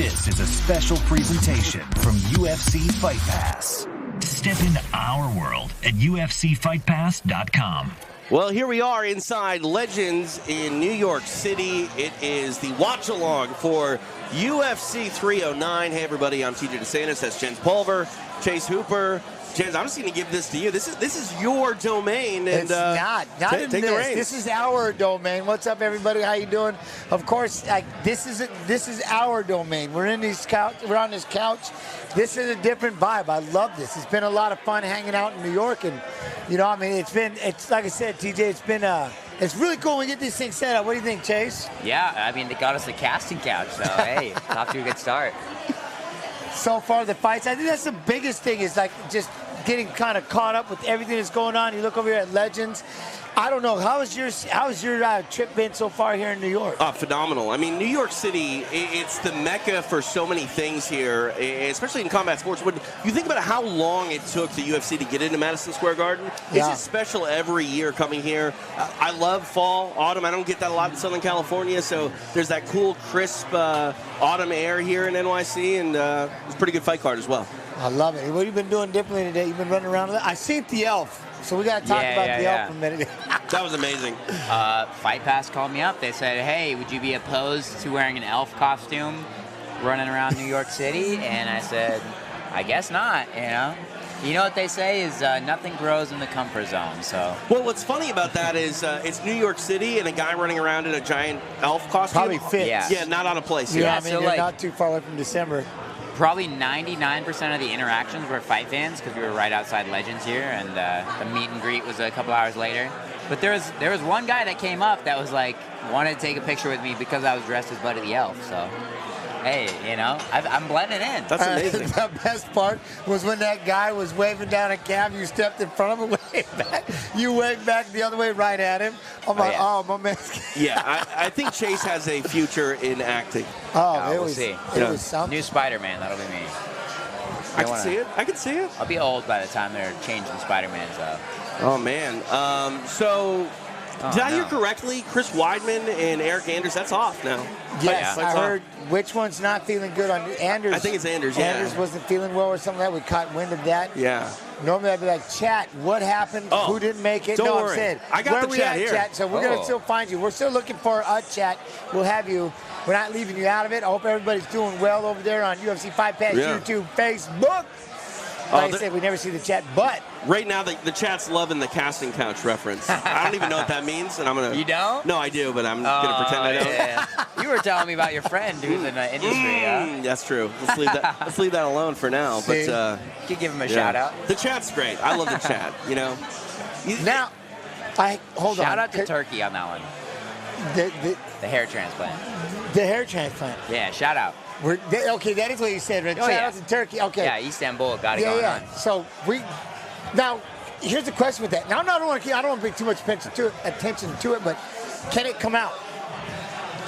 This is a special presentation from UFC Fight Pass. Step into our world at UFCFightPass.com. Well, here we are inside Legends in New York City. It is the watch-along for UFC 309. Hey, everybody, I'm TJ DeSantis. That's Jen's Pulver, Chase Hooper. Jens, I'm just going to give this to you. This is your domain. And, it's not in take the reins. This is our domain. What's up, everybody? How you doing? Of course, this is our domain. We're in this couch. We're on this couch. This is a different vibe. I love this. It's been a lot of fun hanging out in New York, and I mean, it's like I said, TJ. It's really cool when we get these things set up. What do you think, Chase? Yeah, I mean, they got us a casting couch, so hey, off to a good start. So far, the fights, I think that's the biggest thing, is like just getting kind of caught up with everything that's going on. You look over here at Legends. I don't know, how's your trip been so far here in New York? Phenomenal. I mean, New York City, it's the mecca for so many things here, especially in combat sports. When you think about how long it took the UFC to get into Madison Square Garden, it's just special every year coming here. I love fall, autumn. I don't get that a lot in Southern California, so there's that cool, crisp autumn air here in NYC, and it's a pretty good fight card as well. I love it. What have you been doing differently today? You've been running around. I seen the Elf. So we got to talk about the Elf for a minute. That was amazing. Fight Pass called me up. They said, hey, would you be opposed to wearing an elf costume running around New York City? And I said, I guess not, You know what they say is nothing grows in the comfort zone, so. Well, what's funny about that is it's New York City and a guy running around in a giant elf costume. Probably fits. Yeah, not out of place. Yeah, I mean, so you're not too far away from December. Probably 99% of the interactions were fight fans because we were right outside Legends here, and the meet and greet was a couple hours later. But there was one guy that came up that was like, wanted to take a picture with me because I was dressed as Buddy the Elf, so. Hey, I'm blending in. That's amazing. The best part was when that guy was waving down a cab, you stepped in front of him, waved back. You waved back the other way right at him. I'm like, oh, my man. Yeah, I think Chase has a future in acting. We'll see. It was something. New Spider-Man, that'll be me. I can see it. I'll be old by the time they're changing Spider-Man, so. Oh, man. Did I hear correctly? Chris Weidman and Eric Anders, that's off now. Yes, I heard. Which one's not feeling good on Anders? I think it's Anders, yeah. Anders wasn't feeling well or something like that. We caught wind of that. Yeah. Normally I'd be like, chat, what happened? Who didn't make it? Don't worry. I'm saying, I got the chat here. Chat? So we're going to still find you. We're still looking for a chat. We'll have you. We're not leaving you out of it. I hope everybody's doing well over there on UFC Fight Pass, YouTube, Facebook. Like I said, we never see the chat, but right now the chat's loving the casting couch reference. I don't even know what that means, and I'm gonna. You don't? No, I do, but I'm gonna pretend I don't. Yeah. You were telling me about your friend who's in the industry. That's true. Let's leave that alone for now. See? But you could give him a shout out. The chat's great. I love the chat. Now, hold on. Shout out to Turkey on that one. The hair transplant. The hair transplant. Yeah, shout out. Okay, that is what you said, right? Shout out to Turkey. Okay. Yeah, Istanbul got it going on. So now here's the question with that. Now I don't want to bring too much attention to it, but can it come out?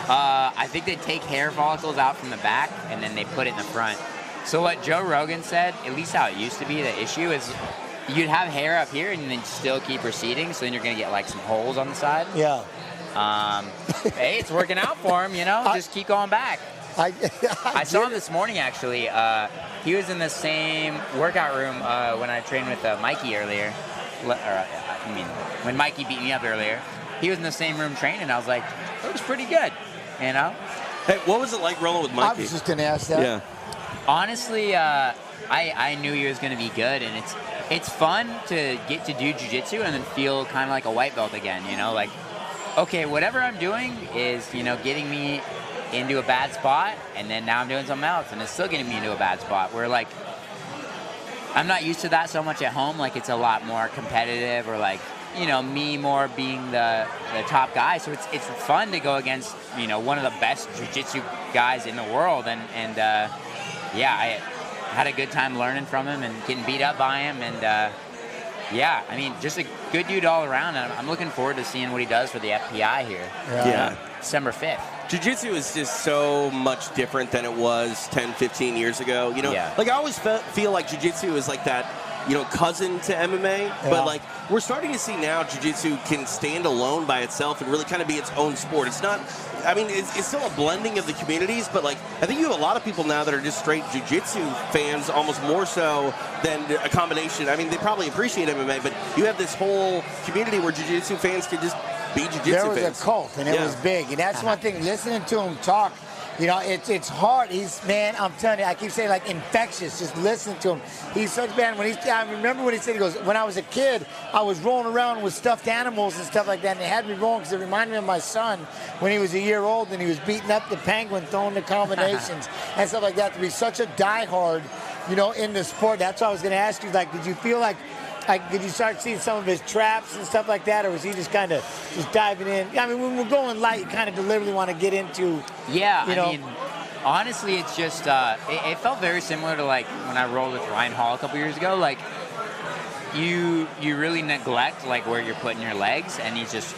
I think they take hair follicles out from the back and then they put it in the front. So what Joe Rogan said, at least how it used to be, the issue is you'd have hair up here and then still keep receding, so then you're gonna get like some holes on the side. Yeah. Hey, it's working out for him, just keep going back. I saw him this morning, actually. He was in the same workout room when I trained with Mikey earlier. When Mikey beat me up earlier. He was in the same room training. I was like, it was pretty good, Hey, what was it like rolling with Mikey? I was just going to ask that. Yeah. Honestly, I knew he was going to be good, and it's fun to get to do jiu-jitsu and then feel kind of like a white belt again, Like, okay, whatever I'm doing is, getting me into a bad spot, and then now I'm doing something else, and it's still getting me into a bad spot. Where like, I'm not used to that so much at home. Like, it's a lot more competitive, or like, me more being the top guy. So it's fun to go against, one of the best jiu-jitsu guys in the world, and I had a good time learning from him and getting beat up by him, and just a good dude all around. And I'm looking forward to seeing what he does for the FPI here. Yeah. December 5th. Jiu-jitsu is just so much different than it was 10, 15 years ago. Like I always feel like jiu-jitsu is like that cousin to MMA, but like we're starting to see now jiu-jitsu can stand alone by itself and really kind of be its own sport. It's not, I mean, it's still a blending of the communities, but like I think you have a lot of people now that are just straight jiu-jitsu fans, almost more so than a combination. I mean, they probably appreciate MMA, but you have this whole community where jiu-jitsu fans can just be jiu-jitsu fans. There was a cult, and it was big, and that's one thing. Listening to him talk, it's hard. Man, I'm telling you, I keep saying like infectious. Just listen to him. He's such man. I remember when he said, he goes, when I was a kid, I was rolling around with stuffed animals and stuff like that, and they had me rolling because it reminded me of my son when he was a year old and he was beating up the penguin, throwing the combinations and stuff like that. To be such a diehard, in the sport. That's why I was going to ask you, like, did you feel like did you start seeing some of his traps and stuff like that, or was he just kind of just diving in? I mean, when we're going light, you kind of deliberately want to get into. Yeah, I mean, honestly, it's just it felt very similar to like when I rolled with Ryan Hall a couple years ago. Like you really neglect like where you're putting your legs, and he's just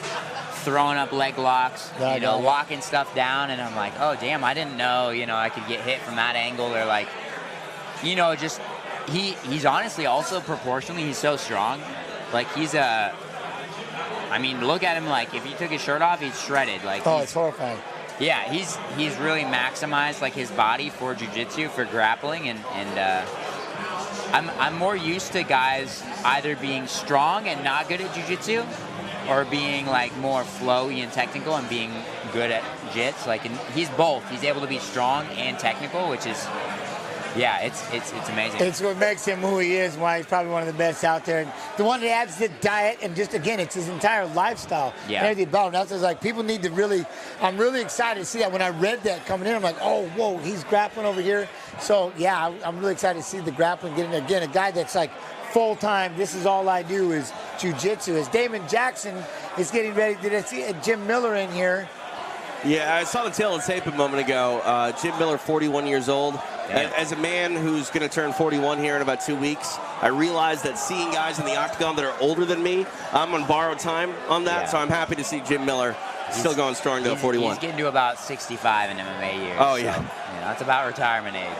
throwing up leg locks, locking stuff down, and I'm like, oh damn, I didn't know, I could get hit from that angle, or like, just. He's honestly also proportionally, he's so strong. Like look at him, like if you took his shirt off, he's shredded. Like it's horrifying. Yeah, he's really maximized like his body for jiu-jitsu, for grappling, and I'm more used to guys either being strong and not good at jiu-jitsu, or being like more flowy and technical and being good at jits. Like, and he's both. He's able to be strong and technical, which is. Yeah, it's amazing. It's what makes him who he is, why he's probably one of the best out there. And the one that adds the diet, and just, again, it's his entire lifestyle. Yeah. And everything about him. That's like, people need to really, I'm really excited to see that. When I read that coming in, I'm like, oh, whoa, he's grappling over here. So, yeah, I'm really excited to see the grappling getting, again, a guy that's like full-time, this is all I do is jiu-jitsu. As Damon Jackson is getting ready, did I see Jim Miller in here? Yeah, I saw the tail of the tape a moment ago. Jim Miller, 41 years old. Yeah. As a man who's going to turn 41 here in about 2 weeks, I realize that seeing guys in the octagon that are older than me, I'm on borrowed time on that, so I'm happy to see Jim Miller still going strong to 41. He's getting to about 65 in MMA years. Oh, yeah. So, that's about retirement age.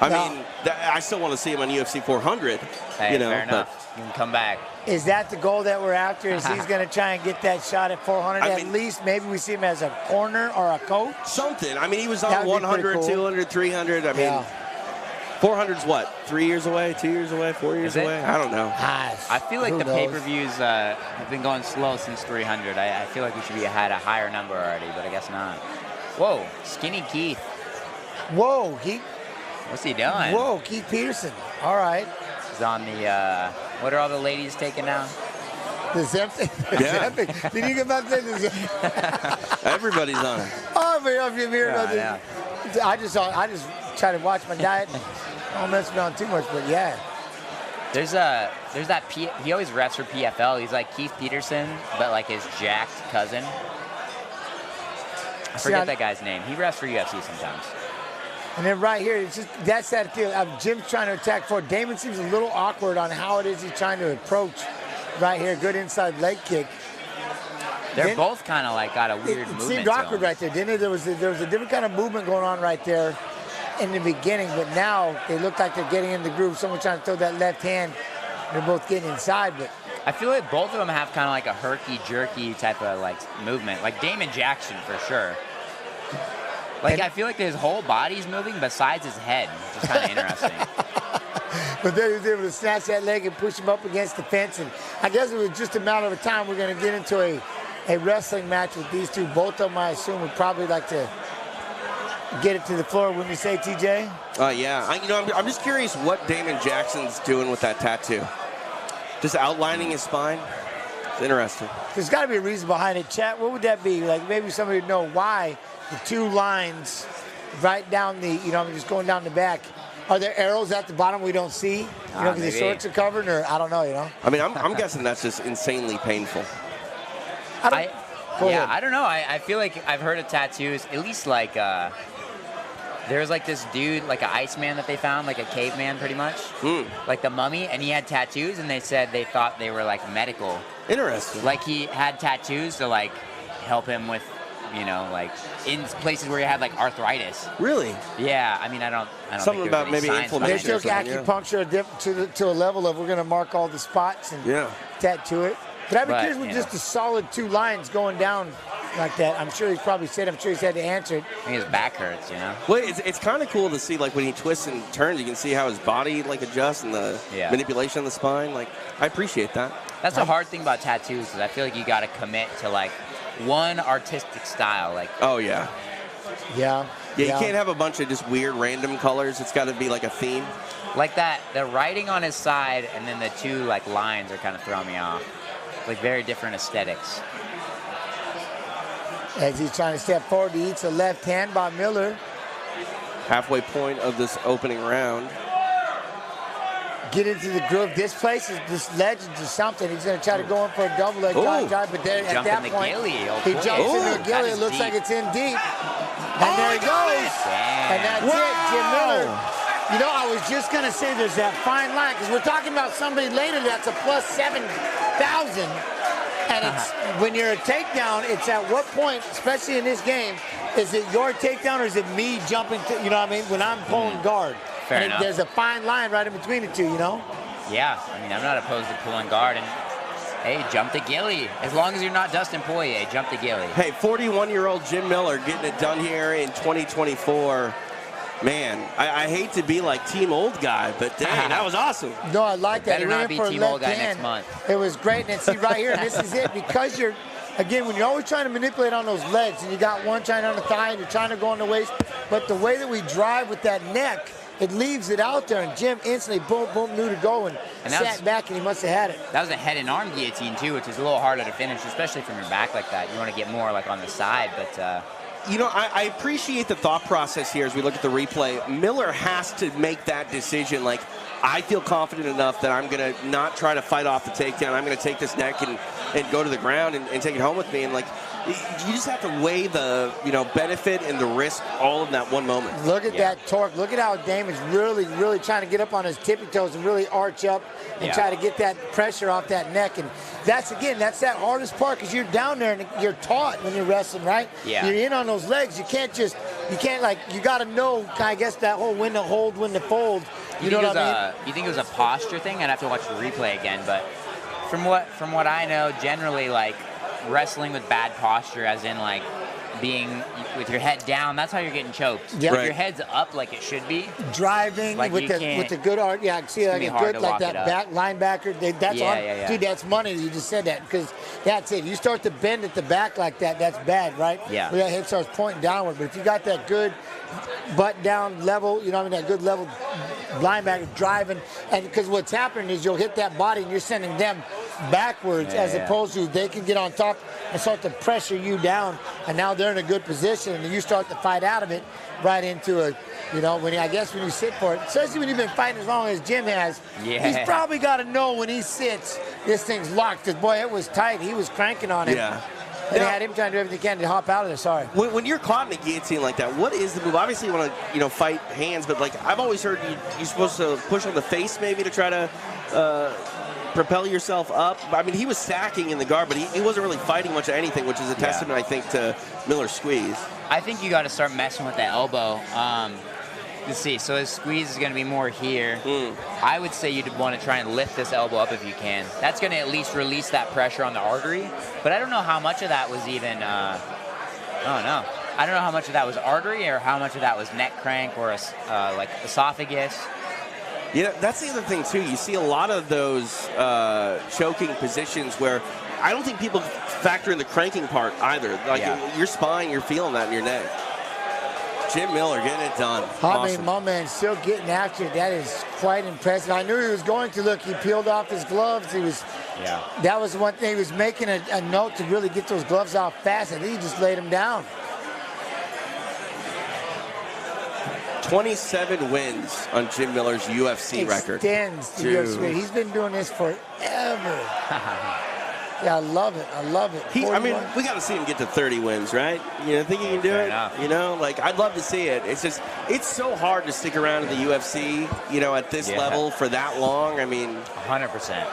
I mean, I still want to see him on UFC 400. Hey, fair enough. You can come back. Is that the goal that we're after? Is he's going to try and get that shot at 400? At least maybe we see him as a corner or a coach? Something. I mean, he was on 100, cool. 200, 300. I mean, 400's what? 3 years away, 2 years away, 4 years away? I don't know. I feel like the pay-per-views have been going slow since 300. I feel like we should be had a higher number already, but I guess not. Whoa, Skinny Keith. Whoa, what's he doing? Whoa, Keith Peterson. All right. He's on the, what are all the ladies taking now? The Zempic. Did you get back to the Zempic? Everybody's on it. Oh, if you've heard about this. I just try to watch my diet. I don't mess around too much, but yeah. There's that, he always refs for PFL. He's like Keith Peterson, but like his jacked cousin. I forget that guy's name. He refs for UFC sometimes. And then right here, it's just that's that deal. Jim's trying to attack forward. Damon seems a little awkward on how it is he's trying to approach right here. Good inside leg kick. They're both kind of like got a weird movement. It seemed awkward right there, didn't it? There was a different kind of movement going on right there in the beginning, but now they look like they're getting in the groove. Someone trying to throw that left hand. They're both getting inside, but I feel like both of them have kind of like a herky-jerky type of like movement, like Damon Jackson for sure. Like, I feel like his whole body's moving besides his head, which is kind of interesting. But then he was able to snatch that leg and push him up against the fence. And I guess it was just a matter of time. We're going to get into a wrestling match with these two. Both of them, I assume, would probably like to get it to the floor. Wouldn't you say, TJ? Yeah. I'm just curious what Damon Jackson's doing with that tattoo. Just outlining his spine. It's interesting. There's got to be a reason behind it. Chat, what would that be? Like, maybe somebody would know why the two lines right down the, just going down the back. Are there arrows at the bottom we don't see? Because the shorts are covered, or I don't know, I mean, I'm guessing that's just insanely painful. I don't know. I feel like I've heard of tattoos, at least like, there's like this dude, like an Iceman that they found, like a caveman pretty much, like the mummy, and he had tattoos, and they said they thought they were like medical. Interesting. Like he had tattoos to like help him with, you know, like in places where you had like arthritis. Really? Yeah, I mean, I don't Something think about maybe inflammation. They took acupuncture to a level of we're going to mark all the spots and tattoo it. But I'd be curious with just a solid 2 lines going down like that. I'm sure he's probably said. I'm sure he's had to answer it. I think his back hurts, you know. Well, it's kind of cool to see, like when he twists and turns, you can see how his body like adjusts and the manipulation of the spine. Like, I appreciate that. That's the hard thing about tattoos, is I feel like you got to commit to like one artistic style. Like, oh yeah. Yeah, you can't have a bunch of just weird random colors. It's got to be like a theme. Like that, the writing on his side and then the 2 like lines are kind of throwing me off. Like very different aesthetics. As he's trying to step forward, he eats a left hand by Miller. Halfway point of this opening round. Get into the groove. This place is this legend or something. He's going to try to go in for a double leg drive, but there at that point, he jumps in the ghillie. It looks like it's in deep. And there he goes. And that's it, Jim Miller. You know, I was just going to say there's that fine line, because we're talking about somebody later that's a plus 7,000. And it's when you're a takedown, it's at what point, especially in this game, is it your takedown or is it me jumping to, you know what I mean, when I'm pulling guard? Fair enough. There's a fine line right in between the 2, you know? Yeah, I mean, I'm not opposed to pulling guard. And hey, jump the ghillie. As long as you're not Dustin Poirier, jump the ghillie. Hey, 41-year-old Jim Miller getting it done here in 2024. Man, I hate to be like team old guy, but dang, that was awesome. No, I like that. Better not be team old guy next month. It was great. And see right here, and this is it, because you're, again, when you're always trying to manipulate on those legs, and you got one trying on the thigh, and you're trying to go on the waist, but the way that we drive with that neck, it leaves it out there, and Jim instantly, boom, boom, knew to go and sat back, and he must have had it. That was a head and arm guillotine, too, which is a little harder to finish, especially from your back like that. You want to get more like on the side, but... You know, I appreciate the thought process here as we look at the replay. Miller has to make that decision. Like, I feel confident enough that I'm going to not try to fight off the takedown. I'm going to take this neck and go to the ground and take it home with me. And, like, you just have to weigh the, you know, benefit and the risk all in that one moment. Look at that torque. Look at how Damon's really, really trying to get up on his tippy toes and really arch up and try to get that pressure off that neck. And that's, again, that's that hardest part, because you're down there and you're taught when you're wrestling, right? Yeah. You're in on those legs. You can't like, you got to know, I guess, that whole when to hold, when to fold. You know what I mean? You think it was a posture thing? I'd have to watch the replay again, but from what I know, generally, like, wrestling with bad posture, as in like being with your head down, that's how you're getting choked. Yep. If your head's up like it should be, driving like with the good art, see, like a good, like that back linebacker. That's dude, that's money. You just said that, because that's it. You start to bend at the back like that, that's bad, right? Yeah. Where that head starts pointing downward. But if you got that good butt down level, you know what I mean, that good level linebacker driving, and because what's happening is you'll hit that body and you're sending them backwards, as opposed to they can get on top and start to pressure you down, and now they're in a good position, and you start to fight out of it right into a, you know, when you sit for it, especially when you've been fighting as long as Jim has, he's probably got to know when he sits, this thing's locked, because boy, it was tight. He was cranking on it. Yeah. And they had him trying to do everything he can to hop out of there. Sorry. When you're caught in a guillotine like that, what is the move? Obviously, you want to, you know, fight hands, but like I've always heard you're supposed to push on the face maybe to try to propel yourself up. I mean, he was stacking in the guard, but he wasn't really fighting much of anything, which is a testament, I think, to Miller's squeeze. I think you got to start messing with that elbow. Let's see. So his squeeze is going to be more here. I would say you'd want to try and lift this elbow up if you can. That's going to at least release that pressure on the artery. But I don't know how much of that was even. I don't know. I don't know how much of that was artery or how much of that was neck crank or like esophagus. Yeah, that's the other thing too. You see a lot of those choking positions where I don't think people factor in the cranking part either. Like your spine, you're feeling that in your neck. Jim Miller getting it done. I mean, my man's still getting after it. That is quite impressive. I knew he was going to. Look, he peeled off his gloves. He was. Yeah. That was one thing. He was making a note to really get those gloves off fast, and he just laid him down. 27 wins on Jim Miller's UFC record. Extends the UFC. He's been doing this forever. Yeah, I love it. I love it. I mean, we got to see him get to 30 wins, right? You know, think he can do it? Enough. You know, like, I'd love to see it. It's just, it's so hard to stick around in the UFC, you know, at this level for that long. I mean, 100%.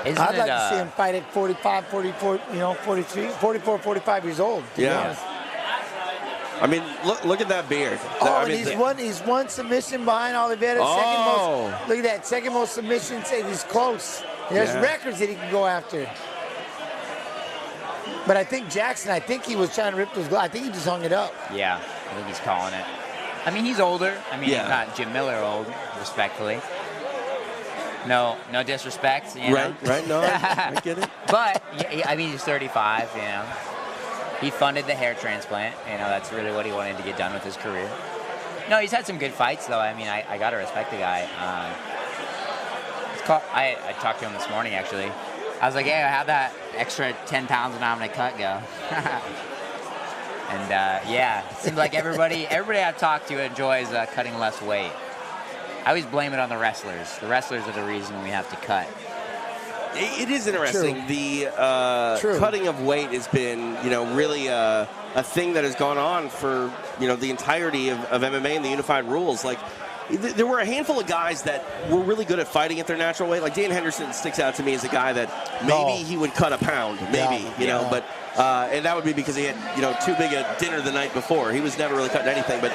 I'd like to see him fight at 45, 44, you know, 43, 44, 45 years old. Yeah. I mean, look at that beard. Oh, I and mean, he's one submission behind Oliveira. Second most. Look at that, second most submissions. He's close. There's records that he can go after. But I think Jackson, he was trying to rip those gloves. I think he just hung it up. Yeah, I think he's calling it. I mean, he's older. I mean, he's not Jim Miller old, respectfully. No disrespect. You know? Right. No, I get it. But I mean, he's 35. You know, he funded the hair transplant. You know, that's really what he wanted to get done with his career. No, he's had some good fights, though. I mean, I gotta respect the guy. I talked to him this morning, actually. I was like, hey, how'd that extra 10 pounds and I'm gonna cut go? And yeah, it seems like everybody I've talked to enjoys cutting less weight. I always blame it on the wrestlers. The wrestlers are the reason we have to cut. It is interesting. True. The cutting of weight has been, really a thing that has gone on for, the entirety of MMA and the unified rules. Like, there were a handful of guys that were really good at fighting at their natural weight. Like Dan Henderson sticks out to me as a guy that maybe he would cut a pound, maybe, but and that would be because he had, too big a dinner the night before. He was never really cutting anything, but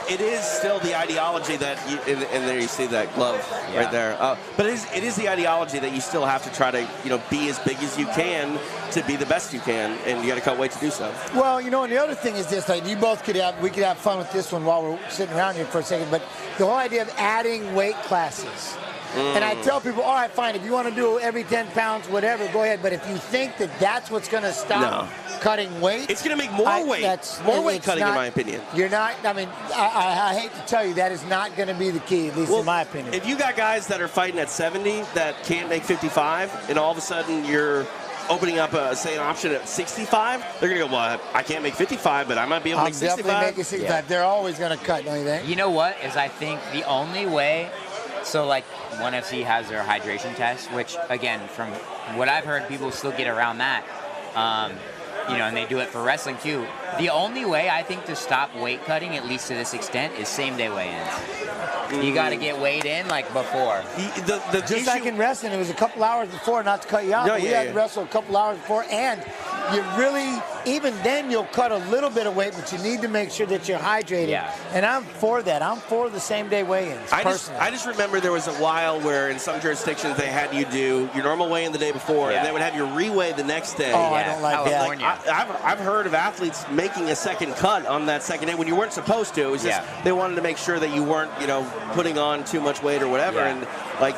it is still the ideology that, and there you see that glove right there. But it is the ideology that you still have to try to, be as big as you can to be the best you can, and you got to cut weight to do so. Well, and the other thing is this: like we could have fun with this one while we're sitting around here for a second. But the whole idea of adding weight classes. And I tell people, all right, fine, if you want to do every 10 pounds, whatever, go ahead. But if you think that that's what's going to stop cutting weight, it's going to make more weight. More weight cutting, in my opinion. You're not, I hate to tell you, that is not going to be the key, at least in my opinion. If you got guys that are fighting at 70 that can't make 55, and all of a sudden you're opening up, say, an option at 65, they're going to go, well, I can't make 55, but I might be able to make 65. Definitely making 65. Yeah. They're always going to cut, don't you think? You know what is, I think, the only way. So, like, ONE FC has their hydration test, which, again, from what I've heard, people still get around that. And they do it for wrestling, too. The only way, I think, to stop weight cutting, at least to this extent, is same-day weigh-ins. You got to get weighed in, like, before. Just like in wrestling, it was a couple hours before, not to cut you out, but we had to wrestle a couple hours before, and you really, even then, you'll cut a little bit of weight, but you need to make sure that you're hydrated. Yeah. And I'm for that. I'm for the same-day weigh-ins, personally. I just remember there was a while where in some jurisdictions they had you do your normal weigh-in the day before, and they would have you re-weigh the next day. Oh, I don't like that. I've heard of athletes making a second cut on that second day when you weren't supposed to. It was just they wanted to make sure that you weren't, putting on too much weight or whatever. Yeah. And, like,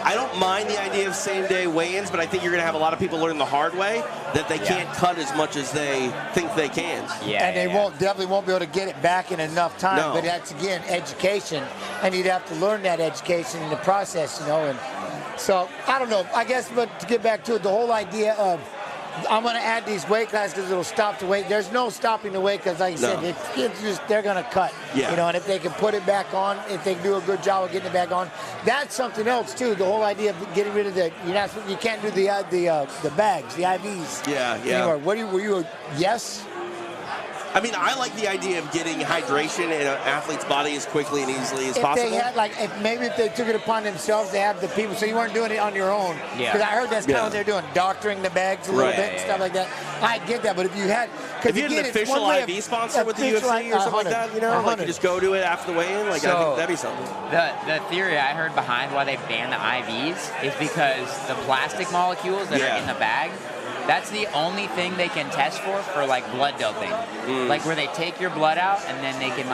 I don't mind the idea of same-day weigh-ins, but I think you're going to have a lot of people learn the hard way that they can't cut as much as they think they can. Yeah, and they definitely won't be able to get it back in enough time. No. But that's, again, education, and you'd have to learn that education in the process, And so, I don't know. I guess, but to get back to it, the whole idea of I'm going to add these weight classes because it'll stop the weight. There's no stopping the weight because, like I said, it's just they're going to cut. Yeah. And if they can put it back on, if they do a good job of getting it back on, that's something else too. The whole idea of getting rid of you can't do the bags, the IVs. Yeah. Anymore. Were you a yes? I mean, I like the idea of getting hydration in an athlete's body as quickly and easily as possible. They had, if they took it upon themselves to have the people, so you weren't doing it on your own. Yeah. Because I heard that's kind of what they're doing, doctoring the bags a little bit and stuff like that. I get that, but if you had, an official IV sponsor with the UFC or something like that, like you just go to it after the weigh-in, I think that'd be something. The theory I heard behind why they banned the IVs is because the plastic molecules that are in the bag. That's the only thing they can test for blood doping. Like where they take your blood out and then they can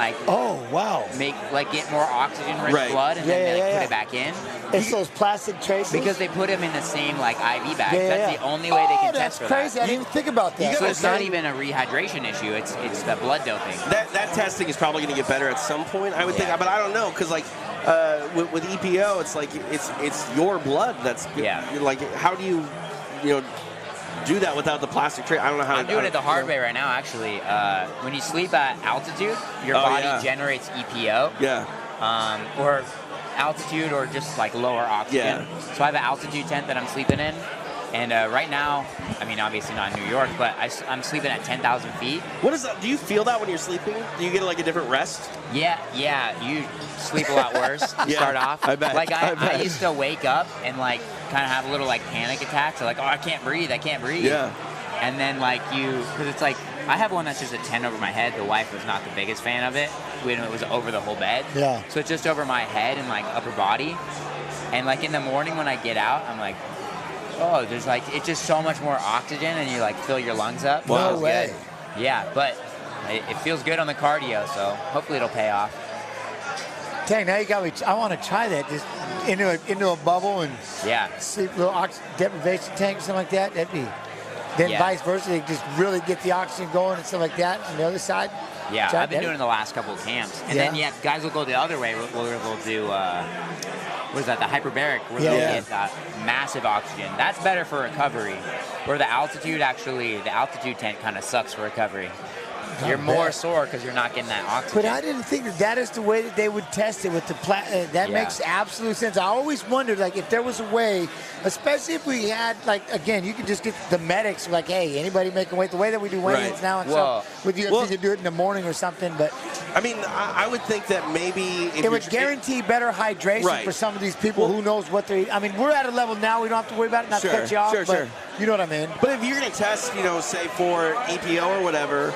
get more oxygen-rich blood and then they put it back in. It's those plastic traces? Because they put them in the same IV bags. That's the only way they can test for that. That's crazy. I didn't even think about that. So it's not even a rehydration issue. It's the blood doping. That testing is probably going to get better at some point, I would think. But I don't know because with EPO, it's like it's your blood that's like how do you do that without the plastic tray? I don't know how. I'm doing it the hard way right now, actually. When you sleep at altitude, your body generates EPO. Yeah. Or altitude or just lower oxygen. Yeah. So I have an altitude tent that I'm sleeping in. And right now, I mean, obviously not in New York, but I'm sleeping at 10,000 feet. What is that? Do you feel that when you're sleeping? Do you get a different rest? Yeah. You sleep a lot worse to start off. I bet. I used to wake up and kind of have a little panic attacks. So I can't breathe. Yeah. And then because it's I have one that's just a 10 over my head. The wife was not the biggest fan of it when it was over the whole bed. Yeah. So it's just over my head and like upper body. And like in the morning when I get out, I'm like, oh, there's like, it's just so much more oxygen and you like fill your lungs up. No way. Good. Yeah, but it feels good on the cardio, so hopefully it'll pay off. Dang, now you got me. I want to try that. Just into a bubble and sleep, little oxygen deprivation tank, something like that. That'd be. Then vice versa, they just really get the oxygen going and stuff like that on the other side. Yeah, I've been doing it the last couple of camps. And then, guys will go the other way where they'll do, what is that, the hyperbaric, where they'll get massive oxygen. That's better for recovery, where the altitude tent kind of sucks for recovery. You're more sore because you're not getting that oxygen. But I didn't think that is the way that they would test it with the that makes absolute sense. I always wondered, like, if there was a way, especially if we had, like, again, you could just get the medics, like, hey, anybody making weight, the way that we do weigh-ins now and stuff, with UFC, you could do it in the morning or something. But I mean, I would think that maybe it would guarantee better hydration for some of these people who knows what they. I mean, we're at a level now we don't have to worry about it, not to cut you off, but you know what I mean. But if you're going to test, say for EPO or whatever,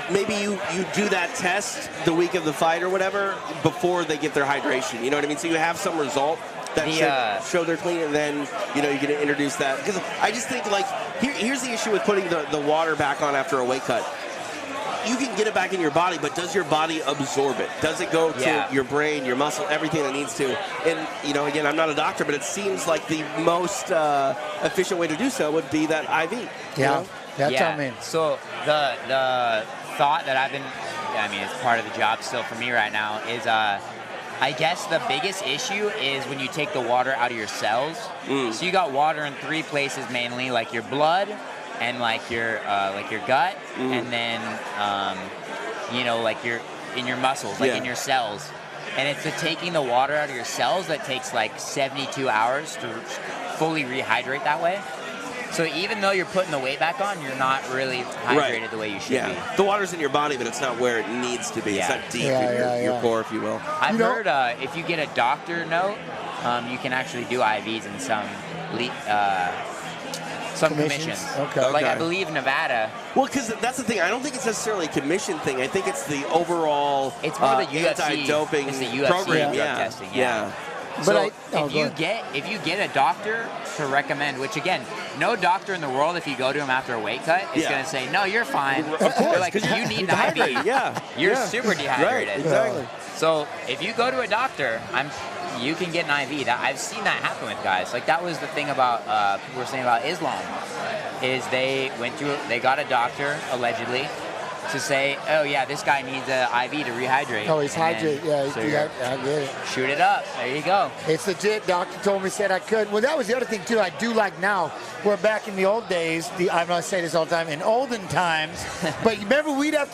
maybe you do that test the week of the fight or whatever before they get their hydration. You know what I mean? So you have some result that should show they're clean, and then you're going to introduce that. Because I just think, like, here's the issue with putting the water back on after a weight cut. You can get it back in your body, but does your body absorb it? Does it go to your brain, your muscle, everything that needs to? And, again, I'm not a doctor, but it seems like the most efficient way to do so would be that IV. That's what I mean. So the thought that it's part of the job still for me right now is I guess the biggest issue is when you take the water out of your cells. So you got water in 3 places mainly, like your blood, and like your gut, and then like in your muscles, like in your cells. And it's the taking the water out of your cells that takes like 72 hours to fully rehydrate that way. So even though you're putting the weight back on, you're not really hydrated the way you should be. The water's in your body, but it's not where it needs to be. It's not deep in your core, if you will. I've heard if you get a doctor note, you can actually do IVs in some commissions. Okay. Like I believe Nevada. Well, because that's the thing. I don't think it's necessarily a commission thing. I think it's the overall it's more the UFC, anti-doping it's the UFC program. Drug testing. But so if you get a doctor to recommend, which again, no doctor in the world, if you go to him after a weight cut, is going to say, no, you're fine. Of course, they're like, you need an IV. You're super dehydrated. Right, exactly. So if you go to a doctor, you can get an IV. I've seen that happen with guys. Like that was the thing about people were saying about Islam, is they got a doctor allegedly to say, oh yeah, this guy needs an IV to rehydrate. Oh, he's hydrated. I get it. Shoot it up. There you go. It's legit. Doctor told me, said I could. Well, that was the other thing too. I do like now. We're back in the old days. I'm gonna say this all the time. In olden times, but remember we'd have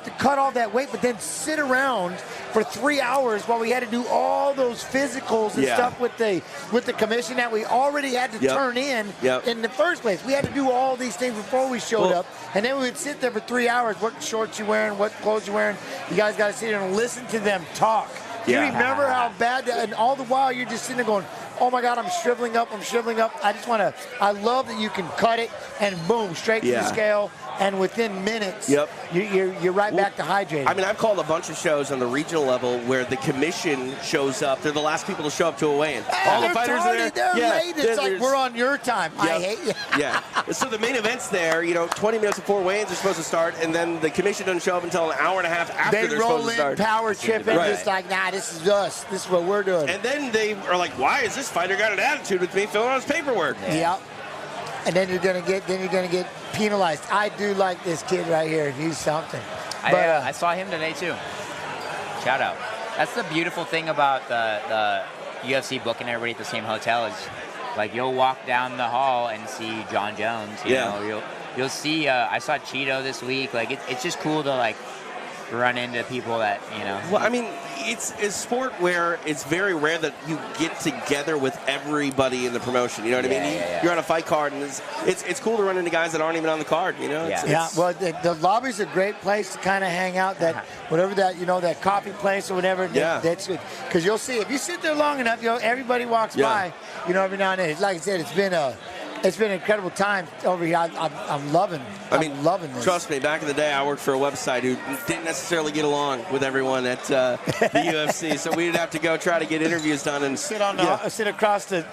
to cut all that weight, but then sit around for 3 hours while we had to do all those physicals and stuff with the commission that we already had to turn in the first place. We had to do all these things before we showed up, and then we would sit there for 3 hours. What shorts you wearing? What clothes you wearing? You guys got to sit there and listen to them talk. Do you remember how bad that? And all the while you're just sitting there going, oh my God, I'm shriveling up. I love that you can cut it and boom, straight to the scale. And within minutes, you're right back to hydrating. I mean, I've called a bunch of shows on the regional level where the commission shows up. They're the last people to show up to a weigh-in. All the fighters are there. They're late. It's like we're on your time. I hate you. So the main event's there. 20 minutes before weigh-ins are supposed to start, and then the commission doesn't show up until an hour and a half after they're supposed to start. They roll in, power tripping, just like, nah, this is us. This is what we're doing. And then they are like, why is this fighter got an attitude with me filling out his paperwork? And then you're gonna get penalized. I do like this kid right here. He's something. I saw him today too. Shout out. That's the beautiful thing about the UFC booking everybody at the same hotel is, like, you'll walk down the hall and see Jon Jones. You know, you'll see. I saw Cheeto this week. Like it's just cool to like run into people that Well, I mean, it's a sport where it's very rare that you get together with everybody in the promotion. You know what I mean? You're on a fight card, and it's cool to run into guys that aren't even on the card. Well, the lobby's a great place to kind of hang out. That whatever that coffee place or whatever. That's good, because you'll see if you sit there long enough, everybody walks by. Every now and then. Like I said, it's been It's been an incredible time over here. I'm loving. I'm loving this. Trust me. Back in the day, I worked for a website who didn't necessarily get along with everyone at the UFC, so we'd have to go try to get interviews done and sit across the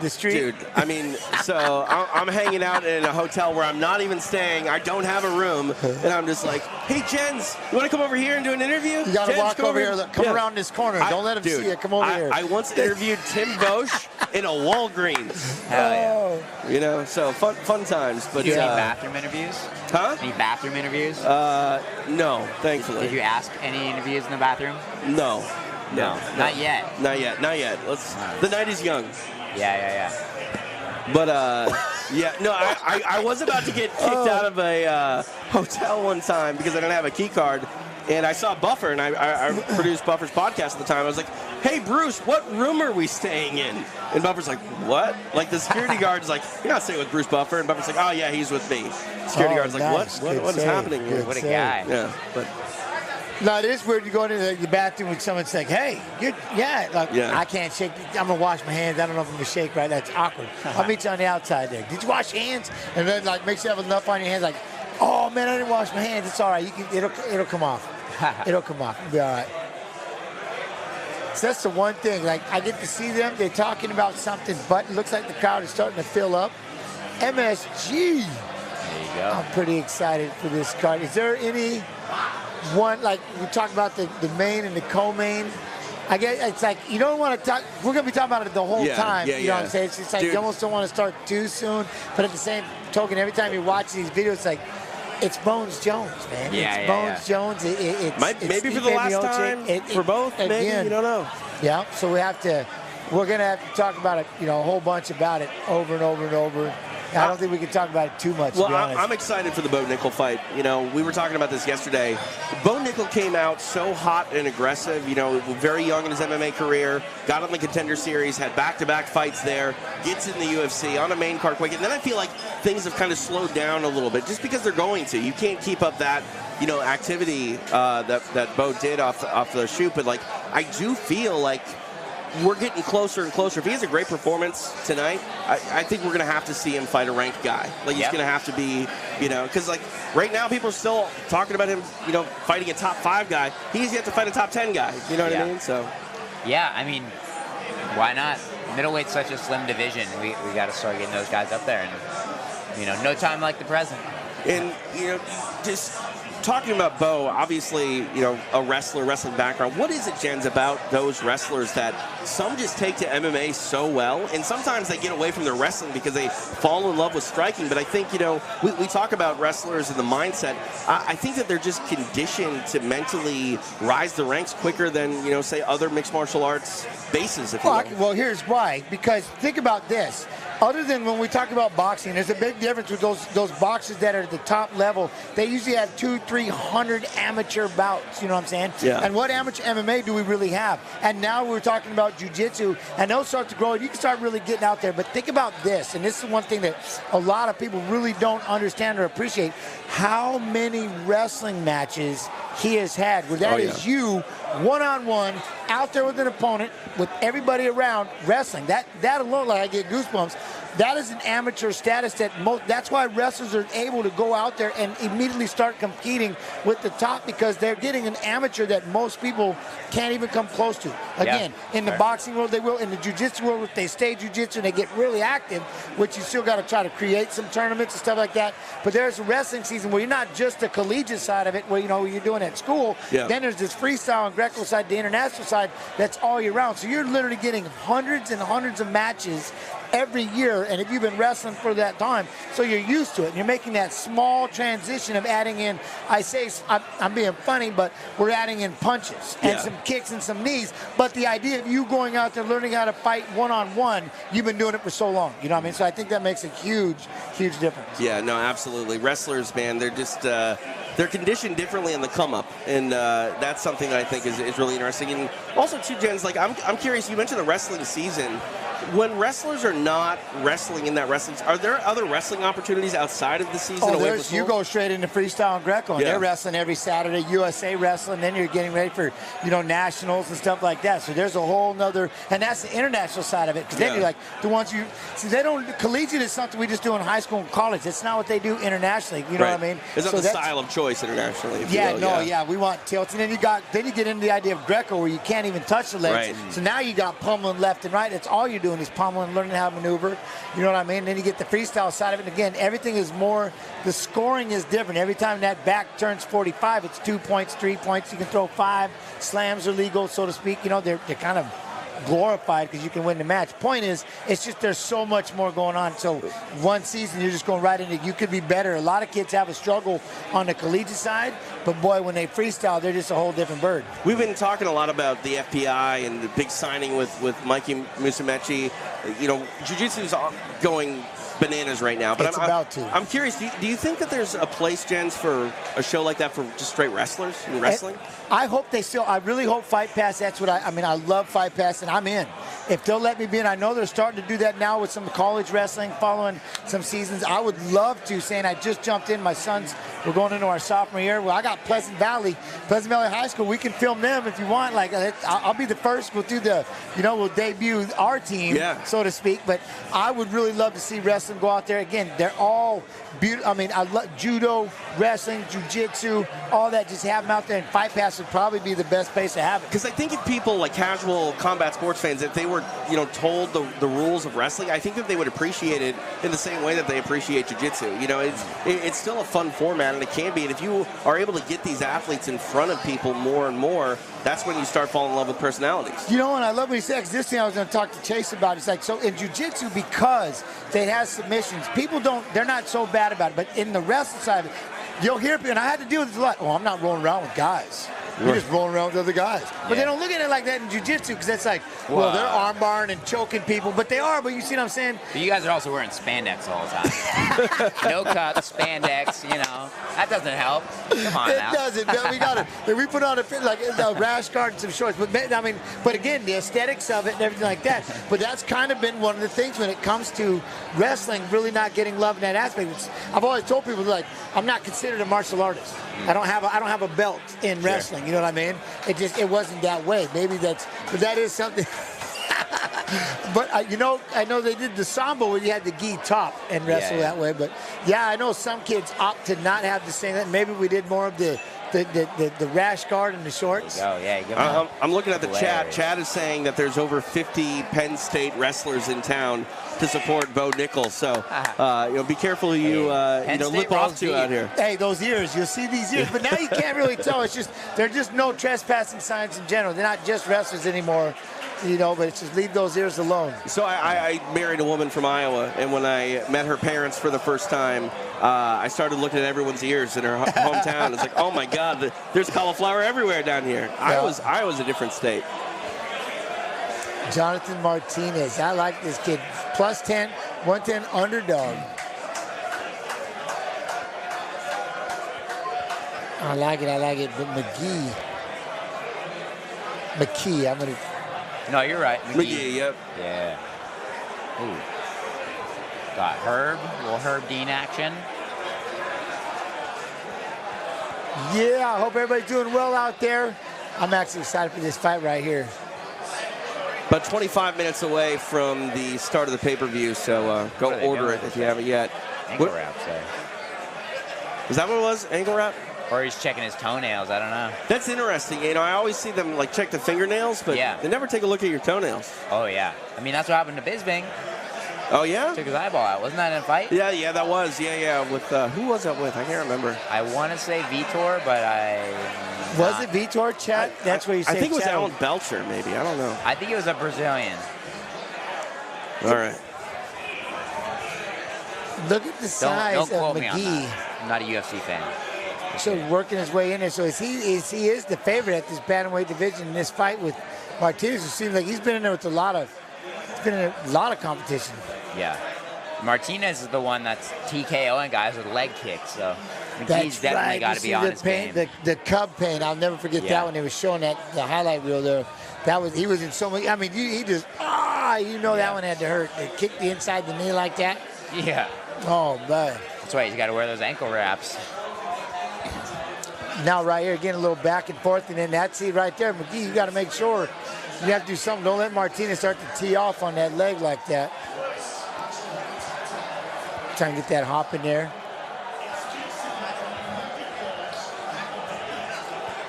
street. Dude. I mean, so I'm hanging out in a hotel where I'm not even staying. I don't have a room, and I'm just like, "Hey, Jens, you want to come over here and do an interview? You got to walk over here. Come around this corner. Don't let him see you. Come over here." I once interviewed Tim Bosch in a Walgreens. Hell yeah. You know, so fun times. But any bathroom interviews? Huh? Any bathroom interviews? No, thankfully. Did you ask any interviews in the bathroom? No. Not yet. Not yet. The night is young. Yeah. But I was about to get kicked out of a hotel one time because I didn't have a key card. And I saw Buffer, and I produced Buffer's podcast at the time. I was like, "Hey, Bruce, what room are we staying in?" And Buffer's like, "What?" Like, the security guard's like, "You're not staying with Bruce Buffer." And Buffer's like, "Oh, yeah, he's with me." Security guard's like, nice. What is happening here? What a guy. Yeah, but... No, it is weird to go into the bathroom with someone's like, "Hey, I can't shake. I'm going to wash my hands. I don't know if I'm going to shake right. That's awkward. I'll meet you on the outside there. Did you wash your hands?" And then, like, make sure you have enough on your hands, like, "Oh, man, I didn't wash my hands. It's all right. It'll come off. It'll come off. It'll be all right." So that's the one thing. Like, I get to see them. They're talking about something, but it looks like the crowd is starting to fill up. MSG. There you go. I'm pretty excited for this card. Is there any one, like, we talk about the main and the co-main? I guess it's like you don't want to talk. We're going to be talking about it the whole time. You know what I'm saying? It's just like you almost don't want to start too soon. But at the same token, every time you watch these videos, it's like, it's Bones Jones, man. It's Bones Jones. It's maybe Stipe for the last Miocic. time for both. Maybe, you don't know. Yeah. So we're gonna have to talk about it. You know, a whole bunch about it over and over and over. I don't think we can talk about it too much. Well, to be honest. I'm excited for the Bo Nickal fight. You know, we were talking about this yesterday. Bo Nickal came out so hot and aggressive. You know, very young in his MMA career. Got on the Contender Series. Had back-to-back fights there. Gets in the UFC on a main card quick. And then I feel like things have kind of slowed down a little bit, just because they're going to. You can't keep up that, you know, activity that Bo did off the shoot. But like, I do feel like we're getting closer and closer. If he has a great performance tonight, I think we're going to have to see him fight a ranked guy. Like, he's going to have to be, you know, because, like, right now people are still talking about him, you know, fighting a top 5 guy. He's yet to fight a top 10 guy. You know what I mean? So. Yeah, I mean, why not? Middleweight's such a slim division. We got to start getting those guys up there. And, you know, no time like the present. And, you know, just talking about Bo, obviously, you know, a wrestling background. What is it, Jens, about those wrestlers that some just take to MMA so well, and sometimes they get away from their wrestling because they fall in love with striking? But I think, you know, we talk about wrestlers and the mindset. I think that they're just conditioned to mentally rise the ranks quicker than, you know, say other mixed martial arts bases, if you will. Well, here's why. Because think about this. Other than when we talk about boxing, there's a big difference with those boxers that are at the top level. They usually have 200-300 amateur bouts, you know what I'm saying? Yeah. And what amateur MMA do we really have? And now we're talking about jiu-jitsu, and those start to grow, and you can start really getting out there. But think about this, and this is one thing that a lot of people really don't understand or appreciate, how many wrestling matches he has had where that is you one-on-one out there with an opponent with everybody around wrestling. That alone, like, I get goosebumps. That is an amateur status that's why wrestlers are able to go out there and immediately start competing with the top, because they're getting an amateur that most people can't even come close to. Again, in the boxing world they will, in the jiu-jitsu world, if they stay jiu-jitsu and they get really active, which you still got to try to create some tournaments and stuff like that. But there's a wrestling season where you're not just the collegiate side of it, where, you know, you're doing at school. Then there's this freestyle and Greco side, the international side, that's all year round. So you're literally getting hundreds and hundreds of matches every year, and if you've been wrestling for that time, so you're used to it, and you're making that small transition of adding in, I'm being funny, but we're adding in punches and some kicks and some knees. But the idea of you going out there learning how to fight one-on-one, you've been doing it for so long, you know what I mean? So I think that makes a huge, huge difference. Yeah, no, absolutely. Wrestlers, man, they're just they're conditioned differently in the come-up, and that's something that I think is really interesting. And also, too, Jens, like, I'm curious, you mentioned the wrestling season. When wrestlers are not wrestling in that wrestling, are there other wrestling opportunities outside of the season? You go straight into freestyle and Greco, and they're wrestling every Saturday, USA wrestling, then you're getting ready for, nationals and stuff like that. So there's a whole nother, and that's the international side of it, because then you're like, the ones collegiate is something we just do in high school and college. It's not what they do internationally, you know what I mean? It's not the style of choice internationally. We want tilts. And then you get into the idea of Greco where you can't even touch the legs. Right. So now you got pummeling left and right. That's all you're doing is pummeling, learning how to maneuver. You know what I mean? And then you get the freestyle side of it. And again, everything is more, the scoring is different. Every time that back turns 45, it's 2 points, 3 points. You can throw 5. Slams are legal, so to speak. They're kind of glorified because you can win the match. Point is, it's just there's so much more going on. So one season, you're just going right into, you could be better. A lot of kids have a struggle on the collegiate side, but boy, when they freestyle, they're just a whole different bird. We've been talking a lot about the FPI and the big signing with Mikey Musumeci. Jiu-jitsu is going bananas right now, but I'm curious, do you think that there's a place, Jens, for a show like that for just straight wrestlers in wrestling? I hope I really hope Fight Pass, that's what I love Fight Pass, and I'm in. If they'll let me be in, I know they're starting to do that now with some college wrestling, following some seasons. I would love to, saying I just jumped in, my sons, we're going into our sophomore year. Well, I got Pleasant Valley High School. We can film them if you want. Like, I'll be the first. We'll do we'll debut our team, so to speak. But I would really love to see wrestling go out there. Again, they're all beautiful. I love judo, wrestling, jiu-jitsu, all that. Just have them out there, and Fight Pass would probably be the best place to have it. Because I think if people, like casual combat sports fans, if they were, told the rules of wrestling, I think that they would appreciate it in the same way that they appreciate jiu-jitsu. It's still a fun format, and it can be. And if you are able to get these athletes in front of people more and more, that's when you start falling in love with personalities. And I love what he said, because this thing I was going to talk to Chase about, it's like, so in jiu-jitsu, because they have submissions, they're not so bad about it, but in the wrestling side of it, you'll hear people, and I had to deal with this a lot, I'm not rolling around with guys. You're just rolling around with other guys. But they don't look at it like that in jiu-jitsu, because it's like, well, they're armbarring and choking people, but they are, but you see what I'm saying? But you guys are also wearing spandex all the time. No cups, spandex, that doesn't help. Come on now. It doesn't. We got it. We put on a rash guard and some shorts. But again, the aesthetics of it and everything like that. But that's kind of been one of the things when it comes to wrestling, really not getting love in that aspect. I've always told people, like, I'm not considered a martial artist. I don't have a belt in wrestling. You know what I mean? It wasn't that way. Maybe but that is something. But I know they did the sambo where you had the gi top and wrestle that way. But I know some kids opt to not have the same. Maybe we did more of the rash guard and the shorts. Oh yeah. I'm looking at the chat. Chad is saying that there's over 50 Penn State wrestlers in town to support Bo Nickal. So be careful who you lip off to out here. Hey, those ears, you'll see these ears, but now you can't really tell. It's just they're just no trespassing signs in general. They're not just wrestlers anymore. But it's just leave those ears alone. So I married a woman from Iowa, and when I met her parents for the first time, I started looking at everyone's ears in her hometown. It's like, oh my God, there's cauliflower everywhere down here. Yeah. Iowa's a different state. Jonathan Martinez, I like this kid. Plus 10, 110 underdog. I like it. But McGhee, I'm gonna. No, you're right. McGhee, yep. Yeah. Ooh. Got Herb, a little Herb Dean action. Yeah, I hope everybody's doing well out there. I'm actually excited for this fight right here. About 25 minutes away from the start of the pay-per-view, so go order it if you haven't yet. Ankle wrap, say. Is that what it was? Ankle wrap? Or he's checking his toenails. I don't know. That's interesting. I always see them check the fingernails, but they never take a look at your toenails. Oh yeah. That's what happened to Bisbing. Oh yeah. Took his eyeball out. Wasn't that in a fight? Yeah, that was. Yeah. With who was that with? I can't remember. I want to say Vitor, but was it Vitor? Chet? That's what you say. I think it was Alan Belcher, maybe. I don't know. I think it was a Brazilian. All right. Look at the size of McGhee. I'm not a UFC fan. So working his way in there. So he is the favorite at this bantamweight division in this fight with Martinez. It seems like he's been in there with a lot of competition. Yeah. Martinez is the one that's TKOing guys with leg kicks. So McGhee's definitely got to be on his game. The Cub pain. I'll never forget that when they were showing the highlight reel there. He was in so many. He just You know that one had to hurt. They kicked the inside the knee like that. Yeah. Oh, man. That's why he's got to wear those ankle wraps. Now right here, getting a little back and forth, and then that's it right there. McGhee, you got to make sure you have to do something. Don't let Martinez start to tee off on that leg like that. Try and get that hop in there.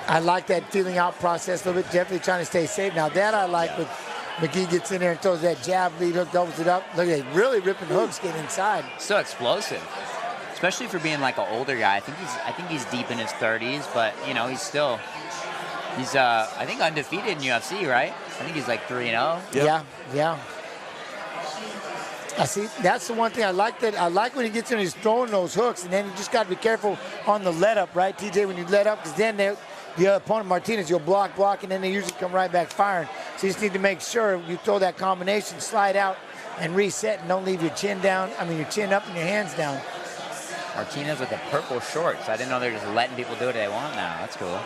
I like that feeling out process a little bit. Definitely trying to stay safe. Now that I like when McGhee gets in there and throws that jab, lead hook, doubles it up. Look at that, really ripping hooks getting inside. So explosive, especially for being like an older guy. I think he's deep in his 30s, but you know he's I think undefeated in UFC, right? I think he's like 3-0. Yep. Yeah. I see. That's the one thing I like. That I like when he gets in, he's throwing those hooks, and then you just got to be careful on the let up, right, TJ? When you let up, because then the opponent Martinez, you'll block, and then they usually come right back firing. So you just need to make sure you throw that combination, slide out, and reset, and don't leave your chin down. I mean, your chin up and your hands down. Martinez with the purple shorts. I didn't know they're just letting people do what they want now. That's cool.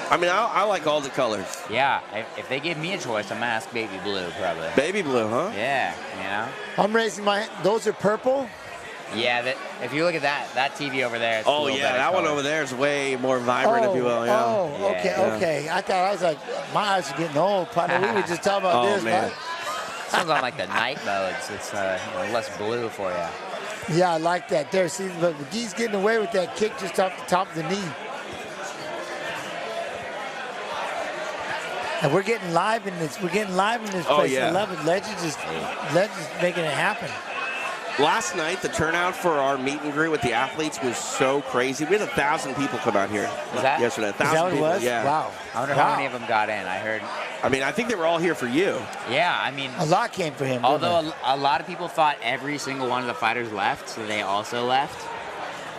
I mean, I like all the colors. Yeah, if they give me a choice, I'm gonna ask baby blue probably. Baby blue, huh? Yeah, you know. I'm raising my hand. Those are purple? Yeah, if you look at that TV over there, it's oh yeah, that one over there is way more vibrant, if you will. Yeah. Oh, okay. I was like, my eyes are getting old, partner. We were just talking about this. Man. This one's on like the night modes. It's less blue for you. Yeah, I like that. There, see, but McGhee's getting away with that kick just off the top of the knee. And we're getting live in this. We're getting live in this place. Yeah. I love it. Legends is making it happen. Last night, the turnout for our meet and greet with the athletes was so crazy. We had 1,000 people come out here yesterday. 1,000 Is that what people. it was? Yeah. Wow. I wonder how many of them got in. I mean, I think they were all here for you. Yeah, I mean. A lot came for him. Although a lot of people thought every single one of the fighters left, so they also left.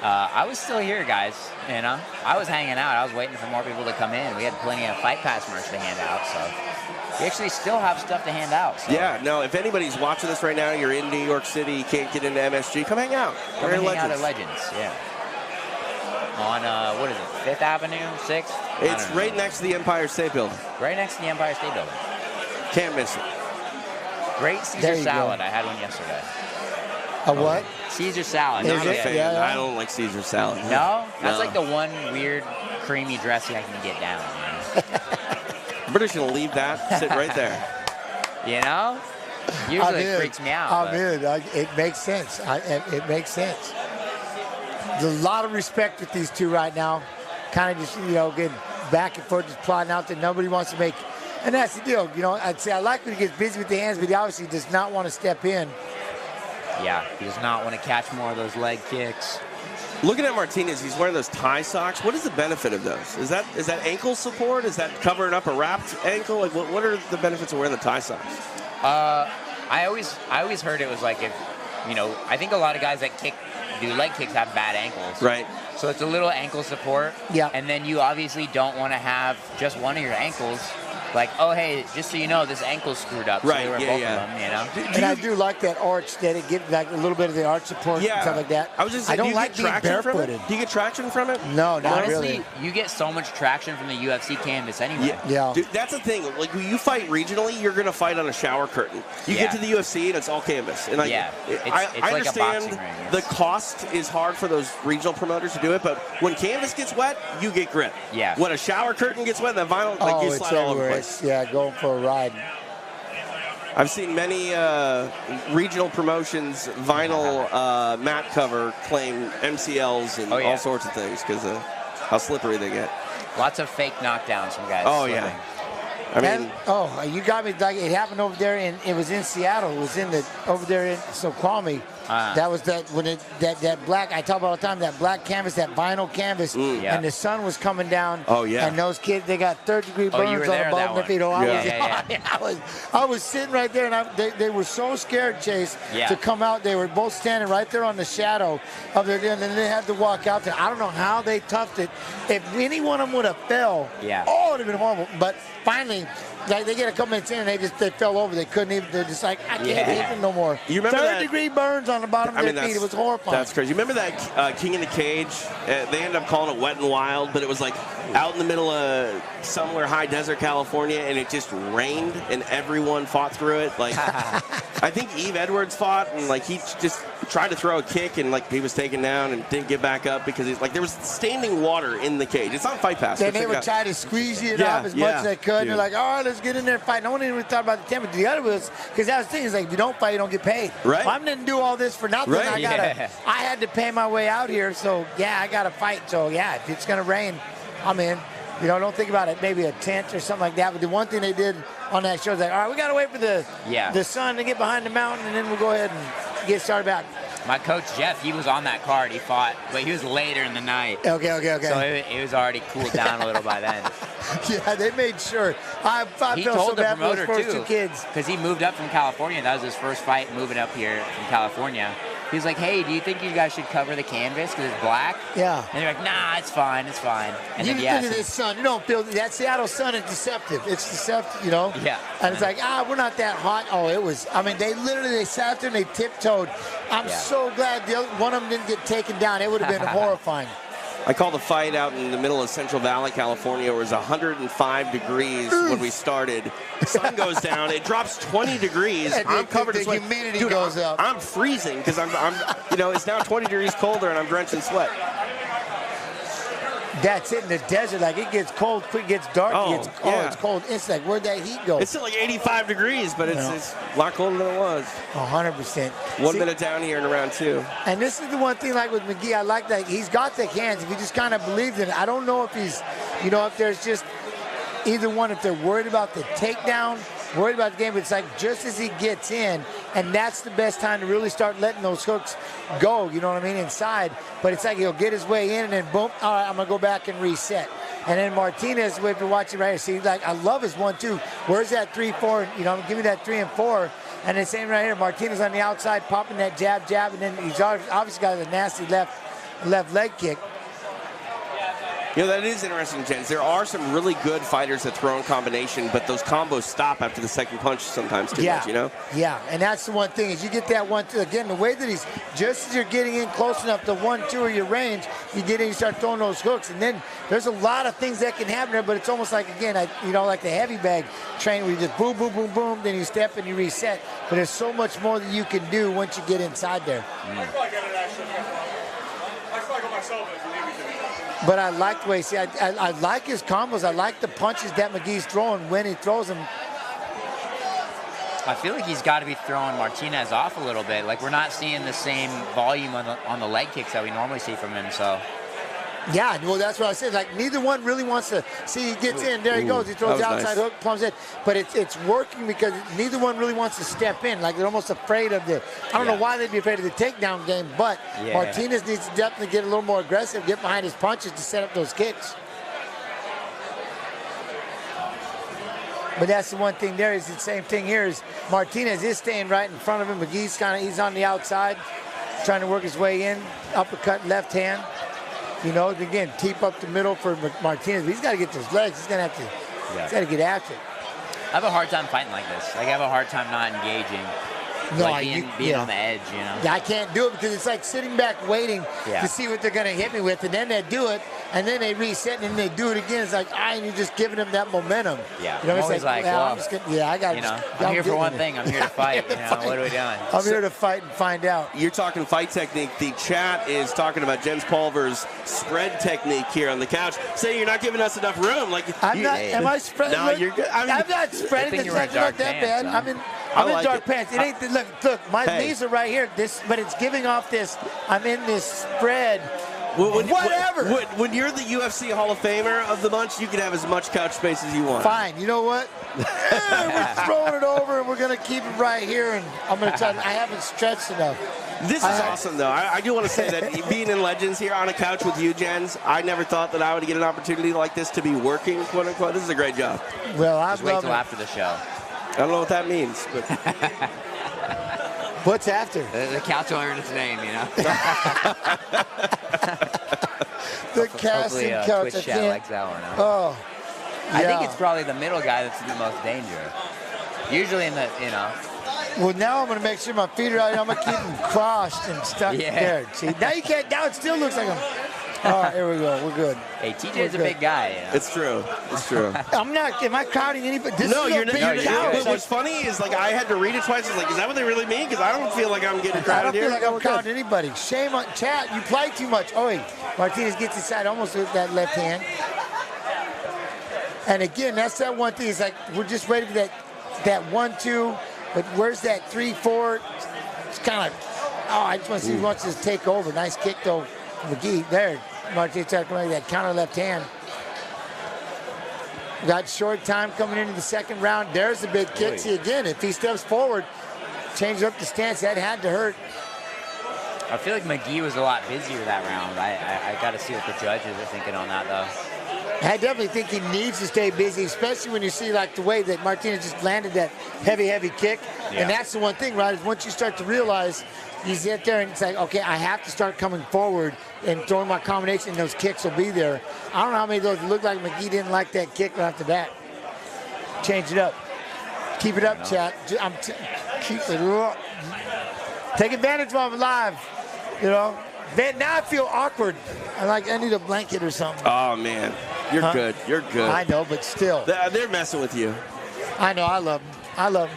I was still here, guys. You know, I was hanging out. I was waiting for more people to come in. We had plenty of Fight Pass merch to hand out, so we actually still have stuff to hand out. So. Yeah, no, if anybody's watching this right now, you're in New York City, you can't get into MSG, come hang out. Come hang out at Legends, yeah. On, what is it, 5th Avenue, 6th? It's right next to the Empire State Building. Right next to the Empire State Building. Can't miss it. Great Caesar salad. I had one yesterday. A what? Caesar salad. Not a fan. Yeah. I don't like Caesar salad. No? That's like the one weird creamy dressing I can get down. I'm British going to leave that, sit right there. You know? Usually it freaks me out. I'm in. It makes sense. It makes sense. There's a lot of respect with these two right now. Kind of just, getting back and forth, just plotting out that nobody wants to make. And that's the deal. I'd say I like when he gets busy with the hands, but he obviously does not want to step in. Yeah, he does not want to catch more of those leg kicks. Looking at Martinez, he's wearing those tie socks. What is the benefit of those? Is that ankle support? Is that covering up a wrapped ankle? Like, what are the benefits of wearing the tie socks? I always heard it was like if, I think a lot of guys that do leg kicks have bad ankles. Right. So it's a little ankle support. Yeah. And then you obviously don't want to have just one of your ankles. Like, oh, hey, just so you know, this ankle's screwed up. Right, so both of them, And I do like that arch, that it gives like a little bit of the arch support and stuff like that. I was just saying, I don't like being barefooted. Do you get traction from it? No, not Honestly, really. you get so much traction from the UFC canvas anyway. Yeah. Dude, that's the thing. Like, when you fight regionally, you're going to fight on a shower curtain. You get to the UFC, and it's all canvas. And it's I like understand a boxing ring. the cost is hard for those regional promoters to do it, but when canvas gets wet, you get grip. Yeah. When a shower curtain gets wet, the vinyl, you slide all over the place. Yeah, going for a ride. I've seen many regional promotions vinyl mat cover claim MCLs and all sorts of things because of how slippery they get. Lots of fake knockdowns from guys. Oh, slipping. yeah. I mean, you got me. Like, it happened over there, it was in Seattle. It was over there in Snoqualmie. That was that black. I talk about all the time, that black canvas, that vinyl canvas, and the sun was coming down. Oh yeah. And those kids, they got third-degree burns all above their feet. I was sitting right there, and they were so scared, Chase, to come out. They were both standing right there on the shadow of their, and then they had to walk out there. I don't know how they toughed it. If any one of them would have fell, it would have been horrible. But finally, like, they get a couple minutes in, and they fell over. They couldn't even. They're just like, I can't take it no more. You remember Third-degree burns on the bottom of their feet. It was horrifying. That's crazy. You remember that King in the Cage? They ended up calling it Wet and Wild, but it was like out in the middle of somewhere high desert California, and it just rained, and everyone fought through it. Like, I think Eve Edwards fought, and like he just tried to throw a kick, and like he was taken down and didn't get back up because he's like there was standing water in the cage. It's on Fight Pass. Then they would try to squeeze it off as much as they could. And they're like, all right, let's get in there and fight. No one even thought about the temper. The other was, because that was the thing, is like, if you don't fight, you don't get paid. Right. I didn't do all this for nothing. Right. I had to pay my way out here, so yeah, I got to fight. So yeah, if it's going to rain, I'm in. You know, don't think about it, maybe a tent or something like that. But the one thing they did on that show is like, all right, we got to wait for the sun to get behind the mountain, and then we'll go ahead and get started back. My coach, Jeff, he was on that card. He fought, but he was later in the night. Okay. So it was already cooled down a little by then. Yeah, they made sure. I felt so bad for those first two kids. Because he moved up from California. That was his first fight moving up here from California. He was like, hey, do you think you guys should cover the canvas because it's black? Yeah. And they're like, nah, it's fine. And you look at this sun. You don't feel that Seattle sun is deceptive. It's deceptive, you know? Yeah. And it's like, we're not that hot. Oh, it was. I mean, they sat there and they tiptoed. I'm so glad one of them didn't get taken down. It would have been horrifying. I called the fight out in the middle of Central Valley, California. It was 105 degrees when we started. The sun goes down. It drops 20 degrees. I'm covered in sweat. The humidity goes up. I'm freezing because I'm it's now 20 degrees colder and I'm drenched in sweat. That's it in the desert. Like, it gets cold quick, it gets dark, it's cold. It's like, where'd that heat go? It's still like 85 degrees, but it's a lot colder than it was. 100%. 1 minute down here in round 2. And this is the one thing, like with McGhee, I like that he's got the hands. If he just kind of believes in it. I don't know if he's, if there's just either one, if they're worried about the takedown, worried about the game, but it's like just as he gets in, and that's the best time to really start letting those hooks go, you know what I mean, inside. But it's like he'll get his way in and then boom, all right, I'm going to go back and reset. And then Martinez, if you're watching right here, see, like, I love his 1-2. Where's that 3-4? Give me that 3 and 4. And the same right here, Martinez on the outside, popping that jab, and then he's obviously got a nasty left leg kick. That is interesting, gents. There are some really good fighters that throw in combination, but those combos stop after the second punch sometimes too much, Yeah, and that's the one thing is you get that 1-2. Again, the way that he's, just as you're getting in close enough to 1-2 of your range, you get in, you start throwing those hooks, and then there's a lot of things that can happen there, but it's almost like, again, like the heavy bag training where you just boom, boom, boom, boom, then you step and you reset. But there's so much more that you can do once you get inside there. But I like the way, I like his combos. I like the punches that McGhee's throwing when he throws them. I feel like he's got to be throwing Martinez off a little bit. Like, we're not seeing the same volume on the leg kicks that we normally see from him, so. Yeah, well, that's what I said. Like, neither one really wants to see. He gets in, there he goes. He throws the outside hook, plums it. But it's working because neither one really wants to step in. Like, they're almost afraid of I don't know why they'd be afraid of the takedown game, but Martinez needs to definitely get a little more aggressive, get behind his punches to set up those kicks. But that's the one thing there is the same thing here is Martinez is staying right in front of him. McGhee's he's on the outside, trying to work his way in, uppercut, left hand. Again, teep up the middle for Martinez. But he's got to get those legs. He's going to have to. He's got to get after it. I have a hard time fighting like this. Like, I have a hard time not engaging. Being on the edge, Yeah, I can't do it because it's like sitting back waiting to see what they're going to hit me with, and then they do it, and then they reset, and then they do it again. It's like, and you're just giving them that momentum. Yeah, I'm always like, I'm just gonna, I got. I'm here for one thing. I'm here to fight. What are we doing? I'm here to fight and find out. You're talking fight technique. The chat is talking about Jens Pulver's spread technique here on the couch, saying you're not giving us enough room. Like, I'm not. Am I spreading? No, you're good. I'm not spreading. It's not that bad. I'm in dark pants. It ain't. Look. My knees are right here. But it's giving off this. I'm in this spread. Whatever. When you're the UFC Hall of Famer of the bunch, you can have as much couch space as you want. Fine. You know what? We're throwing it over, and we're going to keep it right here. And I'm going to try. I haven't stretched enough. This is awesome, though. I do want to say that being in Legends here on a couch with you, Jens, I never thought that I would get an opportunity like this to be working, quote unquote. This is a great job. Well, I'm just wait till after the show. I don't know what that means, but. What's after? The couch will earn its name, The casting couch. Twitch chat likes that one. Oh, I think it's probably the middle guy that's in the most danger. Usually in the, Well, now I'm going to make sure my feet are out. I'm going to keep them crossed and stuck there. See, now you can't. Now it still looks like I'm. All right, here we go. We're good. Hey, TJ's a big guy. You know? It's true. It's true. I'm not. Am I crowding anybody? This No, is you're a big not. couch. What's funny is, like, I had to read it twice. It's like, is that what they really mean? Because I don't feel like I'm getting crowded I don't feel here. like I'm crowding anybody. Shame on chat. You play too much. Oh, wait. Martinez gets inside almost with that left hand. And again, that's that one thing. It's like we're just waiting for that 1-2. But where's that 3-4? It's kind of. Oh, I just want to see who wants to take over. Nice kick though, McGhee. There. Martinez tried to come out with that counter left hand. Got short time coming into the second round. There's the big kick. See again, if he steps forward, changes up the stance, that had to hurt. I feel like McGhee was a lot busier that round. I got to see what the judges are thinking on that, though. I definitely think he needs to stay busy, especially when you see like the way that Martinez just landed that heavy kick. Yeah. And that's the one thing, right, is once you start to realize you sit there and it's like, okay, I have to start coming forward and throwing my combination, and those kicks will be there. I don't know how many of those look like McGhee didn't like that kick right off the bat. Change it up. Keep it up, chat. Keep it up. Take advantage while I'm live, you know. Man, now I feel awkward. I need a blanket or something. Oh, man. You're good. You're good. I know, but still. They're messing with you. I know. I love them.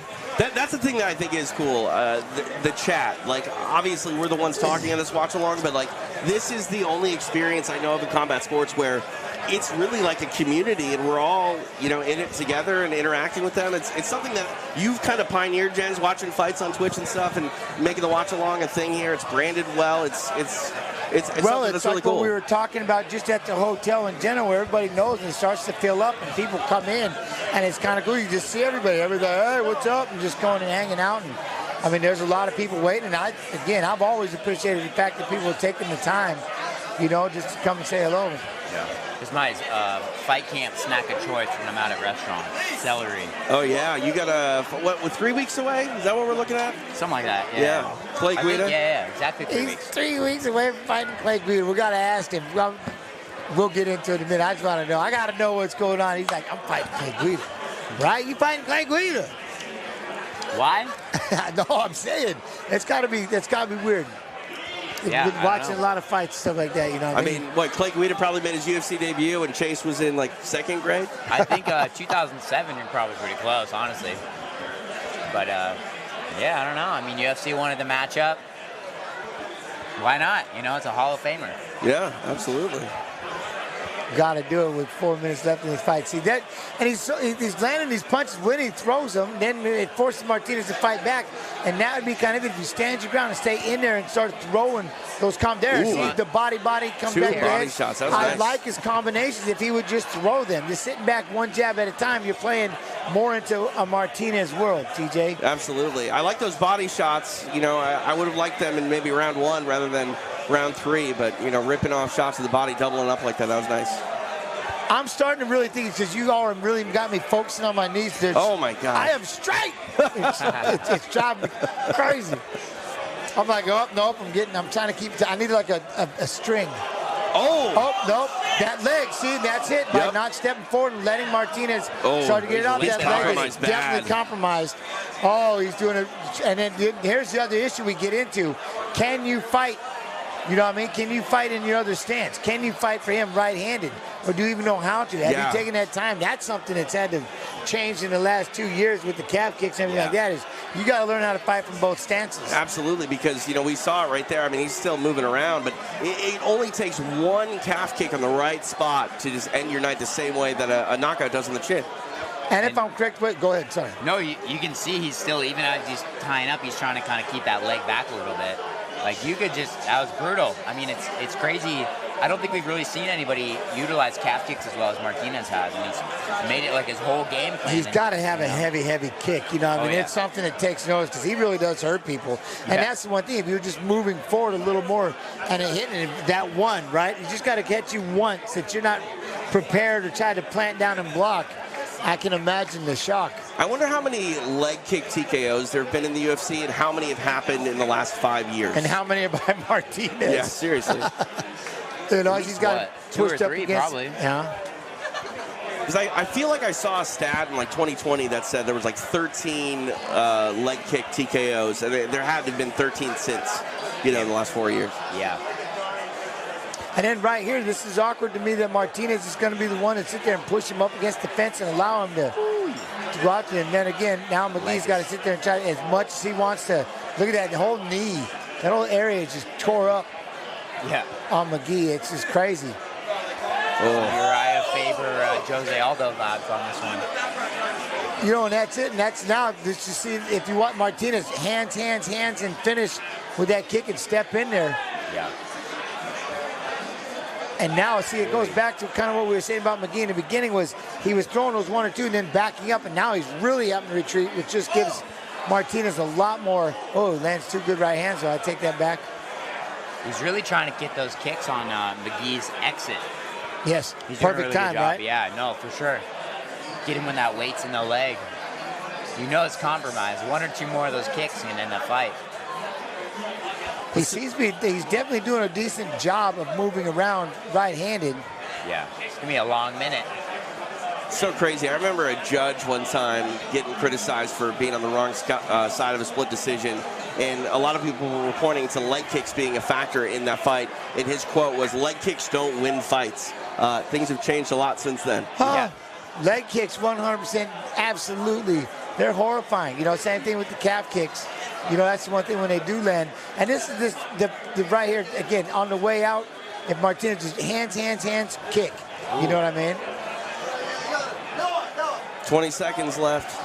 That's the thing that I think is cool, the chat. Like, obviously, we're the ones talking on this watch-along, but, like, this is the only experience I know of in combat sports where it's really like a community, and we're all, you know, in it together and interacting with them. It's something that you've kind of pioneered, Jens, watching fights on Twitch and stuff, and making the watch-along a thing here. It's branded well. It's something that's really like cool. What we were talking about just at the hotel in general, where everybody knows and it starts to fill up, and people come in, and it's kind of cool. You just see everybody, hey, what's up, and just going and hanging out. And I mean, there's a lot of people waiting. I've always appreciated the fact that people are taking the time, you know, just to come and say hello. Yeah. It's my fight camp snack of choice when I'm out at restaurants. Celery. Oh, yeah. You got we're 3 weeks away? Is that what we're looking at? Something like that, yeah. Clay Guida? Yeah, exactly 3 weeks. He's 3 weeks away from fighting Clay Guida. We got to ask him. We'll get into it in a minute. I just want to know. I got to know what's going on. He's like, I'm fighting Clay Guida. Right? You fighting Clay Guida. Why? No, I'm saying. That's got to be weird. Yeah, been watching a lot of fights, stuff like that, you know. I mean, what, Clay Guida probably made his UFC debut when Chase was in, like, second grade? I think 2007, you're probably pretty close, honestly. But, yeah, I don't know. I mean, UFC wanted the matchup. Why not? You know, it's a Hall of Famer. Yeah, absolutely. Got to do it with 4 minutes left in this fight. See that, and he's landing these punches when he throws them. Then it forces Martinez to fight back, and now it'd be kind of if you stand your ground and stay in there and start throwing those combinations. See the body come Two back. body shots. That was I nice. like his combinations. If he would just throw them, just sitting back one jab at a time, you're playing more into a Martinez world. TJ. Absolutely. I like those body shots. You know, I would have liked them in maybe round 1 rather than round 3, but, you know, ripping off shots of the body, doubling up like that was nice. I'm starting to really think it's because you all have really got me focusing on my knees. Oh, my God. I am straight. it's driving me crazy. I'm like, oh, nope, I'm trying to keep, I need like a string. Oh, nope. That leg, see, that's it. By not stepping forward and letting Martinez start to get it out. That leg is definitely compromised. Oh, he's doing it. And then here's the other issue we get into. Can you fight? You know what I mean? Can you fight in your other stance? Can you fight for him right-handed? Or do you even know how to? Have you taken that time? That's something that's had to change in the last 2 years with the calf kicks and everything like that. Is you got to learn how to fight from both stances. Absolutely, because, you know, we saw it right there. I mean, he's still moving around, but it only takes one calf kick on the right spot to just end your night the same way that a knockout does on the chin. And if I'm correct, wait, go ahead, sorry. No, you can see he's still, even as he's tying up, he's trying to kind of keep that leg back a little bit. Like, you could just, that was brutal. I mean, it's crazy. I don't think we've really seen anybody utilize calf kicks as well as Martinez has. And he's made it like his whole game plan. He's got to have a heavy kick. You know what I mean? It's something that takes notice because he really does hurt people. And that's the one thing. If you're just moving forward a little more and hitting that one, right? You just got to catch you once that you're not prepared or try to plant down and block. I can imagine the shock. I wonder how many leg kick TKOs there have been in the UFC and how many have happened in the last 5 years. And how many are by Martinez? Yeah, seriously. You know, he's got 2 or 3 against, probably. Yeah. Because I feel like I saw a stat in like 2020 that said there was like 13 leg kick TKOs, and there had to have been 13 since, in the last 4 years. Yeah. And then right here, this is awkward to me that Martinez is going to be the one to sit there and push him up against the fence and allow him to go out there. And then again, now McGhee's got to sit there and try as much as he wants to. Look at that whole knee. That whole area is just tore up on McGhee. It's just crazy. Uriah Faber, Jose Aldo vibes on this one. And that's it. And that's now, just to see if you want Martinez, hands, and finish with that kick and step in there. Yeah. And now, see, it goes back to kind of what we were saying about McGhee in the beginning was he was throwing those 1 or 2 and then backing up, and now he's really having to retreat, which just gives Martinez a lot more. Oh, lands 2 good right hands, so I take that back. He's really trying to get those kicks on McGhee's exit. Yes, He's doing perfect a really time, good job. right? Yeah, no, for sure. Get him when that weight's in the leg. It's compromised. 1 or 2 more of those kicks and end the fight. He's definitely doing a decent job of moving around right-handed. Yeah, it's going to be a long minute. So crazy. I remember a judge one time getting criticized for being on the wrong side of a split decision, and a lot of people were pointing to leg kicks being a factor in that fight, and his quote was, "Leg kicks don't win fights." Things have changed a lot since then. Leg kicks, 100%, absolutely. They're horrifying. Same thing with the calf kicks. That's the one thing when they do land. And this is the right here, again, on the way out, if Martinez just hands, kick. You know what I mean? 20 seconds left.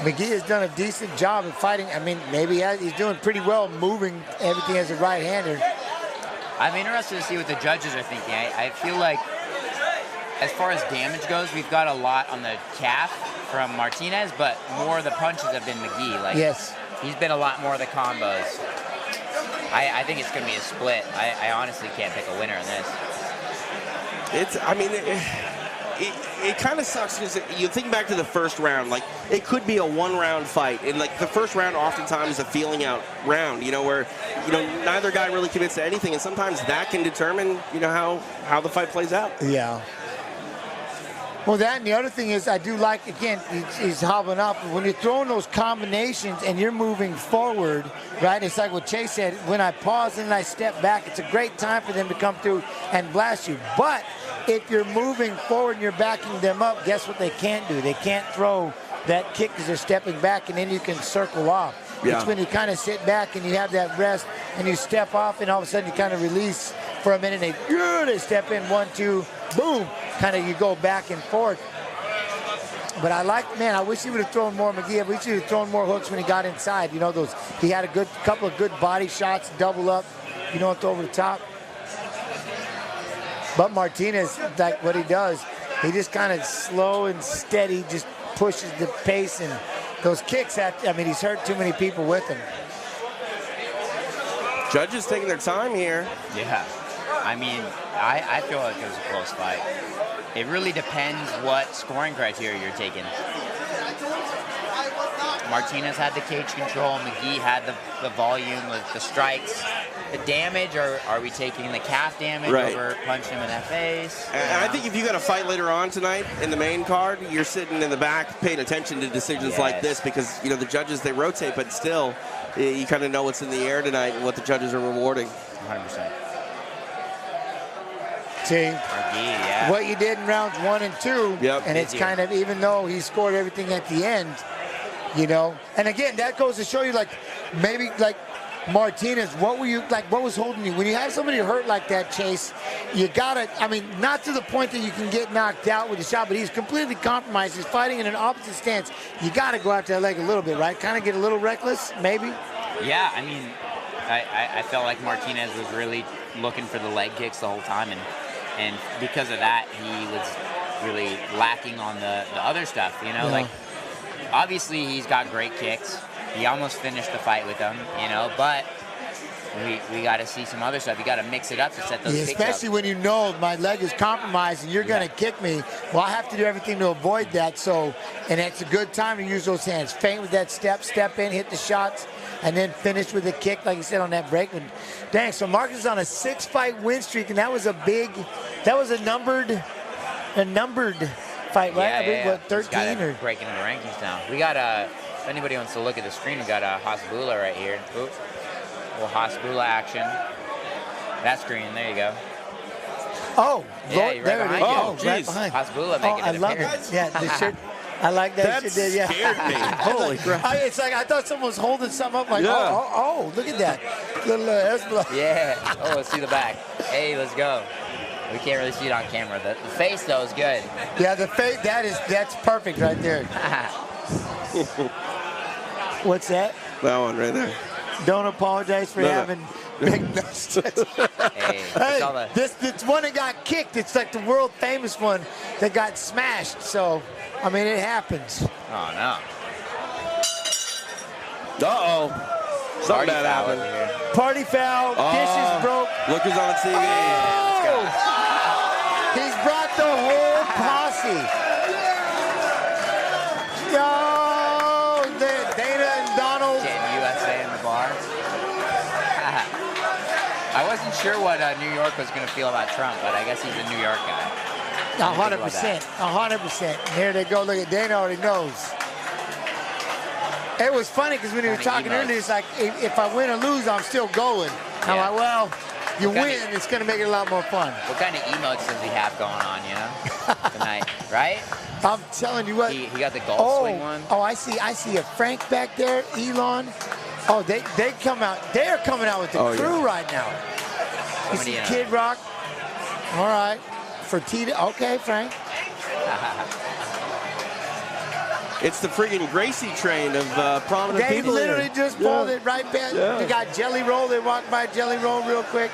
McGhee has done a decent job of fighting. I mean, maybe he's doing pretty well moving everything as a right-hander. I'm interested to see what the judges are thinking. I feel like as far as damage goes, we've got a lot on the calf from Martinez, but more of the punches have been McGhee. Yes. He's been a lot more of the combos. I think it's going to be a split. I honestly can't pick a winner in this. It kind of sucks because you think back to the first round, like it could be a 1-round fight, and like the first round oftentimes is a feeling out round, where neither guy really commits to anything, and sometimes that can determine how the fight plays out. Yeah. Well, that and the other thing is I do like, again, he's hobbling up. When you're throwing those combinations and you're moving forward, right, it's like what Chase said, when I pause and I step back, it's a great time for them to come through and blast you. But if you're moving forward and you're backing them up, guess what they can't do? They can't throw that kick because they're stepping back, and then you can circle off. Yeah. It's when you kind of sit back and you have that rest and you step off, and all of a sudden you kind of release for a minute, and they step in, 1, 2, boom, kind of you go back and forth. But I wish he would have thrown more McGhee. I wish he would have thrown more hooks when he got inside. He had a couple of good body shots, double up, over the top. But Martinez, like what he does, he just kind of slow and steady, just pushes the pace, and those kicks, he's hurt too many people with him. Judges taking their time here. Yeah. I feel like it was a close fight. It really depends what scoring criteria you're taking. Martinez had the cage control. McGhee had the volume with the strikes. The damage, are we taking the calf damage over punching him in the face? And I think if you got a fight later on tonight in the main card, you're sitting in the back paying attention to decisions like this because, the judges, they rotate, but still, you kind of know what's in the air tonight and what the judges are rewarding. 100%. See, McGhee, what you did in rounds 1 and 2, and it's kind of, even though he scored everything at the end, and again, that goes to show you, maybe Martinez, what was holding you? When you have somebody hurt like that, Chase, you gotta, not to the point that you can get knocked out with a shot, but he's completely compromised. He's fighting in an opposite stance. You gotta go after that leg a little bit, right? Kind of get a little reckless, maybe? Yeah, I felt like Martinez was really looking for the leg kicks the whole time, and because of that, he was really lacking on the other stuff, obviously he's got great kicks. He almost finished the fight with them, but we got to see some other stuff. You got to mix it up to set those kicks up. Especially when my leg is compromised and you're going to kick me. Well, I have to do everything to avoid that. And it's a good time to use those hands. Feint with that step in, hit the shots, and then finish with a kick, like you said, on that break. And dang, so Marcus is on a 6-fight win streak, and that was a numbered a numbered fight, right? Yeah, I mean, what, Just 13 or? breaking the rankings now. We got if anybody wants to look at the screen, we got Hasbulla right here. Oops. Well, Hasbulla action. That screen, there you go. Oh, Yeah, Lord, you're there right it is. behind Oh, you. right Jeez. behind. Hasbulla making I an love appearance. it. Yeah, the shirt. I like that That shit. Did, yeah. scared me. Holy crap. It's like I thought someone was holding something up. Like, Yeah. oh, look at that little Hezbollah. Yeah. Oh, let's see the back. Hey, let's go. We can't really see it on camera. The face, though, is good. Yeah, the face. That's perfect right there. What's that? That one right there. Don't apologize for No. having big nose. Hey, Hey, it's all the, this one that got kicked, it's like the world famous one that got smashed. So, I mean, it happens. oh, no. Uh-oh. Something Party bad foul happened. over here. Party foul, dishes broke. Look who's on the TV. Oh! He's brought the whole posse. Yo, Dana and Donald. Getting USA in the bar. I wasn't sure what New York was going to feel about Trump, but I guess he's a New York guy. 100%. 100%. Here they go. Look at Dana already knows. It was funny because when he was Kinda talking emotes. earlier, it's like, if I win or lose, I'm still going. I'm Yeah. like, well, you Kinda- win, it's going to make it a lot more fun. What kind of emotes does he have going on, you know, tonight, right? I'm telling you what. He got the golf swing one. Oh, I see a Frank back there, Elon. Oh, they come out. They're coming out with the crew right now. You see Kid Rock. All right. Fertitta. Okay, Frank. It's the friggin' Gracie train of prominent They people literally here. just pulled it right back. Yeah. We got Jelly Roll. They walked by Jelly Roll real quick.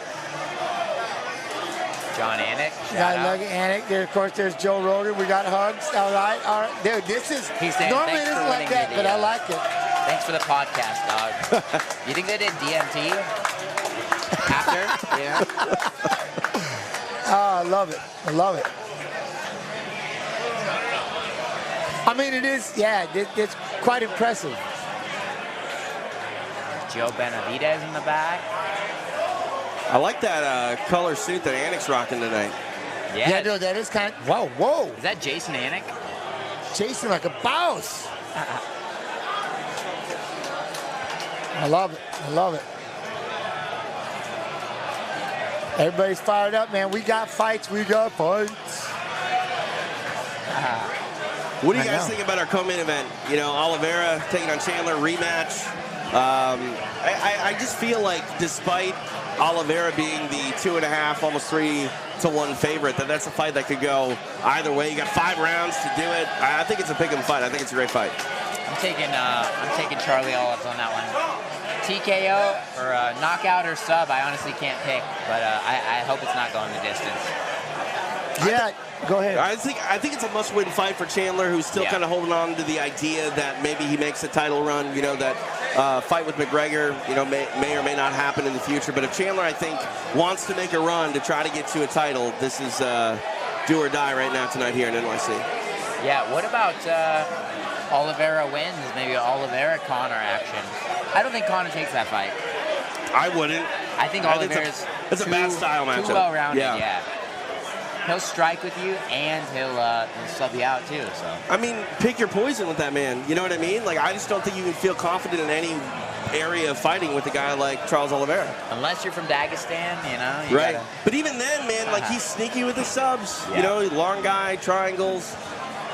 John Anik, Got shout out. Lucky Anik. There, of course, there's Joe Rogan. We got hugs. All right. Dude, this is He's saying, normally it "Thanks for isn't like winning that, me but the, I like it. Thanks for the podcast, dog. You think they did DMT after? Yeah. Oh, I love it. I love it. I mean, it is, yeah, it's quite impressive. Joe Benavidez in the back. I like that color suit that Anik's rocking tonight. Yeah. Yeah, dude, that is kind of, whoa. Is that Jason Anik? Chasing like a boss. I love it. I love it. Everybody's fired up, man. We got fights. We got fights. What do you I guys know. think about our co-main event? You know, Oliveira taking on Chandler, rematch. I just feel like despite Oliveira being the 2.5, almost 3-1 favorite, that's a fight that could go either way. You got 5 rounds to do it. I think it's a pick 'em fight. I think it's a great fight. I'm taking Charlie Olives on that one. TKO or knockout or sub, I honestly can't pick, but I hope it's not going the distance. Yeah, go ahead. I think it's a must-win fight for Chandler, who's still kind of holding on to the idea that maybe he makes a title run. You know, that fight with McGregor, you know, may or may not happen in the future. But if Chandler, I think, wants to make a run to try to get to a title, this is do or die right now tonight here in NYC. Yeah, what about Oliveira wins, maybe Oliveira Conor action? I don't think Conor takes that fight. I wouldn't. I think I think Oliveira's it's a bad style matchup. too well-rounded, Yeah. yeah. He'll strike with you, and he'll sub you out, too, so. I mean, pick your poison with that man. You know what I mean? Like, I just don't think you can feel confident in any area of fighting with a guy like Charles Oliveira. Unless you're from Dagestan, you know. You Right. gotta- But even then, man, like, he's sneaky with his subs. Yeah. You know, long guy, triangles.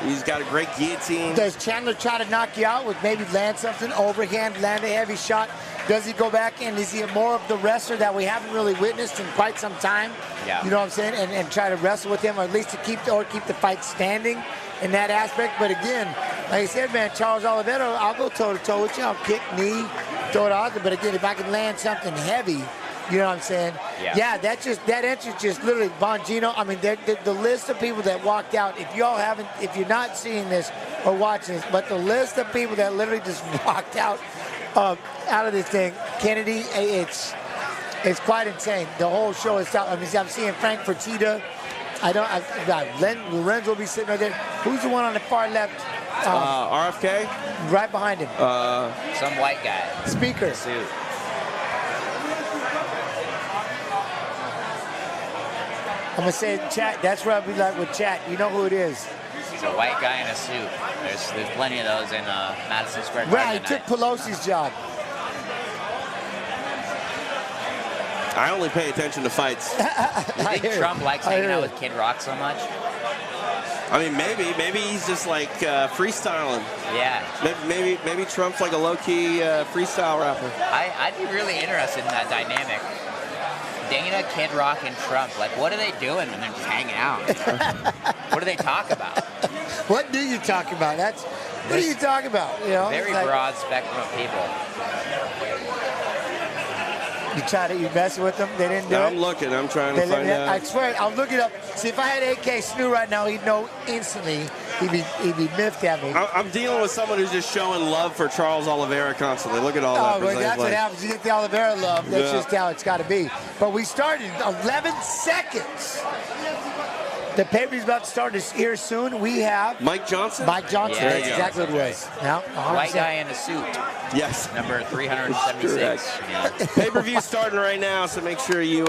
He's got a great guillotine. Does Chandler try to knock you out with maybe land something, overhand, land a heavy shot? Does he go back and is he more of the wrestler that we haven't really witnessed in quite some time? Yeah. You know what I'm saying? And try to wrestle with him, or at least to keep the fight standing in that aspect. But again, like I said, man, Charles Oliveira, I'll go toe-to-toe with you. I'll kick, knee, throw it out there. But again, if I can land something heavy, you know what I'm saying? Yeah. That entrance just literally, Bongino, I mean, the list of people that walked out, if you're not seeing this or watching this, but the list of people that literally just walked out of this thing, Kennedy, it's quite insane. The whole show is out. I mean, I'm seeing Frank Fertitta. Lorenzo will be sitting right there. Who's the one on the far left? RFK? Right behind him. Some white guy. Speaker. Suit. I'm going to say it, chat. That's where I'll be like with chat. You know who it is. He's a white guy in a suit. There's plenty of those in Madison Square Garden. Right, he took Pelosi's job. I only pay attention to fights. You think Trump likes hanging out with Kid Rock so much? I mean, maybe he's just like freestyling. Yeah. Maybe Trump's like a low-key freestyle rapper. I'd be really interested in that dynamic. Dana, Kid Rock, and Trump. Like, what are they doing when they're just hanging out? What do they talk about? What do you talk about? What do you talk about? You know, very broad spectrum of people. You messing with them? They didn't do it? I'm looking. I'm trying to find out. I swear, I'll look it up. See, if I had AK Snoo right now, he'd know instantly. He'd be miffed at me. I'm dealing with someone who's just showing love for Charles Oliveira constantly. Look at all that. Oh, well, that's what happens. You get the Oliveira love. That's just how it's got to be. But we started 11 seconds. The pay-per-view's about to start here soon. We have Mike Johnson. Mike Johnson. Yeah, That's exactly what it was. Now, white guy in a suit. Yes. Number 376. Yeah. Pay-per-view starting right now, so make sure you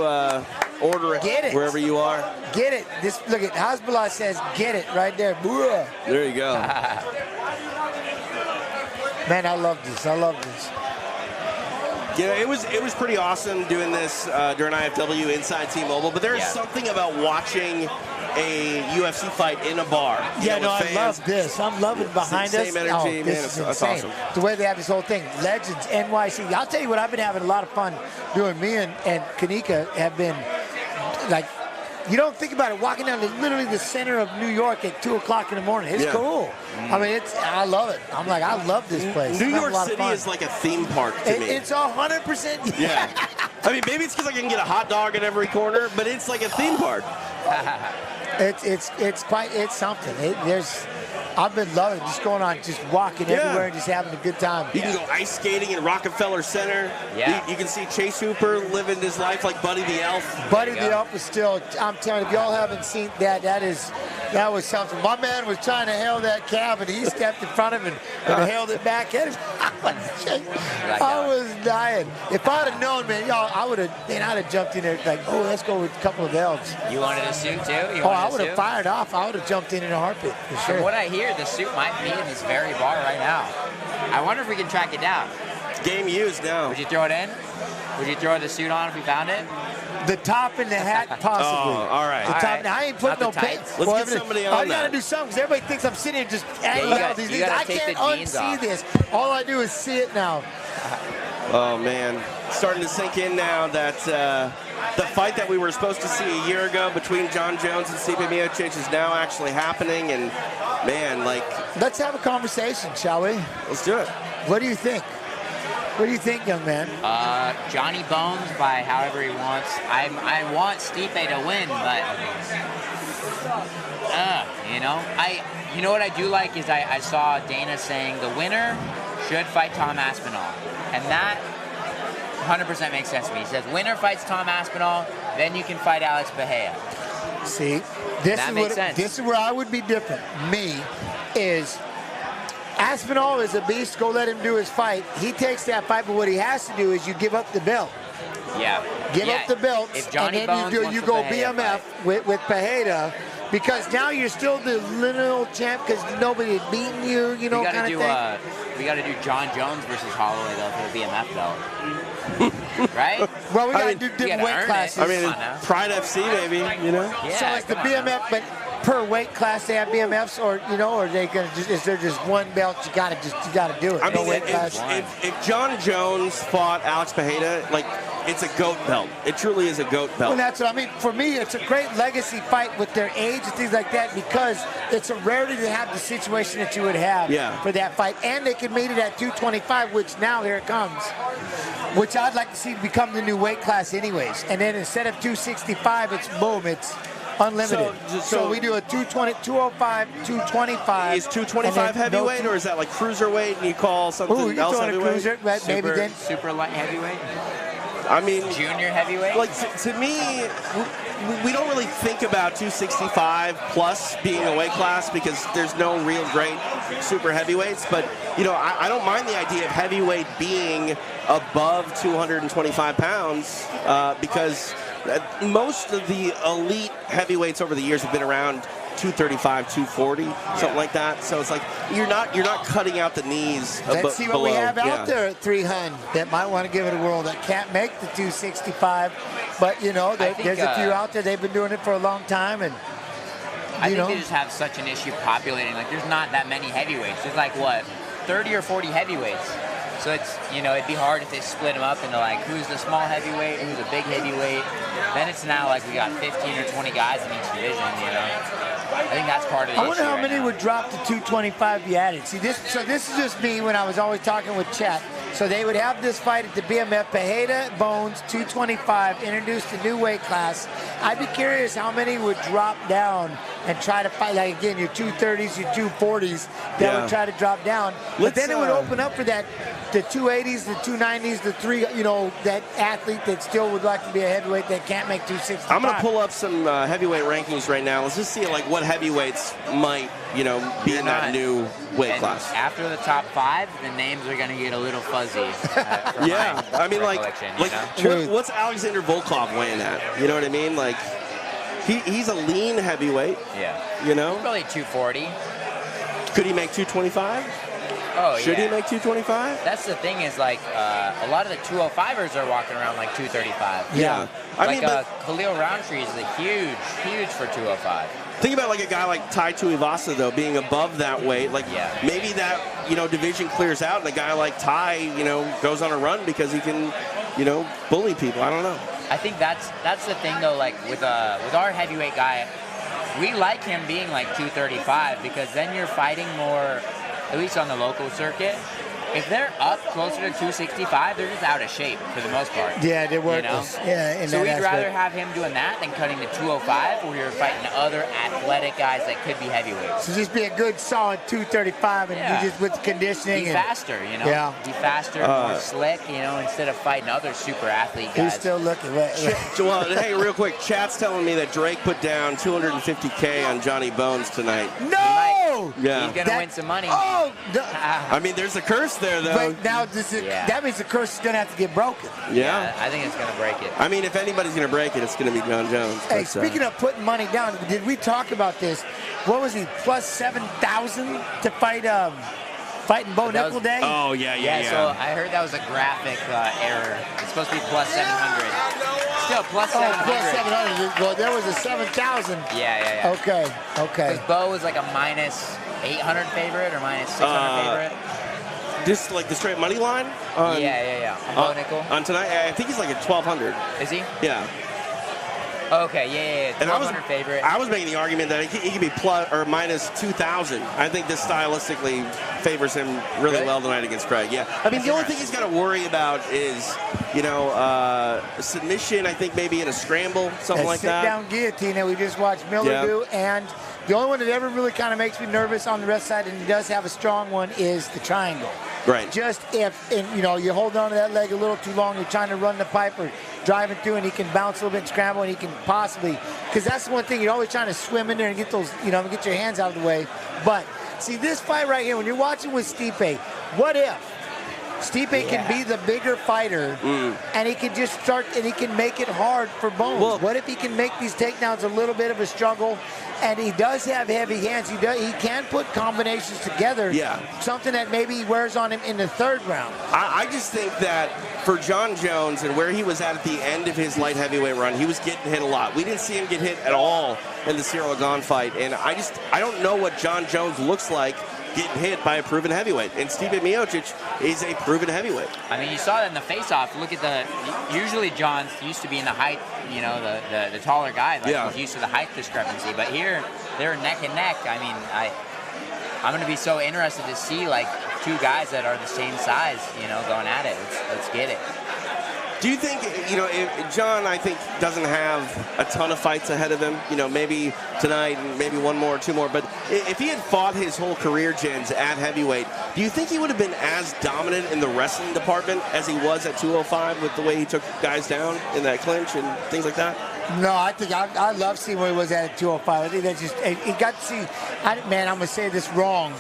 order it, wherever you are. Get it. Look at Hasbullah says, "Get it" right there. Booyah. There you go. Man, I love this. Yeah, it was pretty awesome doing this during IFW inside T-Mobile, but there's something about watching a UFC fight in a bar. Yeah, no, I love this. I'm loving behind us. Same energy, man. It's awesome. The way they have this whole thing. Legends, NYC. I'll tell you what, I've been having a lot of fun doing. Me and Kanika have been, like, you don't think about it, walking down to literally the center of New York at 2 o'clock in the morning. It's cool. I mean, I love it. I'm like, I love this place. New York City is like a theme park to me. It's 100%. Yeah. I mean, maybe it's because I can get a hot dog at every corner, but it's like a theme park. It's something. I've been loving just going on, just walking everywhere and just having a good time. You can go ice skating in Rockefeller Center. Yeah. You can see Chase Hooper living his life like Buddy the Elf. Buddy the Elf is still, I'm telling you, if y'all haven't seen that, that was something. My man was trying to hail that cab, and he stepped in front of him and hailed it back at him. I was dying. If I'd have known, man, I'd have jumped in there like, oh, let's go with a couple of L's. You wanted a suit too? I would have fired off. I would have jumped in a heartbeat for sure. From what I hear, the suit might be in this very bar right now. I wonder if we can track it down. Game used now. Would you throw it in? Would you throw the suit on if we found it? The top and the hat, possibly. Oh, all right. The top. I ain't putting no pants. Let's get somebody on I got to do something because everybody thinks I'm sitting here just hanging out these things. I can't unsee this. All I do is see it now. Oh, man. Starting to sink in now that the fight that we were supposed to see a year ago between Jon Jones and Stipe Miocic is now actually happening. And, man, like... Let's have a conversation, shall we? Let's do it. What do you think? What do you think, young man? Johnny Bones by however he wants. I want Stipe to win, but you know what I do like is I saw Dana saying the winner should fight Tom Aspinall, and that 100% makes sense to me. He says winner fights Tom Aspinall, then you can fight Alex Bahia. See, this is where I would be different. Me is. Aspinall is a beast. Go let him do his fight. He takes that fight, but what he has to do is you give up the belt. Yeah. Give up the belts, if Johnny and then Bones you go BMF with Pajeda, because now you're still the little champ because nobody had beaten you, kind of thing. We got to do Jon Jones versus Holloway, though, for the BMF belt. Right? Well, we got to do different weight classes. I mean, Pride FC, maybe, Yeah, so it's the BMF, but per weight class they have BMFs, or are they gonna is there just one belt you gotta do it? I mean, if Jon Jones fought Alex Bahia, like, it's a GOAT belt. It truly is a GOAT belt. Well, that's what I mean. For me, it's a great legacy fight with their age and things like that, because it's a rarity to have the situation that you would have for that fight, and they can meet it at 225, which now here it comes, which I'd like to see become the new weight class anyways. And then instead of 265, it's boom, it's unlimited. So we do a 220, 205, 225. Is 225 heavyweight, or is that like cruiserweight and you call something else heavyweight? Cruiser, maybe then. Super light heavyweight? I mean, junior heavyweight? Like, to me, we don't really think about 265 plus being a weight class because there's no real great super heavyweights. But, I don't mind the idea of heavyweight being above 225 pounds because most of the elite heavyweights over the years have been around 235, 240, something like that. So it's like you're not cutting out the knees. Let's see what below. we have out there at 300 that might want to give it a whirl that can't make the 265. But, you know, there's a few out there. They've been doing it for a long time. And I think they just have such an issue populating. Like, there's not that many heavyweights. There's like, what, 30 or 40 heavyweights. So it's, you know, it'd be hard if they split them up into like, who's the small heavyweight, who's the big heavyweight. Then it's now like we got 15 or 20 guys in each division, you know. I think that's part of the issue. I wonder how many would drop to 225 be added. See, this is just me when I was always talking with Chet. So they would have this fight at the BMF, Pajeda, Bones, 225, introduced a new weight class. I'd be curious how many would drop down and try to fight, like, again, your 230s, your 240s, that would try to drop down. But then it would open up for that, the 280s, the 290s, the three, you know, that athlete that still would like to be a heavyweight that can't make 265. I'm going to pull up some heavyweight rankings right now. Let's just see, like, what heavyweights might, you know, be in that new weight class. After the top 5, the names are going to get a little fuzzy. Yeah, I mean, like what's Alexander Volkov weighing at? You know what I mean? Like, he's a lean heavyweight. Yeah. You know? He's probably 240. Could he make 225? Oh, Should he make 225? That's the thing is, like, a lot of the 205ers are walking around like 235. Yeah. I mean, Khalil Roundtree is huge for 205. Think about like a guy like Tai Tuivasa, though, being above that weight. Like, maybe that, you know, division clears out and a guy like Tai, you know, goes on a run because he can, you know, bully people. I don't know. I think that's the thing, though, like with our heavyweight guy, we like him being like 235 because then you're fighting more, at least on the local circuit. If they're up closer to 265, they're just out of shape for the most part. Yeah, they're worthless. You know? Yeah, so we'd rather have him doing that than cutting to 205 where you're fighting other athletic guys that could be heavyweights. So just be a good solid 235 and you just with the conditioning. Be faster, you know? Yeah. Be faster, more slick, you know, instead of fighting other super athlete guys. Who's still looking? Well, hey, real quick, chat's telling me that Drake put down $250K on Johnny Bones tonight. No! Yeah. He's going to win some money. Oh! I mean, there's a curse there, though. But now that means the curse is going to have to get broken. Yeah, I think it's going to break it. I mean, if anybody's going to break it, it's going to be Jon Jones. Hey, speaking of putting money down, did we talk about this? What was he, plus 7,000 to fight fighting Bo Nickal Day? Oh, yeah. So I heard that was a graphic error. It's supposed to be plus 700. Still, plus 700. Plus 700. Well, there was a 7,000. Yeah. Okay. Because Bo was like a minus 800 favorite or minus 600 favorite. Just like the straight money line? Yeah. On Bo Nickal? On tonight? I think he's like at 1,200. Is he? Yeah. Okay, yeah. 1,200 favorite. I was making the argument that he could be plus or minus 2,000. I think this stylistically favors him really well tonight against Craig. Yeah. I mean, the only thing he's got to worry about is, you know, submission, I think maybe in a scramble, something like that. Sit-down guillotine that we just watched Miller do. And the only one that ever really kind of makes me nervous on the rest side, and he does have a strong one, is the triangle. Right. Just if, you know, you hold on to that leg a little too long, you're trying to run the pipe or driving through, and he can bounce a little bit and scramble, and he can possibly, because that's the one thing, you're always trying to swim in there and get those, you know, get your hands out of the way. But see, this fight right here, when you're watching with Stipe, what if Stipe can be the bigger fighter, and he can just start, and he can make it hard for Bones? Well, what if he can make these takedowns a little bit of a struggle? And he does have heavy hands. He can put combinations together. Yeah. Something that maybe he wears on him in the third round. I just think that for Jon Jones and where he was at the end of his light heavyweight run, he was getting hit a lot. We didn't see him get hit at all in the Cyril Gane fight. And I don't know what Jon Jones looks like getting hit by a proven heavyweight. And Stipe Miocic is a proven heavyweight. I mean, you saw that in the face-off. Look at usually Jon used to be in the height, you know, the taller guy. Like he's used to the height discrepancy. But here, they're neck and neck. I mean, I'm going to be so interested to see, like, two guys that are the same size, you know, going at it. Let's get it. Do you think, you know, if Jon, I think, doesn't have a ton of fights ahead of him, you know, maybe tonight and maybe one more, two more, but if he had fought his whole career, Jens, at heavyweight, do you think he would have been as dominant in the wrestling department as he was at 205 with the way he took guys down in that clinch and things like that? No, I think I love seeing where he was at 205. I think that's just he got to see. Man, I'm gonna say this wrong,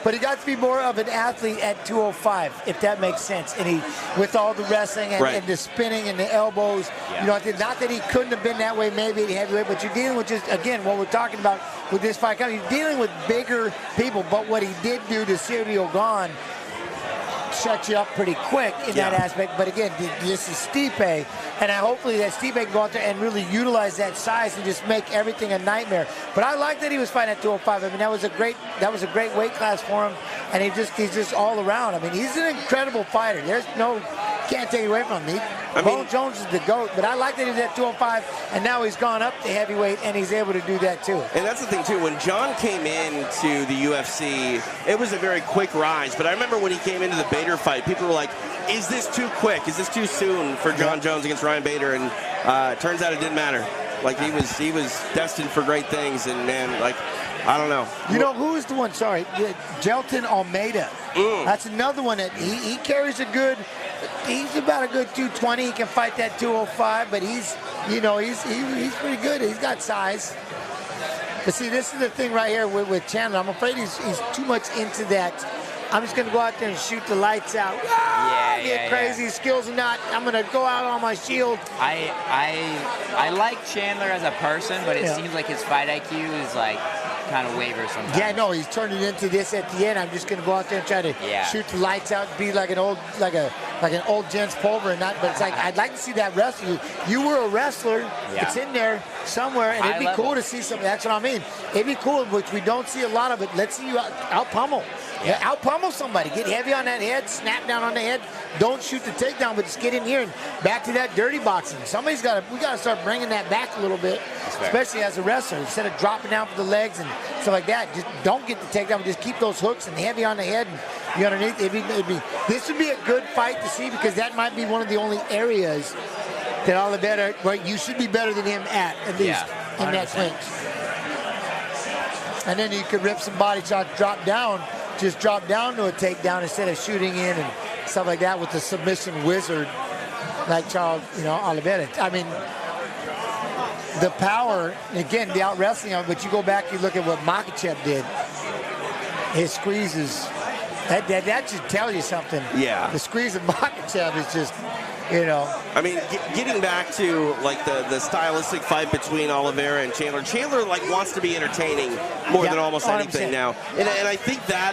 but he got to be more of an athlete at 205, if that makes sense. And he, with all the wrestling and the spinning and the elbows, not that he couldn't have been that way maybe at heavyweight, but you're dealing with just again what we're talking about with this fight. You're dealing with bigger people, but what he did do to Ciryl Gane shut you up pretty quick in that aspect. But again, this is Stipe, and hopefully that Stipe can go out there and really utilize that size and just make everything a nightmare. But I like that he was fighting at 205. I mean, that was a great weight class for him, and he's just all around. I mean, he's an incredible fighter. Can't take it away from him. Jon Jones is the GOAT, but I like that he's at 205, and now he's gone up to heavyweight, and he's able to do that too. And that's the thing too. When Jon came into the UFC, it was a very quick rise. But I remember when he came into the Bader fight, people were like, "Is this too quick? Is this too soon for Jon Jones against Ryan Bader?" And turns out it didn't matter. Like he was destined for great things, and man, like I don't know. Who is the one? Sorry, Jelton Almeida. That's another one that he carries a good. He's about a good 220. He can fight that 205, but he's pretty good. He's got size. But see, this is the thing right here with Chandler. I'm afraid he's too much into that. I'm just gonna go out there and shoot the lights out. Get crazy. Skills are not. I'm gonna go out on my shield. I like Chandler as a person, but it seems like his fight IQ is like kind of wavers sometimes. Yeah, no, he's turned it into this at the end. I'm just gonna go out there and try to shoot the lights out, be like an old gents Pulver, and not. But it's like I'd like to see that wrestler. You were a wrestler. Yeah. It's in there somewhere, and it'd be cool to see something. That's what I mean. It'd be cool, which we don't see a lot of it. Let's see you out pummel. Yeah, out pummel somebody. Get heavy on that head. Snap down on the head. Don't shoot the takedown, but just get in here and back to that dirty boxing. We got to start bringing that back a little bit, especially as a wrestler. Instead of dropping down for the legs and stuff like that, just don't get the takedown, but just keep those hooks and heavy on the head and be underneath. This would be a good fight to see because that might be one of the only areas that Oliveira, where you should be better than him at least in that clinch. And then you could rip some body shots, drop down to a takedown instead of shooting in and stuff like that with the submission wizard like Charles, Oliveira. I mean, the power, again, the out wrestling of it, but you go back, you look at what Makhachev did. His squeezes, that should tell you something. Yeah. The squeeze of Makhachev is just, I mean, getting back to like the stylistic fight between Oliveira and Chandler. Chandler wants to be entertaining more than almost 100%. Anything now, and I think that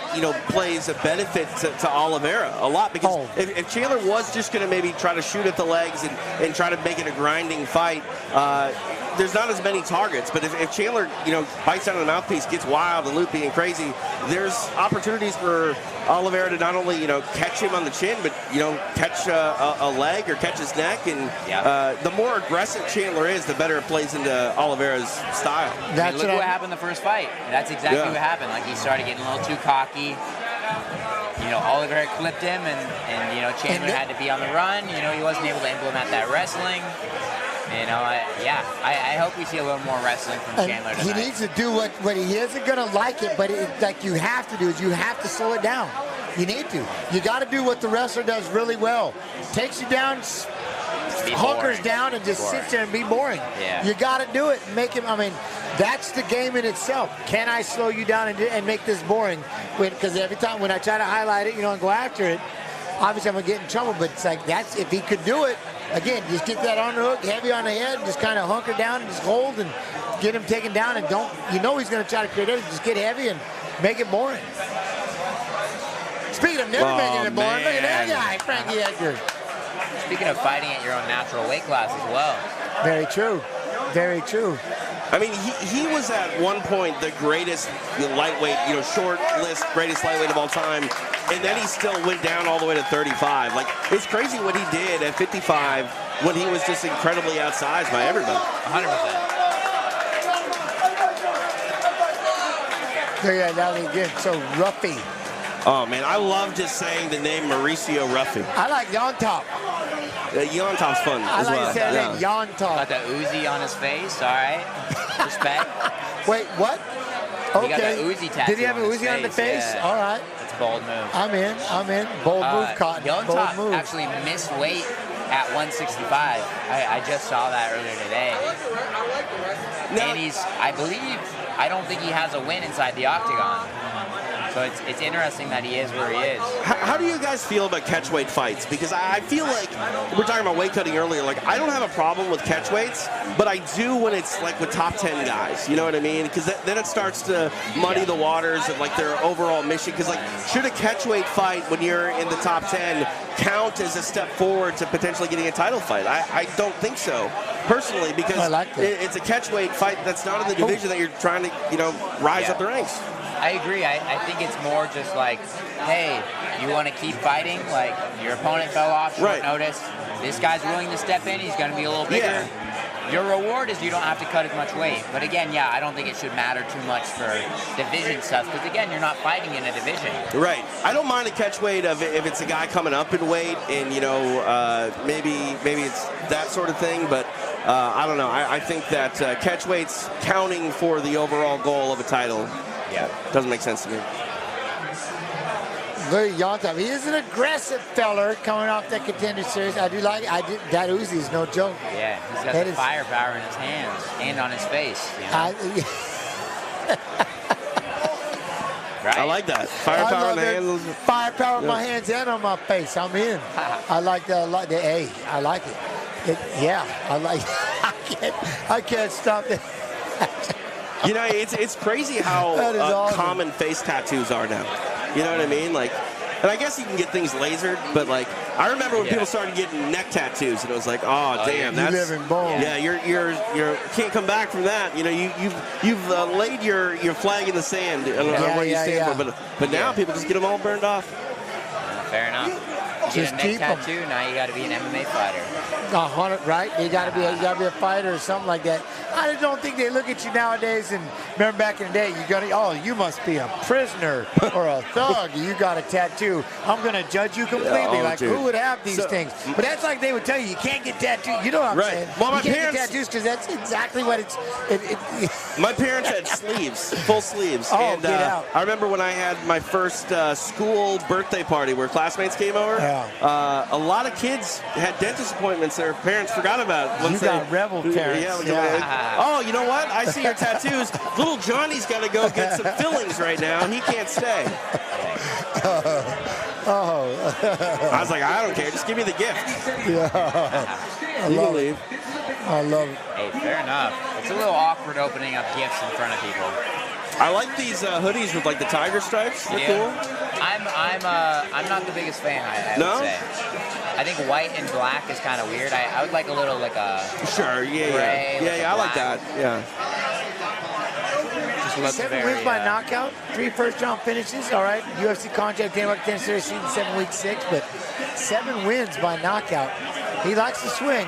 plays a benefit to Oliveira a lot because if Chandler was just going to maybe try to shoot at the legs and try to make it a grinding fight. There's not as many targets, but if Chandler, bites down on the mouthpiece, gets wild and loopy and crazy, there's opportunities for Oliveira to not only, catch him on the chin, but, catch a leg or catch his neck. And the more aggressive Chandler is, the better it plays into Oliveira's style. Look what happened the first fight. That's exactly what happened. Like, he started getting a little too cocky. Oliveira clipped him, and Chandler had to be on the run. He wasn't able to implement that wrestling. I hope we see a little more wrestling from Chandler tonight. He needs to do what he isn't going to like it, but you have to do is you have to slow it down. You need to. You got to do what the wrestler does really well. Takes you down, hunkers down, and just sits there and be boring. Yeah. You got to do it. Make him. I mean, that's the game in itself. Can I slow you down and make this boring? Because every time when I try to highlight it, and go after it, obviously I'm going to get in trouble. But it's like if he could do it. Again, just get that on the hook, heavy on the head, and just kind of hunker down and just hold and get him taken down. And don't, he's going to try to create everything. Just get heavy and make it boring. Speaking of never making it boring, look at that guy, Frankie Edgar. Speaking of fighting at your own natural weight class as well. Very true. Very true. I mean, he was at one point the greatest lightweight, short list greatest lightweight of all time, and then he still went down all the way to 35. Like, it's crazy what he did at 55 when he was just incredibly outsized by everybody. 100%. Yeah, now again, so Ruffy. Oh, man, I love just saying the name Mauricio Ruffy. I like Jon Top. Jon Top's fun as well. I like to say that, Jon Top. Got the Uzi on his face, all right. Respect. Wait, what? Okay. He got the Uzi tattoo. Did he have an Uzi on the face? Yeah. All right. That's a bold move. I'm in. Bold move, Cotton. Jon Bold Top move. actually missed weight at 165. I just saw that earlier today. And I don't think he has a win inside the octagon. So it's interesting that he is where he is. How do you guys feel about catchweight fights? Because I feel like, we're talking about weight cutting earlier, like I don't have a problem with catchweights, but I do when it's like with top 10 guys, you know what I mean? Because then it starts to muddy the waters of like their overall mission. Because like, should a catchweight fight when you're in the top 10 count as a step forward to potentially getting a title fight? I don't think so, personally, because it's a catchweight fight that's not in the division that you're trying to, rise up the ranks. I agree. I think it's more just like, hey, you want to keep fighting? Like, your opponent fell off short notice. This guy's willing to step in. He's going to be a little bigger. Yeah. Your reward is you don't have to cut as much weight. But again, I don't think it should matter too much for division stuff. Because again, you're not fighting in a division. Right. I don't mind a catch weight if it's a guy coming up in weight and, maybe it's that sort of thing. But I don't know. I think that catch weight's counting for the overall goal of a title. Yeah, doesn't make sense to me. Very young time. He is an aggressive feller coming off that Contender Series. That Uzi's no joke. Yeah, he's got the firepower in his hands and on his face. Right? I like that. Firepower in the hands. Firepower in my hands and on my face. I'm in. I like that. I like it. I can't stop it. It's crazy how awesome. Common face tattoos are now. You know what I mean? Like, and I guess you can get things lasered, but like, I remember when people started getting neck tattoos, and it was like, oh damn, that's you live in bone. Yeah, you can't come back from that. You've laid your flag in the sand. I don't know where you stand for, but now people just get them all burned off. Fair enough. You get a neck tattoo, now you got to be an MMA fighter. 100, right? You got to be a fighter or something like that. I just don't think they look at you nowadays. And remember back in the day, you must be a prisoner or a thug. You got a tattoo. I'm gonna judge you completely. Who would have these things? But that's like they would tell you can't get tattooed. You know what I'm saying? Well, my you can't parents get tattoos because that's exactly what it's. My parents had sleeves, full sleeves. Oh, and, get out! I remember when I had my first school birthday party where classmates came over. Yeah. A lot of kids had dentist appointments their parents forgot about. You got rebel parents. Oh, you know what? I see your tattoos. Little Johnny's got to go get some fillings right now. He can't stay. I was like, I don't care. Just give me the gift. Yeah. I love it. Hey, fair enough. It's a little awkward opening up gifts in front of people. I like these hoodies with like the tiger stripes. They're cool. I'm not the biggest fan. I would say. I think white and black is kind of weird. I would like a little like a gray. I like that. Yeah. Just looks 7 wins by knockout, 3 first-round finishes. All right, UFC contract, Damon 10 series, 7 week 6, but 7 wins by knockout. He likes to swing.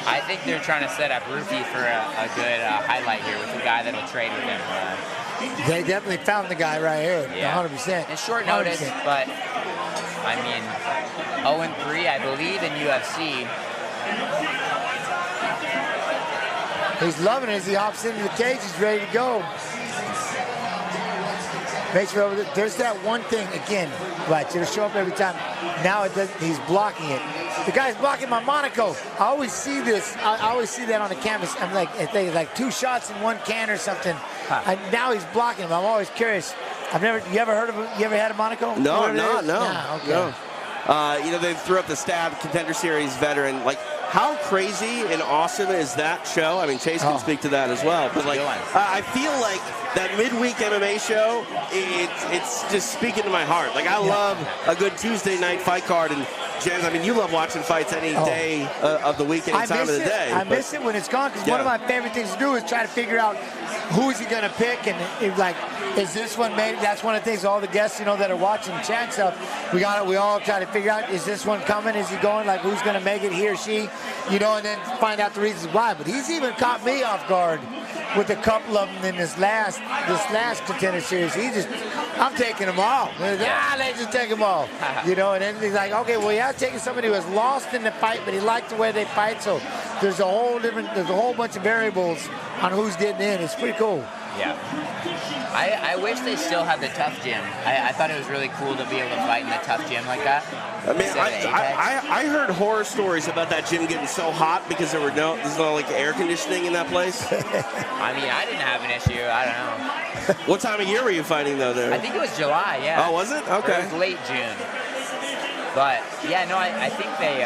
I think they're trying to set up Ruffy for a good highlight here with the guy that'll trade with him. They definitely found the guy right here, 100%. It's short notice, 100%. But I mean, 0-3, I believe, in UFC. He's loving it as he hops into the cage. He's ready to go. Makes sure there's that one thing again, right? It'll show up every time. Now it does. He's blocking it. The guy's blocking my Monaco. I always see this. I always see that on the canvas. I'm like, I think like 2 shots in 1 can or something. And now he's blocking him. I'm always curious. You ever heard of him? You ever had a Monaco? No, I'm not. No. Nah, okay. No. They threw up the stab Contender Series veteran. Like, how crazy and awesome is that show? I mean, Chase can speak to that as well. But like, I feel like that midweek MMA show, it's just speaking to my heart. Like, I love a good Tuesday night fight card. And James, I mean, you love watching fights any day of the week, any time of the day. I miss it when it's gone because one of my favorite things to do is try to figure out who's he going to pick, and is this one made? That's one of the things all the guests, that are watching chat stuff, we all try to figure out, is this one coming? Is he going? Like, who's going to make it, he or she? And then find out the reasons why. But he's even caught me off guard with a couple of them in this last Contender Series. I'm taking them all. Let's just take them all. And then he's like, okay, well, he has taken somebody who has lost in the fight, but he liked the way they fight. So there's a whole bunch of variables on who's getting in. It's pretty cool. Yeah. I wish they still had the tough gym. I thought it was really cool to be able to fight in the tough gym like that. I mean, I heard horror stories about that gym getting so hot because there's no like air conditioning in that place. I mean, I didn't have an issue. I don't know. What time of year were you fighting though there? I think it was July, yeah. Oh, was it? Okay. Or it was late June. But, yeah, no, I think they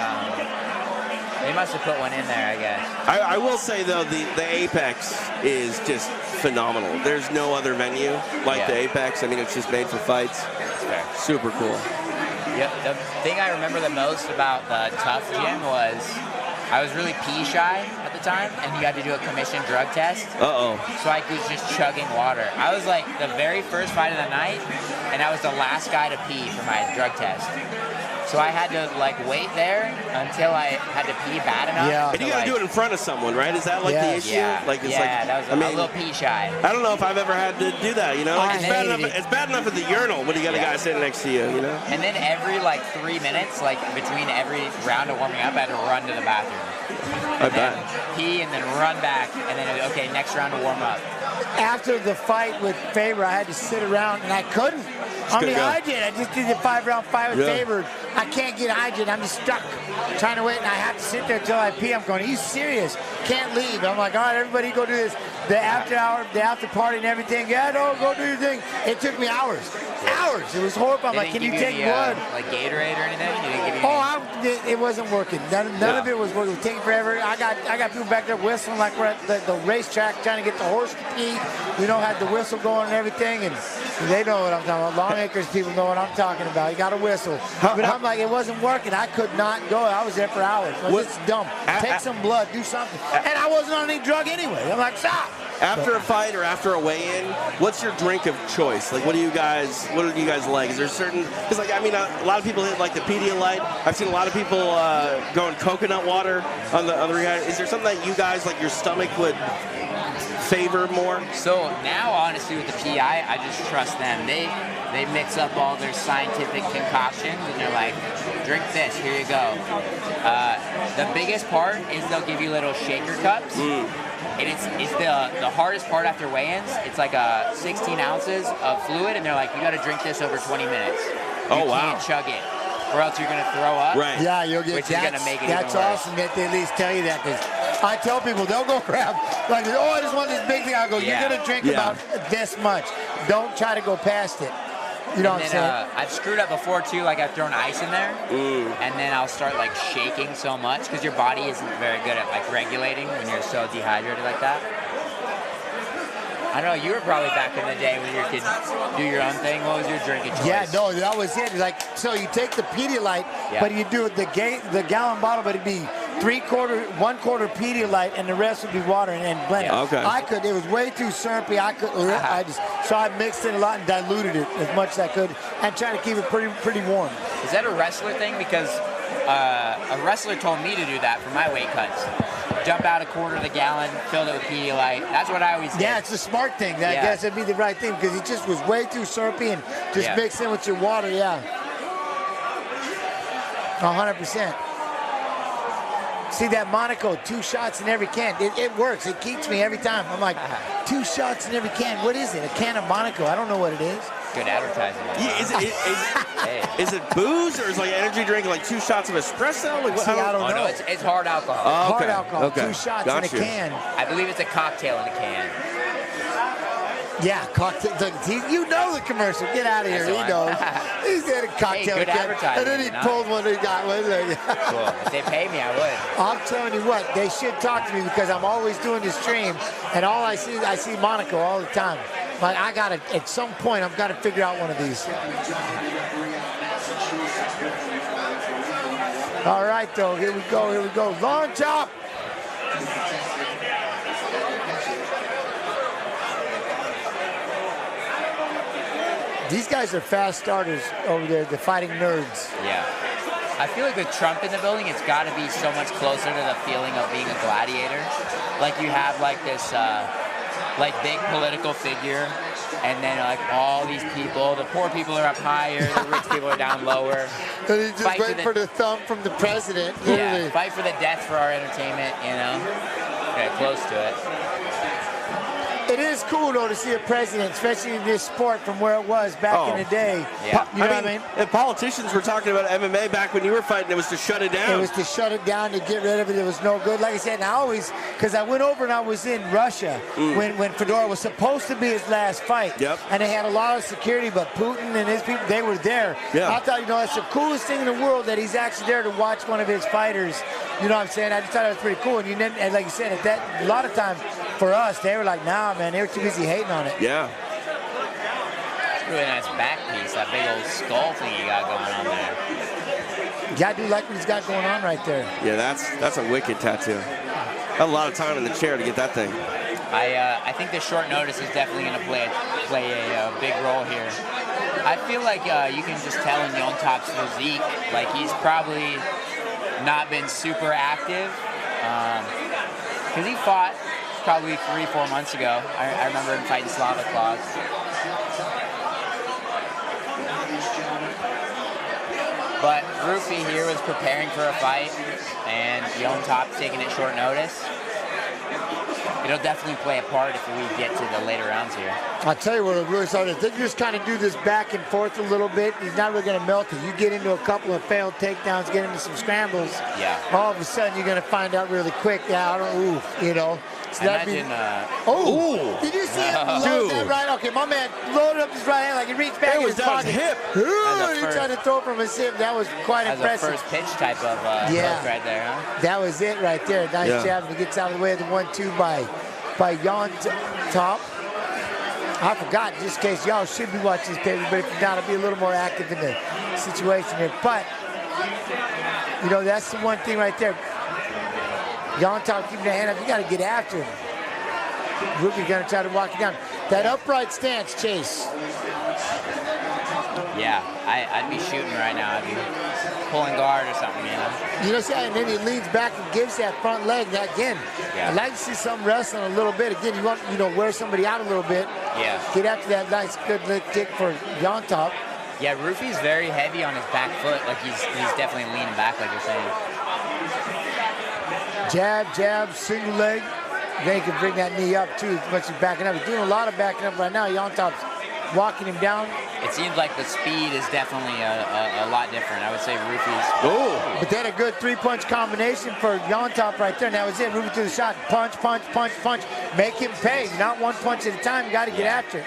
must have put one in there, I guess. I will say, though, the Apex is just phenomenal. There's no other venue like the Apex. I mean, it's just made for fights. That's fair. Super cool. Yep. The thing I remember the most about the tough gym was I was really pee shy at the time, and you had to do a commission drug test. Uh-oh. So I was just chugging water. I was like the very first fight of the night, and I was the last guy to pee for my drug test. So I had to like wait there until I had to pee bad enough. Yeah. And you got to do it in front of someone, right? Is that like the issue? Yeah. Like it's that was a little pee shy. I don't know if I've ever had to do that. You know, like it's bad enough at the urinal when you got a guy sitting next to you. You know. And then every like 3 minutes, like between every round of warming up, I had to run to the bathroom. I bet. Pee and then run back, and then okay, next round to warm up. After the fight with Faber, I had to sit around, and I couldn't. I mean, I did. I just did the 5-round fight with Faber. I can't get hydrated. I'm just stuck trying to wait, and I have to sit there until I pee. I'm going, are you serious? Can't leave. I'm like, all right, everybody go do this. The after hour, the after party and everything. Yeah, no, go do your thing. It took me hours. Hours. It was horrible. I'm like, can you take blood? Like Gatorade or anything? You didn't give you it wasn't working. None of it was working. It was taking forever. I got people back there whistling like we're at the racetrack trying to get the horse to pee. You know, had the whistle going and everything, and they know what I'm talking about. Lawmakers people know what I'm talking about. You got to whistle. But I'm like, it wasn't working. I could not go. I was there for hours. It's dumb. Take some blood. Do something. And I wasn't on any drug anyway. I'm like, stop. After a fight or after a weigh-in, what's your drink of choice? Like, what do you guys like? Is there certain? Because like, I mean, a lot of people hit like the Pedialyte. I've seen a lot of people going coconut water on the rehab. Is there something that you guys like your stomach would favor more? So now, honestly, with the PI, I just trust them. They mix up all their scientific concoctions, and they're like, drink this, here you go. The biggest part is they'll give you little shaker cups. And it's the hardest part after weigh-ins. It's like 16 ounces of fluid, and they're like, you got to drink this over 20 minutes. You can't chug it, or else you're going to throw up. Right. Yeah, you'll get. Which is going to make it That's even worse. awesome that they at least tell you that. Because I tell people, they'll go grab, like, oh, I just want this big thing. I go, you're going to drink about this much. Don't try to go past it. You know what I'm saying? I've screwed up before too, like I've thrown ice in there, and then I'll start like shaking so much because your body isn't very good at like regulating when you're so dehydrated like that. I don't know, you were probably back in the day when you could do your own thing. What was your drinking choice? Yeah, no, that was it. Like, so you take the Pedialyte, but you do the gallon bottle, but it'd be 1/4 Pedialyte, and the rest would be water and blend it. It was way too syrupy. So I mixed it a lot and diluted it as much as I could, and tried to keep it pretty warm. Is that a wrestler thing? Because a wrestler told me to do that for my weight cuts. Dump out 1/4 of the gallon, filled it with Pedialyte. That's what I always did. Yeah, it's a smart thing. I guess it'd be the right thing because it just was way too syrupy and just mixed in with your water. 100%. See that Monaco, 2 shots in every can. It works. It keeps me every time. I'm like, 2 shots in every can. What is it? A can of Monaco? I don't know what it is. Good advertising. Yeah, is it booze or is it like an energy drink, like 2 shots of espresso? Like, I don't know. No, it's hard alcohol. Hard alcohol. 2 shots in a can. I believe it's a cocktail in a can. Yeah, cocktail. You know the commercial. Get out of here. He knows. He's got a cocktail. Good advertising. And then he pulled one and he got one. Cool. If they pay me, I would. I'm telling you what, they should talk to me because I'm always doing the stream, and all I see Monaco all the time. Like, I got to, at some point, I've got to figure out one of these. All right, though. Here we go. Long chop. These guys are fast starters over there, the fighting nerds. Yeah. I feel like with Trump in the building, it's got to be so much closer to the feeling of being a gladiator. Like you have like this like big political figure, and then like all these people, the poor people are up higher, the rich people are down lower. And he's just waiting for the thumb from the president. Literally. Yeah, fight for the death for our entertainment, you know? Okay, close to it. It is cool, though, to see a president, especially in this sport, from where it was back in the day. Yeah. You know what I mean? If politicians were talking about MMA back when you were fighting, it was to shut it down. It was to shut it down, to get rid of it. It was no good. Like I said, and I always, because I went over and I was in Russia when Fedor was supposed to be his last fight. Yep. And they had a lot of security, but Putin and his people, they were there. Yeah. I thought, that's the coolest thing in the world, that he's actually there to watch one of his fighters. You know what I'm saying? I just thought it was pretty cool. And like you said, a lot of times for us, they were like, nah, man, they were too busy hating on it. Yeah. Really nice back piece, that big old skull thing you got going on there. Yeah, I do like what he's got going on right there. Yeah, that's a wicked tattoo. Had a lot of time in the chair to get that thing. I think the short notice is definitely going to play a big role here. I feel like you can just tell in Jon Top's physique, like he's probably not been super active. Because he fought probably 3-4 months ago. I remember him fighting Slava Claus. But Ruffy here was preparing for a fight, and Jon Top's taking it short notice. It'll definitely play a part if we get to the later rounds here. I'll tell you what it really started. They just kind of do this back and forth a little bit. He's not really going to melt it. You get into a couple of failed takedowns, get into some scrambles. Yeah. All of a sudden, you're going to find out really quick. So Imagine. Did you see him load that right? Okay, my man loaded up his right hand like he reached back in his pocket. Hip. He tried to throw from his hip. That was quite impressive. As a first pitch type of hook right there, huh? That was it right there. Nice jab. He gets out of the way of the 1-2 by Jon Top. I forgot, just in case y'all should be watching this paper, but if not, I'll be a little more active in the situation here. But, that's the one thing right there. Jon Top keeping the hand up. You got to get after him. Ruffy's going to try to walk it down. That upright stance, Chase. Yeah, I'd be shooting right now. I'd be pulling guard or something, And then he leans back and gives that front leg. Now, again, I'd like to see something wrestling a little bit. Again, you want, wear somebody out a little bit. Yeah. Get after that nice, good leg kick for Jon Top. Yeah, Ruffy's very heavy on his back foot. Like he's definitely leaning back, like you're saying. Jab, single leg. Then he can bring that knee up too, as much as backing up. He's doing a lot of backing up right now. Jon Top's walking him down. It seems like the speed is definitely a lot different. I would say Ruffy's. Oh! But then a good three-punch combination for Jon Top right there. And that was it. Ruffy to the shot. Punch, punch, punch, punch. Make him pay. Not one punch at a time. You got to get after it.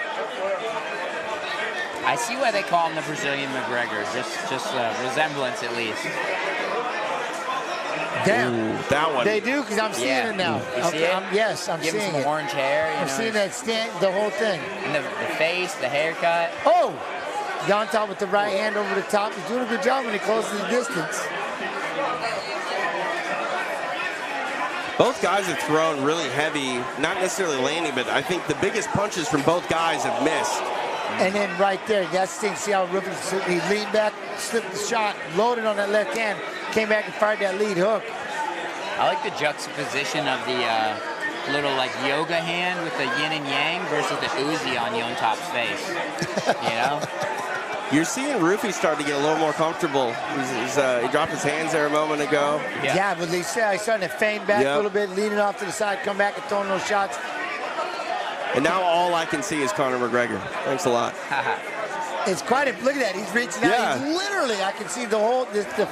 I see why they call him the Brazilian McGregor. Just resemblance at least. Damn. Ooh, that one. They do, because I'm seeing it now. You see it? Yes, I'm Give seeing him some it. orange hair. I'm seeing that stand, the whole thing. And the face, the haircut. Oh! Jon Top with the right hand over the top. He's doing a good job when he closes the distance. Both guys have thrown really heavy, not necessarily landing, but I think the biggest punches from both guys have missed. And then right there, that's the thing. See how Ruffy, he leaned back, slipped the shot, loaded on that left hand, came back and fired that lead hook. I like the juxtaposition of the little yoga hand with the yin and yang versus the Uzi on Jon Top's face. You're seeing Ruffy start to get a little more comfortable. He dropped his hands there a moment ago. Yeah, but he's starting to feign back a little bit, leaning off to the side, come back and throwing those shots. And now all I can see is Conor McGregor. Thanks a lot. It's quite a look at that. He's reaching out. Yeah. He's literally, I can see the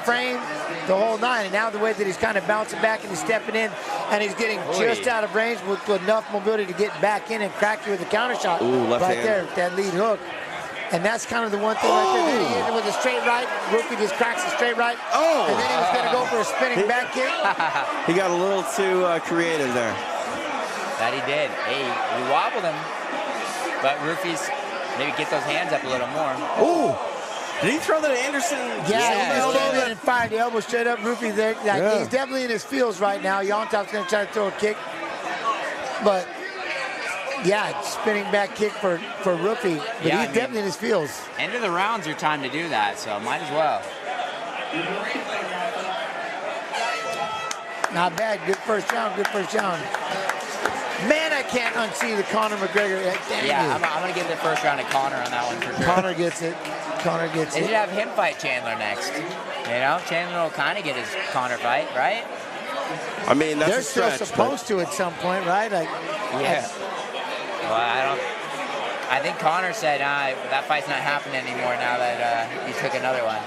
frame, the whole nine. And now the way that he's kind of bouncing back and he's stepping in, and he's getting just out of range with enough mobility to get back in and crack you with a counter shot. Ooh, left right hand. there, that lead hook. And that's kind of the one thing right there. Then he hit it with a straight right. Ruffy just cracks a straight right. Oh! And then he was going to go for a spinning back kick. He got a little too creative there. That he did. Hey, he wobbled him. But Ruffy's maybe get those hands up a little more. Ooh! Did he throw that at Anderson? Yeah, he just came in and fired the elbow straight up. Ruffy there. He's definitely in his feels right now. Jon Top's going to try to throw a kick. But, yeah, spinning back kick for Ruffy. But he's definitely in his feels. End of the round's your time to do that, so might as well. Not bad. Good first round. Good first round. Man, I can't unsee the Conor McGregor. I'm going to give the first round to Conor on that one for sure. Conor gets it. Conor gets They it. should have him fight Chandler next. Chandler will kind of get his Conor fight, right? I mean, that's They're a stretch. still supposed to at some point, right? Well, I think Connor said that fight's not happening anymore now that he took another one.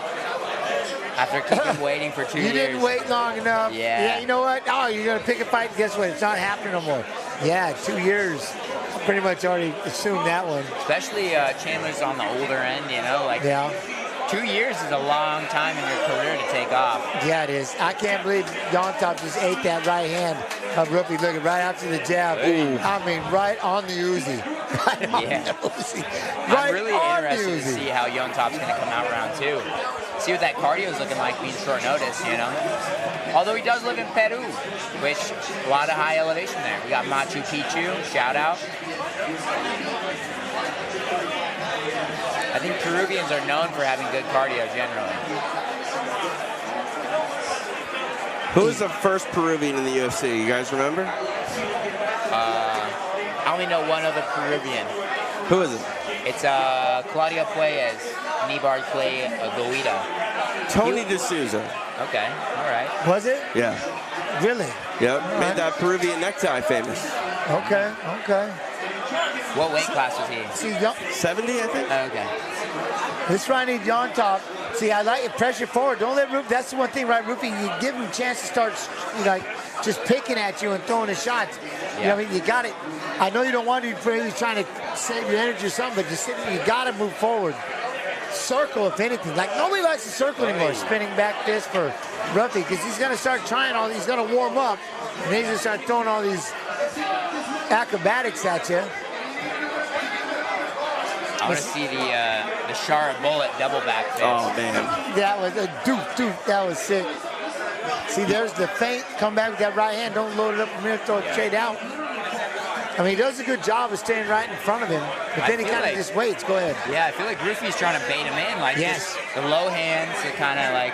After keeping waiting for 2 years. You didn't wait long enough. Yeah. You know what? Oh, you're going to pick a fight. Guess what? It's not happening no more. Yeah, 2 years. I pretty much already assumed that one. Especially Chandler's on the older end, you know? Like, yeah. 2 years is a long time in your career to take off. Yeah, it is. I can't believe Jon just ate that right hand of Ruffy looking right after the jab. Ooh. I mean, right on the Uzi. Right on the Uzi. Right I'm really interested to see how Jon going to come out round 2. See what that cardio is looking like being short notice, you know? Although he does live in Peru, which a lot of high elevation there. We got Machu Picchu, shout out. I think Peruvians are known for having good cardio generally. Who was the first Peruvian in the UFC? You guys remember? I only know one other Peruvian. Who is it? It's Claudio Puelles, Nibar Clay Goita. Tony D'Souza. Okay, all right. Was it? Yeah. Really? Yep. All Made right. that Peruvian necktie famous. Okay, okay. What weight class was he? See, 70, I think. Okay. this right need Jon top. See, I like it. Pressure forward. Don't let Ruffy. That's the one thing, right, Ruffy? You give him a chance to start, like, just picking at you and throwing the shots. You know what I mean? You got it. I know you don't want to be really trying to save your energy or something, but just you got to move forward. Circle, if anything. Like, nobody likes to circle anymore. Spinning back fist for Ruffy, because he's going to start trying all these. He's going to warm up, and he's going to start throwing all these acrobatics at you. I want to see the sharp bullet double back fist. Oh, man. That was a doop. That was sick. See, there's the feint. Come back with that right hand. Don't load it up a minute, throw it straight out. I mean, he does a good job of staying right in front of him, but then he kind of just waits. Go ahead. Yeah, I feel like Ruffy's trying to bait him in, like yes. just the low hands to kind of like.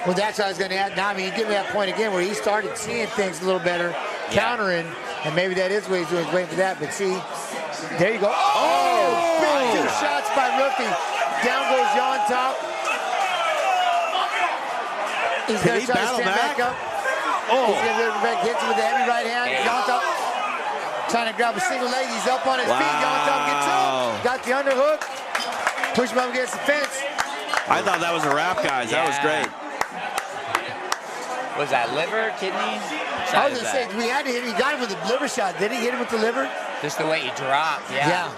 Well, that's what I was going to add. Now, I mean, you give me that point again where he started seeing things a little better, countering, and maybe that is what he's doing, waiting for that. But see, there you go. Oh, big 2 shots by Ruffy. Down goes Jon top. He's going to try to stand back up. Oh. He's going to back, hits him with the heavy right hand. Jon top trying to grab a single leg. He's up on his feet. Jon top gets up. Got the underhook. Push him up against the fence. I thought that was a wrap, guys. That was great. Was that liver, kidney? I was going to say, we had to hit him. He got him with the liver shot. Did he hit him with the liver? Just the way he dropped, Yeah.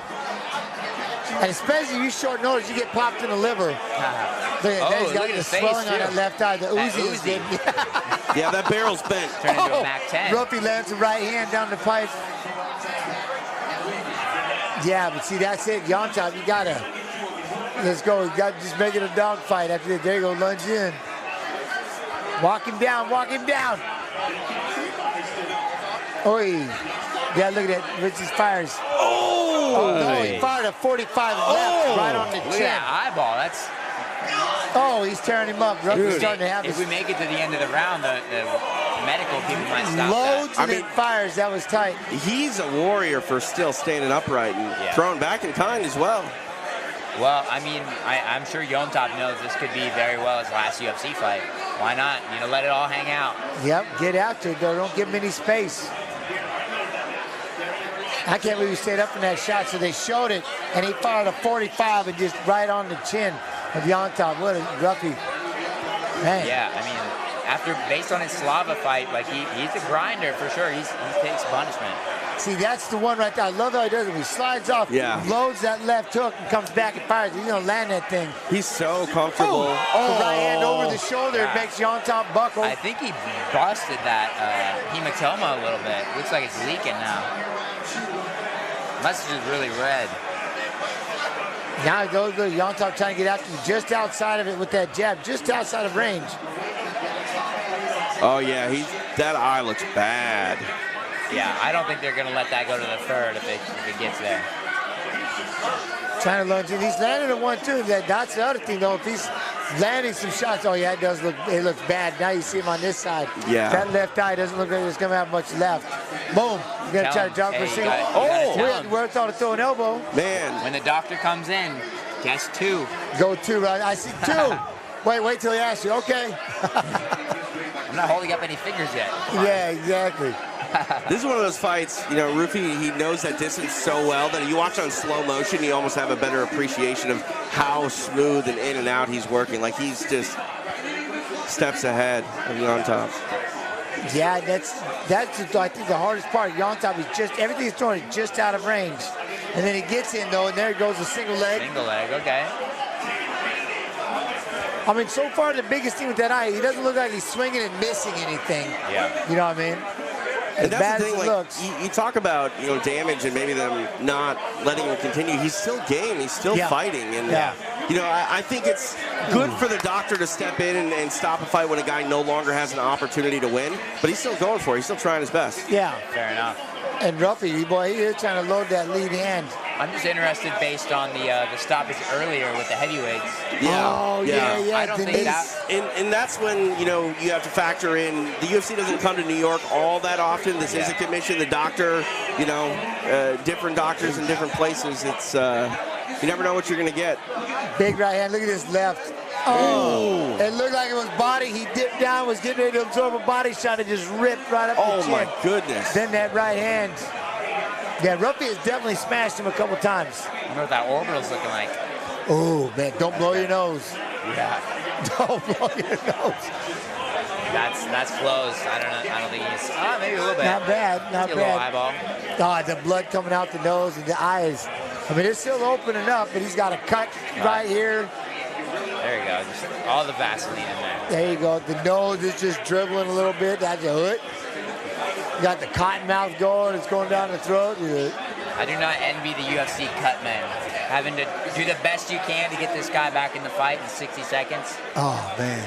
And especially you short notice, you get popped in the liver. Look at that. He's got the swelling on that left eye. The Uzi is good. Yeah, that barrel's bent. Turn into a Mac 10. Ruffy lands the right hand down the pipe. Yeah, but see, that's it. Jon top, you got to. Let's go. You got to just make it a dog fight after that. There you go, lunge in. Walk him down, walk him down. Oi. Yeah, look at that. Richards fires. Oh, no, he fired a 45 left right on the chin. Look at that eyeball. That's. Oh, he's tearing him up. Ruffy's starting to have If his we make it to the end of the round, the medical people might stop loads that. and then fires. That was tight. He's a warrior for still standing upright and throwing back in kind as well. Well, I mean, I'm sure Jon knows this could be very well his last UFC fight. Why not? You know, let it all hang out. Yep, get out there, though. Don't give him any space. I can't believe he stayed up in that shot. So they showed it, and he fired a 45 and just right on the chin of Jon. What a Ruffy. Man. Yeah, I mean, based on his Slava fight, like he's a grinder for sure. He takes punishment. See, that's the one right there. I love how he does it. He slides off, loads that left hook, and comes back and fires. He's going to land that thing. He's so comfortable. The right hand over the shoulder. It makes Jon buckle. I think he busted that hematoma a little bit. Looks like it's leaking now. Message is really red. Now it goes to Jon trying to get after him just outside of it with that jab, just outside of range. Oh, yeah, that eye looks bad. Yeah, I don't think they're going to let that go to the third if it gets there. Trying to lunge in. He's landed a 1-2. That's the other thing, though. If he's landing some shots, oh, yeah, it looks bad. Now you see him on this side. Yeah. That left eye doesn't look like there's going to have much left. Boom. You're going to try to drop for a single. We're thought to throw an elbow. Man. When the doctor comes in, guess 2. Go 2, right? I see 2. Wait till he asks you. Okay. I'm not holding up any fingers yet. Yeah, exactly. This is one of those fights, you know, Ruffy, he knows that distance so well that you watch on slow motion, you almost have a better appreciation of how smooth and in and out he's working. Like, he's just steps ahead of Jon Top. Yeah, that's I think the hardest part. Jon Top is just, everything's throwing it just out of range. And then he gets in, though, and there goes a single leg. Single leg, okay. I mean, so far, the biggest thing with that eye, he doesn't look like he's swinging and missing anything. Yeah. You know what I mean? And As that's bad the thing, as it like, looks. you talk about, you know, damage and maybe them not letting him continue. He's still game. He's still fighting. And, you know, I think it's good for the doctor to step in and stop a fight when a guy no longer has an opportunity to win. But he's still going for it. He's still trying his best. Yeah. Fair enough. And Ruffy, boy, he is trying to load that lead hand. I'm just interested based on the stoppage earlier with the heavyweights. Yeah. Oh, yeah. I don't think that... And that's when, you know, you have to factor in, the UFC doesn't come to New York all that often. This is a commission. The doctor, you know, different doctors in different places. It's, you never know what you're going to get. Big right hand. Look at this left. Oh, it looked like it was body. He dipped down, was getting ready to absorb a body shot, and just ripped right up the chin. Oh, my goodness. Then that right hand. Yeah, Ruffy has definitely smashed him a couple times. I wonder what that orbital's looking like. Oh, man, don't blow your nose. Yeah. Don't blow your nose. That's close. I don't think he's... maybe a little bit. Not bad, not bad. A little eyeball. Oh, the blood coming out the nose and the eyes. I mean, it's still opening up, but he's got a cut right here. There you go. Just all the Vaseline in there. There you go. The nose is just dribbling a little bit. That's a hood. You got the cotton mouth going. It's going down the throat. I do not envy the UFC cut men. Having to do the best you can to get this guy back in the fight in 60 seconds. Oh, man.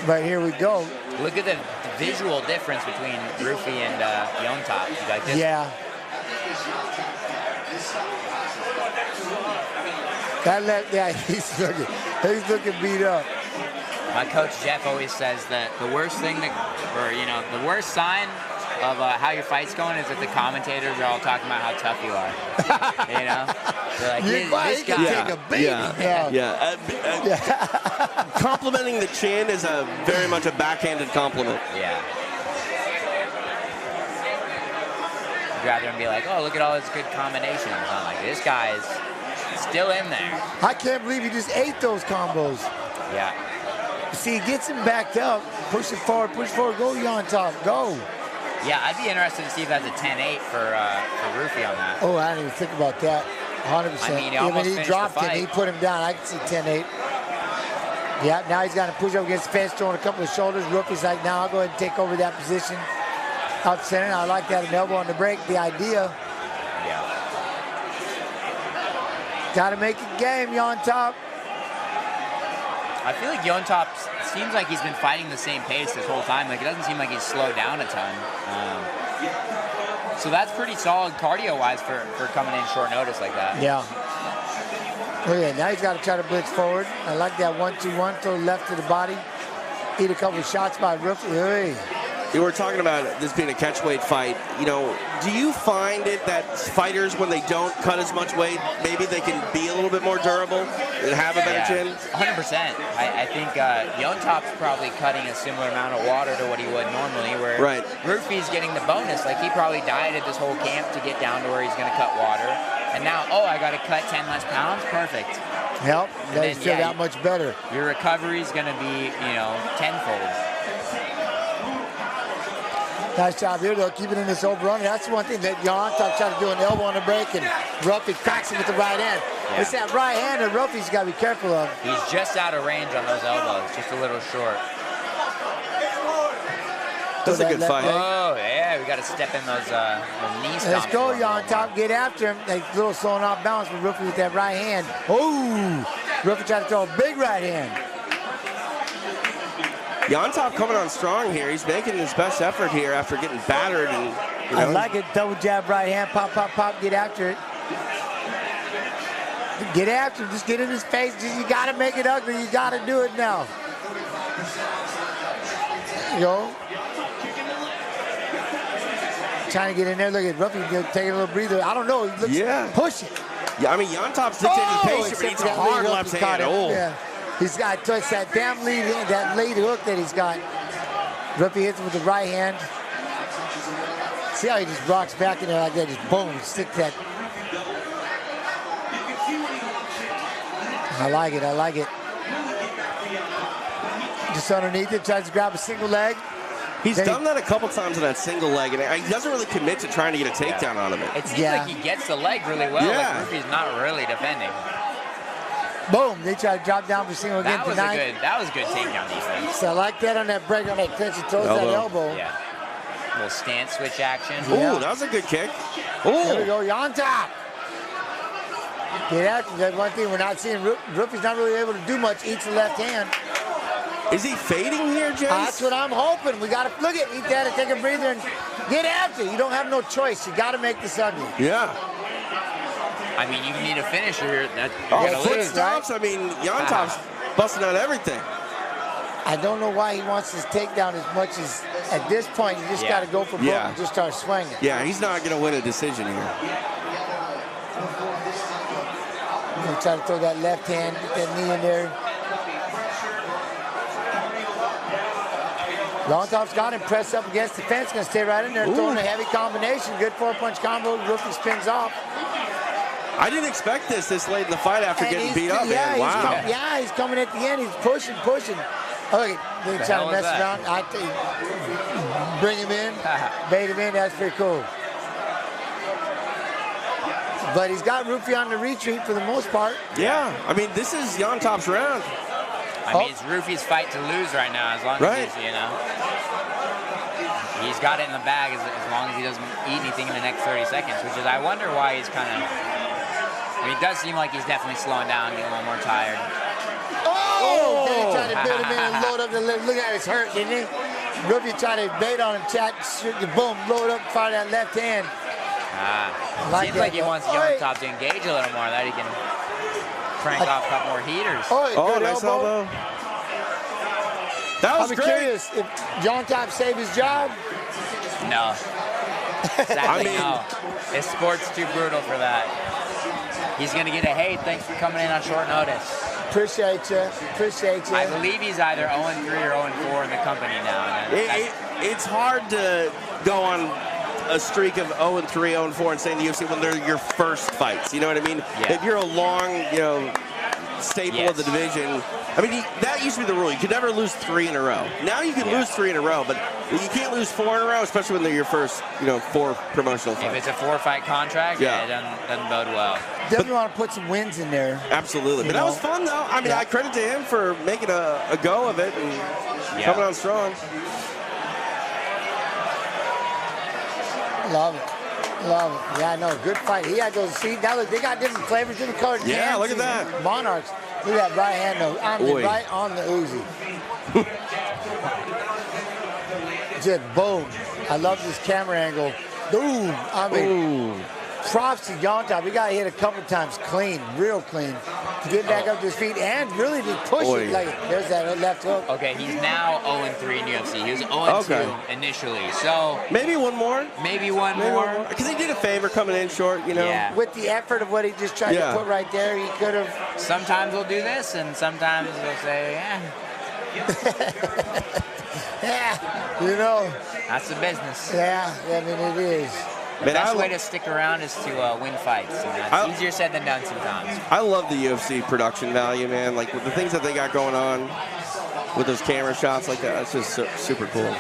Right, here we go. Look at the visual difference between Ruffy and Jon Top. Like this. Yeah. He's looking beat up. My coach Jeff always says that the worst thing the worst sign of how your fight's going is if the commentators are all talking about how tough you are. You know, they're like, this guy. Take a beating. Yeah. Complimenting the chin is very much a backhanded compliment. Yeah. I'd rather him be like, oh, look at all his good combinations. I'm like, this guy's still in there. I can't believe he just ate those combos. Yeah. See, he gets him backed up. Push it forward, go Jon Top, go. Yeah, I'd be interested to see if that's a 10-8 for Ruffy on that. Oh, I didn't even think about that. 100%. I mean, he almost he dropped him. He put him down. I can see 10-8. Yeah, now he's got to push up against the fence, throwing a couple of shoulders. Ruffy's like, now I'll go ahead and take over that position. Out center. I like that, an elbow on the break. The idea. Yeah. Got to make a game, Jon Top. I feel like Jon Top seems like he's been fighting the same pace this whole time. Like, it doesn't seem like he's slowed down a ton. So that's pretty solid cardio-wise for coming in short notice like that. Yeah. Look at that. Now he's got to try to blitz forward. I like that 1-2-1, throw left to the body. Eat a couple of shots by Ruffy. Hey. You were talking about this being a catchweight fight. You know, do you find it that fighters, when they don't cut as much weight, maybe they can be a little bit more durable and have a better chin? 100%. I think Jon Top's probably cutting a similar amount of water to what he would normally, where Ruffy's getting the bonus. Like, he probably dieted this whole camp to get down to where he's going to cut water. And now, I got to cut 10 less pounds? Perfect. Yep, that's still that much better. Your recovery's going to be, tenfold. Nice job here, though, keeping in this overrun. That's one thing that Jon Top tried to do, an elbow on the break, and Ruffy cracks him with the right hand. Yeah. It's that right hand that Ruffy's got to be careful of. He's just out of range on those elbows, just a little short. That's a good fight. Oh, yeah, we got to step in those knee stomps. Let's go, Jon Top. Get after him. A little slowing off balance with Ruffy with that right hand. Oh, Ruffy tried to throw a big right hand. Jon Top coming on strong here. He's making his best effort here after getting battered. And I like it. Double jab, right hand, pop, pop, pop. Get after it. Get after him. Just get in his face. You got to make it ugly. You got to do it now. There you go. Trying to get in there. Look at Ruffy taking a little breather. I don't know. He looks push it. Yeah, I mean, Jon Top's dictating pace, but it's a hard left hand. Yeah. He's got touched that damn that lead hook that he's got. Ruffy hits him with the right hand. See how he just rocks back in there like that, just boom, stick that. I like it, I like it. Just underneath it, tries to grab a single leg. He's done that a couple times on that single leg, and he doesn't really commit to trying to get a takedown out of it. It seems like he gets the leg really well. Yeah. Like Ruffy's not really defending. Boom, they try to drop down for single again tonight. That was good takedown defense. So I like that on that break, on that clinch, he throws that elbow. Yeah. Little stance switch action. Ooh, that was a good kick. Ooh. There we go, on top. Get after that. One thing we're not seeing, Ruffy's not really able to do much, eats the left hand. Is he fading here, James? That's what I'm hoping. We got to look at, eat that and take a breather and get after. You don't have no choice. You got to make this ugly. Yeah. I mean, you need a finisher. Foot stops. I mean, Jon Top's busting out everything. I don't know why he wants this takedown as much as at this point. You just got to go for broke and just start swinging. Yeah, he's not going to win a decision here. He'll try to throw that left hand, get that knee in there. Jon Top's got him pressed up against the fence, going to stay right in there, throwing a heavy combination. Good 4-punch combo. Ruffy spins off. I didn't expect this late in the fight after getting beat up, man. Wow. He's coming at the end. He's pushing. Okay, they try to mess around. Bring him in, bait him in. That's pretty cool. But he's got Ruffy on the retreat for the most part. Yeah, I mean, this is Jon Top's round. I mean, it's Ruffy's fight to lose right now, as long as he's, he's got it in the bag as long as he doesn't eat anything in the next 30 seconds, which is, I wonder why he's kind of, I mean, it does seem like he's definitely slowing down, getting a little more tired. Oh! Then he tried to build him in and load up the left. Look at it, it's hurt, didn't he? Ruffy tried to bait on him, boom, load up, fire that left hand. Seems like he wants Jon Top to engage a little more, that he can crank off a couple more heaters. Nice elbow. That was great. I'm curious if Jon Top saved his job. No. Sadly, no. This sport's too brutal for that. He's going to get a hey, thanks for coming in on short notice. Appreciate you. I believe he's either 0-3 or 0-4 in the company now. It's hard to go on a streak of 0-3, 0-4 and stay in the UFC when they're your first fights. You know what I mean? Yeah. If you're a long, staple of the division, I mean, that used to be the rule. You could never lose 3 in a row. Now you can lose 3 in a row, but you can't lose 4 in a row, especially when they're your first, 4 promotional fights. If it's a 4-fight contract, it doesn't bode well. Definitely want to put some wins in there. Absolutely. But that was fun, though. I mean, I credit to him for making a go of it and coming on strong. Love it. Yeah, I know. Good fight. He had those seeds. Now look, they got different flavors, different colors. Yeah, look at that. Monarchs. Look at that right hand, though. Right on the Uzi. Just boom. I love this camera angle. Boom. I mean, props to Jon Top. We got hit a couple times clean, real clean, to get back up to his feet and really just push it. Like, there's that left hook. Okay, he's now 0-3 in UFC. He was 0-2 initially, so maybe one more. Maybe one more. Because he did a favor coming in short, Yeah. With the effort of what he just tried to put right there, he could have. Sometimes he'll do this, and sometimes he'll say, That's the business. Yeah, I mean, it is. The best way to stick around is to win fights, and that's easier said than done sometimes. I love the UFC production value, man. Like, with the things that they got going on with those camera shots like that, it's just super cool.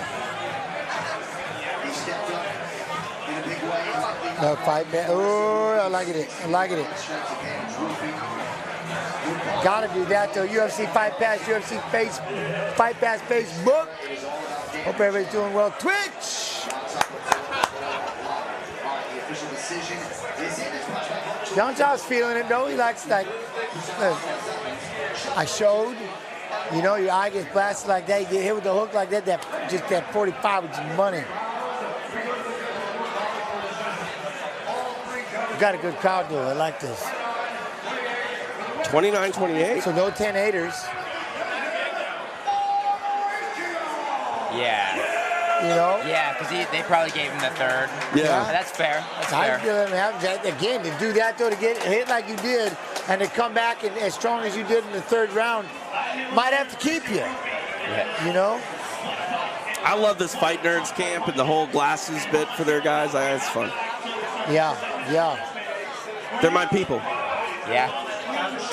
Fight back. Oh, I like it. Gotta do that, though. UFC Fight Pass, UFC Fight Pass Facebook. Hope everybody's doing well. Twitch. Jon Top's feeling it, though. He likes, I showed, your eye gets blasted like that. You get hit with the hook like that, that 45, which is money. We got a good crowd, though. I like this. 29-28. So no 10-8ers. Yeah. Yeah, because they probably gave him the third. Yeah. That's fair. Again, to do that, though, to get hit like you did, and to come back as strong as you did in the third round, might have to keep you. Yeah. You know? I love this Fight Nerds camp and the whole glasses bit for their guys. It's fun. Yeah, yeah. They're my people. Yeah.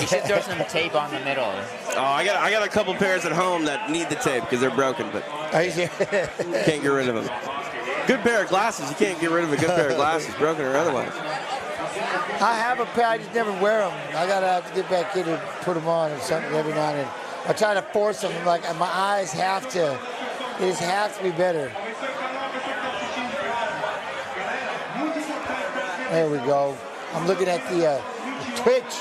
You should throw some tape on the middle. Oh, I got a couple pairs at home that need the tape because they're broken, but can't get rid of them. Good pair of glasses. You can't get rid of a good pair of glasses, broken or otherwise. I have a pair. I just never wear them. I gotta have to get back in and put them on or something every now and then. I try to force them. Like my eyes have to. They just have to be better. There we go. I'm looking at the Twitch.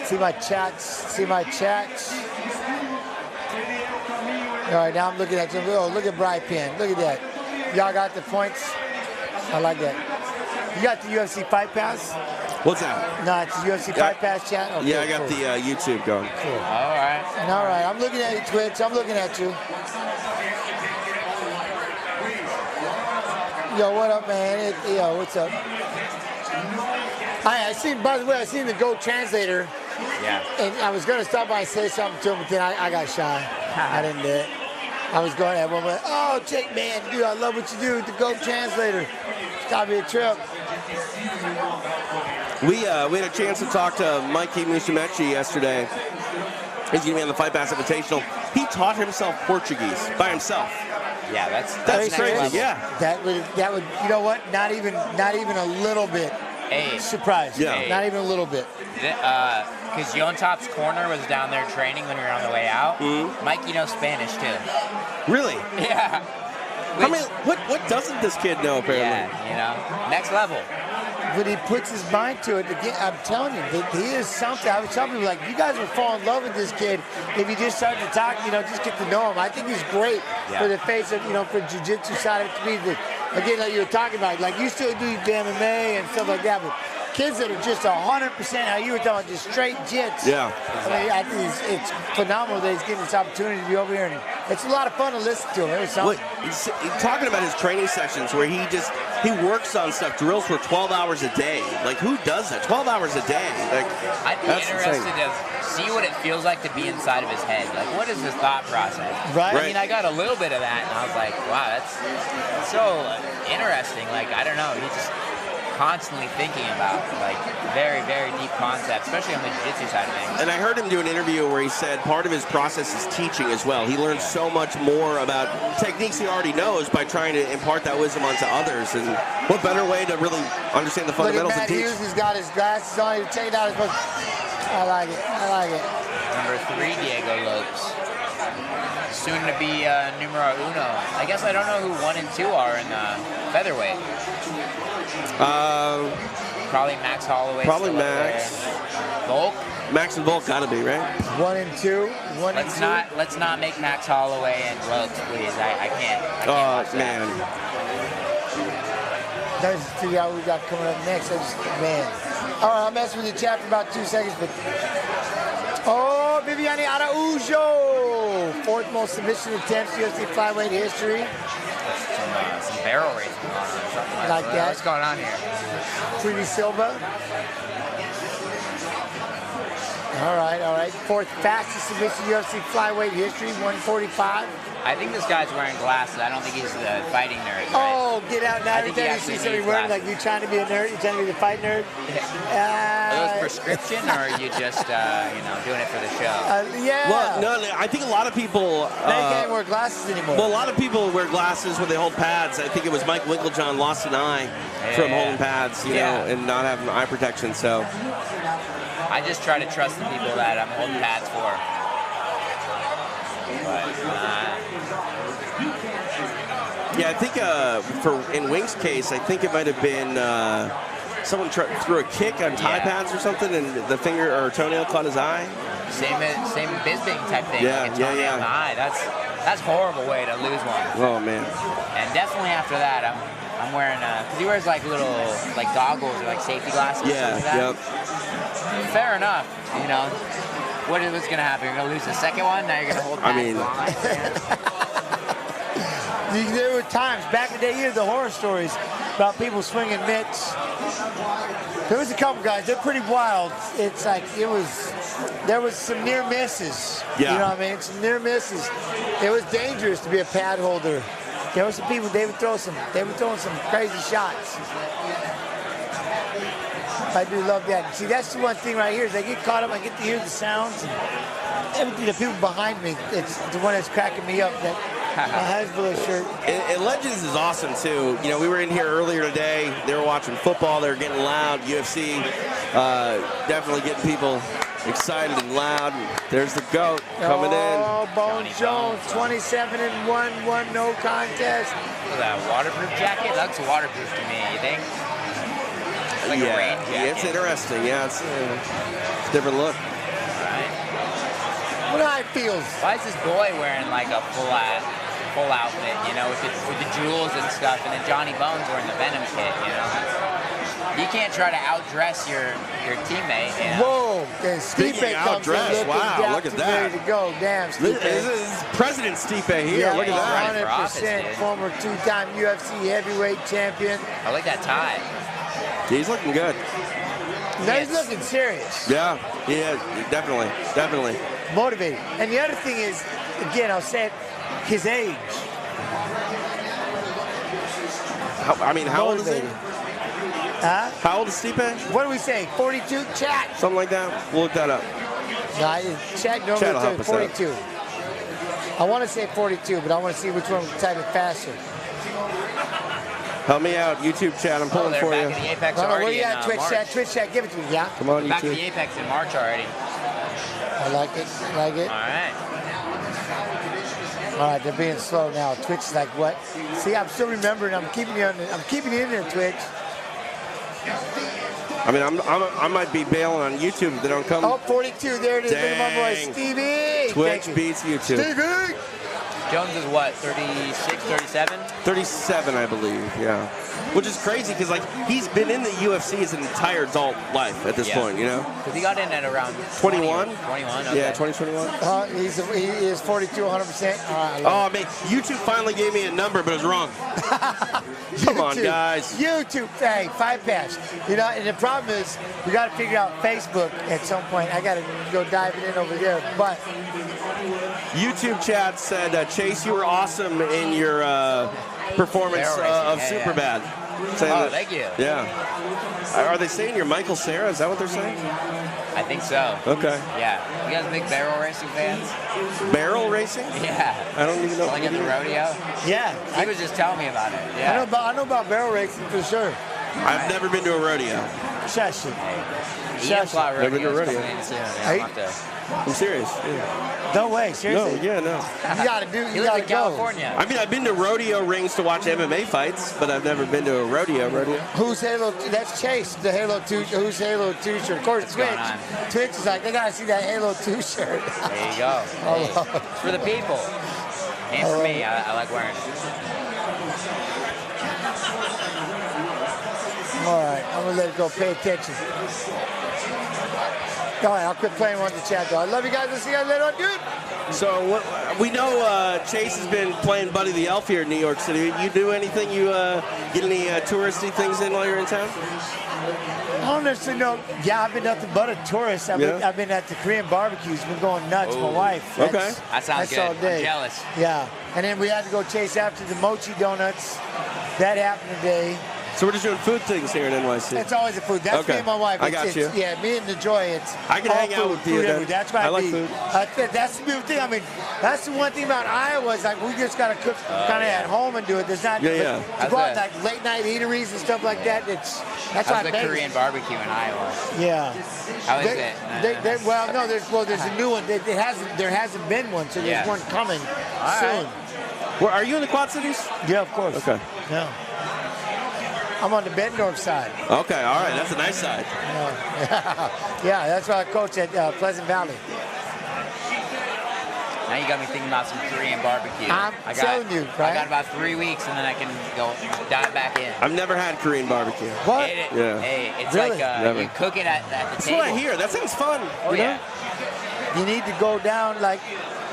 See my chats. See my chats. All right, now I'm looking at you. Oh, look at Brian Penn. Look at that. Y'all got the points. I like that. You got the UFC Fight Pass? What's that? No, it's the UFC Fight Pass chat? Okay, yeah, I got cool. the YouTube going. Cool. All right. All right, I'm looking at you, Twitch. I'm looking at you. Yo, what up, man? Yo, what's up? I seen, by the way, I seen the Go Translator. Yeah. And I was going to stop by and say something to him, but then I got shy. I didn't do it. I was going at one point, oh, Jake, man, dude, I love what you do with the Go Translator. It's got to be a trip. We had a chance to talk to McGhee yesterday. He's going to be on the Fight Pass Invitational. He taught himself Portuguese by himself. Yeah, that's crazy. level. Yeah. That would, you know what? Not even a little bit. Hey. Surprised. Yeah. Hey. Not even a little bit. Because Yon Top's corner was down there training when we were on the way out. Mm-hmm. Mike, knows Spanish too. Really? Yeah. I mean, what doesn't this kid know, apparently? Yeah, next level. But he puts his mind to it. Again, I'm telling you, he is something. I was telling people, like, you guys would fall in love with this kid if you just start to talk, just get to know him. I think he's great for the face of, for jiu-jitsu side of it to me. Again, like you were talking about, like you still do the MMA and stuff like that, but kids that are just 100%, how you were talking about, just straight jits. Yeah. I mean, I think it's phenomenal that he's getting this opportunity to be over here, and it's a lot of fun to listen to him. He's talking about his training sessions where he works on stuff, drills for 12 hours a day. Like, who does that? 12 hours a day. Like, I'd be interested to see what it feels like to be inside of his head. Like, what is his thought process? Right. I mean, I got a little bit of that, and I was like, wow, that's so interesting. Like, I don't know. He's just constantly thinking about, like, very, very deep concepts, especially on the jiu-jitsu side of things. And I heard him do an interview where he said part of his process is teaching as well. He learns so much more about techniques he already knows by trying to impart that wisdom onto others. And what better way to really understand the fundamentals and teach? Look at Matt Hughes, he's got his glasses on, he's taking out his book. I like it. Number 3, Diego Lopes. Soon to be numero uno. I guess I don't know who 1 and 2 are in featherweight. Probably Max Holloway. Probably Max. Volk. Max and Volk gotta be, right? 1 and 2. Let's not make Max Holloway and Lopes, please. I can't watch man. Let's figure out what we got coming up next. Man. All right, I'll mess with the chat for about 2 seconds, but Viviane Araujo, 4th most submission attempts UFC flyweight history. Some barrel racing going on, something like that. What's going on here? Trudy Silva. All right. 4th fastest submission UFC flyweight history, 145. I think this guy's wearing glasses. I don't think he's the fighting nerd. Right? Oh, get out now! Every time you see somebody wearing, like, you trying to be a nerd, you trying to be the fight nerd. Are those prescription, or are you just doing it for the show? Yeah. Well, no, I think a lot of people. They can't wear glasses anymore. Well, a lot of people wear glasses when they hold pads. I think it was Mike Winklejohn lost an eye from holding pads, you know, and not having eye protection. So I just try to trust the people that I'm holding pads for. Yeah, I think in Wing's case, I think it might have been someone threw a kick on tie pads or something, and the finger or toenail caught his eye. Same Bisping type thing. Yeah, like a toenail in the eye. That's a horrible way to lose one. Oh man. And definitely after that, I'm wearing because he wears like little goggles or like safety glasses. Yeah. Like that. Yep. Fair enough. What's gonna happen? You're gonna lose the second one. Now you're gonna hold back. There were times back in the day, the horror stories about people swinging mitts. There was a couple guys. They're pretty wild. It's like it was there was some near misses. Yeah. You know what I mean? Some near misses. It was dangerous to be a pad holder. There were some people, they were throwing some crazy shots. I do love that. See, that's the one thing right here is I get caught up, I get to hear the sounds and everything. The people behind me, it's the one that's cracking me up. That Hezbollah shirt. And Legends is awesome too. You know, we were in here earlier today. They were watching football. They were getting loud. UFC, definitely getting people excited and loud. And there's the GOAT coming in. Oh, Jon Jones, 27-1, one no contest. Look at that waterproof jacket. That looks waterproof to me. You think? It's like a rain jacket. Yeah, it's interesting. Yeah, it's a different look. Right. What I feels. Why is this boy wearing like a full outfit, you know, with the jewels and stuff, and then Johnny Bones wearing the Venom kit, you know? You can't try to outdress your teammate, you know? Whoa, and Stipe comes in looking wow, look at that. ready to go. Damn, Stipe. This is President Stipe here. Yeah, look at that. 100% former two-time UFC heavyweight champion. I like that tie. He's looking good. Now he's looking serious. Yeah, he is. Definitely. Motivated. And the other thing is, again, I'll say it, his age. How old is he? Huh? How old is Stipe? What do we say? 42? Chat. Something like that? We'll look that up. No, chat normally Chat will help says us 42. I want to say 42, but I want to see which one will type it faster. Help me out, YouTube chat. I'm pulling for you. Back in the Apex No, already where you at, in Twitch March. chat? Twitch chat, give it to me, yeah? Come on, Back in YouTube. the Apex in March already. I like it. All right. All right, they're being slow now. Twitch is like, what? See, I'm still remembering. I'm keeping you in there, Twitch. I mean, I might be bailing on YouTube if they don't come. Oh, 42. There it is. Look at my boy, Stevie. Twitch beats YouTube. Stevie. Jones is what, 36, 37? 37, I believe, yeah. Which is crazy because, like, he's been in the UFC his entire adult life at this point, you know? Because he got in at around 21? 21, okay. Yeah, 2021. He is 42, 100%. All right, Oh, man, YouTube finally gave me a number, but it was wrong. Come on, guys. YouTube, hey, Fight Pass. You know, and the problem is we got to figure out Facebook at some point. I got to go diving in over there. But YouTube chat said, Chase, you were awesome in your performance of Superbad. Oh, thank you. Yeah. Are they saying you're Michael Cera? Is that what they're saying? I think so. Okay. Yeah. You guys big barrel racing fans? Barrel racing? Yeah. I don't even know. Like at the rodeo? yeah, He was just telling me about it. Yeah. I know about barrel racing for sure. I've never been to a rodeo. Shush it. Ian Plot Never been to a rodeo. rodeo. I'm serious. Yeah. No way, seriously. No, You gotta do. He You lives gotta in go. California. I mean, I've been to rodeo rings to watch MMA fights, but I've never been to a rodeo. Who's Halo? That's Chase, the Halo 2. Who's Halo 2 shirt? Of course, Twitch. Twitch is like, they gotta see that Halo 2 shirt. There you go. Hey, it's for the people. And for me, I like wearing it. All right, I'm gonna let it go. Pay attention. All right, I'll quit playing on the chat though. I love you guys. I'll see you guys later on, dude. So we know Chase has been playing Buddy the Elf here in New York City. You do anything? You get any touristy things in while you're in town? I don't necessarily know. Yeah, I've been nothing but a tourist. I've been at the Korean barbecues. Been going nuts. My wife. Okay. That sounds good. All day. I'm jealous. Yeah, and then we had to go chase after the mochi donuts. That happened today. So we're just doing food things here in NYC. It's always the food. That's me and my wife. I got you. Yeah, me and the Joy. It's I can all hang out food, with you food then. everywhere. That's what I like food. That's the beautiful thing. I mean, that's the one thing about Iowa is like we just gotta cook kind of at home and do it. There's not to go out like late night eateries and stuff like that. That's why the Korean barbecue in Iowa. Yeah. How is it? Well, no, there's a new one. There hasn't been one, so there's one coming soon. Well, are you in the Quad Cities? Yeah, of course. Okay. Yeah. I'm on the Bettendorf side. Okay, all right. That's a nice side. Yeah, that's why I coach at Pleasant Valley. Now you got me thinking about some Korean barbecue. I'm telling you, right? I got about 3 weeks and then I can go dive back in. I've never had Korean barbecue. What? Yeah. Hey, it's Really? like you cook it at the That's table. what I hear. That sounds fun. Oh, yeah. You need to go down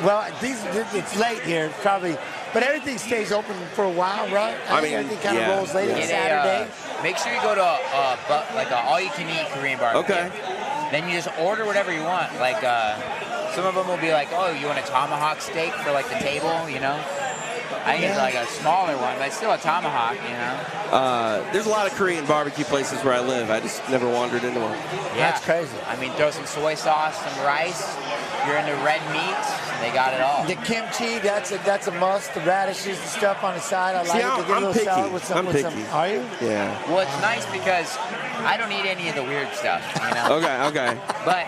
it's late here, probably, but everything stays open for a while, right? I mean, everything kind of rolls late on Saturday. Make sure you go to like a all-you-can-eat Korean barbecue. Okay. then you just order whatever you want. Like some of them will be like, oh, you want a tomahawk steak for like the table, you know? I get like a smaller one, but it's still a tomahawk, you know? There's a lot of Korean barbecue places where I live. I just never wandered into one. Yeah. That's crazy. I mean, throw some soy sauce, some rice. If you're into red meats, they got it all. The kimchi, that's a must. The radishes, the stuff on the side, I like it. To get a little picky. salad with some, I'm picky. Are you? Yeah. Well, it's nice because I don't eat any of the weird stuff, you know? Okay. But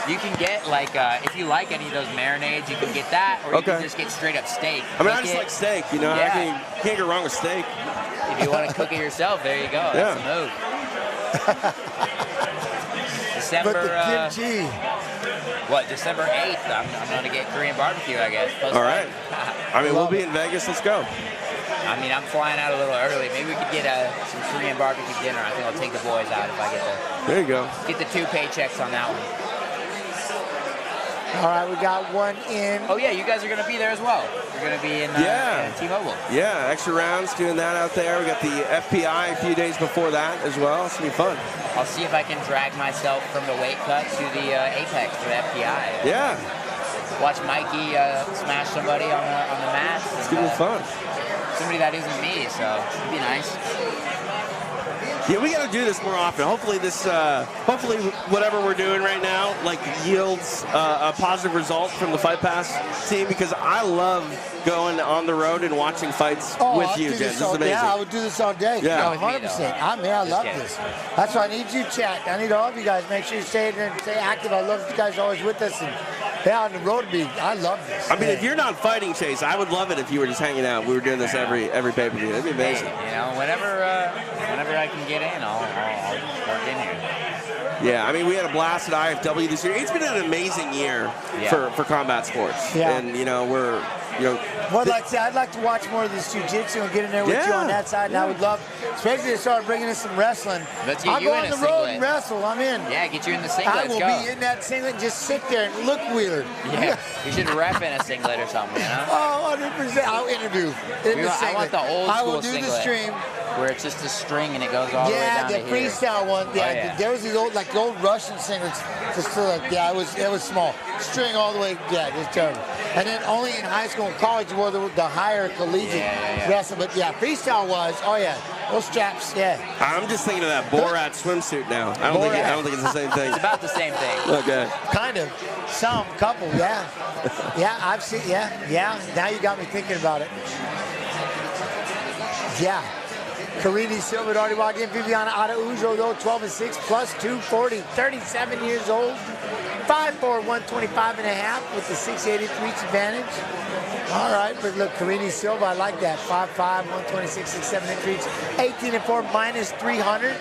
you can get, like, if you like any of those marinades, you can get that, or you can just get straight up steak. I mean, I just like steak, you know? Yeah. I can't go wrong with steak. If you want to cook it yourself, there you go. That's the move. December, but the kimchi. December 8th, I'm going to get Korean barbecue, I guess. All right. I mean, we'll be in Vegas. Let's go. I mean, I'm flying out a little early. Maybe we could get some Korean barbecue dinner. I think I'll take the boys out if I There you go. Get the 2 paychecks on that one. All right, we got one in. Oh, yeah, you guys are going to be there as well. You're going to be in T-Mobile. Yeah, extra rounds doing that out there. We got the FPI a few days before that as well. It's going to be fun. I'll see if I can drag myself from the weight cut to the Apex for the FPI. Yeah. Watch Mikey smash somebody on the mat. It's going to be fun. Somebody that isn't me, so it'd be nice. Yeah, we got to do this more often. Hopefully hopefully whatever we're doing right now, like, yields a positive result from the Fight Pass team, because I love going on the road and watching fights with you, Jen. This is amazing. Yeah, I would do this all day. Yeah. 100%. I love this. That's why I need you, chat. I need all of you guys. Make sure you stay active. I love you guys always with us. And on the road, I love this. I mean, if you're not fighting, Chase, I would love it if you were just hanging out. We were doing this every pay-per-view. That'd be amazing. Hey, you know, whenever I can get in, I'll work in here. Yeah, I mean, we had a blast at IFW this year. It's been an amazing year for combat sports. Yeah. And, you know, well, like I said, I'd like to watch more of this jiu-jitsu and get in there with you on that side. And I would love, especially to start bringing in some wrestling. Let's get you in a singlet. I'll go on the road and wrestle. I'm in. Yeah, get you in the singlet. I will be in that singlet and just sit there and look weird. Yeah, we should rep in a singlet or something, you know? Oh, 100%. I'll interview in the singlet. I want the old school I will do singlet, the stream. where it's just a string and it goes all the way down to here. Yeah, the freestyle one. Yeah, there was these old, like the old Russian singlets. Just like, it was small. String all the way. Yeah, it's terrible. And then only in high school and college were the higher collegiate wrestling. But yeah, freestyle was. Oh yeah, those straps. Yeah. I'm just thinking of that Borat swimsuit now. I don't think it's the same thing. It's about the same thing. Okay. Kind of. Couple. Yeah. Yeah, I've seen. Yeah. Now you got me thinking about it. Yeah. Carini Silva had already walked in. Viviana Araujo, though, 12-6, plus 240, 37 years old. 5'4", 125 and a half with the 680 reach advantage. All right, but look, Carini Silva, I like that. 5'5", 126, 6'7" reach. 18-4, minus 300.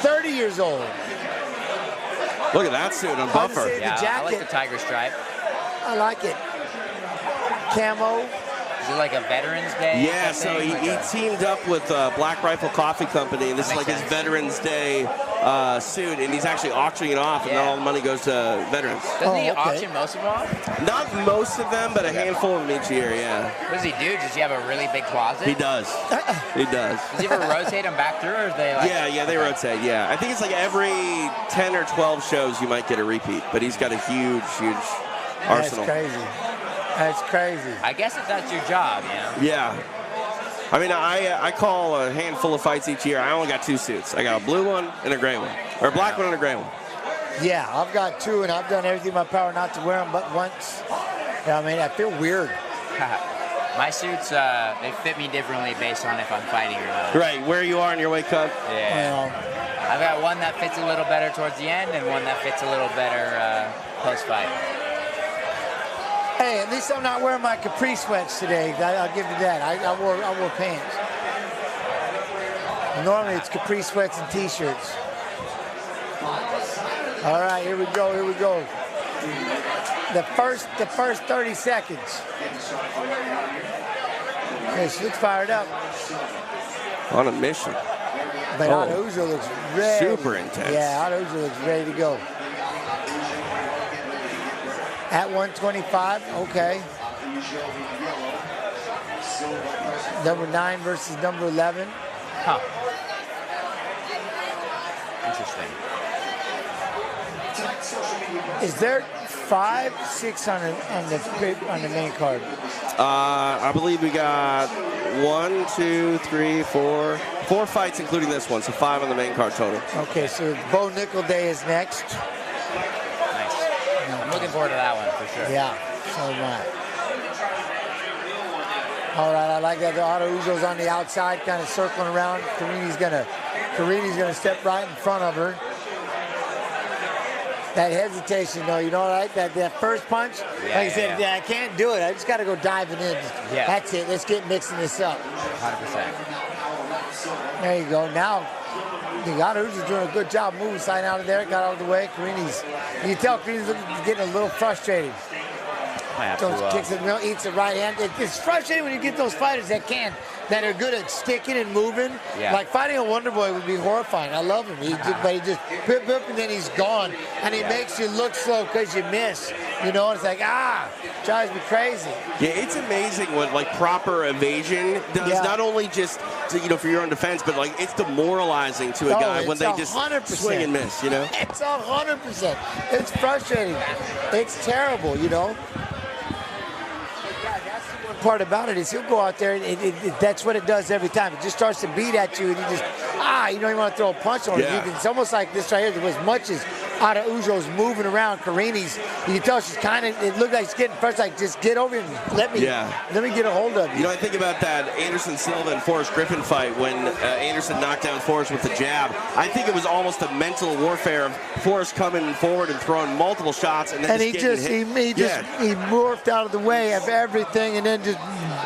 30 years old. Look at that suit on Buffer. Yeah, I like the tiger stripe. I like it. Camo. Is it like a Veterans Day? Yeah, so he teamed up with Black Rifle Coffee Company, and this is like his Veterans Day suit, and he's actually auctioning it off, and then all the money goes to veterans. Doesn't he auction most of them off? Not most of them, but a handful of them each year, yeah. What does he do? Does he have a really big closet? He does. He does. Does he ever rotate them back through, or is they like... Yeah, they rotate, yeah. I think it's like every 10 or 12 shows you might get a repeat, but he's got a huge arsenal. That's crazy. That's crazy. I guess if that's your job, you know? Yeah. I mean, I call a handful of fights each year. I only got 2 suits. I got a blue one and a gray one. Or a black one and a gray one. Yeah, I've got 2, and I've done everything in my power not to wear them but once. Yeah, I mean, I feel weird. My suits, they fit me differently based on if I'm fighting or not. Right, where you are in your weight cut. Yeah. I've got one that fits a little better towards the end and one that fits a little better post-fight. Hey, at least I'm not wearing my capri sweats today. I'll give you that. I wore pants. Normally it's capri sweats and t-shirts. All right, here we go. The first 30 seconds. Okay, she looks fired up. On a mission. But Araujo looks ready. Super intense. Yeah, Araujo looks ready to go. At 125, okay. Number 9 versus number 11. Interesting. Is there 5, 6 on the main card? I believe we got 1, 2, 3, 4 fights, including this one, so 5 on the main card total. Okay, so Bo Nickal Day is next. Nice. I'm looking forward to that one for sure. Yeah, so am I. All right, I like that. The Otto Uzo's on the outside, kind of circling around. Karini's gonna step right in front of her. That hesitation, though, you know, right? That first punch, like I said, I can't do it. I just got to go diving in. Yeah. That's it. Let's get mixing this up. 100%. There you go. Now, the Otto Uzo's doing a good job moving side out of there. Got out of the way. Karini's, you can tell Karini's getting a little frustrated. Those kicks in the middle, eats the right hand. It's frustrating when you get those fighters that are good at sticking and moving. Yeah. Like fighting a Wonder Boy would be horrifying. I love him. But he just whip, and then he's gone. And he makes you look slow because you miss. You know, it's like, drives me crazy. Yeah, it's amazing what like proper evasion does. Yeah. Not only just to, for your own defense, but like it's demoralizing to a guy when they just 100%. swing and miss. You know, it's 100%. It's frustrating. It's terrible. You know. Part about it is he'll go out there and that's what it does every time. It just starts to beat at you and you just you don't even want to throw a punch on it. It's almost like this right here. As much as Otto Uzo's moving around Karini's, you can tell she's kind of, it looked like she's getting first, like just get over and let me get a hold of you. You know, I think about that Anderson Silva and Forrest Griffin fight when Anderson knocked down Forrest with the jab. I think it was almost a mental warfare of Forrest coming forward and throwing multiple shots and then he morphed out of the way of everything and then just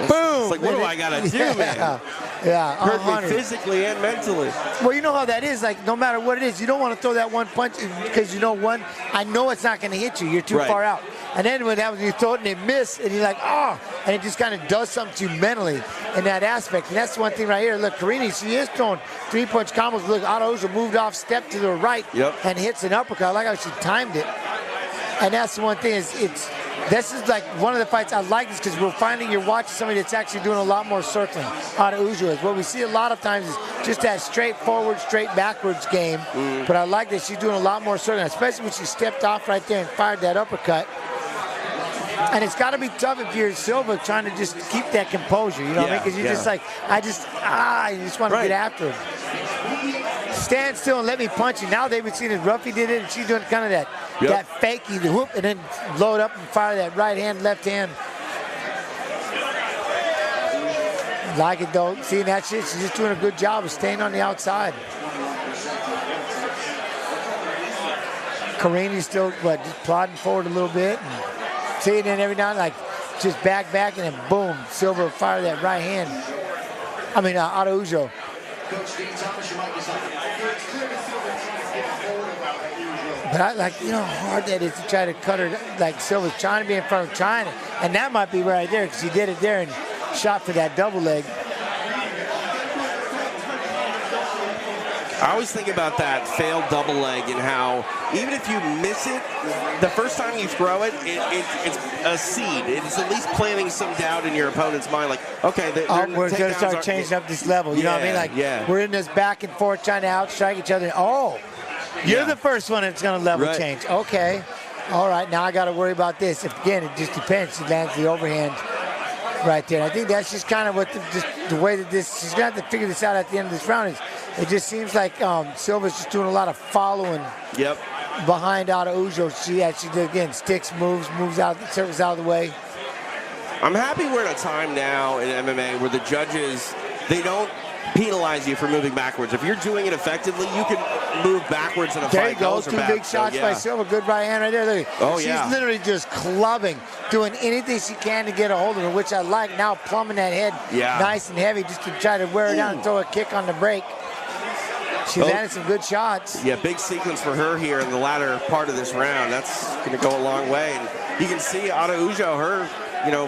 boom. It's like, what do I got to do, man? Yeah, hurt me physically and mentally. Well, you know how that is. Like, no matter what it is, you don't want to throw that one punch because I know it's not going to hit you. You're too far out. And then what happens, you throw it and it miss, and you're like, and it just kind of does something to you mentally in that aspect. And that's one thing right here. Look, Karini, she is throwing 3-punch combos. Look, Otto Uzo moved off, step to the right, and hits an uppercut. I like how she timed it. And that's the one thing this is like one of the fights I like this because you're watching somebody that's actually doing a lot more circling. Otto Uzo is. What we see a lot of times is just that straight forward, straight backwards game. But I like that she's doing a lot more circling, especially when she stepped off right there and fired that uppercut. And it's got to be tough if you're Silva trying to just keep that composure, you know what I mean? Because you're just like, you just want to get after him. Stand still and let me punch you. Now they've been seeing it. Ruffy did it, and she's doing kind of that fakey, the whoop, and then load up and fire that right hand, left hand. Like it though. Seeing that shit, she's just doing a good job of staying on the outside. Karini's still, just plodding forward a little bit. And see it in every now and then, like just back, and then boom, Silva fire that right hand. Otto Uzo. But I like, how hard that is to try to cut her, like Silva's trying to be in front of China. And that might be right there because he did it there and shot for that double leg. I always think about that failed double leg and how even if you miss it, the first time you throw it, it's a seed. It's at least planting some doubt in your opponent's mind. Like, okay, we're going to start changing up this level. You know what I mean? Like, we're in this back and forth trying to outstrike each other. You're the first one that's going to level change. Okay. All right, now I got to worry about this. Again, it just depends. She lands the overhand right there. I think that's just kind of what the way that she's going to have to figure this out at the end of this round. It just seems like Silva's just doing a lot of following behind Otto Uzo. She does, again, sticks, moves out, circles out of the way. I'm happy we're at a time now in MMA where the judges, they don't penalize you for moving backwards. If you're doing it effectively, you can move backwards in a fight. There you go, two big shots by Silva. Good right hand right there. Look. She's literally just clubbing, doing anything she can to get a hold of her, which I like. Now plumbing that head nice and heavy just to try to wear her down and throw a kick on the break. She landed some good shots. Yeah, big sequence for her here in the latter part of this round. That's going to go a long way. And you can see Otto Uzo, her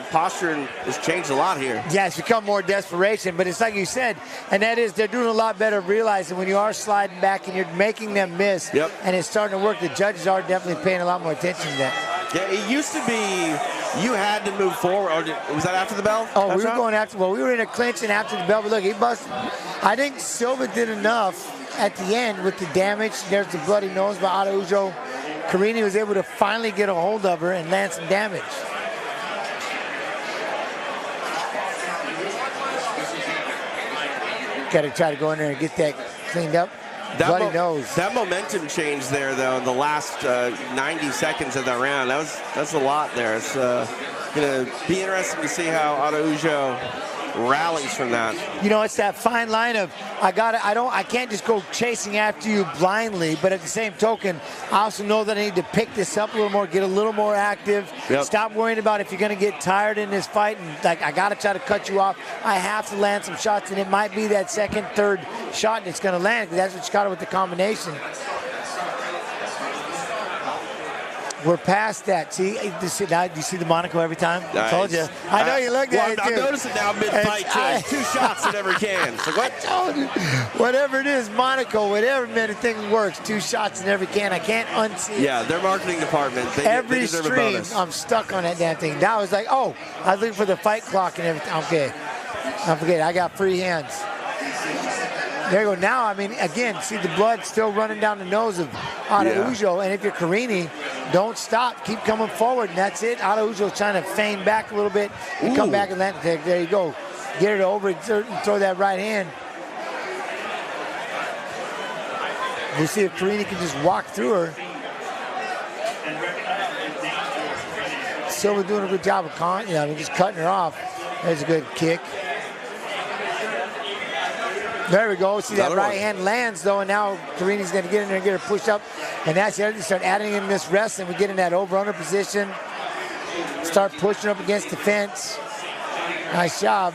posture has changed a lot here. Yeah, it's become more desperation, but it's like you said, and that is they're doing a lot better realizing when you are sliding back and you're making them miss, and it's starting to work, the judges are definitely paying a lot more attention to that. Yeah, it used to be you had to move forward. Or was that after the bell? We were going after, we were in a clinch and after the bell, but look, he busted. I think Silva did enough at the end with the damage. There's the bloody nose by Otto Uzo. Carini was able to finally get a hold of her and land some damage. Got to try to go in there and get that cleaned up. Bloody nose. That momentum change there, though, in the last 90 seconds of that round, that's a lot there. It's going to be interesting to see how Araujo rallies from that. You know, it's that fine line of I can't just go chasing after you blindly, but at the same token, I also know that I need to pick this up a little more, get a little more active. Yep. Stop worrying about if you're going to get tired in this fight, and like I got to try to cut you off. I have to land some shots, and it might be that second, third shot that's going to land, because that's what you got with the combination. We're past that. See, do you see the Monaco every time? Nice. I told you. I know you looked at it, too. I'm noticing now mid-fight, too. 2 shots in every can. So what? I told you. Whatever it is, Monaco, whatever thing works, 2 shots in every can. I can't unsee it. Yeah, their marketing department, they deserve a bonus. I'm stuck on that damn thing. Now I was like, oh, I was looking for the fight clock and everything. Okay. Don't forget, I got free hands. There you go. Now, I mean, again, see the blood still running down the nose of Araujo. And if you're Carini, don't stop. Keep coming forward, and that's it. Araujo's trying to feign back a little bit and come back and land. There you go. Get it over and throw that right hand. We'll see if Carini can just walk through her. Silva doing a good job of just cutting her off. There's a good kick. There we go. See that right hand lands, though, and now Carini's going to get in there and get her pushed up. And that's the other thing. Start adding in this rest, and we get in that over-under position. Start pushing up against the fence. Nice job.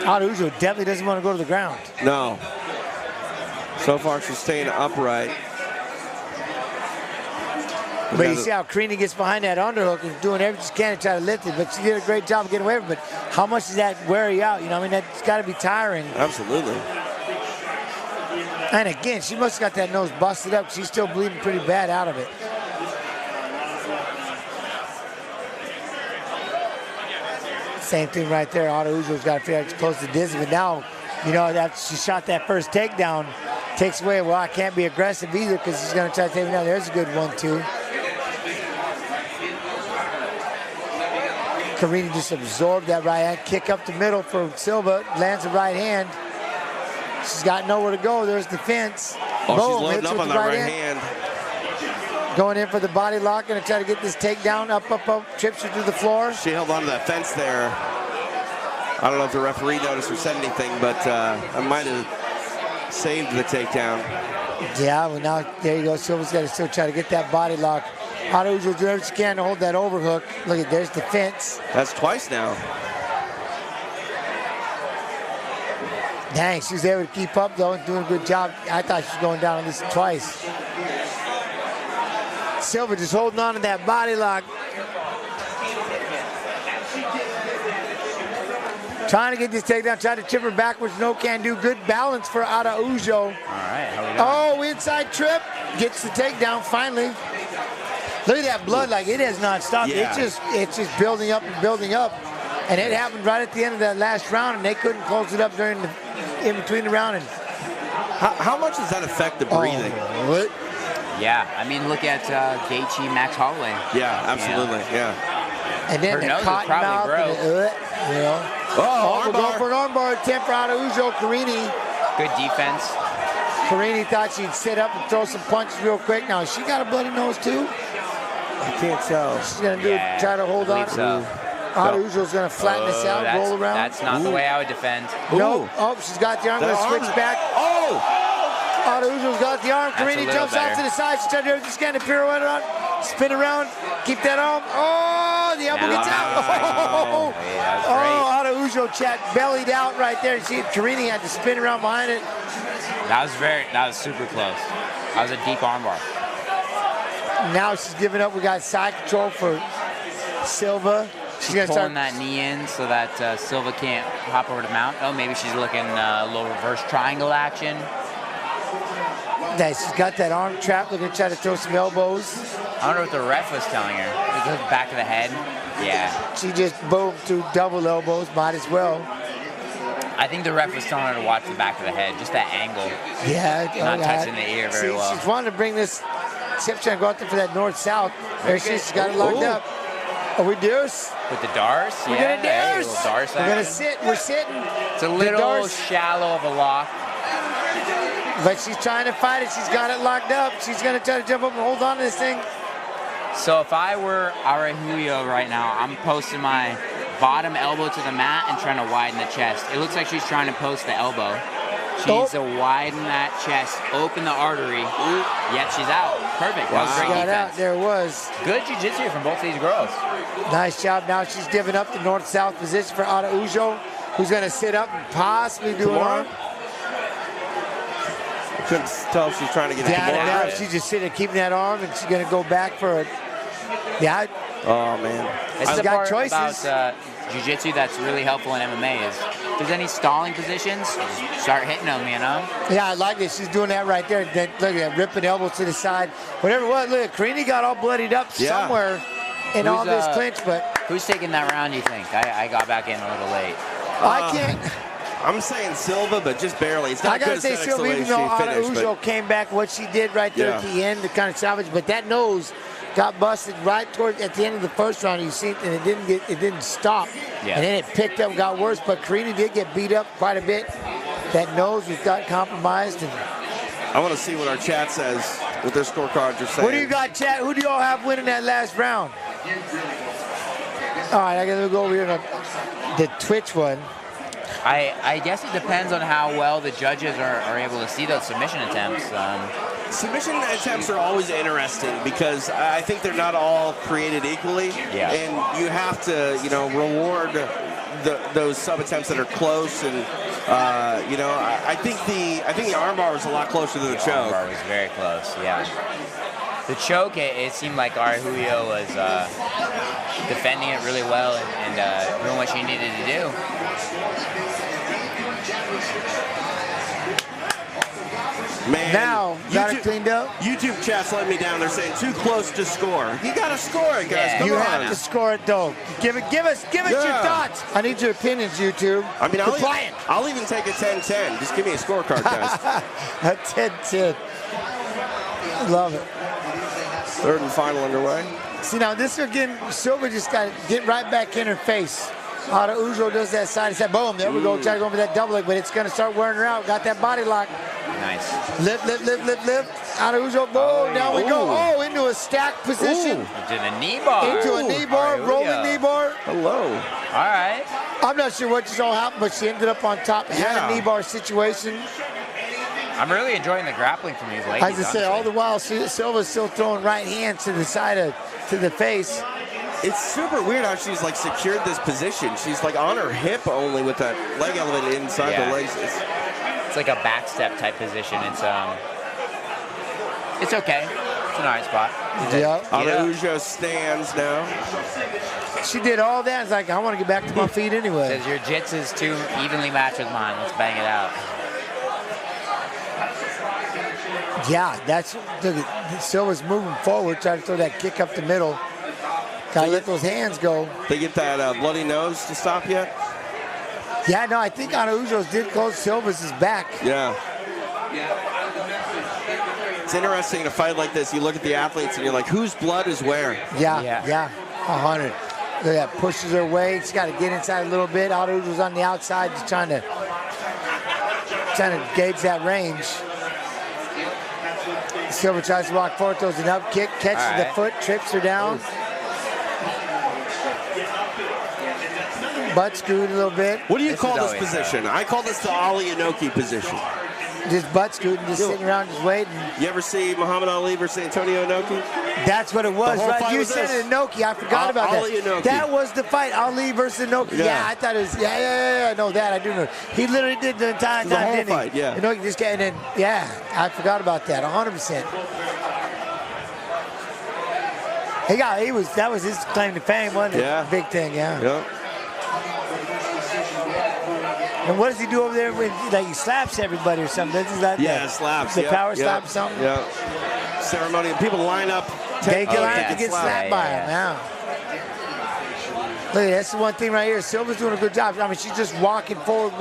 Araujo definitely doesn't want to go to the ground. No. So far, she's staying upright. But you see how Carini gets behind that underhook and doing everything she can to try to lift it. But she did a great job of getting away from it. But how much does that wear you out? You know, I mean, that's got to be tiring. Absolutely. And again, she must have got that nose busted up. She's still bleeding pretty bad out of it. Same thing right there. Araujo's got to figure out it's close to dizzy. But now, you know, that she shot that first takedown. Takes away, well, I can't be aggressive either because he's going to try to take me down. There's a good 1-2. Carini just absorbed that right hand. Kick up the middle for Silva. Lands the right hand. She's got nowhere to go. There's the fence. Oh, boom, she's loading up on that right hand. Going in for the body lock. Going to try to get this takedown. Up. Trips her to the floor. She held on to that fence there. I don't know if the referee noticed or said anything, but I might have saved the takedown. Yeah, well, now, there you go. Silva's got to still try to get that body lock. Araujo doing everything she can to hold that overhook. Look at, there's the fence. That's twice now. Dang, she was able to keep up, though, and doing a good job. I thought she was going down on this twice. Silva just holding on to that body lock. Trying to get this takedown, trying to chip her backwards, no can do. Good balance for Araujo. All right, how we doing? Oh, inside trip. Gets the takedown finally. Look at that blood, like it has not stopped. Yeah. It's just building up and building up. And it happened right at the end of that last round, and they couldn't close it up in between the round. And how much does that affect the breathing? What? Yeah, I mean, look at Gaethje, Max Holloway. Yeah, absolutely, yeah. And then her the nose cotton mouth. probably broke. You know. Oh, we're going for an armbar attempt for Araujo. Carini. Good defense. Carini thought she'd sit up and throw some punches real quick. Now, she got a bloody nose, too? I can't tell. She's going to try to hold on. So. Araujo's going to flatten this out, roll around. That's not the way I would defend. No. Oh, she's got the arm. Going to switch back. Oh! Araujo's got the arm. Carini jumps out to the side. She's trying to do everything she can to pirouette around. Spin around. Keep that arm. Oh, the elbow gets out. Oh, Araujo bellied out right there. You see, Carini had to spin around behind it. That was super close. That was a deep armbar. Now she's giving up. We got side control for Silva. She's pulling that knee in so that Silva can't hop over the mount. Oh, maybe she's looking a little reverse triangle action. Yeah, she's got that arm trap. Looking to try to throw some elbows. I wonder what the ref was telling her. It goes back of the head. Yeah. She just boomed through double elbows. Might as well. I think the ref was telling her to watch the back of the head, just that angle. Yeah. Not touching the ear very well. She's wanting to bring this Stipe trying to go out there for that north-south. There she's got it locked up. Are we deuce? With the Dars? We're gonna deuce. We're gonna sit. We're sitting. It's a little shallow of a lock. But she's trying to fight it. She's got it locked up. She's gonna try to jump up and hold on to this thing. So if I were Arahujo right now, I'm posting my bottom elbow to the mat and trying to widen the chest. It looks like she's trying to post the elbow. She needs to widen that chest, open the artery. Yep, she's out. Perfect. That was great defense. Out. There it was. Good jiu-jitsu from both of these girls. Nice job. Now she's giving up the north-south position for Arahujo, who's going to sit up and possibly do an arm. I couldn't tell if she's trying to get it. Yeah, she's just sitting there keeping that arm, and she's going to go back for it. Yeah. Oh, man. It's the part about jiu-jitsu that's really helpful in MMA is if there's any stalling positions, start hitting them, you know? Yeah, I like this. She's doing that right there. Look at that, ripping elbows to the side. Whatever it was, look, Carini got all bloodied up somewhere in all this clinch, but... Who's taking that round, you think? I got back in a little late. I can't... I'm saying Silva, but just barely. It's not I got to say Silva, even though Arahujo came back, what she did right there at the end, the kind of salvage, but that nose got busted right toward at the end of the first round. You see, and it didn't stop, and then it picked up, got worse. But Carini did get beat up quite a bit. That nose was got compromised. And I want to see what our chat says, what their scorecards are saying. What do you got, chat? Who do y'all have winning that last round? All right, I got to go over here to the Twitch one. I guess it depends on how well the judges are able to see those submission attempts. Submission attempts are always interesting because I think they're not all created equally. Yeah. And you have to, reward those sub attempts that are close. And I think the armbar was a lot closer than the choke. The armbar was very close. Yeah. The choke, it seemed like Arahujo was defending it really well and doing what she needed to do. Man, now, got it cleaned up. YouTube chat's letting me down. They're saying too close to score. You got to score it, guys. Come you on. have to score it, though. Give us your thoughts. I need your opinions, YouTube. I mean, I'll even take a 10-10. Just give me a scorecard, guys. A 10-10. Love it. Third and final underway. See, now this again, Silva just got to get right back in her face. Arahujo does that side. Boom, there we go. Try to go over that double leg, but it's going to start wearing her out. Got that body lock. Nice. Lift. Arahujo, boom, down we go. Oh, into a stack position. Into the knee bar. Into a knee bar, rolling knee bar. Hello. All right. I'm not sure what just all happened, but she ended up on top. Had a knee bar situation. I'm really enjoying the grappling from these ladies. As I say, all the while, Silva's still throwing right hands to the side to the face. It's super weird how she's like secured this position. She's like on her hip only with that leg elevated inside the legs. It's like a back step type position. It's okay. It's an alright spot. Yeah. Arahujo stands now. She did all that. It's like, I want to get back to my feet anyway. Says your jits is too evenly matched with mine. Let's bang it out. Yeah, that's Silva's moving forward, trying to throw that kick up the middle. Gotta let those hands go. They get that bloody nose to stop yet? Yeah, no, I think Arahujo's did close. Silva's is back. Yeah. It's interesting in a fight like this. You look at the athletes and you're like, whose blood is where? Yeah. 100. Look at that, pushes her away. She's got to get inside a little bit. Arahujo's on the outside, just trying to gauge that range. Silva tries to walk forward, throws an up kick, catches the foot, trips her down. Butt screwed a little bit. What do you call this position? I call this the Ali Inoki position. Just butt screwed, just sitting around, just waiting. You ever see Muhammad Ali versus Antonio Inoki? That's what it was, right? You said Inoki. I forgot about that. Inoki. That was the fight, Ali versus Inoki. Yeah, I thought it was. Yeah. I know that. I do know. He literally did the entire time, didn't he? Fight, yeah. Inoki just got, and then, I forgot about that. 100%. That was his claim to fame, wasn't it? Yeah. Big thing, yeah. And what does he do over there? Like he slaps everybody or something? Slaps. The power slap or something? Yeah. Ceremony. People line up. They get slapped by him. Yeah. Look, that's the one thing right here. Silva's doing a good job. I mean, she's just walking forward.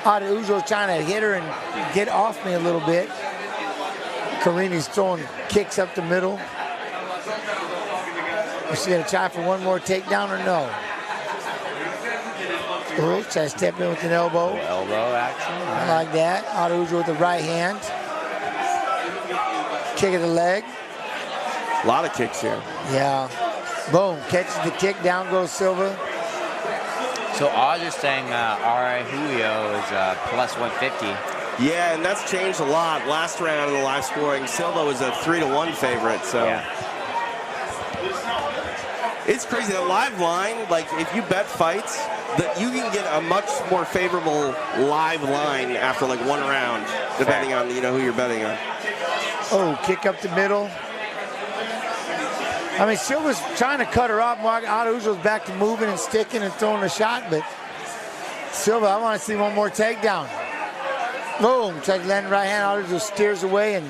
Arahujo's trying to hit her and get off me a little bit. Carini's throwing kicks up the middle. Is she going to try for one more takedown or no? Oh, try to step in with an elbow. Elbow action. I like that. Araujo with the right hand. Kick of the leg. A lot of kicks here. Yeah. Boom. Catches the kick. Down goes Silva. So odds are saying Araujo is plus 150. Yeah, and that's changed a lot. Last round in the live scoring, Silva was a 3-1 favorite. So yeah. It's crazy. The live line, like if you bet fights, that you can get a much more favorable live line after like one round, depending on who you're betting on. Oh, kick up the middle. I mean, Silva's trying to cut her off. Araujo's back to moving and sticking and throwing a shot, but Silva, I want to see one more takedown. Boom, tries to land right hand. Araujo steers away, and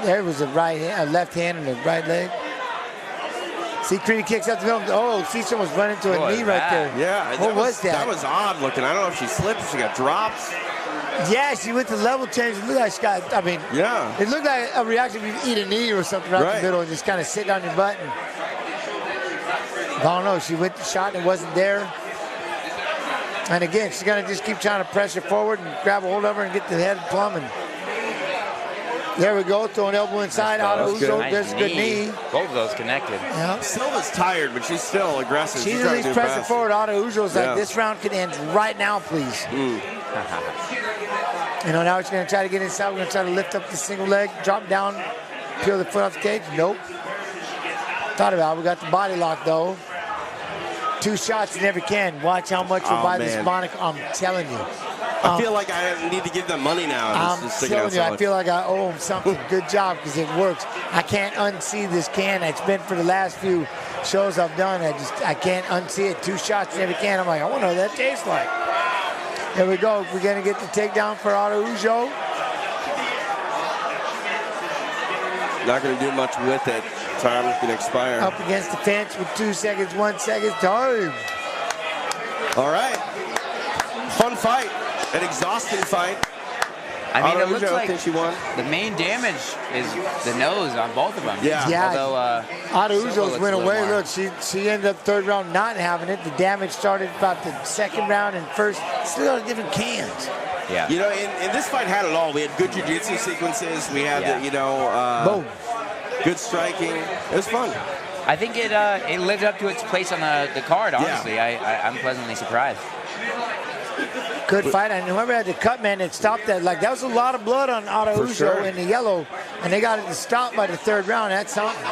there was a left hand and a right leg. See, Carini kicks out the middle. Oh, see, someone's running into a knee right there. Yeah. What was that? That was odd looking. I don't know if she slipped, if she got dropped. Yeah, she went to level change. It looked like she got, yeah. It looked like a reaction if you eat a knee or something right in the middle and just kind of sit on your butt. And, I don't know, she went to shot and it wasn't there. And again, she's going to just keep trying to pressure forward and grab a hold of her and get the head plumbing. There we go, throw an elbow inside. Araujo, there's a good knee. Both of those connected. Yeah. Silva's tired, but she's still aggressive. She's at least pressing forward. Araujo's like, this round could end right now, please. Now she's going to try to get inside. We're going to try to lift up the single leg, drop down, peel the foot off the cage. Nope. Thought about it. We got the body lock, though. 2 shots in every can. Watch how much we'll buy this Monaco. I'm telling you. I feel like I need to give them money now. I'm telling you, I feel like I owe them something. Good job, because it works. I can't unsee this can. It's been for the last few shows I've done. I can't unsee it. 2 shots in every can. I'm like, I wonder what that tastes like. There we go. We're going to get the takedown for Araujo. Not going to do much with it. Time can expire. Up against the fence with 2 seconds, 1 second. Time. All right. Fun fight. An exhausting fight. I mean, it looks I like think she won. The main damage is the nose on both of them. Yeah. Although Araujo's went away. Look, she ended up 3rd round not having it. The damage started about the 2nd round and first. Still out of different cans. Yeah. And this fight had it all. We had good jiu-jitsu sequences. We had boom. Good striking. It was fun. I think it lived up to its place on the card, honestly. Yeah. I'm pleasantly surprised. Good fight, and whoever had the cut, man, it stopped that. Like, that was a lot of blood on Araujo in the yellow, and they got it to stop by the 3rd round. That's something.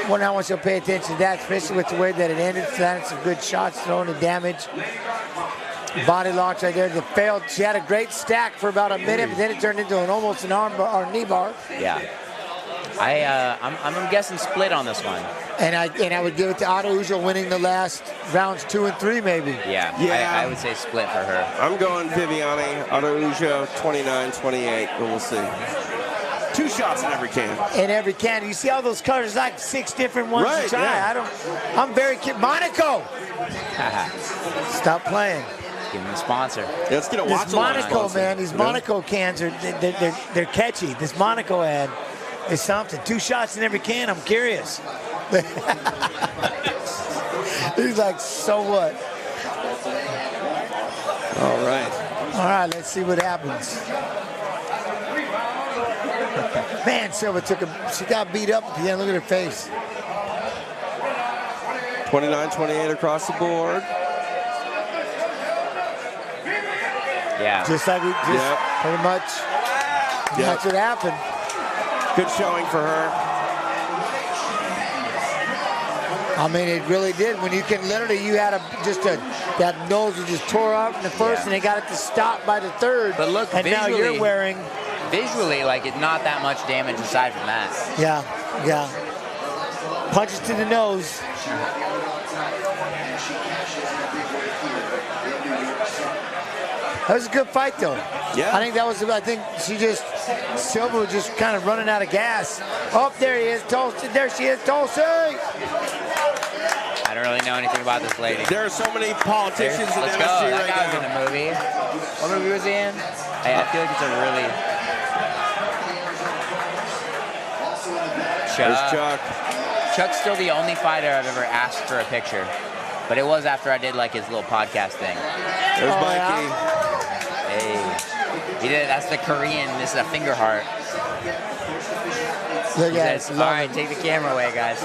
Wonder how much you'll pay attention to that, especially with the way that it ended. Landed some good shots, throwing the damage. Body locks right there. That failed. She had a great stack for about a minute, but then it turned into almost an arm bar or knee bar. Yeah. I'm guessing split on this one. And I would give it to Araujo winning the last rounds 2 and 3, maybe. Yeah. I would say split for her. I'm going Viviani. Araujo 29-28, but we'll see. 2 shots in every can. In every can. You see all those colors, like 6 different ones to try. Yeah. I'm very curious. Monaco! Stop playing. Give him a sponsor. Yeah, let's get a watch. This Monaco, man. These Monaco cans they're catchy. This Monaco ad is something. 2 shots in every can. I'm curious. He's like, so what? All right, let's see what happens. Man, Silva she got beat up at the end. Look at her face. 29-28 across the board. Yeah. Just like pretty much. That's what happened. Good showing for her. I mean, it really did. When you can literally, you had that nose was just tore off in the first, and they got it to stop by the 3rd. But look, and now you're wearing. Visually, like, it's not that much damage aside from that. Yeah. Punches to the nose. That was a good fight, though. Yeah. I think Silva was just kind of running out of gas. Oh, there he is, Tulsi. There she is, Tulsi. I don't really know anything about this lady. There are so many politicians in That MSG guy was in the movie. What movie was he in? Hey, I feel like it's a really... There's Chuck. Chuck's still the only fighter I've ever asked for a picture. But it was after I did like his little podcast thing. There's Mikey. Hey. He did. That's the Korean. This is a finger heart. Look at it. All right, take the camera away, guys.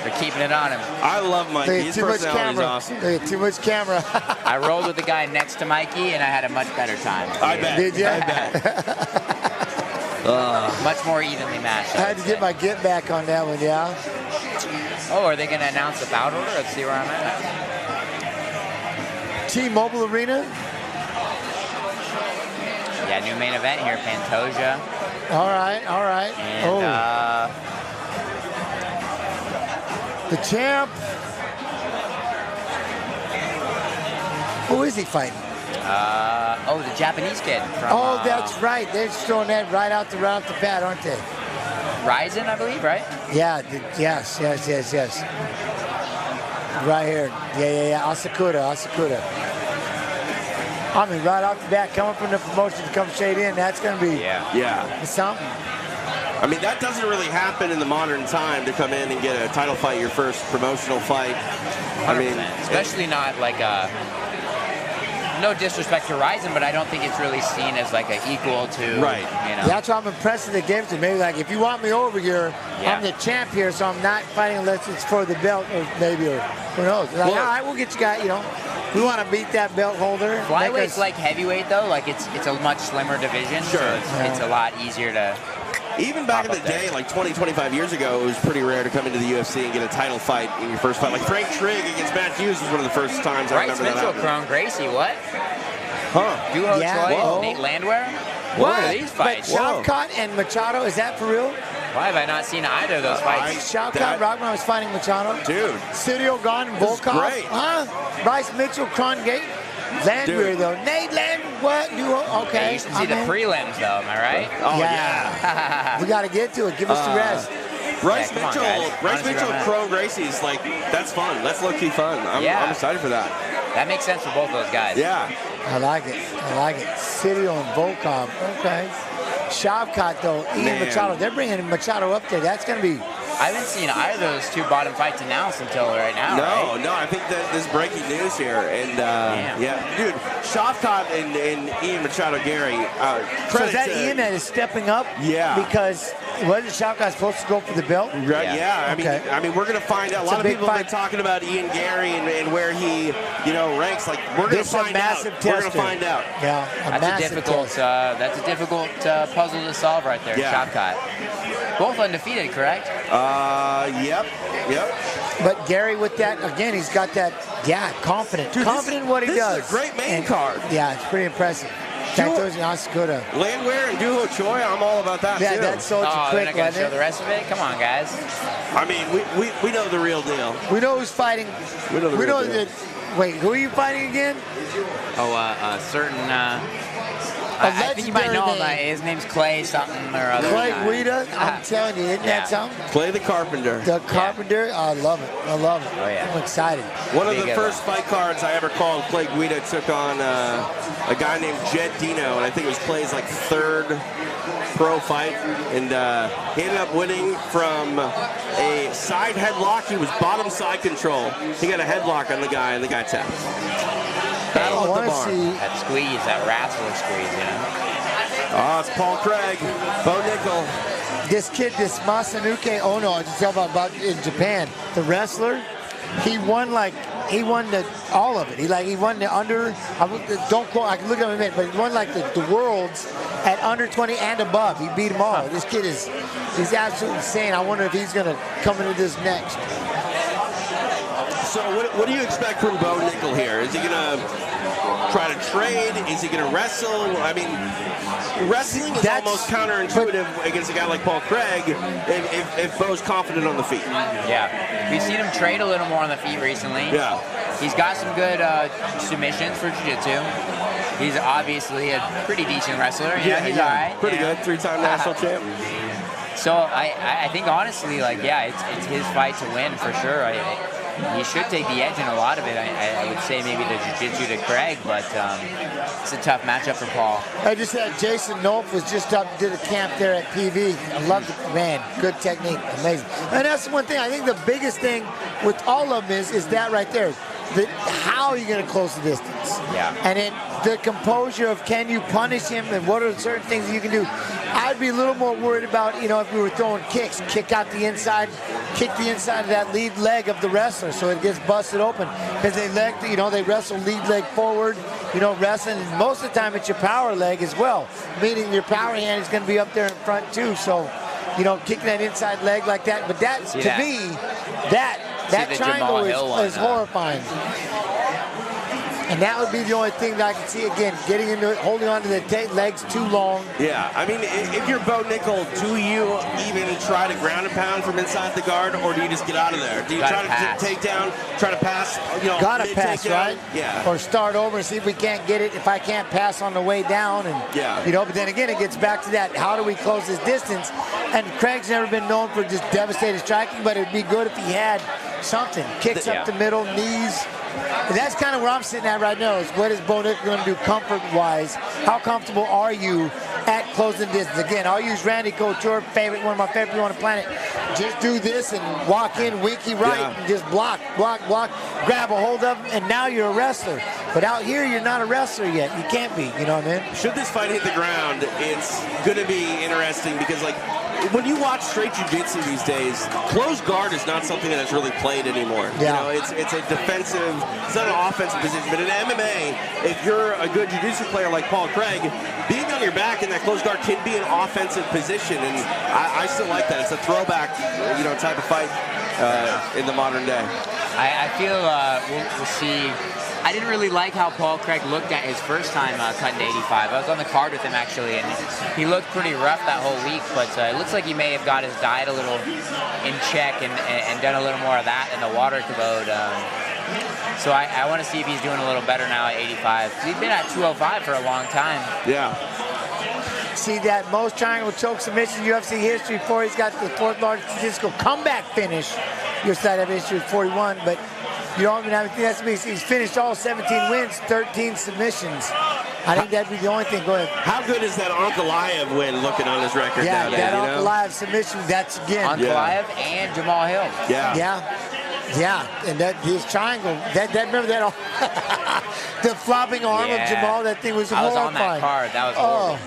They're keeping it on him. I love Mikey. His personality is awesome. Too much camera. I rolled with the guy next to Mikey, and I had a much better time. I bet. Did you? I bet. Much more evenly matched. I had to get my get back on that one, yeah. Oh, are they going to announce the bout order? Let's see where I'm at. T-Mobile Arena. Yeah, new main event here, Pantoja. All right, all right. And, the champ. Who is he fighting? The Japanese kid. From, That's right. They're just throwing that right out the bat, aren't they? Ryzen, I believe, right? Yeah, yes. Right here. Yeah. Asakura. I mean, right off the bat, coming from the promotion to come straight in, that's going to be something. I mean, that doesn't really happen in the modern time to come in and get a title fight, your first promotional fight. 100%. I mean, especially not like a. No disrespect to Ryzen, but I don't think it's really seen as like an equal to. Right. You know. That's why I'm impressed with the game. Maybe like if you want me over here, I'm the champ here, so I'm not fighting unless it's for the belt or maybe or who knows. Like, all right, we'll get you guys. You know, we want to beat that belt holder. Flyweight's like heavyweight though. Like it's a much slimmer division. Sure. So it's a lot easier to. Even back in the day, like 20, 25 years ago, it was pretty rare to come into the UFC and get a title fight in your first fight. Like Frank Trigg against Matt Hughes was one of the first times I remember that happening. Mitchell, Gracie, what? Huh. Duho Choi, Nate Landwehr? What are these fights? But Shavkat and Machado, is that for real? Why have I not seen either of those fights? Shavkat Rockman was fighting Machado. Dude. Cyril Gone and Volkov. Great. Huh? Bryce Mitchell, Krongate. Landwehr, though. Nate Landwehr, what? Duho? Okay. Yeah, you should see the prelims, though. Am I right? Oh, yeah. We got to get to it. Give us the rest. Bryce Mitchell, Chrome Gracie's like, that's fun. That's low-key fun. I'm excited for that. That makes sense for both those guys. Yeah. I like it. Cyril and Volkov. Okay. Shavkat, though, Ian Machado. They're bringing Machado up there. That's going to be... I haven't seen either of those two bottom fights announced until right now. No, I think that this is breaking news here. And, dude, Shavkat and Ian Machado Gary. So is that Ian that is stepping up? Yeah. Because wasn't Shavkat supposed to go for the belt? Right, I mean, we're going to find out. A lot of people have been talking about Ian Gary and where he, ranks. Like, we're going to find out. We're going to find out. Yeah, that's a difficult puzzle to solve right there, Shavkat. Both undefeated, correct? Yep. But Gary with that, again, he's got that, confident. Dude, confident in what he does. This is a great main card. Yeah, it's pretty impressive. Landwehr and Duho Choi, I'm all about that, too. Yeah, that's so quick, they're not going to show the rest of it? Come on, guys. I mean, we know the real deal. We know who's fighting. We know the real deal. Wait, who are you fighting again? A certain... I think you might know him. His name's Clay something or other. Clay Guida? I'm telling you, isn't that something? Clay the Carpenter. The Carpenter? I love it. Oh, yeah. I'm excited. One of the first fight cards I ever called, Clay Guida took on a guy named Jed Dino, and I think it was Clay's third pro fight, and he ended up winning from a side headlock. He was bottom side control. He got a headlock on the guy, and the guy tapped. Battle at the bar. That squeeze, that wrestling squeeze, Oh, it's Paul Craig, Bo Nickal. This kid, this Masanuke Ono, I just tell about in Japan, the wrestler, he won all of it. He won the under. Don't quote. I can look at him in a minute, but he won the worlds at under 20 and above. He beat them all. This kid he's absolutely insane. I wonder if he's gonna come into this next. So what do you expect from Bo Nickal here? Is he going to try to trade? Is he going to wrestle? I mean, wrestling is almost counterintuitive against a guy like Paul Craig if Bo's confident on the feet. Yeah. We've seen him trade a little more on the feet recently. Yeah. He's got some good submissions for jiu-jitsu. He's obviously a pretty decent wrestler. He's all right. Pretty good. Three-time national champ. So I think honestly, it's his fight to win for sure. he should take the edge in a lot of it. I would say maybe the jiu-jitsu to Craig, but it's a tough matchup for Paul. I just had Jason Nope was just up, did a camp there at PV. I loved it, man. Good technique, amazing. And that's one thing. I think the biggest thing with all of them is that right there. How are you going to close the distance? Yeah. And then the composure of can you punish him and what are certain things you can do. I'd be a little more worried about, you know, if we were throwing kicks, kick out the inside, kick the inside of that lead leg of the wrestler so it gets busted open. Because they wrestle lead leg forward, wrestling. And most of the time it's your power leg as well, meaning your power hand is going to be up there in front too. So, kicking that inside leg like that. But that's, to me, that triangle is horrifying. And that would be the only thing that I can see, again, getting into it, holding on to the legs too long. Yeah, I mean, if you're Bo Nickal, do you even try to ground and pound from inside the guard, or do you just get out of there? Do you try to take down, try to pass, Gotta pass, right? Yeah. Or start over and see if we can't get it, if I can't pass on the way down. And, but then again, it gets back to that, how do we close this distance? And Craig's never been known for just devastating striking, but it'd be good if he had something. Kicks up the middle, knees. And that's kind of where I'm sitting at right now is what is Bo Nickal going to do comfort-wise? How comfortable are you at closing distance? Again, I'll use Randy Couture, one of my favorite people on the planet. Just do this and walk in, winky right, and just block, grab a hold of him, and now you're a wrestler. But out here, you're not a wrestler yet. You can't be, you know what I mean? Should this fight hit the ground, it's going to be interesting because, when you watch straight jiu-jitsu these days, closed guard is not something that's really played anymore. Yeah. It's a defensive, it's not an offensive position. But in MMA, if you're a good jiu-jitsu player like Paul Craig, being on your back in that closed guard can be an offensive position, and I still like that. It's a throwback, type of fight in the modern day. I feel we'll see. I didn't really like how Paul Craig looked at his first time cutting to 85. I was on the card with him, actually, and he looked pretty rough that whole week, but it looks like he may have got his diet a little in check and done a little more of that in the water code. So I want to see if he's doing a little better now at 85. He's been at 205 for a long time. Yeah. See that most triangle choke submission in UFC history before he's got the fourth largest statistical comeback finish. Your side of history is 41, but you don't even have anything. That's me. He's finished all 17 wins, 13 submissions. I think that'd be the only thing. Go ahead. How good is that Ankalaev win looking on his record now? That Ankalaev submission, that's again. Ankalaev and Jamal Hill. Yeah, and that his triangle, remember that the flopping arm of Jamal, that thing was horrifying. I was on that card. That was horrible.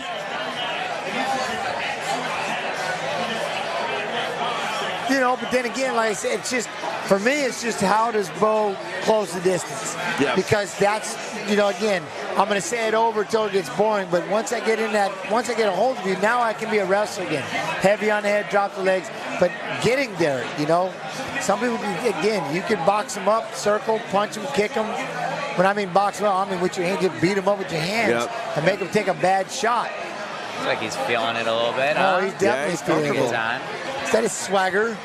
But then again, like I said, it's just, for me, it's just how does Bo close the distance? Yeah. Because that's, again, I'm going to say it over until it gets boring, but once I get a hold of you, now I can be a wrestler again. Heavy on the head, drop the legs, but getting there, Some people, again, you can box them up, circle, punch them, kick them. When I mean box them up, I mean with your hands, just beat them up with your hands and make them take a bad shot. Looks like he's feeling it a little bit, Oh, he's definitely feeling it. Time. That is swagger.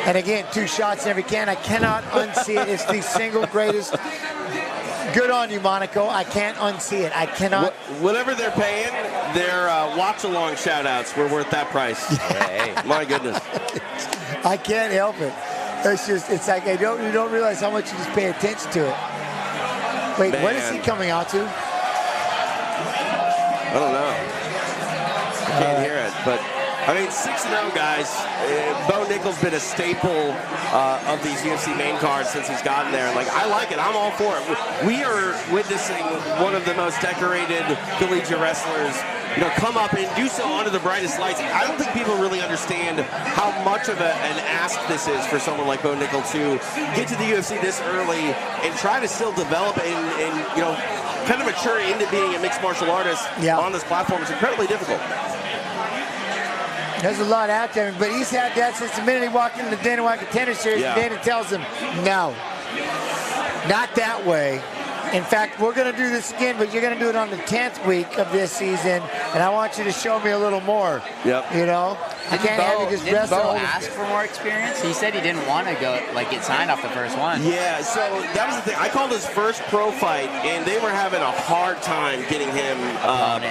And again, 2 shots in every can. I cannot unsee it. It's the single greatest. Good on you, Monaco. I can't unsee it. I cannot. Whatever they're paying, their watch-along shout-outs were worth that price. Hey. My goodness. I can't help it. It's like you don't realize how much you just pay attention to it. Wait, Man. What is he coming out to? I don't know. I can't hear it, but 6-0, guys. Bo Nickal's been a staple of these UFC main cards since he's gotten there. I like it. I'm all for it. We are witnessing one of the most decorated collegiate wrestlers, come up and do so under the brightest lights. I don't think people really understand how much of an ask this is for someone like Bo Nickal to get to the UFC this early and try to still develop and kind of mature into being a mixed martial artist on this platform. It's incredibly difficult. There's a lot out there, but he's had that since the minute he walked into the Dana White Contender Series, and Dana tells him, no, not that way. In fact, we're going to do this again, but you're going to do it on the 10th week of this season, and I want you to show me a little more. Yep. I can't have you just Didn't wrestle. Bo ask for more experience? He said he didn't want to go get signed off the first one. Yeah, so that was the thing. I called his first pro fight, and they were having a hard time getting him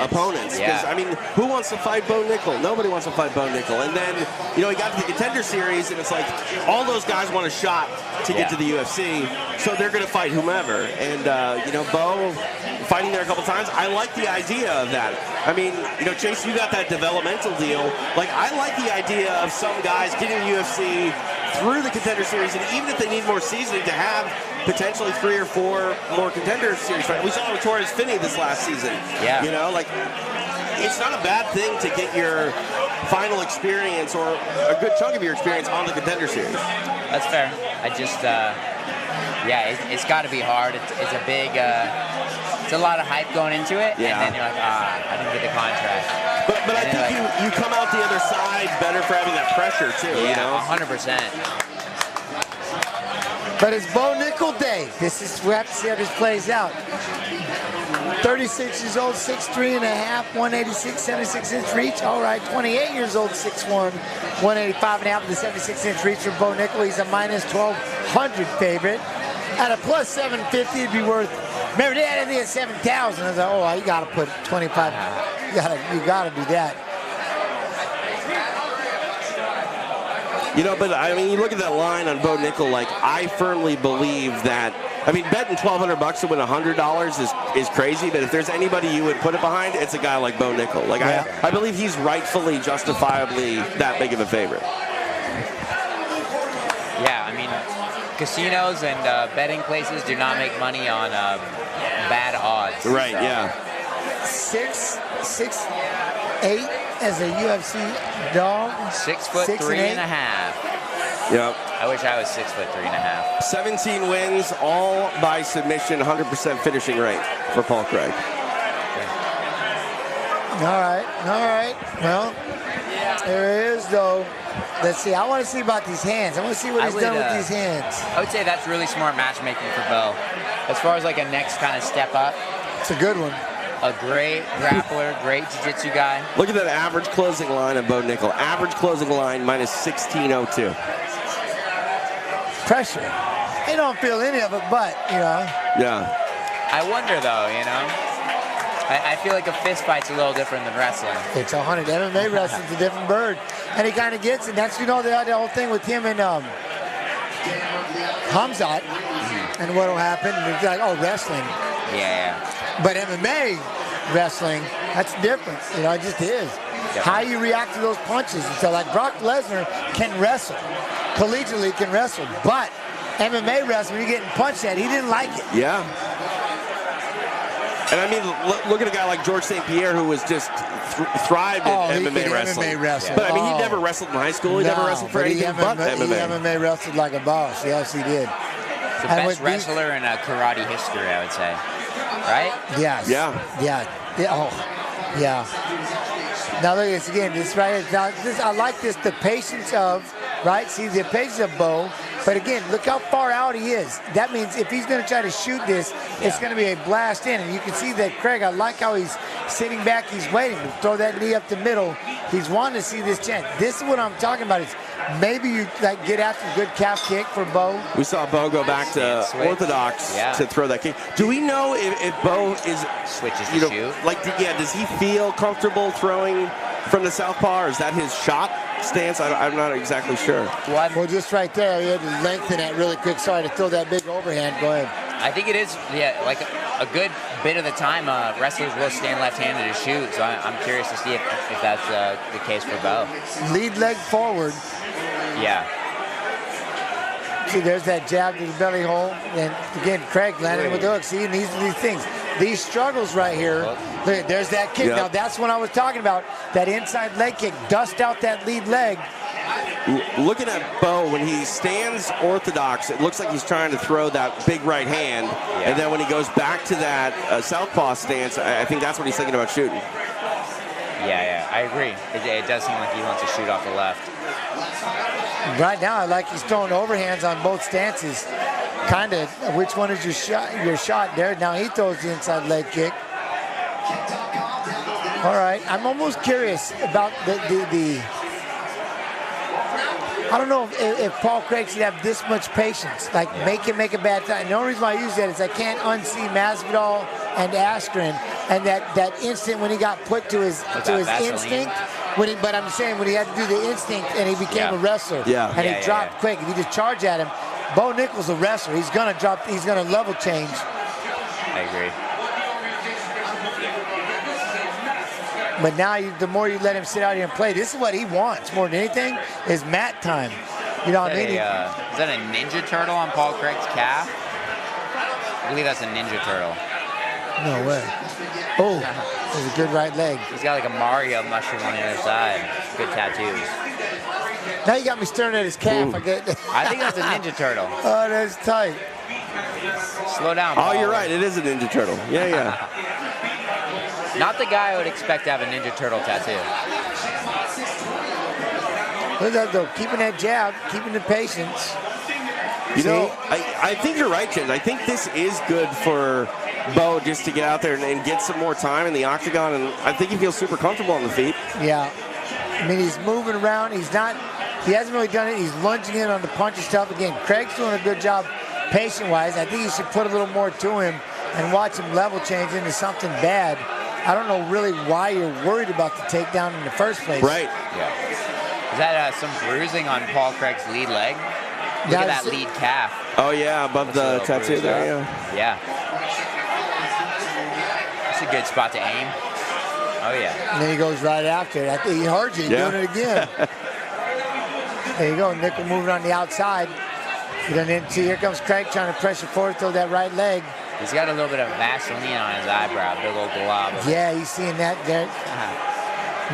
opponents. Because, I mean, who wants to fight Bo Nickal? Nobody wants to fight Bo Nickal. And then, you know, he got to the contender series, and it's like all those guys want a shot to get to the UFC, so they're going to fight whomever. And, you know, Bo fighting there a couple times, I like the idea of that. I mean, you know, Chase, you got that developmental deal. Like, I like the idea of some guys getting the UFC through the contender series, and even if they need more seasoning, to have potentially 3 or 4 more contender series fights. We saw it with Torres Finney this last season. Yeah. You know, like, it's not a bad thing to get your final experience or a good chunk of your experience on the contender series. That's fair. I just, yeah, it's got to be hard. It's a big, it's a lot of hype going into it, and then you're like, I didn't get the contract. But I think you come out the other side better for having that pressure too. Yeah, you know? 100%. But it's Bo Nickal day. We have to see how this plays out. 36 years old, 6'3 and a half, 186, 76-inch reach. All right, 28 years old, 6'1, 185 and a half with the 76-inch reach for Bo Nickal. He's a minus 1,200 favorite. At a plus 750, it'd be worth. Remember, they had it at 7,000. I was like, oh, you got to put 25. You got to do that. You know, but I mean, you look at that line on Bo Nickal. Like, I firmly believe that. I mean, betting $1,200 to win $100 is crazy. But if there's anybody you would put it behind, it's a guy like Bo Nickal. Like, I believe he's rightfully, justifiably that big of a favorite. Yeah, I mean, casinos and betting places do not make money on bad odds. Right. So. Yeah. 6'8" as a UFC dog. 6'3" and a half. Yep. I wish I was 6'3" and a half. 17 wins, all by submission, 100% finishing rate for Paul Craig. All right. Well, there it is, though. Let's see. I want to see about these hands. I want to see what he's done with these hands. I would say that's really smart matchmaking for Bo. As far as like a next kind of step up. It's a good one. A great grappler, great jiu-jitsu guy. Look at that average closing line of Bo Nickal. Average closing line minus 1602. Pressure. I don't feel any of it, but, you know. Yeah. I wonder, though, you know. I feel like a fist fight's a little different than wrestling. It's 100. MMA wrestling's a different bird. And he kind of gets it. That's, you know, the whole thing with him and Hamzat and what will happen. And it's like, oh, wrestling. Yeah. But MMA wrestling, that's different. You know, it just is. Definitely. How you react to those punches. And so, like, Brock Lesnar can wrestle. Collegiately can wrestle. But MMA wrestling, when you're getting punched at, he didn't like it. Yeah. And I mean, look at a guy like George St. Pierre, who was just thrived in MMA wrestling. Yeah. But I mean, he never wrestled in high school. He never wrestled for anything but MMA. He MMA wrestled like a boss. Yes, he did. The best wrestler in karate history, I would say. Right? Yes. Yeah. Oh, yeah. Now look at this again. This right here. Now, I like this. The patience of, right? See the patience of Bo. But again, look how far out he is. That means if he's going to try to shoot this, it's going to be a blast in. And you can see that Craig, I like how he's sitting back. He's waiting to throw that knee up the middle. He's wanting to see this chance. This is what I'm talking about. Is maybe you like get after a good calf kick for Bo. We saw Bo go back to orthodox to throw that kick. Do we know if Bo switches to shoot? Like, does he feel comfortable throwing from the southpaw, or is that his shot stance? I'm not exactly sure. Well, just right there, he had to lengthen that really quick. Sorry to throw that big overhand. Go ahead. I think it is, like a good bit of the time, wrestlers will stand left-handed to shoot. So I'm curious to see if that's the case for Bo. Lead leg forward. Yeah. See, there's that jab to the belly hole. And again, Craig landing with the hook. See, and these are these things. These struggles right here. Look, there's that kick. Yep. Now, that's what I was talking about. That inside leg kick. Dust out that lead leg. Looking at Bo, when he stands orthodox, it looks like he's trying to throw that big right hand. Yeah. And then when he goes back to that southpaw stance, I think that's what he's thinking about shooting. Yeah, I agree. It does seem like he wants to shoot off the left. Right now, I like he's throwing overhands on both stances. Kind of, which one is your shot there? Now he throws the inside leg kick. All right, I'm almost curious about the I don't know if Paul Craig should have this much patience. Like, make him make a bad time. And the only reason why I use that is I can't unsee Masvidal and Askren, and that instant when he got put to his instinct. But I'm saying when he had to do the instinct and he became a wrestler, and he dropped quick. If you just charge at him, Bo Nickal's a wrestler. He's gonna drop. He's gonna level change. I agree. But now, the more you let him sit out here and play, this is what he wants more than anything, is mat time. You know what I mean? Is that a Ninja Turtle on Paul Craig's calf? I believe that's a Ninja Turtle. No way. Oh, there's a good right leg. He's got like a Mario mushroom on the other side. Good tattoos. Now you got me staring at his calf. I think that's a Ninja Turtle. Oh, that's tight. Slow down, Paul. Oh, you're right. It is a Ninja Turtle. Yeah, yeah. Not the guy I would expect to have a Ninja Turtle tattoo. Look at that, though. Keeping that jab, keeping the patience. You know, I think you're right, Jen. I think this is good for Bo just to get out there and get some more time in the octagon, and I think he feels super comfortable on the feet. Yeah. I mean, he's moving around. He hasn't really done it. He's lunging in on the punch and stuff. Again, Craig's doing a good job patient-wise. I think you should put a little more to him and watch him level change into something bad. I don't know really why you're worried about the takedown in the first place. Right. Yeah. Is that some bruising on Paul Craig's lead leg? Look at that lead calf. Oh, yeah, above the tattoo there, yeah. It's a good spot to aim. Oh, yeah. And then he goes right after it. I think he heard you doing it again. There you go. Nickal moving on the outside. Here comes Craig trying to pressure forward, throw that right leg. He's got a little bit of Vaseline on his eyebrow, big old glob. Yeah, he's seeing that there.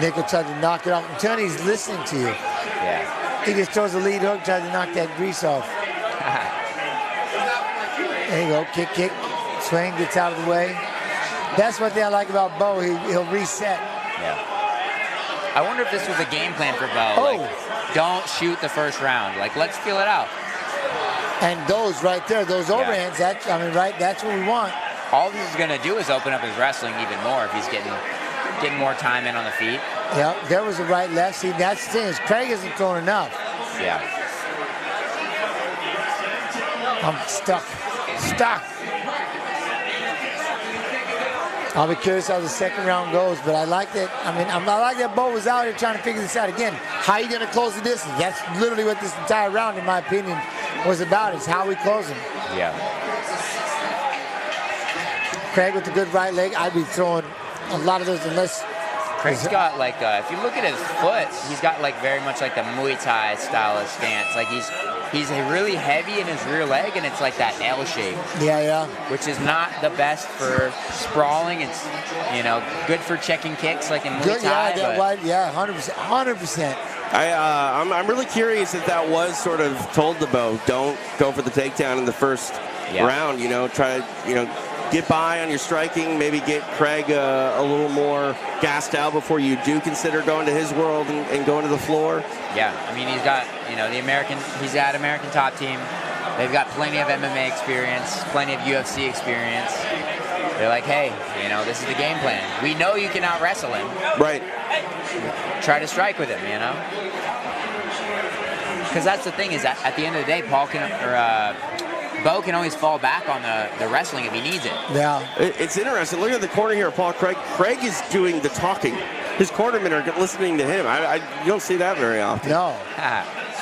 Nickal tried to knock it off. I'm telling you, he's listening to you. Yeah. He just throws a lead hook, tries to knock that grease off. There you go, kick, swing, gets out of the way. That's one thing I like about Bo. He'll reset. Yeah. I wonder if this was a game plan for Bo. Like, don't shoot the first round. Like, let's feel it out. And those right there, those overhands, that's what we want. All this is going to do is open up his wrestling even more if he's getting more time in on the feet. Yeah, there was a right, left. See, that's the thing is Craig isn't throwing enough. Yeah. I'm stuck. I'll be curious how the second round goes, but I like that. I mean, I like that Bo was out here trying to figure this out again. How are you going to close the distance? That's literally what this entire round, in my opinion, was about. Is how we close them. Yeah. Craig with the good right leg. I'd be throwing a lot of those unless. Craig's got like, if you look at his foot, he's got like very much like the Muay Thai style of stance. Like he's really heavy in his rear leg, and it's like that L shape. Yeah. Which is not the best for sprawling. It's, good for checking kicks like in Muay Thai. Yeah, 100%. I'm really curious if that was sort of told to Bo, don't go for the takedown in the first round. Try to get by on your striking, maybe get Craig a little more gassed out before you do consider going to his world and going to the floor. Yeah, I mean, he's got, he's at American Top Team. They've got plenty of MMA experience, plenty of UFC experience. They're like, hey, this is the game plan. We know you can out-wrestle him. Right. Try to strike with him, Because that's the thing is that at the end of the day, Bo can always fall back on the wrestling if he needs it. Yeah. It's interesting. Look at the corner here, Paul Craig. Craig is doing the talking. His cornermen are listening to him. You don't see that very often. No.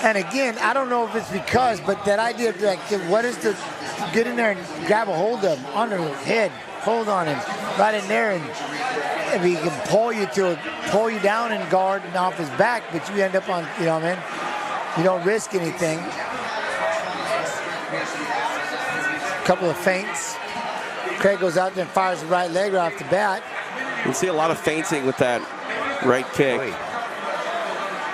And again, I don't know if it's because, but that idea of like, what is the, get in there and grab a hold of him, under his head, hold on him, right in there, and if he can pull you down and guard and off his back, but you end up on, you don't risk anything. Couple of feints. Craig goes out there and fires the right leg right off the bat. You see a lot of feinting with that right kick.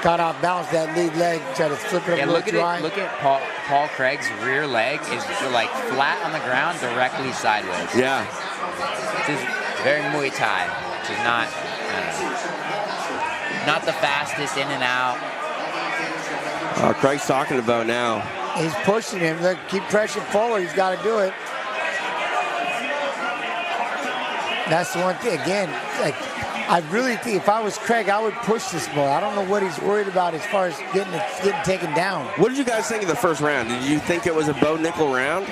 Got off balance that lead leg, tried to flip it up a little dry. Look at Paul Craig's rear leg is like flat on the ground, directly sideways. Yeah. This is very Muay Thai, which is not the fastest in and out. Craig's talking about now. He's pushing him. Look, keep pressing forward. He's got to do it. That's the one thing. Again, like I really think if I was Craig, I would push this more. I don't know what he's worried about as far as getting taken down. What did you guys think of the first round? Did you think it was a Bo Nickal round?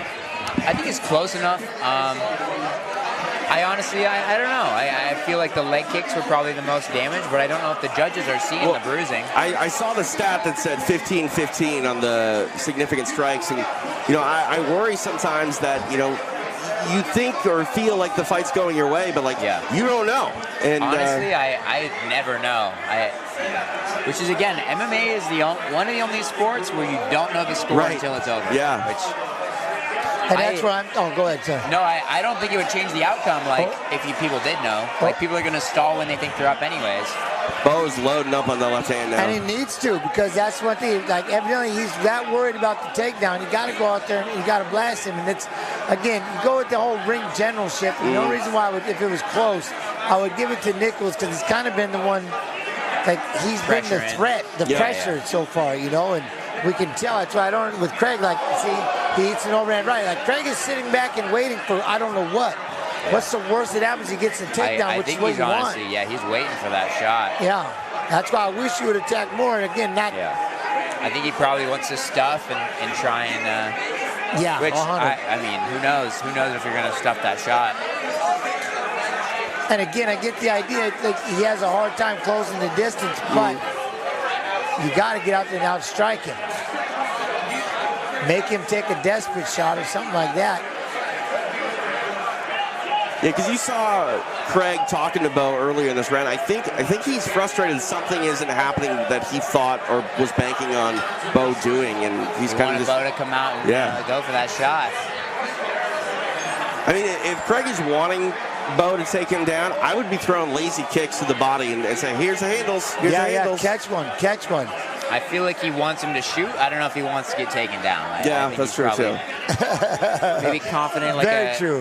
I think it's close enough. I honestly, I don't know. I feel like the leg kicks were probably the most damage, but I don't know if the judges are seeing the bruising. I saw the stat that said 15-15 on the significant strikes, and I worry sometimes that you think or feel like the fight's going your way, but you don't know. And honestly, I never know. Which is again, MMA is one of the only sports where you don't know the score until it's over. Yeah. And that's where go ahead, sir. No, I don't think it would change the outcome, if people did know. People are going to stall when they think they're up anyways. Bo's loading up on the left hand now. And he needs to, because that's one thing. Evidently, he's that worried about the takedown. You got to go out there and you got to blast him. And it's, again, you go with the whole ring generalship. The only reason why, if it was close, I would give it to Nichols, because he's kind of been the one, he's been the threat, the pressure so far, and we can tell. That's why I don't, with Craig, see, he eats an overhand right. Craig is sitting back and waiting for I don't know what. What's the worst that happens? He gets a takedown, which is what you want. He's waiting for that shot. Yeah, that's why I wish you would attack more. And again, not. Yeah, I think he probably wants to stuff and try and. Which 100. I mean, who knows? Who knows if you're going to stuff that shot? And again, I get the idea. He has a hard time closing the distance, but you got to get out there and outstrike him. Make him take a desperate shot or something like that. Yeah, because you saw Craig talking to Bo earlier in this round. I think he's frustrated something isn't happening that he thought or was banking on Bo doing, and he's kind of just Bo to come out and go for that shot. I mean, if Craig is wanting Bo to take him down, I would be throwing lazy kicks to the body and say, "Here's the handles. Here's the handles. Catch one." I feel like he wants him to shoot. I don't know if he wants to get taken down. I think that's true too. Maybe confident,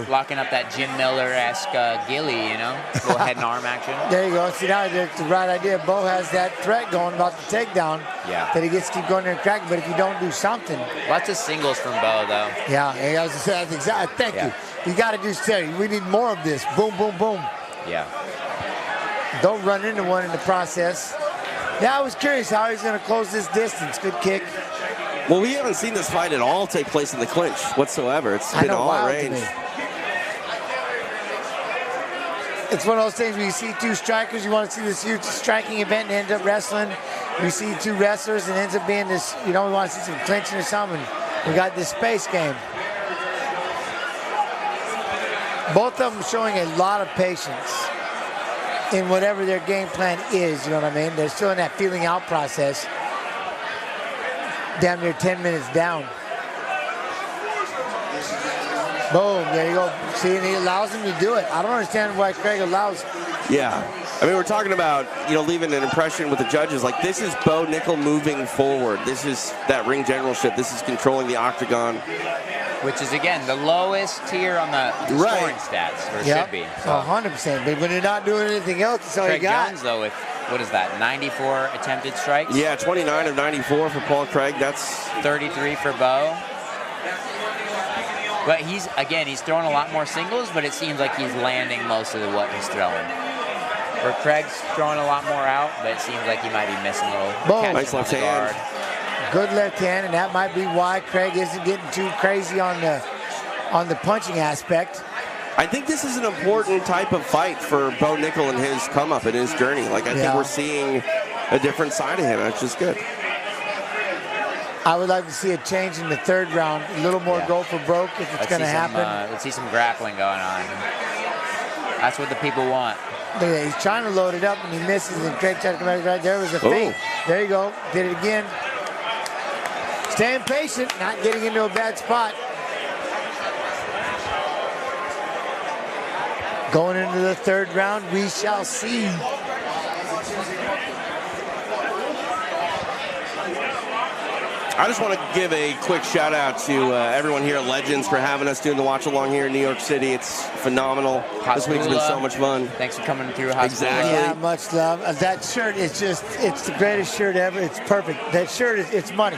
locking up that Jim Miller-esque gilly, little head and arm action. There you go. See, now that's the right idea. Bo has that threat going about the takedown. Yeah. That he gets to keep going there and cracking. But if you don't do something, lots of singles from Bo though. Yeah, I was saying that's exactly. Thank you. You got to do steady. We need more of this. Boom, boom, boom. Yeah. Don't run into one in the process. Yeah, I was curious how he's going to close this distance. Good kick. Well, we haven't seen this fight at all take place in the clinch whatsoever. It's been all at range. It's one of those things where you see two strikers, you want to see this huge striking event and end up wrestling. You see two wrestlers and it ends up being this, we want to see some clinching or something. We got this space game. Both of them showing a lot of patience in whatever their game plan is, you know what I mean? They're still in that feeling out process. Damn near 10 minutes down. Boom, there you go. See, and he allows him to do it. I don't understand why Craig allows. Yeah. I mean, we're talking about, leaving an impression with the judges. This is Bo Nickal moving forward. This is that ring generalship. This is controlling the octagon. Which is, again, the lowest tier on the scoring stats, or should be. So. 100%. But when you're not doing anything else, that's all Craig you got. Jones, though, with, 94 attempted strikes? Yeah, 29 of 94 for Paul Craig. That's 33 for Bo. But he's throwing a lot more singles, but it seems like he's landing most of what he's throwing. Where Craig's throwing a lot more out, but it seems like he might be missing a little. Nice left hand. Good left hand, and that might be why Craig isn't getting too crazy on the punching aspect. I think this is an important type of fight for Bo Nickal and his come up in his journey. I think we're seeing a different side of him. That's just good. I would like to see a change in the third round. A little more go for broke if it's going to happen. Let's see some grappling going on. That's what the people want. He's trying to load it up, and he misses, and Craig tried to come back right there. Was a feint. There you go. Did it again. Staying patient, not getting into a bad spot. Going into the third round, we shall see. I just want to give a quick shout out to everyone here at Legends for having us doing the watch along here in New York City. It's phenomenal. This week's been so much fun. Thanks for coming through. Exactly. Yeah, much love. That shirt is it's the greatest shirt ever. It's perfect. That shirt it's money.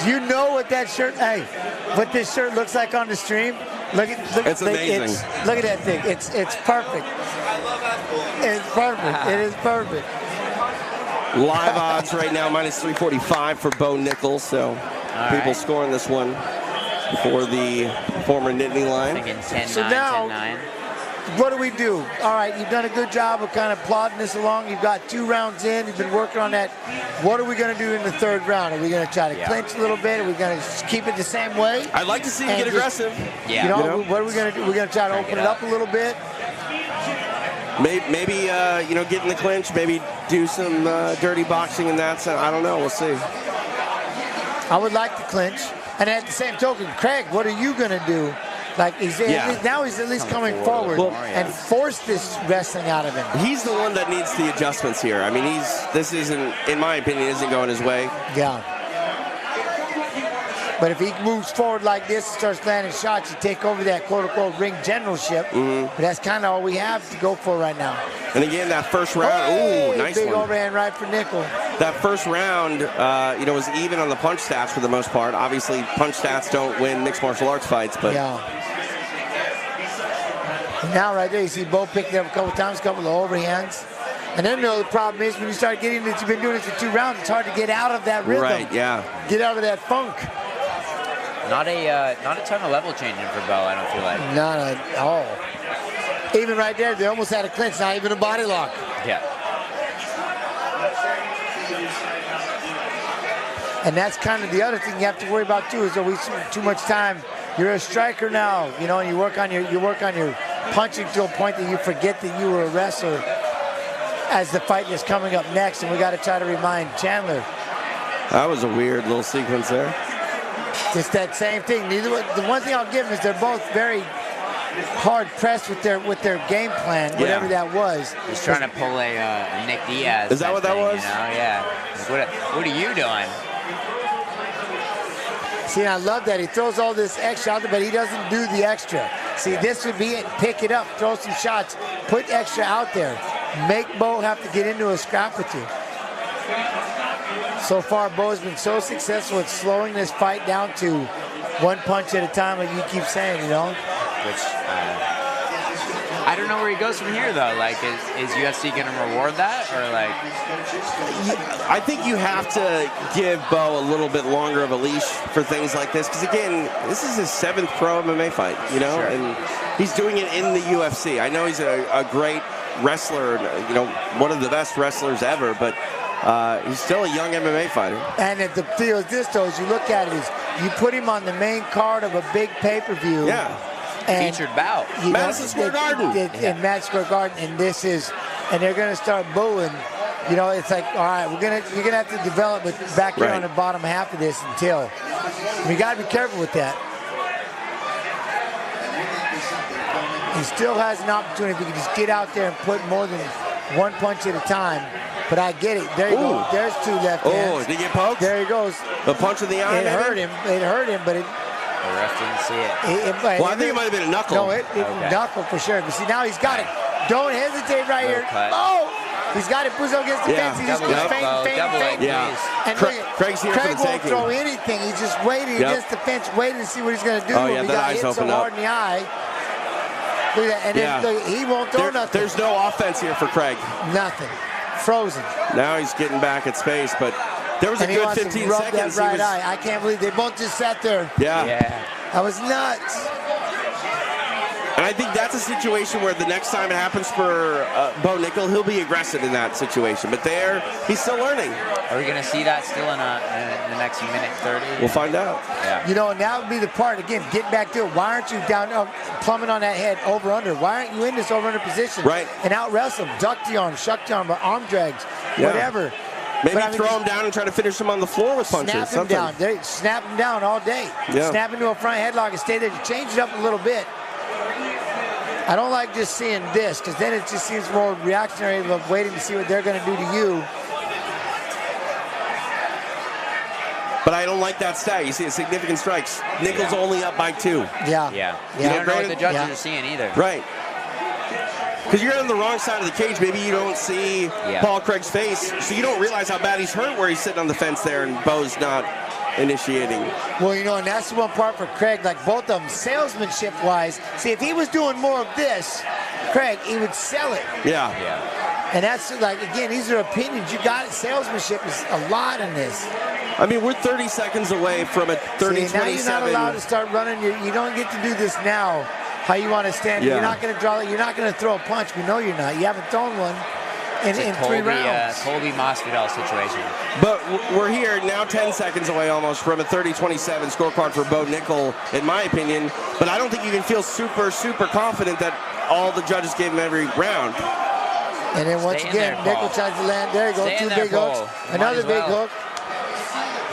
You know what that shirt, what this shirt looks like on the stream? Look it's amazing. Look at that thing. It's perfect. It's perfect. It is perfect. Live odds right now, minus 345 for Bo Nickal. So people scoring this one for the former Nittany Lion. Thinking 10-9, So now, 10-9. what do we do? All right, you've done a good job of kind of plodding this along. You've got 2 rounds in. You've been working on that. What are we going to do in the 3rd round? Are we going to try to clinch a little bit? Are we going to keep it the same way? I'd like to see him get aggressive. Yeah. You know, what are we going to do? We're going to try to open it up a little bit. Maybe you know, get in the clinch. Maybe do some dirty boxing in that sense. I don't know. We'll see. I would like to clinch. And at the same token, Craig, what are you going to do? Like now he's at least coming forward and force this wrestling out of him. He's the one that needs the adjustments here. I mean, this isn't, in my opinion, isn't going his way. Yeah. But if he moves forward like this and starts landing shots, you take over that quote-unquote ring generalship. But that's kind of all we have to go for right now. And again, that first round, ooh, nice big one. overhand right for Nickal. That first round, you know, was even on the punch stats for the most part. Obviously, punch stats don't win mixed martial arts fights, but And now right there, you see Bo picked it up a couple times, a couple of overhands. And then the problem is when you start getting that you've been doing it for 2 rounds, it's hard to get out of that rhythm. Right, yeah. Get out of that funk. Not a ton of level changing for Bo, I don't feel like. Not at all. Even right there, they almost had a clinch, not even a body lock. Yeah. And that's kind of the other thing you have to worry about too, is that we spend too much time. You're a striker now, you know, and you work on your punching to a point that you forget that you were a wrestler as the fight is coming up next, and we got to try to remind Chandler. That was a weird little sequence there. Just that same thing. The one thing I'll give them is they're both very hard pressed with their game plan, whatever that was. He's trying to pull a Nick Diaz. Is that what that was? You know? Yeah. Like, what are you doing? See, and I love that. He throws all this extra out there, but he doesn't do the extra. See, this would be it. Pick it up, throw some shots, put extra out there. Make Bo have to get into a scrap with you. So far, Bo has been so successful at slowing this fight down to 1 punch at a time, like you keep saying, you know? Which, I don't know where he goes from here, though. Like, is UFC going to reward that? Or, like... I think you have to give Bo a little bit longer of a leash for things like this. Because, again, this is his 7th pro MMA fight, you know? Sure. And he's doing it in the UFC. I know he's a great wrestler, you know, one of the best wrestlers ever, but he's still a young MMA fighter. And if the deal is this, though, as you look at it, is you put him on the main card of a big pay-per-view. Yeah. And, featured bout. Madison Square Garden. In Madison Square Garden, and this is, and they're going to start booing. You know, it's like, all right, you're gonna have to develop it back here on the bottom half of this until. We got to be careful with that. He still has an opportunity if he can just get out there and put more than 1 punch at a time. But I get it. There you go. There's 2 left hands. Oh, did he get poked? There he goes. The punch in the eye. It hurt him. It hurt him, but it. The ref didn't see it. Well, I think it might have been a knuckle. No, it knuckle for sure. But see, now he's got it. Don't hesitate right here. Oh! He's got it. Push up against the fence. He just goes feint. Yeah. And Craig's here Craig for the won't taking. throw anything. He's just waiting against the fence, waiting to see what he's going to do. Oh, yeah, he that got eye's hit so opened hard up. in the eye. Look at that. And then look, he won't throw nothing. There's no offense here for Craig. Nothing. Frozen. Now he's getting back at space, but there was a good 15 seconds. That right eye. I can't believe they both just sat there. Yeah. That was nuts. And I think that's a situation where the next time it happens for Bo Nickal, he'll be aggressive in that situation. But there, he's still learning. Are we going to see that still in the next minute 30? We'll find out. Yeah. You know, and that would be the part, again, get back to it. Why aren't you down, plumbing on that head, over-under? Why aren't you in this over-under position? Right. And out-wrestle him, duck the arm, shuck the arm, arm drags, whatever. Maybe throw him down and try to finish him on the floor with punches. Snap him down. Snap him down all day. Yeah. Snap into a front headlock and stay there. Change it up a little bit. I don't like just seeing this, because then it just seems more reactionary of waiting to see what they're going to do to you. But I don't like that stat. You see, significant strikes. Nickal's only up by 2. Yeah. You don't know what the judges are seeing either. Right. Because you're on the wrong side of the cage. Maybe you don't see Paul Craig's face, so you don't realize how bad he's hurt where he's sitting on the fence there and Bo's not initiating. Well, you know, and that's the one part for Craig, like both of them, salesmanship-wise. See, if he was doing more of this, Craig, he would sell it. Yeah. And that's like, again, these are opinions. You got it. Salesmanship is a lot in this. I mean, we're 30 seconds away from a 30-27. Now you're not allowed to start running. You don't get to do this now how you want to stand. Yeah. You're not going to draw. You're not going to throw a punch. We know you're not. You haven't thrown one in 3 rounds. Colby Masvidal situation. But we're here now 10 seconds away almost from a 30-27 scorecard for Bo Nickal, in my opinion. But I don't think you can feel super, super confident that all the judges gave him every round. And then once again, Nickal tries to land. There you go. 2 big hooks. Another big hook.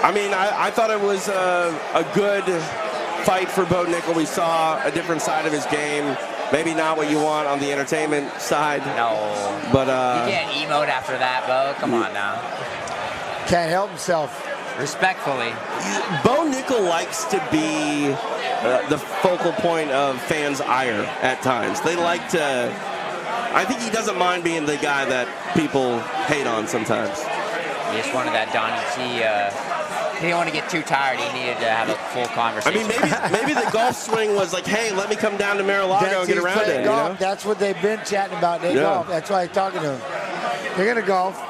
I mean, I thought it was a good fight for Bo Nickal. We saw a different side of his game. Maybe not what you want on the entertainment side. No. But you can't emote after that, Bo. Come on now. Can't help himself. Respectfully. Bo Nickal likes to be the focal point of fans' ire at times. They like to... I think he doesn't mind being the guy that people hate on sometimes. He just wanted that Donnie T. He didn't want to get too tired. He needed to have a full conversation. I mean, maybe the golf swing was like, hey, let me come down to Mar-a-Lago and get around it. Golf. You know? That's what they've been chatting about. They golf. That's why he's talking to him. They're going to golf.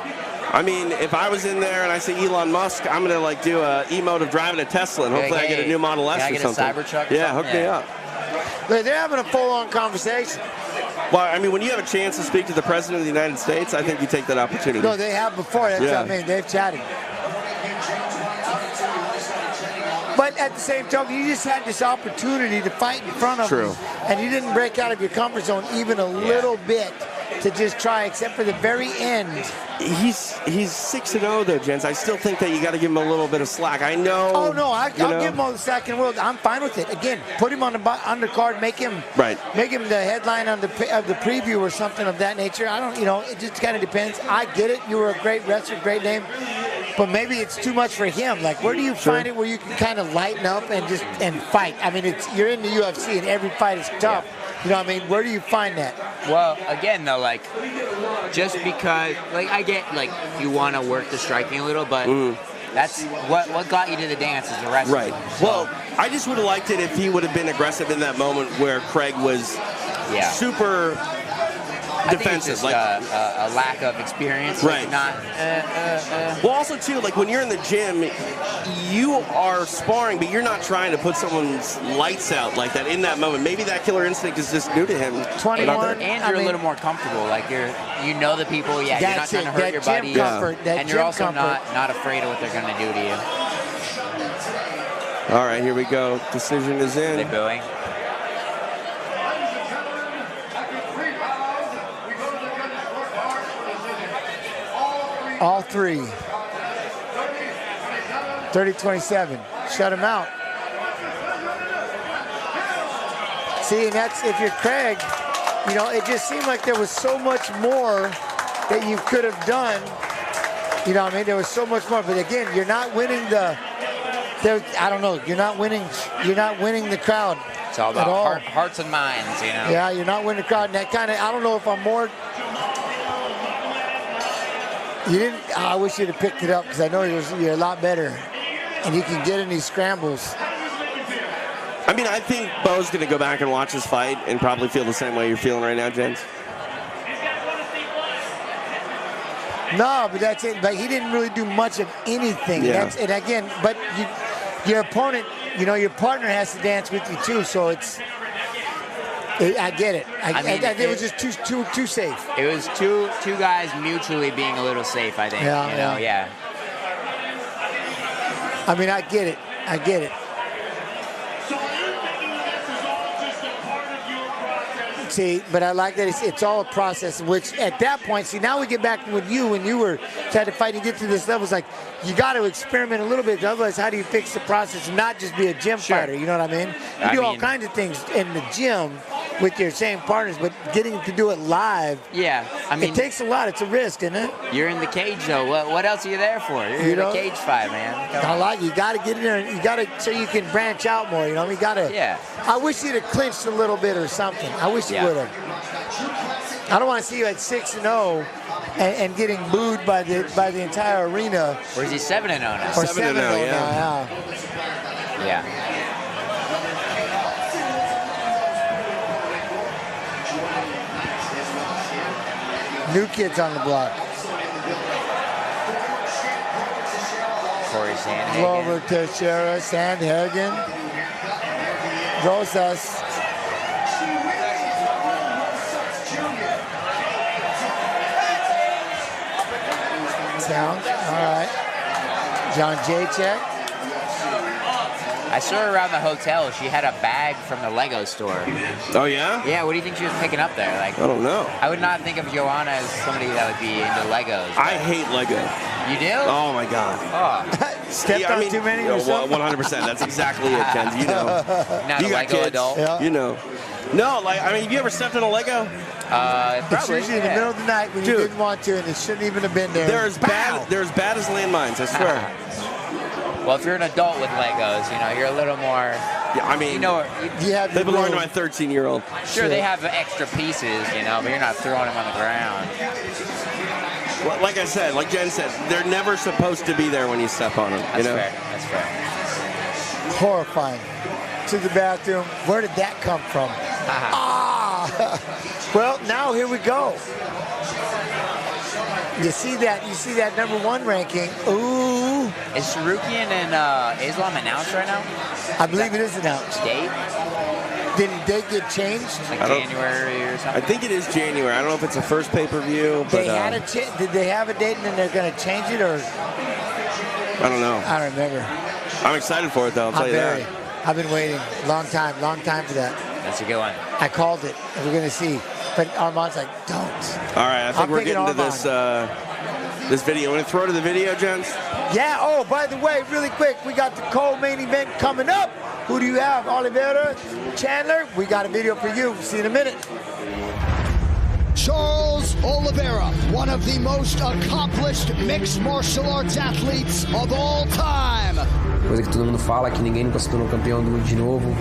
I mean, if I was in there and I see Elon Musk, I'm going to like do a emote of driving a Tesla and hopefully I get a new Model S or something. Can I get a Cybertruck or yeah, hook me up. They're having a full-on conversation. Well, I mean, when you have a chance to speak to the President of the United States, I think you take that opportunity. No, they have before. That's what I mean. They've chatted. But at the same time, you just had this opportunity to fight in front of him. And you didn't break out of your comfort zone even a little bit to just try, except for the very end. He's 6-0 though, gents. I still think that you got to give him a little bit of slack. I know. Oh no, I'll give him all the slack in the world. I'm fine with it. Again, put him on the undercard, make him the headline of the preview or something of that nature. I don't, it just kind of depends. I get it. You were a great wrestler, great name. But maybe it's too much for him. Like, where do you find it where you can kind of lighten up and fight? I mean, you're in the UFC and every fight is tough. You know what I mean? Where do you find that? Well, again, though, like, just because, like, I get, like, you want to work the striking a little, but that's what got you to the dance is the wrestling. Right. So. Well, I just would have liked it if he would have been aggressive in that moment where Craig was super defensive. Like a lack of experience. Right. Like not. Well, also, too, like, when you're in the gym, you are sparring, but you're not trying to put someone's lights out like that in that moment. Maybe that killer instinct is just new to him. 21. And you're a little more comfortable. Like, you know the people. Yeah, you're not trying to hurt your buddy. And you're also not afraid of what they're going to do to you. All right, here we go. Decision is in. Are they booing? All three. 30-27. Shut him out. See, and that's, if you're Craig, it just seemed like there was so much more that you could have done. You know what I mean? There was so much more. But again, you're not winning I don't know. You're not winning the crowd. It's all about hearts and minds, Yeah, you're not winning the crowd. And that kind of, I don't know if I'm more... You didn't. I wish you'd have picked it up because I know you're a lot better, and you can get in these scrambles. I mean, I think Bo's going to go back and watch his fight and probably feel the same way you're feeling right now, James. No, but that's it. But he didn't really do much of anything. Yeah. And again, but your opponent, your partner has to dance with you too. So I get it. I mean, it was just too safe. It was two guys mutually being a little safe, I think. Yeah. I mean, I get it. See, but I like that it's all a process, which at that point, see, now we get back with you when you were trying to fight and get to this level. It's like, you got to experiment a little bit. Otherwise, how do you fix the process and not just be a gym fighter? You know what I mean? You do all kinds of things in the gym with your same partners, but getting to do it live, I mean, it takes a lot. It's a risk, isn't it? You're in the cage, though. What else are you there for? You're in a cage fight, man. I like you. Got to get in there. You got to, so you can branch out more. You got to. Yeah. I wish you'd have clinched a little bit or something. I wish you would have. I don't want to see you at 6-0 and getting booed by the entire arena. Or is he 7-0 now? Or 7-0 now, yeah. Yeah. New kids on the block. Corey Sandhagen. Glover Teixeira, Sandhagen. Rosas. Sound. All right. John Jacek. I saw her around the hotel. She had a bag from the Lego store. Oh, yeah? Yeah, what do you think she was picking up there? Like, I don't know. I would not think of Joanna as somebody that would be into Legos. I hate Lego. You do? Oh, my God. Oh. Stepped on too many or something? 100%. That's exactly it, Ken. You know. Not you a got Lego kids. adult? Yeah. You know. No, like, I mean, have you ever stepped on a Lego? It's Probably, usually in the middle of the night when you didn't want to, and it shouldn't even have been there. They're as bad as landmines, I swear. Well, if you're an adult with Legos, you know, you're a little more... Yeah, I mean, you know, they belong to my 13-year-old. Sure, they have extra pieces, you know, but you're not throwing them on the ground. Well, like I said, like Jen said, they're never supposed to be there when you step on them. That's fair. That's fair. Horrifying. To the bathroom. Where did that come from? Well, now here we go. You see that #1 ranking. Ooh. Is Sarukian and Islam announced right now? I believe it is announced. Date? Did the date get changed? Like January or something? I think it is January. I don't know if it's a first pay-per-view. But, did they have a date and then they're going to change it, or? I don't know. I don't remember. I'm excited for it, though. I'll tell you that. I've been waiting a long time for that. That's a good one. I called it. We're going to see. But Armand's like, don't. All right, I think we're getting to this this video. Want to throw to the video, gents? Yeah. Oh, by the way, really quick, we got the co-main event coming up. Who do you have? Oliveira, Chandler? We got a video for you. See you in a minute. Charles Oliveira, one of the most accomplished mixed martial arts athletes of all time. Coisa que todo mundo fala, que ninguém nunca se tornou campeão do mundo de novo.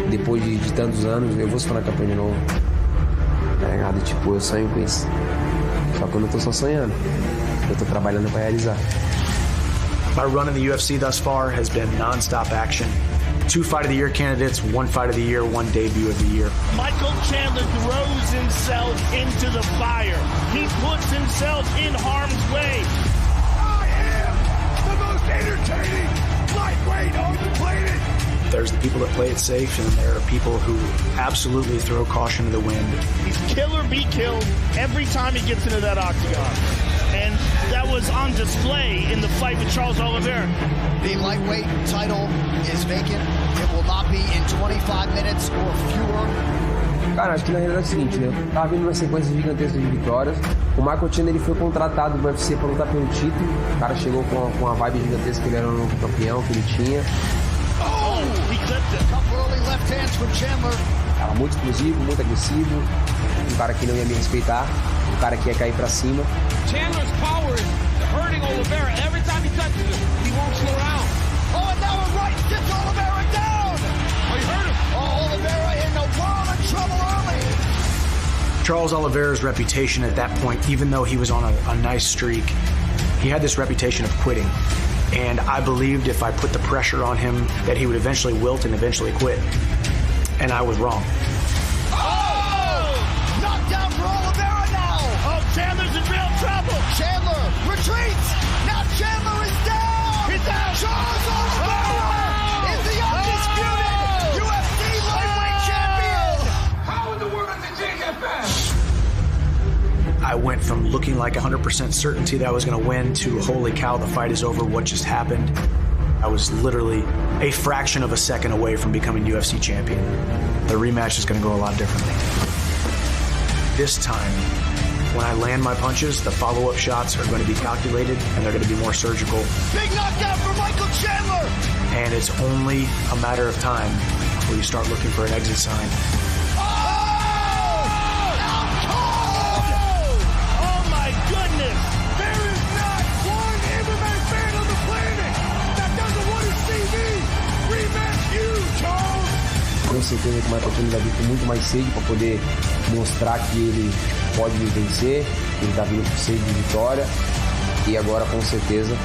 Depois de tantos anos, eu vou se tornar campeão de novo. Tá ligado? Tipo, eu sonho com isso. Só que eu não tô só sonhando. Eu tô trabalhando pra realizar. My run in the UFC thus far has been non-stop action. 2 Fight of the Year candidates, 1 Fight of the Year, 1 Debut of the Year. Michael Chandler throws himself into the fire. He puts himself in harm's way. I am the most entertaining lightweight on the planet. There's the people that play it safe, and there are people who absolutely throw caution to the wind. He's kill or be killed every time he gets into that octagon. And that was on display in the fight with Charles Oliveira. The lightweight title is vacant. It will not be in 25 minutes or fewer. Cara, acho que na realidade é o seguinte, né? Eu tava vindo uma sequência gigantesca de vitórias. O Michael Chandler, ele foi contratado do UFC para lutar pelo título. O cara chegou com uma vibe gigantesca, ele era um novo campeão que ele tinha. He clipped it. Couple early left hands from Chandler. Era muito explosivo, muito agressivo. Um cara que não ia me respeitar. Um cara que ia cair pra cima. Chandler's power is hurting Oliveira. Every time he touches him, he won't slow down. Oh, and now a right gets Oliveira down. Oh, he hurt him. Oh, Oliveira in a world of trouble early. Charles Oliveira's reputation at that point, even though he was on a nice streak, he had this reputation of quitting. And I believed if I put the pressure on him that he would eventually wilt and eventually quit. And I was wrong. Knockdown for Oliveira now. Oh, Chandler's in real trouble. Chandler retreats. Now Chandler is down. He's down. Charles Oliveira is the undisputed UFC lightweight champion. How in the world did you get back? I went from looking like 100% certainty that I was going to win to holy cow, the fight is over, what just happened? I was literally a fraction of a second away from becoming UFC champion. The rematch is going to go a lot differently. This time, when I land my punches, the follow-up shots are going to be calculated and they're going to be more surgical. Big knockdown for Michael Chandler. And it's only a matter of time before you start looking for an exit sign. Goodness, there is not one MMA fan on the planet that doesn't want to see me rematch you, Charles. Com certeza que o Michael Chandler vai vir com muito mais sede para poder mostrar que ele pode vencer, ele está vindo com sede de vitória e agora com certeza,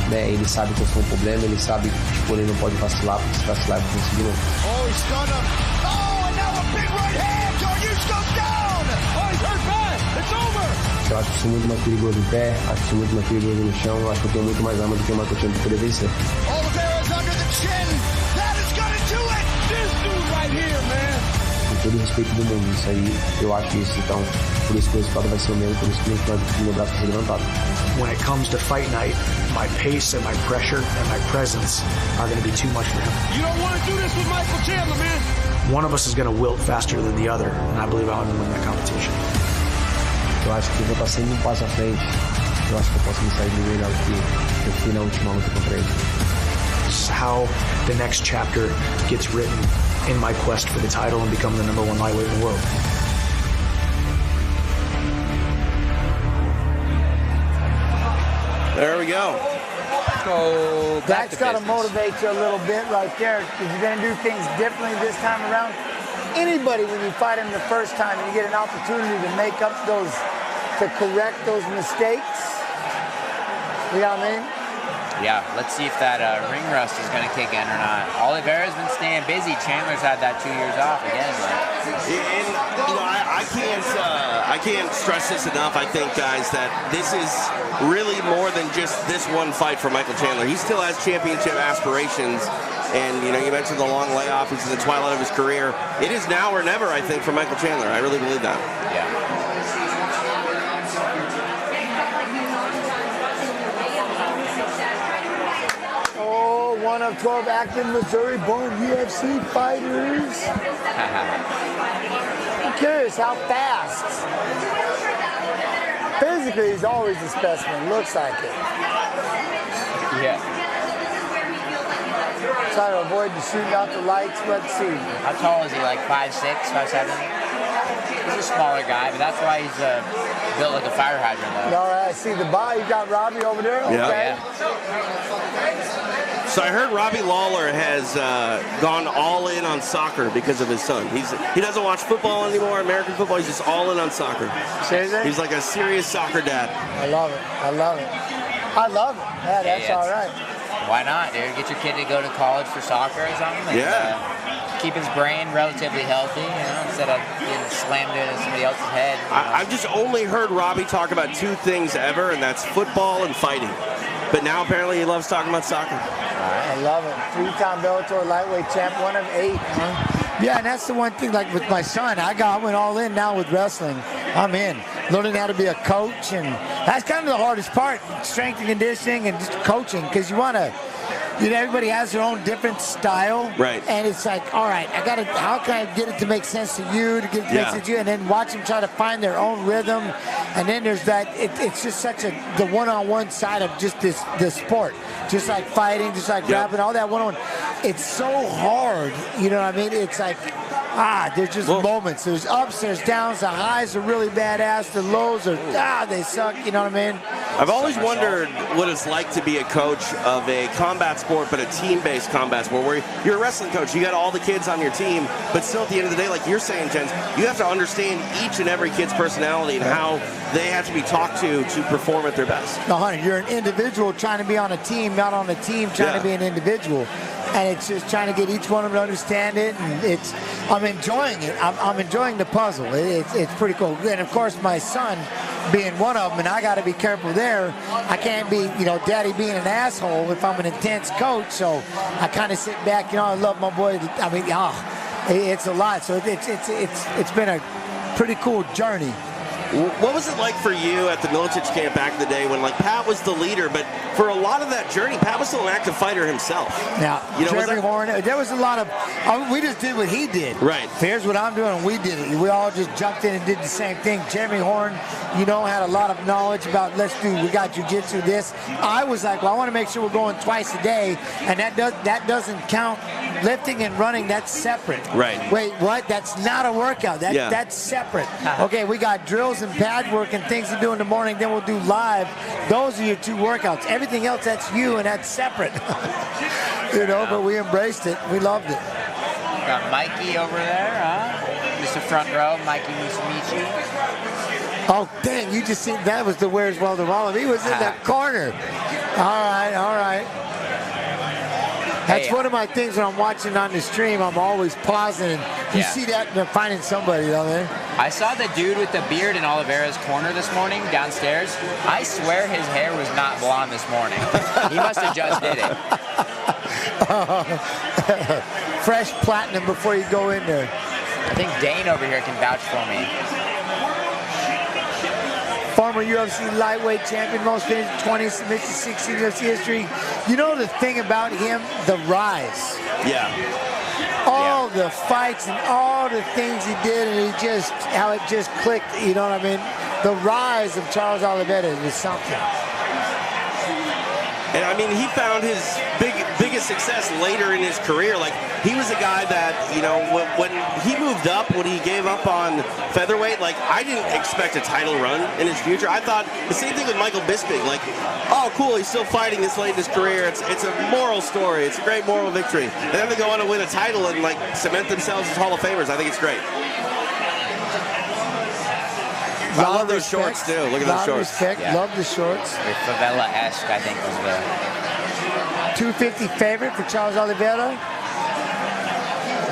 né, ele sabe que eu sou um problema, ele sabe que tipo, ele não pode vacilar, porque se vacilar ele vai conseguir não. Oh, he's stunned him. Oh, and now a big right hand. Jon Jones goes down. Oh, he's hurt bad. It's over. Eu acho que sou muito mais perigoso em pé, acho que sou muito mais perigoso no chão, eu acho que eu tenho muito mais arma do que o Michael Chandler para poder vencer. Oliveira's under the chin. That is gonna do it. This dude right here, man. Com todo o respeito do mundo, isso aí, eu acho isso, então, por isso que o resultado vai ser o mesmo, por isso que meu braço vai ser levantado. When it comes to fight night, my pace and my pressure and my presence are going to be too much for him. You don't want to do this with Michael Chandler, man. One of us is going to wilt faster than the other, and I believe I'm going to win that competition. Eu acho que eu vou estar sempre um passo à frente, eu acho que eu posso me sair melhor do que eu fui na última luta contra ele. This is how the next chapter gets written in my quest for the title and become the #1 lightweight in the world. There we go. So That's got to motivate you a little bit right there, because you're going to do things differently this time around. Anybody, when you fight him the first time, you get an opportunity to make up those, to correct those mistakes. You know what I mean? Yeah, let's see if that ring rust is going to kick in or not. Oliveira's been staying busy. Chandler's had that 2 years off again. And you know, I can't stress this enough. I think, guys, that this is really more than just this one fight for Michael Chandler. He still has championship aspirations. And, you know, you mentioned the long layoff. He's in the twilight of his career. It is now or never, I think, for Michael Chandler. I really believe that. Yeah. Oh, one of 12 active Missouri-born UFC fighters. I'm curious how fast. Physically, he's always a specimen. Looks like it. Yeah. Try to avoid the shooting out the lights. Let's see. How tall is he? Like 5'6", 5'7"? He's a smaller guy, but that's why he's built like a fire hydrant. All right, I see the body. You got Robbie over there. Okay. Yeah. So I heard Robbie Lawler has gone all in on soccer because of his son. He doesn't watch football anymore, American football. He's just all in on soccer. Seriously? He's like a serious soccer dad. I love it. I love it. I love it. Yeah, that's all right. Why not, dude? Get your kid to go to college for soccer or something. And, keep his brain relatively healthy, you know, instead of getting slammed into somebody else's head. I've just only heard Robbie talk about two things ever, and that's football and fighting. But now apparently he loves talking about soccer. I love it. 3-time Bellator lightweight champ, 1 of 8. Huh? Yeah, and that's the one thing, like with my son, I went all in now with wrestling. I'm in. Learning how to be a coach, and that's kind of the hardest part, strength and conditioning and just coaching, because you want to, you know, everybody has their own different style. Right. And it's like, all right, how can I get it to make sense to you, to get it to make sense to you, and then watch them try to find their own rhythm. And then there's that, it's just such the one-on-one side of just this sport. Just like fighting, just like rapping, all that one-on-one. It's so hard, you know what I mean? It's like, there's just moments. There's ups, there's downs. The highs are really badass. The lows are, they suck. You know what I mean? I've always wondered what it's like to be a coach of a combat sport, but a team-based combat sport, where you're a wrestling coach. You got all the kids on your team, but still at the end of the day, like you're saying, Jens, you have to understand each and every kid's personality and how they have to be talked to perform at their best. No, honey, you're an individual trying to be on a team, not on a team trying to be an individual. And it's just trying to get each one of them to understand it, and I'm enjoying it. I'm enjoying the puzzle. It's pretty cool. And of course, my son being one of them, and I got to be careful there. I can't be, you know, daddy being an asshole if I'm an intense coach. So I kind of sit back. You know, I love my boy. I mean, it's a lot. So it's been a pretty cool journey. What was it like for you at the Miocic camp back in the day when, like, Pat was the leader, but for a lot of that journey, Pat was still an active fighter himself? Yeah, you know, Jeremy Horn, there was a lot of, we just did what he did. Right. Here's what I'm doing, and we did it. We all just jumped in and did the same thing. Jeremy Horn, you know, had a lot of knowledge about, we got jiu-jitsu this. I was like, well, I want to make sure we're going twice a day, and that doesn't count. Lifting and running, that's separate. Right. Wait, what? That's not a workout. That's separate. Okay, we got drills and pad work and things to do in the morning, then we'll do live. Those are your 2 workouts. Everything else, that's you, and that's separate. You know, but we embraced it. We loved it. Got Mikey over there, huh? Just the front row, Mikey Miocic. Oh, dang, you just seen that was the Where's Waldo Wallace. He was in the corner. All right, all right. That's one of my things when I'm watching on the stream. I'm always pausing. And you see that and they're finding somebody down there. I saw the dude with the beard in Oliveira's corner this morning downstairs. I swear his hair was not blonde this morning. He must have just did it. Fresh platinum before you go in there. I think Dane over here can vouch for me. Former UFC lightweight champion, most finished 20 submissions, 16 UFC history. You know the thing about him, the rise. Yeah. All the fights and all the things he did, and he just, how it just clicked, you know what I mean? The rise of Charles Oliveira was something. And I mean, he found his biggest success later in his career. Like, he was a guy that, you know, when he moved up, when he gave up on featherweight, like, I didn't expect a title run in his future. I thought the same thing with Michael Bisping. Like, oh, cool, he's still fighting this late in his career. It's a moral story. It's a great moral victory. And then they go on to win a title and, like, cement themselves as Hall of Famers. I think it's great. I love those shorts, too. Look at those shorts. Respect. Yeah. Love the shorts. Favela-esque, I think, was the 250 favorite for Charles Oliveira.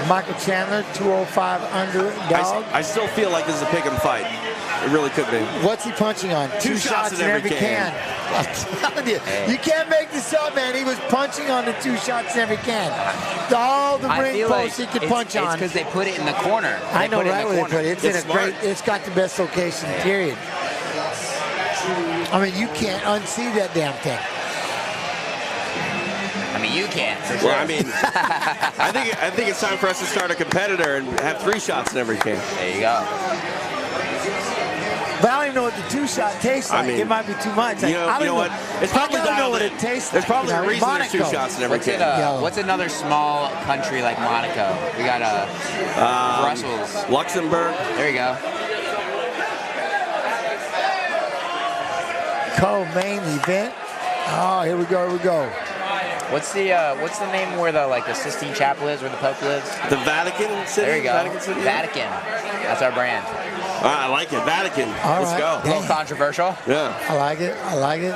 Michael Chandler, 205 underdog. I still feel like this is a pick-em fight. It really could be. What's he punching on? Two shots in every can. I'm telling you, you can't make this up, man. He was punching on the 2 shots in every can. All the ring posts he could punch on. It's because they put it in the corner. I know right where they put it. It's in a great. It's got the best location. Period. I mean, you can't unsee that damn thing. I mean, you can't. For sure. Well, I mean, I think it's time for us to start a competitor and have 3 shots in every can. There you go. But I don't even know what the 2-shot tastes like. I mean, it might be too much. You know what? It's probably I don't know what it tastes like. There's probably a reason there's 2 shots in every can. What's another small country like Monaco? We got Brussels. Luxembourg. There you go. Co-main event. Oh, here we go. Here we go. What's the name where the Sistine Chapel is, where the Pope lives? The Vatican City. There you go. Vatican City. Vatican. That's our brand. I like it. Vatican. All Let's go. A little controversial. Yeah. I like it. I like it.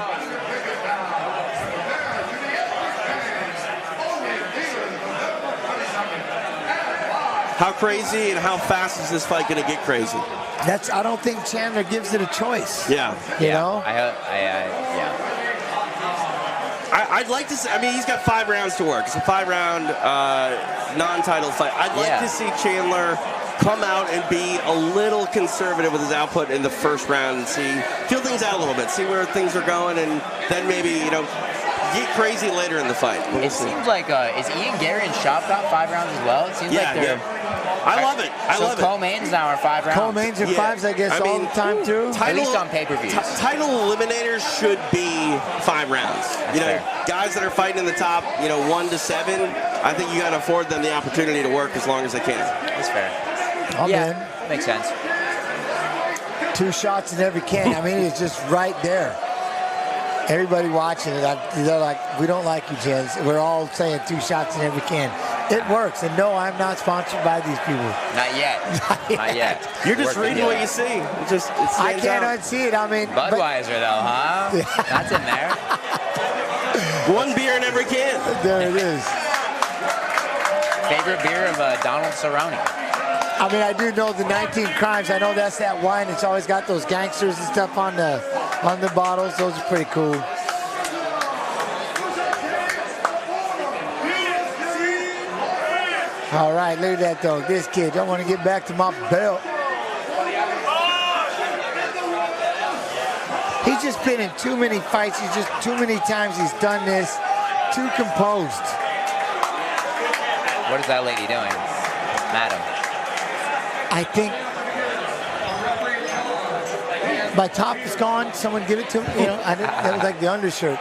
How crazy and how fast is this fight going to get crazy? I don't think Chandler gives it a choice. Yeah. You know? I'd like to see, I mean, he's got 5 rounds to work. It's a 5-round non-title fight. I'd like to see Chandler come out and be a little conservative with his output in the first round and feel things out a little bit, see where things are going, and then maybe, you know, get crazy later in the fight. It seems like, is Ian Gary and Shop got 5 rounds as well? It seems like they're... I love it. I love it. Co-mains now are 5 rounds. Co-mains are 5s, I guess, all the time, too. At least on pay-per-views. Title eliminators should be 5 rounds. You know, guys that are fighting in the top, 1 to 7, I think you got to afford them the opportunity to work as long as they can. That's fair. Makes sense. 2 shots in every can. I mean, it's just right there. Everybody watching it, they're like, we don't like you, Jens. We're all saying 2 shots in every can. It works. And no, I'm not sponsored by these people. Not yet. Not yet. You're just reading what you see. I can't unsee it. I mean, Budweiser, though, huh? That's in there. 1 beer in every can. There it is. Favorite beer of Donald Cerrone? I mean, I do know the 19 Crimes. I know that's that wine. It's always got those gangsters and stuff on the bottles. Those are pretty cool. All right, look at that, though. This kid, I want to get back to my belt. He's just been in too many fights. He's just too many times he's done this. Too composed. What is that lady doing? Madam. I think my top is gone. Someone give it to me. That was like the undershirt.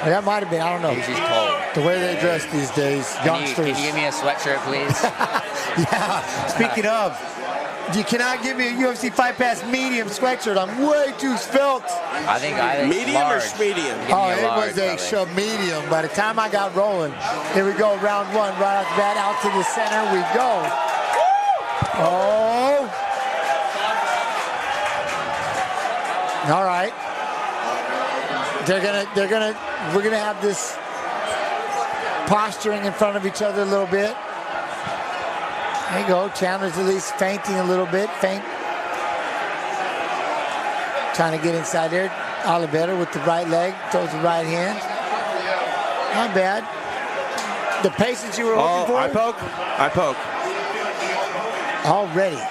That might have been. I don't know. She's cold. The way they dress these days, youngsters. Can you give me a sweatshirt, please? Yeah. Speaking of, you cannot give me a UFC Fight Pass medium sweatshirt. I'm way too svelte. I think medium large. or medium. Oh, it was a medium. By the time I got rolling, here we go. Round 1, right off the bat, out to the center we go. Oh. All right. We're gonna have this posturing in front of each other a little bit. There you go. Chandler's at least feinting a little bit. Feint. Trying to get inside there. Oliveira with the right leg, throws the right hand. Not bad. The pace that you were looking for? I poke. Already.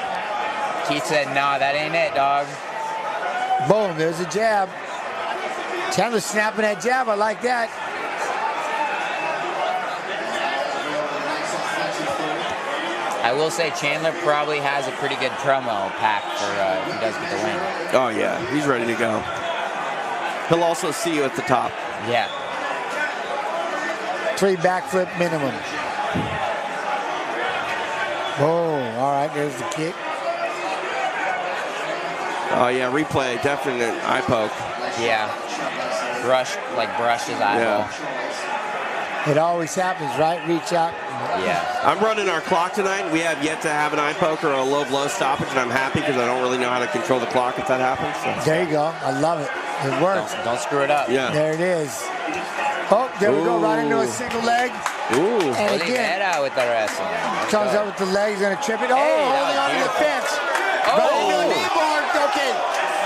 Keith said, "Nah, that ain't it, dog." Boom, there's a jab. Chandler snapping that jab, I like that. I will say Chandler probably has a pretty good promo pack for if he does get the win. Oh, yeah, he's ready to go. He'll also see you at the top. Yeah. 3 backflip minimum. Oh, all right, there's the kick. Oh, yeah, replay, definite eye poke. Yeah. Brushed his eyeball. Yeah. It always happens, right? Reach out. Yeah. I'm running our clock tonight. We have yet to have an eye poke or a low blow stoppage, and I'm happy because I don't really know how to control the clock if that happens. So. There you go. I love it. It works. Don't screw it up. Yeah. There it is. Oh, there we go. Right into a single leg. Ooh. And again, out with the wrestling. comes up with the leg. He's going to trip it. Oh, Hey, holding on to the fence. Oh. Right into a knee bar. Okay.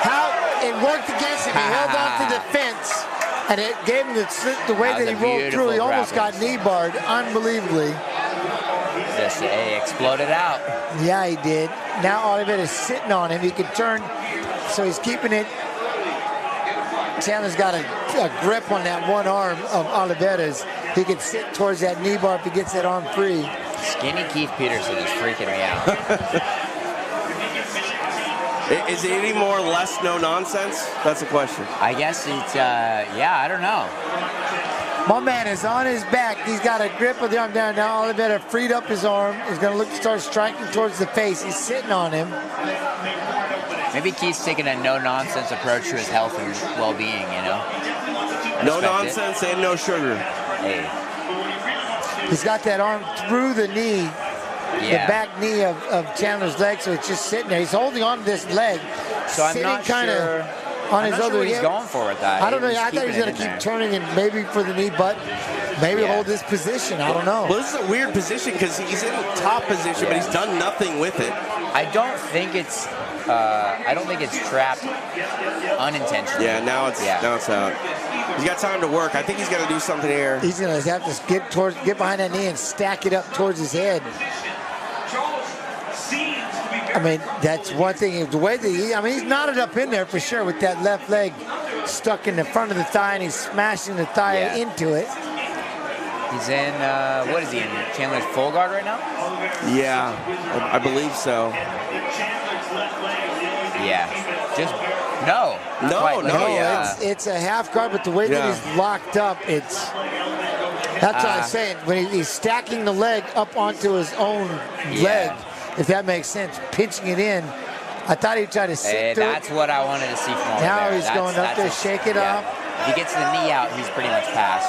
How it worked against him. He held on to the fence. And it gave him the way that he rolled through. He almost got knee barred. Unbelievably. Just exploded out. Yeah, he did. Now Oliveira is sitting on him. He can turn, so he's keeping it. Chandler's got a grip on that one arm of Oliveira's. He can sit towards that knee bar if he gets that arm free. Skinny Keith Peterson is freaking me out. Is it any more or less no nonsense? That's a question. I guess it's, I don't know. My man is on his back. He's got a grip of the arm down. Now Oliveira freed up his arm. He's going to look to start striking towards the face. He's sitting on him. Maybe Keith's taking a no-nonsense approach to his health and well-being, you know? No nonsense and no sugar. Hey. He's got that arm through the knee, Yeah. the back knee of Chandler's leg, so it's just sitting there. He's holding on to this leg. So I'm not sure. On I'm his not other sure what he's hip. going for with that. I don't know. He's I thought he was keeping going it to in keep there. turning and maybe for the knee, but maybe hold this position. I don't know. Well, this is a weird position because he's in top position, but he's done nothing with it. I don't think it's trapped unintentionally. Yeah, now it's out. He's got time to work. I think he's got to do something here. He's going to have to get behind that knee and stack it up towards his head. I mean, that's one thing. The way that he's knotted up in there for sure with that left leg stuck in the front of the thigh, and he's smashing the thigh into it. He's in, what is he in? Chandler's full guard right now? Yeah, I believe so. Yeah. Just, no. It's a half guard, but the way that he's locked up, that's what I'm saying. When he's stacking the leg up onto his own leg, if that makes sense, pinching it in. I thought he'd try to sit through that's what I wanted to see from him. Now he's going up there, shake it up. If he gets the knee out, he's pretty much passed.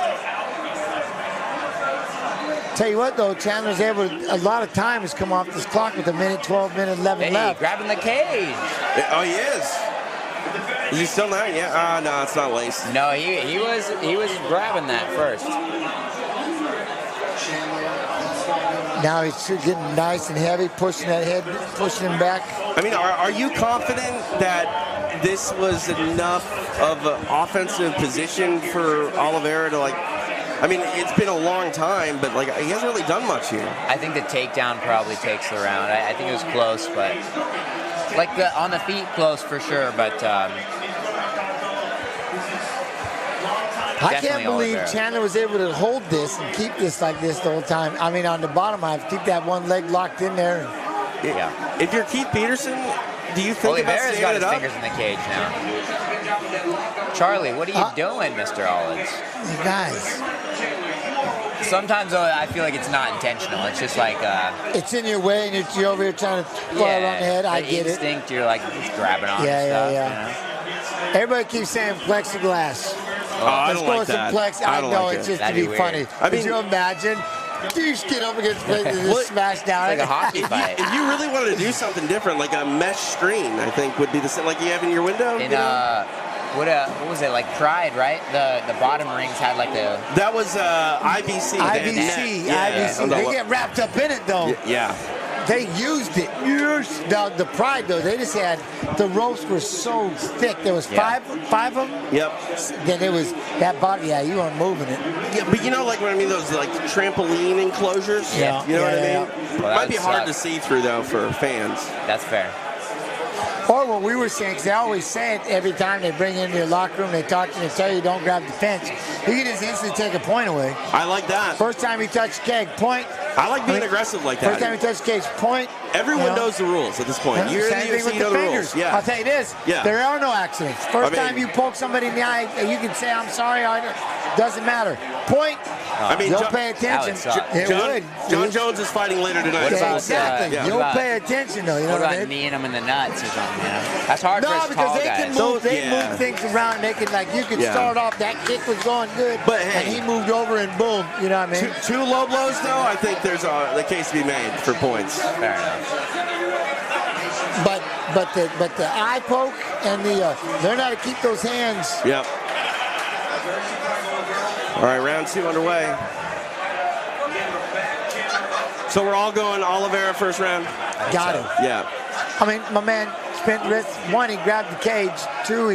Tell you what, though, Chandler's able to, a lot of time has come off this clock with a minute 12, minute 11 left. Grabbing the cage. Oh, he is. Is he still there? Yeah. No, it's not laced. No, he was grabbing that first. Now he's getting nice and heavy, pushing that head, pushing him back. I mean, are you confident that this was enough of an offensive position for Oliveira to, like, I mean, it's been a long time, but, like, he hasn't really done much here. I think the takedown probably takes the round. I think it was close, but, like, on the feet, close for sure, but I can't believe Chandler was able to hold this and keep this like this the whole time. I mean, on the bottom, I have to keep that one leg locked in there. Yeah. If you're Keith Peterson, do you think Oliveira's got his up? fingers in the cage now. Charlie, what are you doing, Mr. Olives? You guys. Sometimes I feel like it's not intentional. It's just like it's in your way, and you're over here trying to fly around the head. I get instinct, you're like just grabbing on yeah, stuff. Yeah. You know? Everybody keeps saying plexiglass. I Let's don't go like with some that. plex. I know it's just to be funny. I mean, could you imagine You just get up against the plate and just smash down. It's like a hockey fight. If you really wanted to do something different, like a mesh screen, I think would be the same, like you have in your window. What was it, like Pride, right? The bottom rings had like the... That was IBC. IBC. They get wrapped up in it, though. Yeah. They used it. The Pride, though, they just had, the ropes were so thick. There was five of them. Yep. Then it was that body. Yeah, you weren't moving it. Yeah, but you know, like what I mean, those like trampoline enclosures. Yeah. You know what I mean? Well, Might be hard to see through though for fans. That's fair. Or what we were saying, because they always say it every time they bring you into your locker room, they talk to you, they tell you don't grab the fence. You can just instantly take a point away. I like that. First time you touch the keg, point. I like being aggressive like that. First time you touch the cage, point. Everyone knows the rules at this point. You're in the UFC, you know the rules. Yeah. I'll tell you this. Yeah. There are no accidents. First time you poke somebody in the eye, you can say, I'm sorry. Doesn't matter. Point. I mean, you'll pay attention. Jon Jones is fighting later tonight. What about, exactly. You'll pay attention, though. You know what about kneeing them in the nuts or something? You know? That's hard for us tall guys. Can move. They move things around. They can, like, you can start off. That kick was going good, but hey, and he moved over and boom. You know what I mean? Two low blows, though. I think there's the case to be made for points. Fair enough. But the eye poke and the learn how to keep those hands. Yep. All right, round 2 underway. So we're all going Oliveira first round? Got it. Yeah. I mean, my man spent wrist. 1, he grabbed the cage. 2,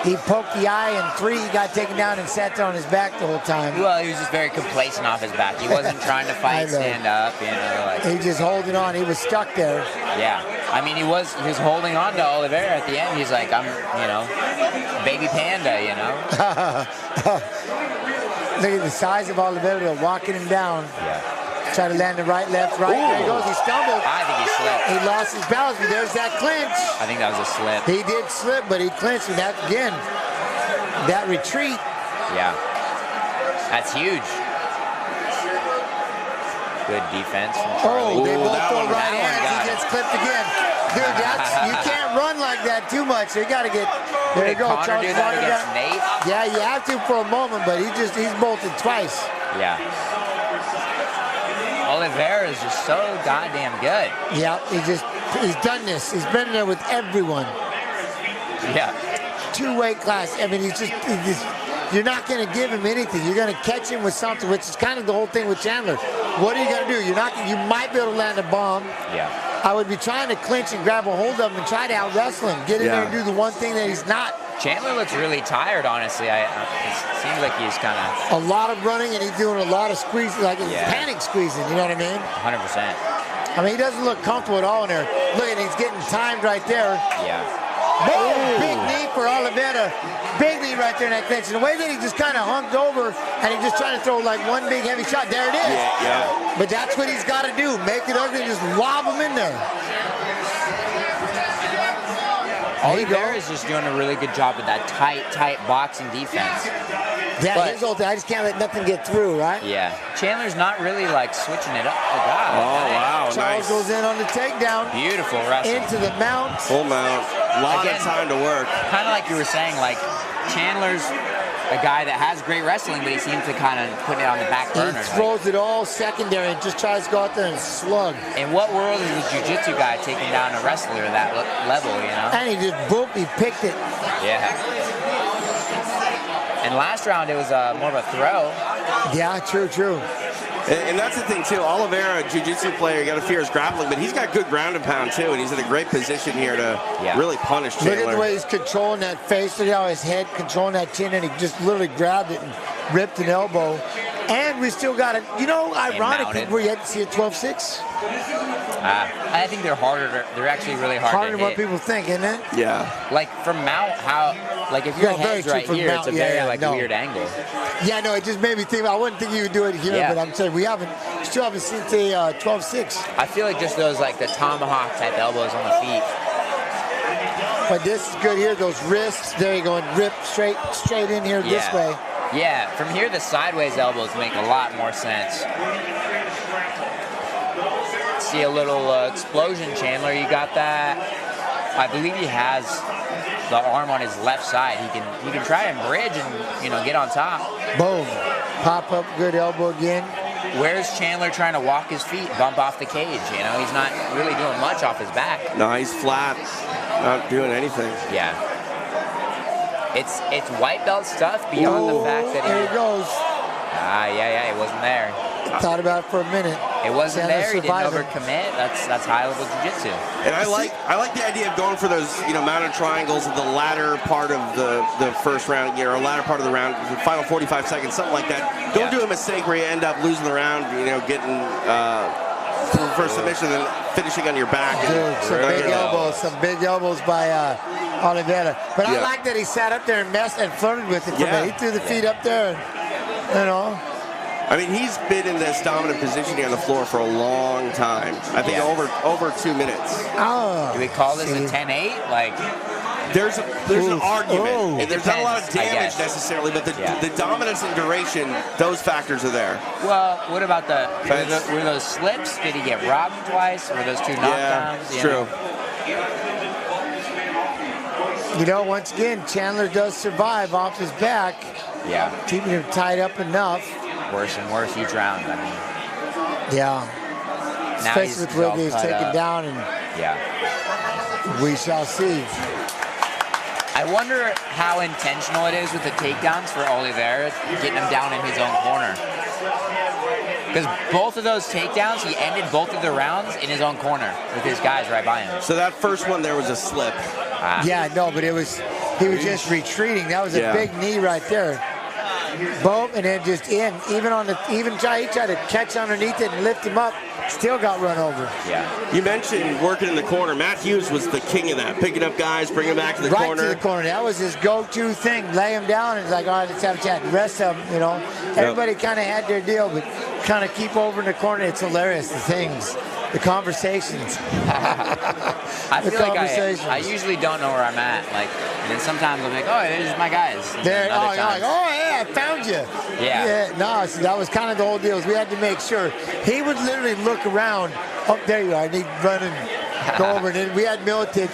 he poked the eye. And 3, he got taken down and sat there on his back the whole time. Well, he was just very complacent off his back. He wasn't trying to fight, stand up, you know. Like. He just holding on. He was stuck there. Yeah. I mean, he was holding on to Oliveira at the end. He's like, I'm, you know, baby panda, you know. Look at the size of Oliveira walking him down. Yeah. Try to land the right, left, right. Ooh. There he goes. He stumbled. I think he slipped. He lost his balance, but there's that clinch. I think that was a slip. He did slip, but he clinched. And that, again, that retreat. Yeah. That's huge. Good defense from Charlie. Oh, they both throw right hands. He gets clipped again. Dude, you can't run like that too much. So you got to get. There you go. Connor do that against Nate? Yeah, you have to for a moment, but he's bolted twice. Yeah. Oliveira is just so goddamn good. Yeah, he's done this. He's been there with everyone. Yeah. 2 weight class. I mean, he's just you're not going to give him anything. You're going to catch him with something, which is kind of the whole thing with Chandler. What are you going to do? You might be able to land a bomb. Yeah. I would be trying to clinch and grab a hold of him and try to out-wrestle him. Get in there and do the one thing that he's not. Chandler looks really tired, honestly. It seems like he's kind of... A lot of running, and he's doing a lot of squeezing, like panic squeezing, you know what I mean? 100%. I mean, he doesn't look comfortable at all in there. Look at, he's getting timed right there. Yeah. Boom! Big knee for Oliveira. Big knee right there in that clinch. And the way that he just kind of hunked over, and he's just trying to throw like one big heavy shot. There it is. Yeah. But that's what he's got to do. Make it ugly and just lob him in there. Oliveira is just doing a really good job with that tight boxing defense. Yeah, his whole thing, I just can't let nothing get through, right? Yeah. Chandler's not really like switching it up. Oh, God. Oh, wow. Charles goes in on the takedown. Beautiful wrestling. Into the mount. Full mount. A lot of time to work. Kind of like you were saying, like Chandler's a guy that has great wrestling, but he seems to kind of put it on the back burner. He throws it all secondary and just tries to go out there and slug. In what world is a jiu-jitsu guy taking down a wrestler at that level, you know? And he just boop, he picked it. Yeah. And last round, it was more of a throw. Yeah, true. And that's the thing, too. Oliveira, jiu-jitsu player, you got to fear his grappling, but he's got good ground and pound, too, and he's in a great position here to really punish Chandler. Look at the way he's controlling that face. Look how his head controlling that chin, and he just literally grabbed it and ripped an elbow. And we still got it. You know, ironically, we're yet to see a 12-6. I think they're harder. They're actually really hard harder to than what hit. people think, isn't it? Yeah. Like from mount, like if your head's right here, it's a very weird angle. Yeah, no, it just made me think. I wouldn't think you would do it here, but I'm saying we still haven't seen the 12-6. I feel like just those like the tomahawk type elbows on the feet. But this is good here. Those wrists, there you go, and rip straight in here this way. Yeah, from here the sideways elbows make a lot more sense. See a little explosion, Chandler. You got that? I believe he has the arm on his left side. He can try and bridge and get on top. Boom. Pop up, good elbow again. where's Chandler trying to walk his feet, bump off the cage? You know, he's not really doing much off his back. No, he's flat, not doing anything. Yeah. It's white belt stuff beyond the fact that there he goes. Yeah, it wasn't there. Thought about it for a minute. It wasn't Chandler there. He didn't surviving. overcommit. That's high level jiu-jitsu. And I like the idea of going for those, mounted triangles at the latter part of the first round, or latter part of the round, the final 45 seconds, something like that. Don't do a mistake where you end up losing the round, getting for submission and finishing on your back. Dude, some big elbows by Oliveira. But I like that he sat up there and messed and flirted with it for a minute. He threw the feet up there, and, I mean, he's been in this dominant position here on the floor for a long time. I think over 2 minutes. Oh. Do we call this a 10-8? Like, there's an argument. And there's not a lot of damage guess. necessarily, but the dominance and duration, those factors are there. Well, what about were those slips? Did he get robbed twice? Were those two knockdowns? Yeah, it's true. Once again, Chandler does survive off his back. Yeah. Keeping him tied up enough. Worse and worse each round. I mean. Yeah. Especially with where he's taken down, and we shall see. I wonder how intentional it is with the takedowns for Oliveira, getting him down in his own corner. Because both of those takedowns, he ended both of the rounds in his own corner with his guys right by him. So that first one there was a slip. Yeah, no, but he was just retreating. That was a big knee right there. Boom, and then just in. He tried to catch underneath it and lift him up. Still got run over. Yeah. You mentioned working in the corner. Matt Hughes was the king of that. Picking up guys, bringing them back to the corner. Right to the corner. That was his go-to thing. Lay him down and it's like, all right, let's have a chat. The rest of them, everybody kind of had their deal, but kind of keep over in the corner. It's hilarious, the things. The conversations. I feel like I usually don't know where I'm at. Like, and then sometimes I'm like, oh, there's my guys. You're like, oh, yeah, I found you. Yeah. No, so that was kind of the whole deal. We had to make sure. He would literally look around. Oh, there you are. I need run and go over. And then we had Miocic,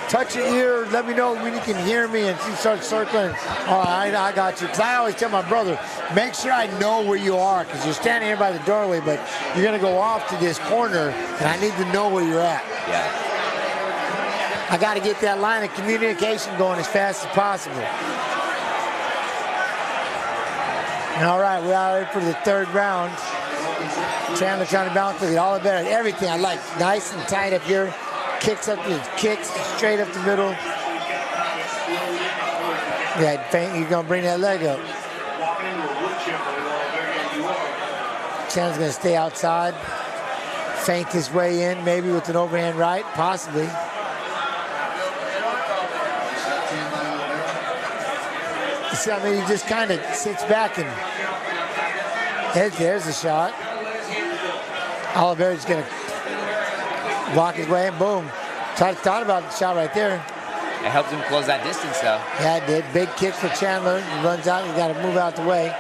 touch your ear, let me know when you can hear me, and she starts circling. All right, I got you. Because I always tell my brother, make sure I know where you are, because you're standing here by the doorway, but you're going to go off to this corner, and I need to know where you're at. Yeah. I got to get that line of communication going as fast as possible. All right, we're out here for the third round. Chandler trying to balance with it. Oliveira, everything I like. Nice and tight up here. Kicks straight up the middle. Yeah, feint, he's gonna bring that leg up. Chandler's gonna stay outside. Feint his way in, maybe with an overhand right, possibly. See, I mean, he just kind of sits back and there's a shot. Oliveira's gonna walk his way and boom. Thought about the shot right there. It helped him close that distance though. Yeah, it did. Big kick for Chandler. He runs out, you gotta move out the way.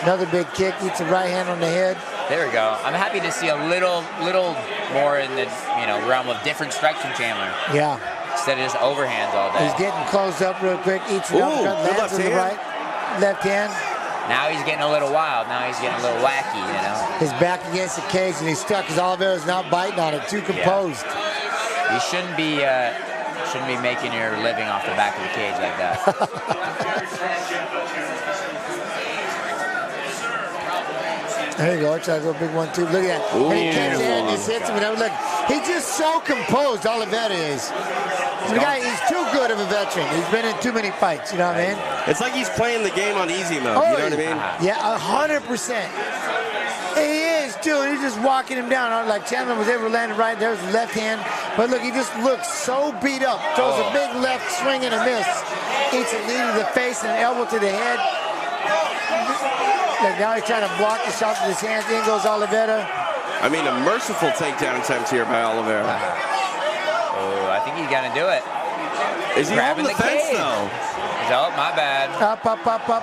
Another big kick, eats a right hand on the head. There we go. I'm happy to see a little more in the realm of different strikes from Chandler. Yeah. Instead of just overhands all day. He's getting closed up real quick, eats an uppercut, lands on the right. Left hand. Now he's getting a little wild. Now he's getting a little wacky, His back against the cage and he's stuck because Oliveira's not biting on it, too composed. Yeah. You shouldn't be making your living off the back of the cage like that. There you go. Try to go big 1-2. Look at that. And he catches it and just hits him. And look, he's just so composed, Oliveira is. The guy, he's too good of a veteran. He's been in too many fights, you know what I mean? It's like he's playing the game on easy mode, you know what I mean? Yeah, 100%. He is, too. He's just walking him down. Like Chandler was able to land it right there with his left hand. But look, he just looks so beat up. Throws a big left swing and a miss. Eats a knee to the face and an elbow to the head. Like now he's trying to block the shot with his hands. In goes Oliveira. I mean, a merciful takedown attempt here by Oliveira. Oh, I think he's gonna do it. Is he grabbing the fence though? Oh, my bad. Up,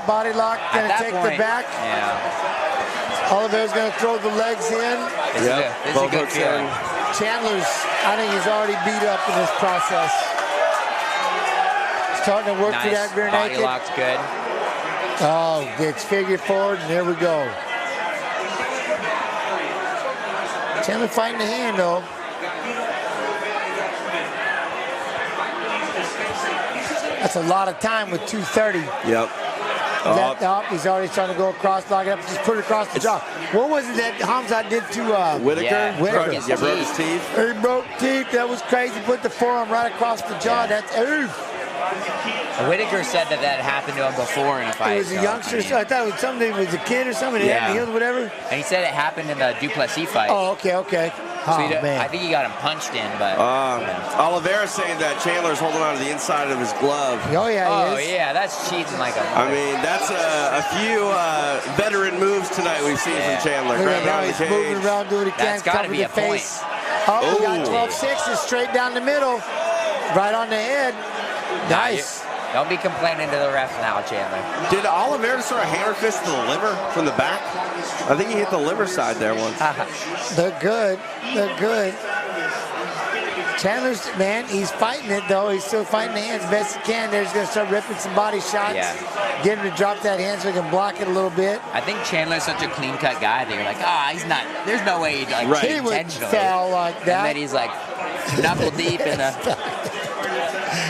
body lock. Gonna take the back. Yeah. Oliveira's gonna throw the legs in. This is a good feeling. Chandler's, I think he's already beat up in this process. Starting to work through that rear naked. Body lock's good. Oh, it's figure forward, and here we go. Chandler fighting the hand, though. That's a lot of time with 230. Yep. He's already trying to go across, lock it up, just put it across the jaw. What was it that Hamzat did to Whitaker? Yeah, Whitaker. Yeah, broke his teeth. He broke teeth. That was crazy. Put the forearm right across the jaw. Yeah. That's oof. Whitaker said that happened to him before in a fight. It was a youngster. I thought it was something. It was a kid or something. Yeah. He had the heels, whatever. And he said it happened in the Duplessis fight. Oh, okay. So Man. I think he got him punched in, but. Oliveira saying that Chandler's holding on to the inside of his glove. Oh, yeah, he is. Yeah, that's cheating like a. I mean, that's a few veteran moves tonight we've seen from Chandler. Look at Grabbing now on the he's cage. moving around, doing what he can. That's gotta Cover be the a point. face. Oh, we got 12-6s straight down the middle. Right on the head. Nice. Don't be complaining to the refs now, Chandler. Did Oliveira throw a hammer fist to the liver from the back? I think he hit the liver side there once. They're good. Chandler's, man, he's fighting it, though. He's still fighting the hands best he can. He's going to start ripping some body shots. Yeah. Get him to drop that hand so he can block it a little bit. I think Chandler's such a clean-cut guy that you're like, he's not. There's no way he'd like He wouldn't intentionally. foul like that. And then he's like knuckle deep in the.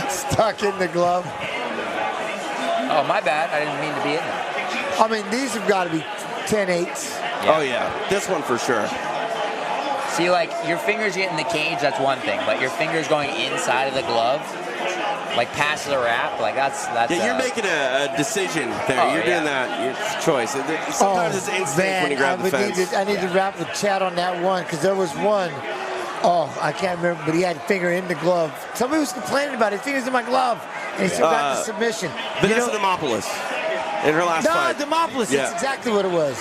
Stuck in the glove. Oh, my bad. I didn't mean to be in there. I mean, these have got to be 10-8s. Yeah. Oh, yeah. This one for sure. See, like, your fingers getting the cage, that's one thing. But your fingers going inside of the glove, like past the wrap, like that's. Yeah, you're making a decision there. You're doing that. It's a choice. Sometimes it's instinct when you grab the fence. I need to wrap with Chad on that one, because there was one. Oh, I can't remember, but he had a finger in the glove. Somebody was complaining about it. His finger's in my glove. And he still got the submission. Vanessa Demopoulos in her last fight. No, Demopoulos. Yeah. That's exactly what it was.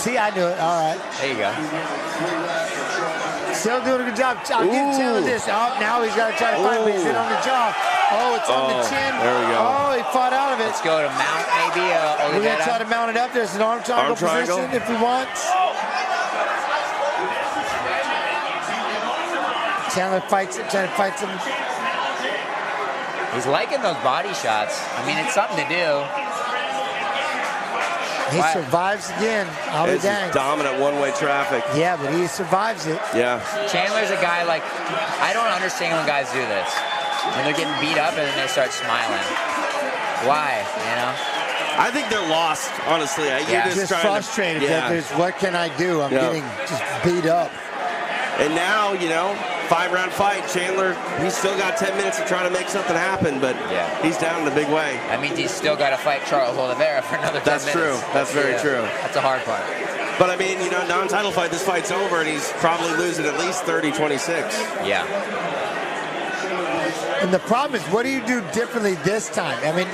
See, I knew it. All right. There you go. Still doing a good job. I'll give Chandler this. Oh, now he's got to try to fight, but he's in on the jaw. Oh, it's on the chin. There we go. Oh, he fought out of it. Let's go to mount, maybe. We're going to try to mount it up. There's an arm triangle position if we want. Chandler fights it, trying to fight him. He's liking those body shots. I mean, it's something to do. He survives again. It's dominant one-way traffic. Yeah, but he survives it. Yeah. Chandler's a guy like, I don't understand when guys do this. When they're getting beat up and then they start smiling. Why, you know? I think they're lost, honestly. You're just frustrated. What can I do? I'm getting just beat up. And now, 5-round fight. Chandler, he's still got 10 minutes to try to make something happen, but he's down in a big way. That means he's still got to fight Charles Oliveira for another 10 minutes. That's true. That's very true. That's a hard part. But, I mean, non-title fight, this fight's over, and he's probably losing at least 30-26. Yeah. And the problem is, what do you do differently this time? I mean,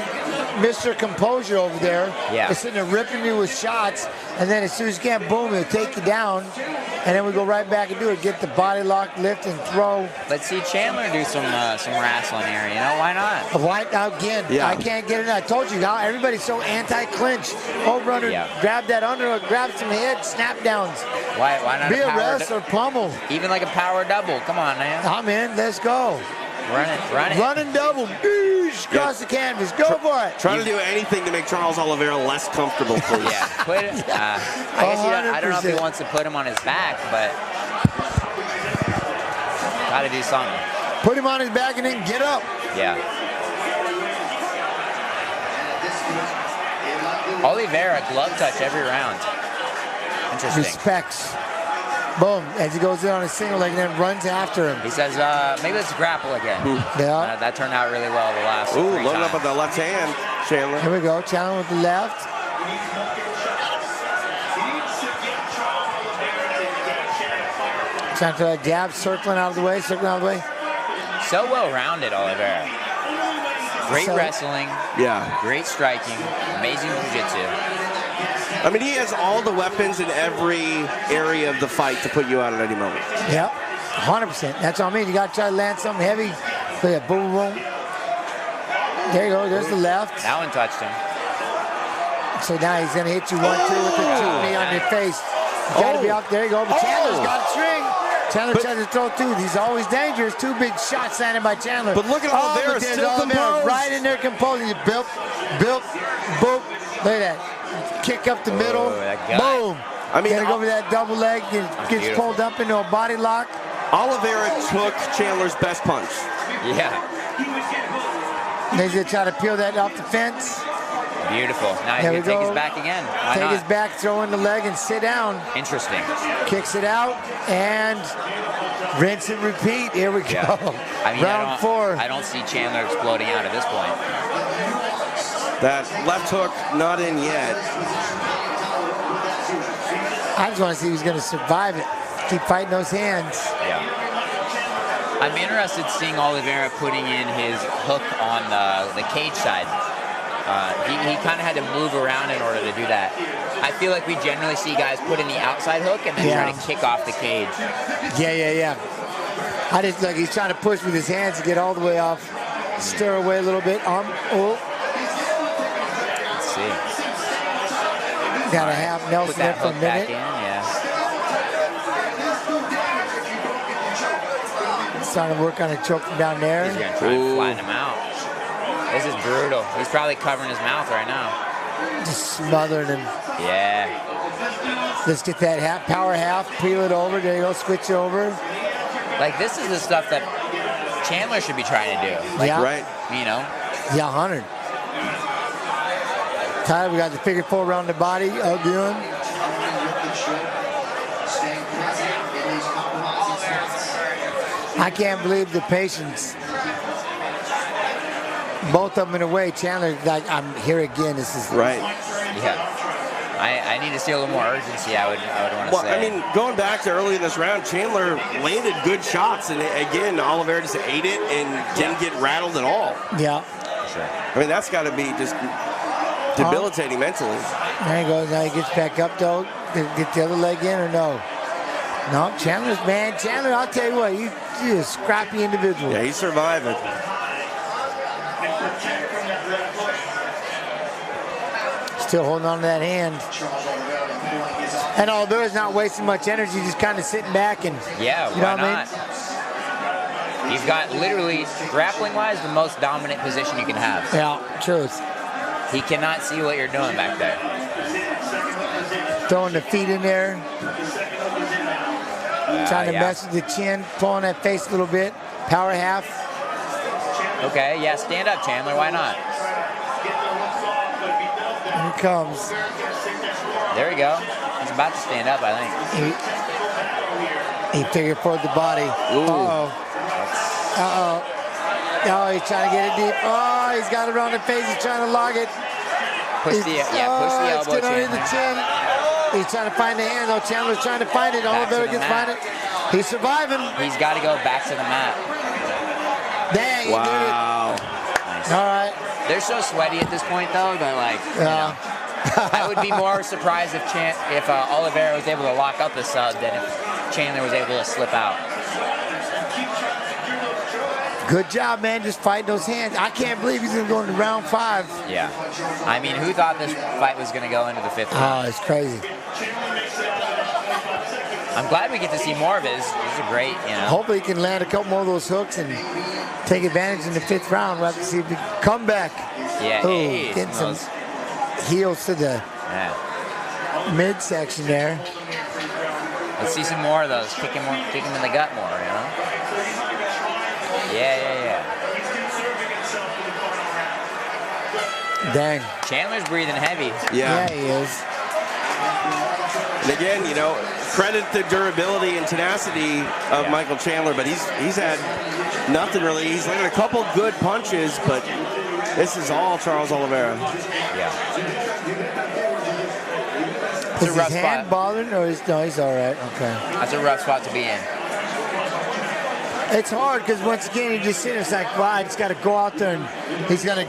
Mr. Composure over there is sitting there ripping you with shots, and then as soon as you can, boom, he'll take you down, and then we go right back and do it. Get the body lock, lift, and throw. Let's see Chandler do some wrestling here. Why not? Why again? I can't get it. I told you how everybody's so anti-clinch. Over under, grab that underhook, grab some head snap downs. Why not? Be a wrestler, pummel. Even like a power double. Come on, man. I'm in. Let's go. Run it. Running double. Across the canvas. Go for it. Try to do anything to make Charles Oliveira less comfortable, please. I guess I don't know if he wants to put him on his back, but got to do something. Put him on his back and then get up. Yeah. Oliveira glove touch every round. Interesting. Respects. Boom, as he goes in on a single leg and then runs after him. He says, maybe let's grapple again. Yeah. That turned out really well the last loading up with the left hand, Chandler. Here we go, Chandler with the left. Trying to throw a jab, circling out of the way. So well-rounded, Oliveira. Great wrestling. Yeah. Great striking. Amazing jiu-jitsu. I mean, he has all the weapons in every area of the fight to put you out at any moment. Yep, 100%. That's what I mean. You got to try to land something heavy. Look at boom, boom. There you go. There's the left. That one touched him. So now he's going to hit you 1-2 with the knee on your face. You got to be out. There you go. But Chandler's got a string. Chandler tries to throw two. He's always dangerous. Two big shots landed by Chandler. But look at Oliveira still composed. Right in there composed. You built, boop. Look at that. Kick up the middle. Boom. I mean, gonna go over that double leg, gets pulled up into a body lock. Oliveira took Chandler's best punch. Yeah. He's gonna try to peel that off the fence. Beautiful. Now he's going to take his back again. Why take not? his back, throw in the leg, and sit down. Interesting. Kicks it out, and rinse and repeat. Here we go. I mean, Round 4. I don't see Chandler exploding out at this point. That left hook not in yet. I just want to see who's going to survive it. Keep fighting those hands. Yeah. I'm interested in seeing Oliveira putting in his hook on the cage side. He kind of had to move around in order to do that. I feel like we generally see guys put in the outside hook and then try to kick off the cage. Yeah. I just like he's trying to push with his hands to get all the way off. Stir away a little bit. Let's see. Got to have Nelson there for a minute. He's trying to work on a choke from down there. He's going to try and flatten him out. This is brutal. He's probably covering his mouth right now. Just smothering him. Yeah. Let's get that power half, peel it over. There you go, switch over. Like, this is the stuff that Chandler should be trying to do. Like, right. You know? Yeah, 100. Tyler, we got the figure 4 around the body. Again. I can't believe the patience. Both of them in a way. Chandler, like, I'm here again. This is right. Yeah. I need to see a little more urgency, I would want to say. I mean, going back to early in this round, Chandler landed good shots, and again, Oliveira just ate it and didn't get rattled at all. Yeah. Sure. I mean, that's got to be just debilitating mentally. There he goes. Now he gets back up, though. Get the other leg in or no? No, Chandler's, man. Chandler, I'll tell you what, he's a scrappy individual. Yeah, he's surviving. Still holding on to that hand. And Oliveira's not wasting much energy, just kind of sitting back and, yeah, you know what not? I mean? He's got literally, grappling-wise, the most dominant position you can have. Yeah, truth. He cannot see what you're doing back there. Throwing the feet in there. Trying to mess with the chin, pulling that face a little bit. Power half. Okay, yeah, stand up, Chandler. Why not? Here he comes. There we go. He's about to stand up, I think. He figured forward the body. Uh-oh. Uh-oh. Oh, he's trying to get it deep. Oh, he's got it around the face. He's trying to log it. Push the elbow, get under the chin. He's trying to find the hand, though. Chandler's trying to find it. Oliveira gets find it. He's surviving. He's got to go back to the mat. Dang, wow. He did it. Nice. All right. They're so sweaty at this point, though, that, like, you know, I would be more surprised if Oliveira was able to lock up the sub than if Chandler was able to slip out. Good job, man, just fighting those hands. I can't believe he's going to go into round 5. Yeah. I mean, who thought this fight was going to go into the 5th round? Oh, it's crazy. I'm glad we get to see more of it. This is great, you know. Hopefully he can land a couple more of those hooks and take advantage in the 5th round. We'll have to see if he can come back. Yeah, ooh, getting some heels to the midsection there. Let's see some more of those. Kick him in the gut more, you know? Yeah. Dang. Chandler's breathing heavy. Yeah, he is. And again, you know, credit the durability and tenacity of Michael Chandler, but he's had nothing really. He's landed a couple good punches, but this is all Charles Oliveira. Yeah. Is his hand bothering, or no, he's all right. Okay. That's a rough spot to be in. It's hard because once again, he just sitting. It's like, wow, I just got to go out there and he's gonna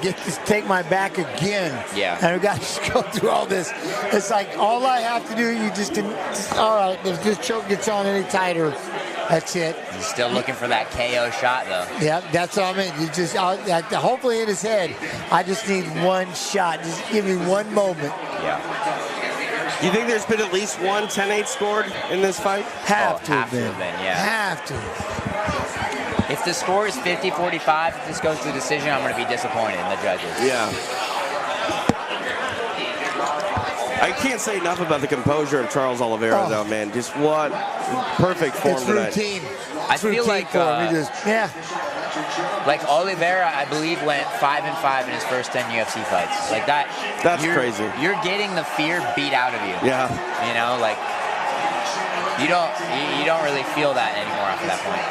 take my back again. Yeah. And we got to go through all this. It's like all I have to do. You just all right. If this choke gets on any tighter, that's it. He's still looking for that KO shot, though. Yeah, that's what I mean. You just hopefully in his head, I just need one shot. Just give me one moment. Yeah. Do you think there's been at least one 10-8 scored in this fight? Have to have been, yeah. Have to. If the score is 50-45, if this goes to a decision, I'm going to be disappointed in the judges. Yeah. I can't say enough about the composure of Charles Oliveira, though, man. Just what perfect form it's tonight. Routine. I feel like like Oliveira, I believe, went 5-5 in his first 10 UFC fights. Like that. That's crazy. You're getting the fear beat out of you. Yeah. You know, like you don't really feel that anymore after that point.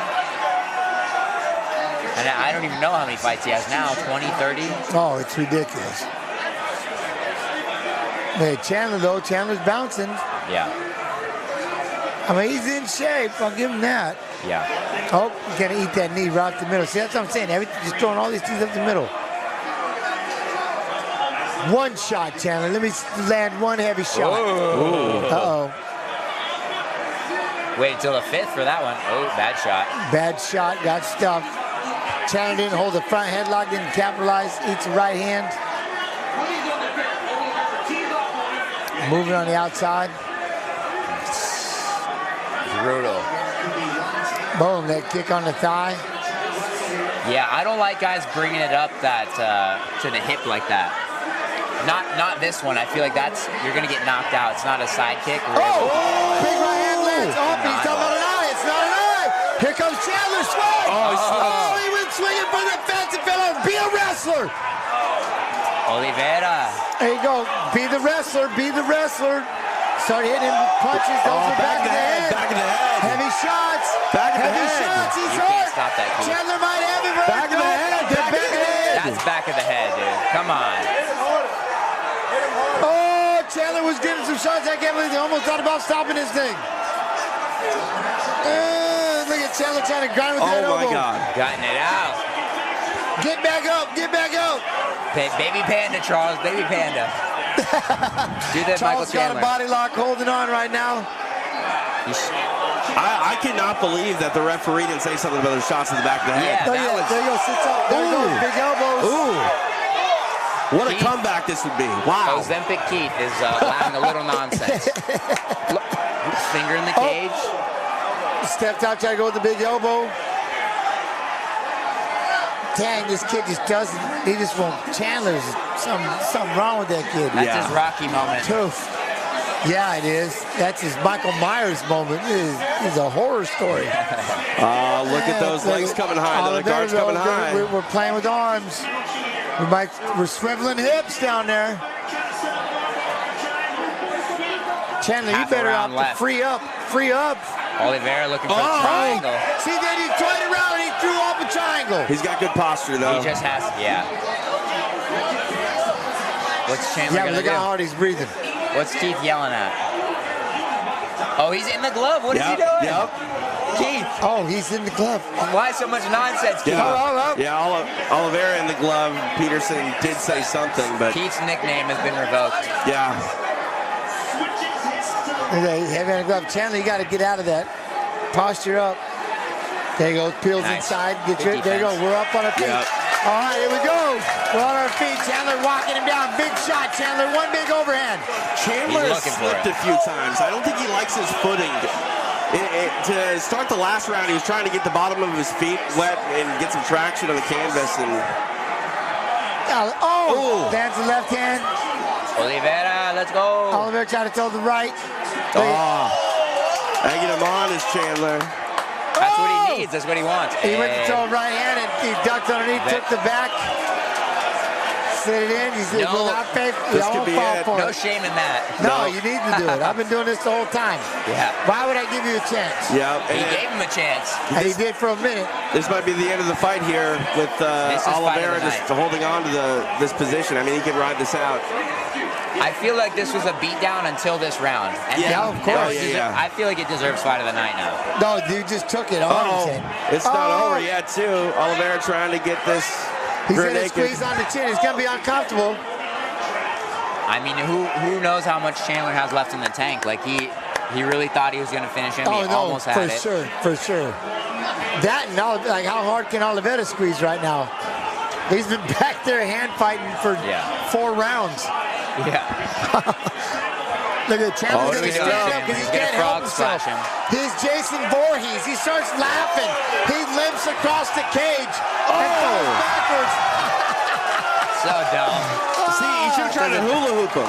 And I don't even know how many fights he has now. 20, 30. Oh, it's ridiculous. Hey, Chandler though, Chandler's bouncing. Yeah. I mean, he's in shape. I'll give him that. Yeah. Oh, he's gonna eat that knee right up the middle. See, that's what I'm saying. Just throwing all these things up the middle. One shot, Chandler. Let me land one heavy shot. Uh-oh. Wait till the 5th for that one. Oh, bad shot. Bad shot. Got stuffed. Chandler didn't hold the front headlock. Didn't capitalize. Eats the right hand. Moving on the outside. Brutal. Boom, that kick on the thigh. Yeah, I don't like guys bringing it up that to the hip like that. Not this one. I feel like you're gonna get knocked out. It's not a side kick. Big right hand lands off. He's talking about an eye. It's not an eye. Here comes Chandler swing. He went swinging for the fence and fell over. Be a wrestler. Oliveira. There you go. Be the wrestler. Be the wrestler. Start hitting him with punches. Those are back of the head. Back of the head. Heavy shots. Heavy shots. He's you hurt. Can't stop that, Keith. Chandler might have him right. Back of the head. Back of the head. That's back of the head, dude. Come on. Oh, Chandler was getting some shots. I can't believe they almost thought about stopping this thing. Look at Chandler trying to grind with that elbow. Oh, my God. Gotten it out. Get back up. Get back up. Baby Panda, Charles. Baby Panda. Do that, Charles Michael Chandler. got a body lock holding on right now. I cannot believe that the referee didn't say something about the shots in the back of the head. There you go. Sits up. There you go. Big elbows. Ooh. What a comeback this would be. Wow. Ozempic Keith is allowing a little nonsense. Finger in the cage. Stepped out, tried to go with the big elbow. Dang, this kid just doesn't. He just won't. Chandler's something wrong with that kid. That's his Rocky moment. Toof. Yeah, it is. That's his Michael Myers moment. It's a horror story. Look at those legs coming high. The guard's coming high. We're playing with arms. We're swiveling hips down there. Chandler, you better out to free up. Free up. Oliveira looking for a triangle. See, then he turned around and he threw off a triangle. He's got good posture, though. He just has, What's Chandler gonna do? Look how hard he's breathing. What's Keith yelling at? Oh, he's in the glove. What is he doing? Yep. Keith. Oh, he's in the glove. Why so much nonsense, Keith? Oliveira in the glove. Peterson did say something, but Keith's nickname has been revoked. Yeah. Heavy on the glove. Chandler, you got to get out of that. Posture up. There you go. Peels inside. There you go. We're up on our feet. Yep. All right, here we go. We're on our feet. Chandler walking him down. Big shot, Chandler. One big overhand. Chandler has slipped a few times. I don't think he likes his footing. To start the last round, he was trying to get the bottom of his feet wet and get some traction on the canvas. And Lands the left hand. Oliveira, let's go. Oliveira trying to throw the right. Egging him on is Chandler. That's what he needs. That's what he wants. He went to throw a right hand and he ducked underneath, took the back, slid it in. He's without faith. This could be it. No shame in that. No, you need to do it. I've been doing this the whole time. Yeah. Why would I give you a chance? Yeah. He gave him a chance. And he did for a minute. This might be the end of the fight here with Oliveira just holding on to this position. I mean, he can ride this out. I feel like this was a beatdown until this round. And of course. I feel like it deserves fight of the night now. No, dude just took it. It's not over yet, too. Oliveira trying to get this. He's going to squeeze on the chin. It's going to be uncomfortable. I mean, who knows how much Chandler has left in the tank? Like, he really thought he was going to finish him. He almost had it. For sure. That and like, how hard can Oliveira squeeze right now? He's been back there hand fighting for 4 rounds. Yeah. Look at Chandler's going to stand up because he can't help himself. He's Jason Voorhees. He starts laughing. He limps across the cage and falls backwards. So dumb. See, he should have tried to hula hoop him.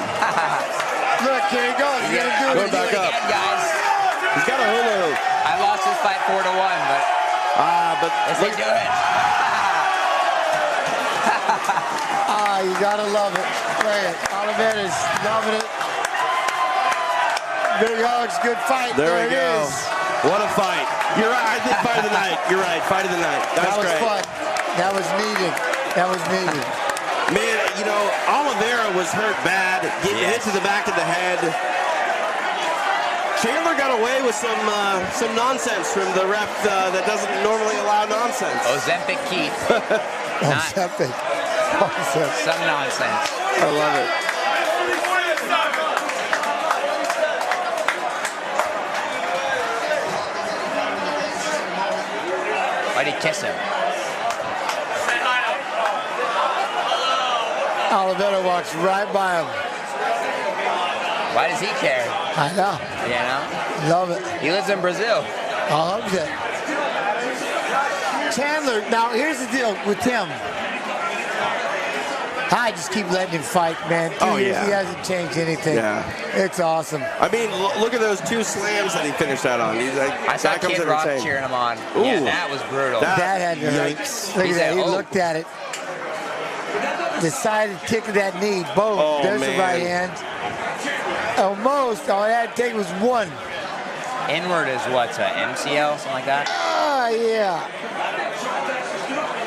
Look, here he goes. He's going to do it Going back up. Again, guys. He's got a hula hoop. I lost this fight 4-1, but is he doing it? You gotta love it. Look at it. Oliveira's loving it. Big hugs, good fight. There we it go. is. What a fight. You're right. I think fight of the night. You're right. Fight of the night. That was great. fun. That was needed. That was needed. Man, you know, Oliveira was hurt bad, getting hit to the back of the head. Chandler got away with some nonsense from the ref that doesn't normally allow nonsense. Ozempic Keith. Ozempic. Some nonsense. I love it. Why'd he kiss him? Oliveira walks right by him. Why does he care? I know. You know? Love it. He lives in Brazil. I love it. Chandler, now here's the deal with him. I just keep letting him fight, man. 2 years, he hasn't changed anything. Yeah. It's awesome. I mean, look at those 2 slams that he finished out on. He's like, I saw Kid Rock cheering him on. Ooh, yeah, that was brutal. That had to hurt. Look at that. He looked at it. Decided to kick that knee. Boom. Oh, there's the right hand. Almost. All I had to take was one. Inward is what? MCL? Something like that? Yeah.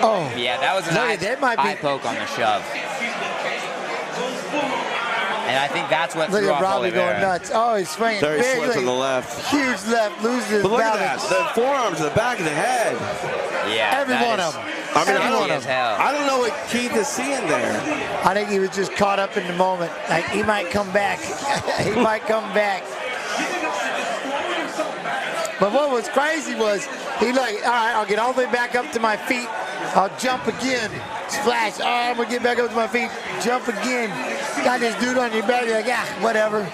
Oh. Yeah, that was a nice high poke on the shove. And I think that's what threw off Robbie Oliveira. going nuts. Oh, he's swinging. There he big, slips on the left. Huge left. Loses his But look at balance. that. The forearm to the back of the head. Yeah. Every one of them. I mean, I don't know what Keith is seeing there. I think he was just caught up in the moment. Like, he might come back. He might come back. But what was crazy was he like, all right, I'll get all the way back up to my feet. I'll jump again. Splash. Oh, I'm going to get back up to my feet. Jump again. Got this dude on your back. You're like, whatever.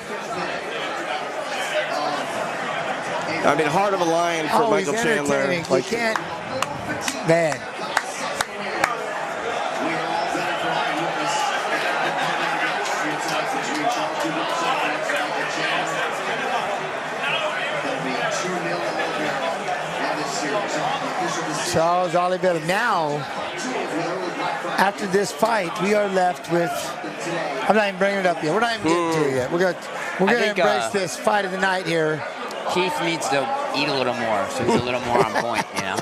I mean, heart of a lion for Michael Chandler. You can't. Man. Charles Oliveira. Now, after this fight, we are left with. I'm not even bringing it up yet. We're not even getting to it yet. We're gonna embrace this fight of the night here. Keith needs to eat a little more, so he's a little more on point. You know.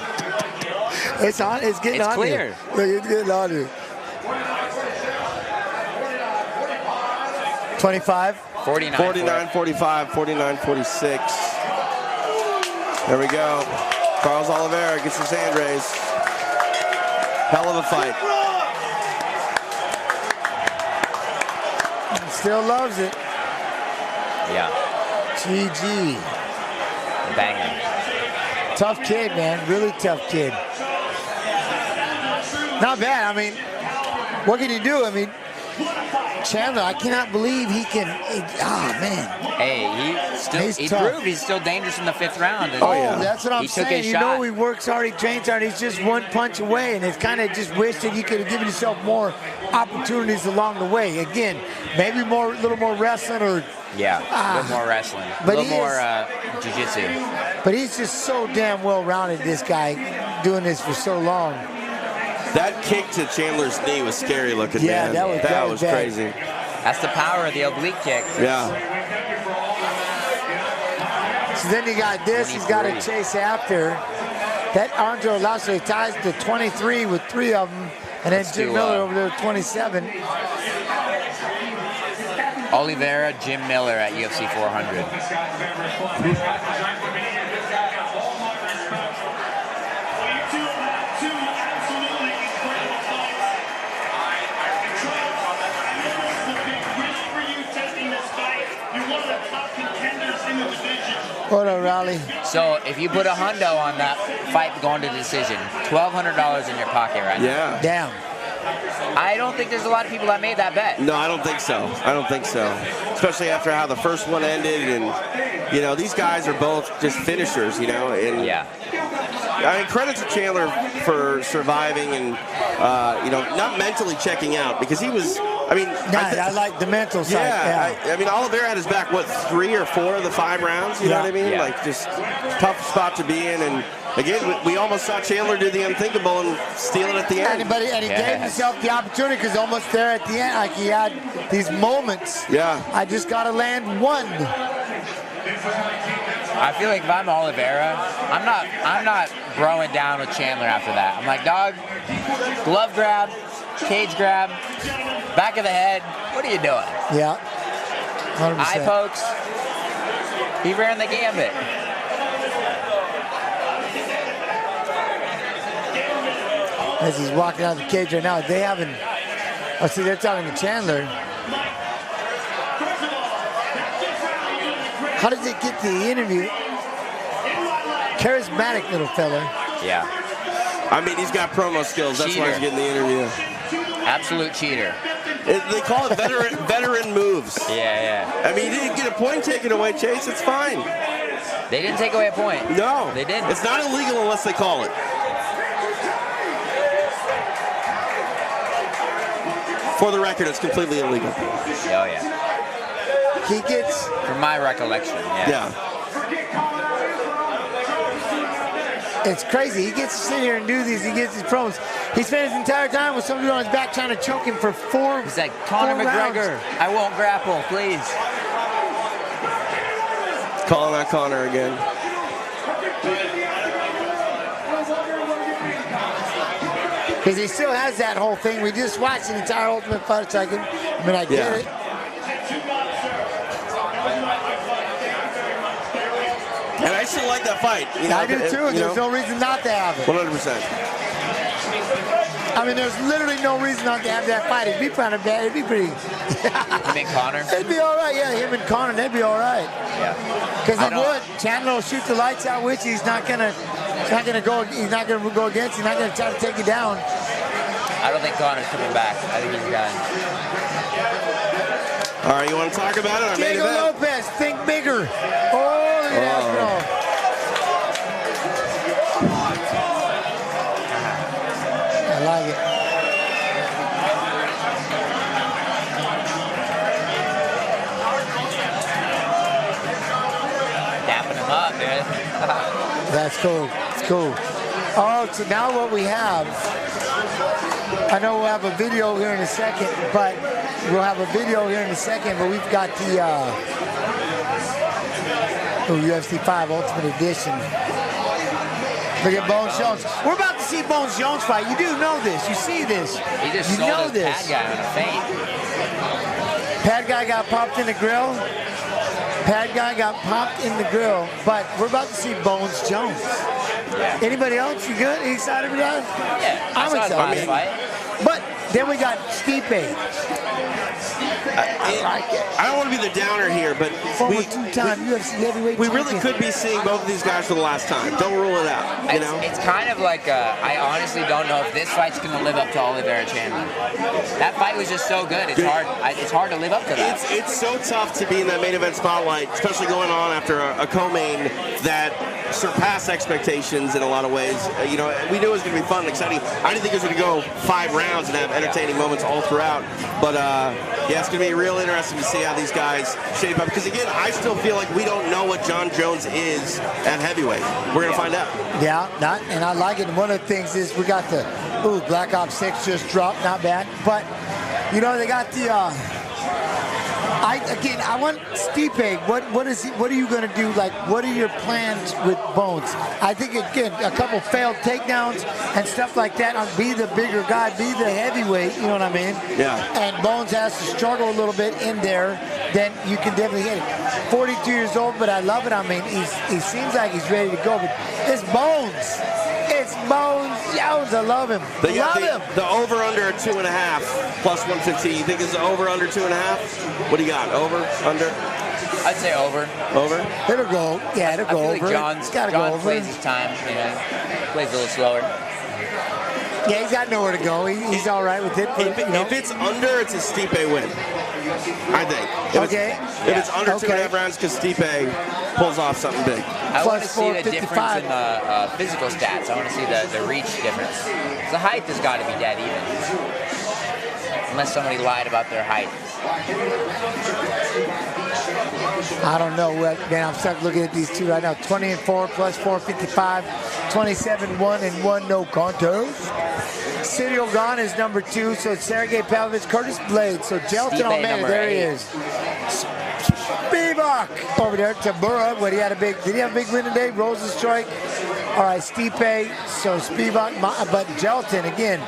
It's on. It's getting on. It's clear. Look, it's getting on here. 25. 49. 49, 45, 49, 46. There we go. Carlos Oliveira gets his hand raised. Hell of a fight. Still loves it. Yeah. GG. Banger. Tough kid, man. Really tough kid. Not bad. I mean, what can he do? I mean, Chandler, I cannot believe he can. Man. Hey, he proved he's still dangerous in the 5th round. And That's what I'm saying. You know, he works hard, he trains hard. He's just one punch away, and it's kind of just wish that you could have given yourself more opportunities along the way. Again, maybe a little more wrestling or. Yeah, a little more wrestling. A little more jiu-jitsu. But he's just so damn well-rounded, this guy, doing this for so long. That kick to Chandler's knee was scary looking, man. That was crazy. That's the power of the oblique kick. Yeah. So then you got this. He's got to chase after. That Andre Lasso ties to 23 with 3 of them. And then Jim Miller over there, 27. Oliveira, Jim Miller at UFC 400. What a rally. So if you put a hundo on that fight going to decision, $1,200 in your pocket right now. Yeah. Damn. I don't think there's a lot of people that made that bet. No, I don't think so. I don't think so. Especially after how the first one ended, and you know these guys are both just finishers, you know. And yeah. I mean, credit to Chandler for surviving and not mentally checking out because he was. I mean, I like the mental side. Yeah, I mean, Oliveira had his back 3 or 4 of the 5 rounds. You know what I mean? Yeah. Like just tough spot to be in. And again, we almost saw Chandler do the unthinkable and steal it at the end. And he gave himself the opportunity because almost there at the end, like he had these moments. Yeah. I just got to land one. I feel like if I'm Oliveira, I'm not throwing down with Chandler after that. I'm like, dog, glove grab, cage grab, back of the head. What are you doing? Yeah. 100%. Eye pokes. He ran the gambit. As he's walking out of the cage right now, they haven't. Oh, see, they're talking to Chandler. How does it get to the interview? Charismatic little fella. Yeah. I mean, he's got promo skills. That's why he's getting the interview. Absolute cheater. They call it veteran moves. Yeah. I mean, he didn't get a point taken away, Chase. It's fine. They didn't take away a point. No. They didn't. It's not illegal unless they call it. For the record, it's completely illegal. Oh, yeah. He gets... From my recollection, yeah. It's crazy. He gets to sit here and do these. He gets his promos. He spent his entire time with somebody on his back trying to choke him for 4 He's like, Conor McGregor, I won't grapple, please. Calling out Conor again. Because he still has that whole thing. We just watched the entire Ultimate Fighter second. I mean, I get it. And I still like that fight. I do too. There's no reason not to have it. 100%. I mean, there's literally no reason not to have that fight. It'd be kind of bad. It'd be pretty. You mean Conor? It'd be all right. Yeah, him and Conor, they'd be all right. Yeah. Because it would. Chandler will shoot the lights out, which he's not gonna go against. He's not gonna try to take you down. I don't think Conor's coming back. I think he's done. All right, you want to talk about it? Diego Lopez, think bigger. Oh, look at that. I like it. Dapping him up, man. That's cool. It's cool. Oh, so now what we have, I know we'll have a video here in a second, but we've got the UFC 5 Ultimate Edition. Look at Bones Jones. We're about to see Bones Jones fight. You do know this. You see this. He just you know sold his this. pad guy on a feint. Pad guy got popped in the grill. But we're about to see Bones Jones. Yeah. Anybody else? You good? You excited for that? Yeah. I'm I saw his excited. last fight. But then we got Stipe. I don't want to be the downer here, but Former two-time UFC heavyweight we champion. really could be seeing both of these guys for the last time. Don't rule it out. You know? It's kind of like I honestly don't know if this fight's going to live up to Oliveira Chandler. That fight was just so good. It's hard. It's hard to live up to that. It's so tough to be in that main event spotlight, especially going on after a co-main that surpassed expectations in a lot of ways. We knew it was going to be fun and exciting. I didn't think it was going to go 5 rounds and have entertaining moments all throughout. But it's going to be real interesting to see how these guys shape up. Because again, I still feel like we don't know what Jon Jones is at heavyweight. We're going to find out. Yeah, and I like it. And one of the things is we got the Black Ops 6 just dropped, not bad. But they got the. I want Stipe. What are you going to do? Like, what are your plans with Bones? I think again, a couple failed takedowns and stuff like that. Be the bigger guy, be the heavyweight. You know what I mean? Yeah. And Bones has to struggle a little bit in there. Then you can definitely hit it. 42 years old, but I love it. I mean, he seems like he's ready to go. But it's Bones. It's Bones Jones. I love him. The over-under at 2.5 plus 115. You think it's over under 2.5? What do you got? Over, under? I'd say over. Over? It'll go. Yeah, it'll go over. Like John go over. plays his time. Plays a little slower. Yeah, he's got nowhere to go. He's all right with it. But, if it's under, it's a Stipe win, I think. If it's under 2.5 rounds, because Stipe pulls off something big. I want to see the difference in the physical stats. I want to see the reach difference. The height has got to be dead even. Unless somebody lied about their height. I don't know. Man, I'm stuck looking at these two right now. 20-4 plus 455. 27-1-1, no contest. Cyril Gane is number 2, so it's Sergey Pavlovich, Curtis Blade. So Jelton Almeida, there he is. Spivak over there. Tabura, did he have a big win today? Rosenstrike. All right, Stipe, so Spivak, but Jelton, again,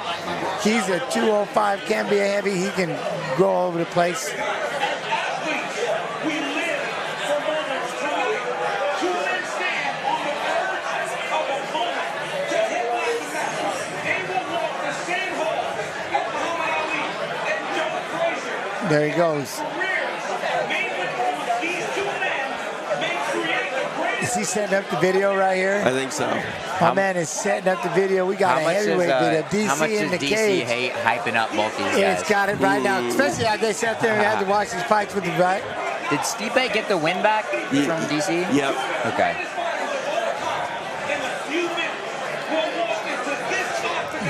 he's a 205, can be a heavy. He can go all over the place. There he goes. Is he setting up the video right here? I think so. My man is setting up the video. We got a heavyweight video. DC in the cage. How much is DC hyping up both these guys? It's got it right now. Especially as they sat there and had to watch these fights with the right. Did Stipe get the win back from DC? Yep. Okay.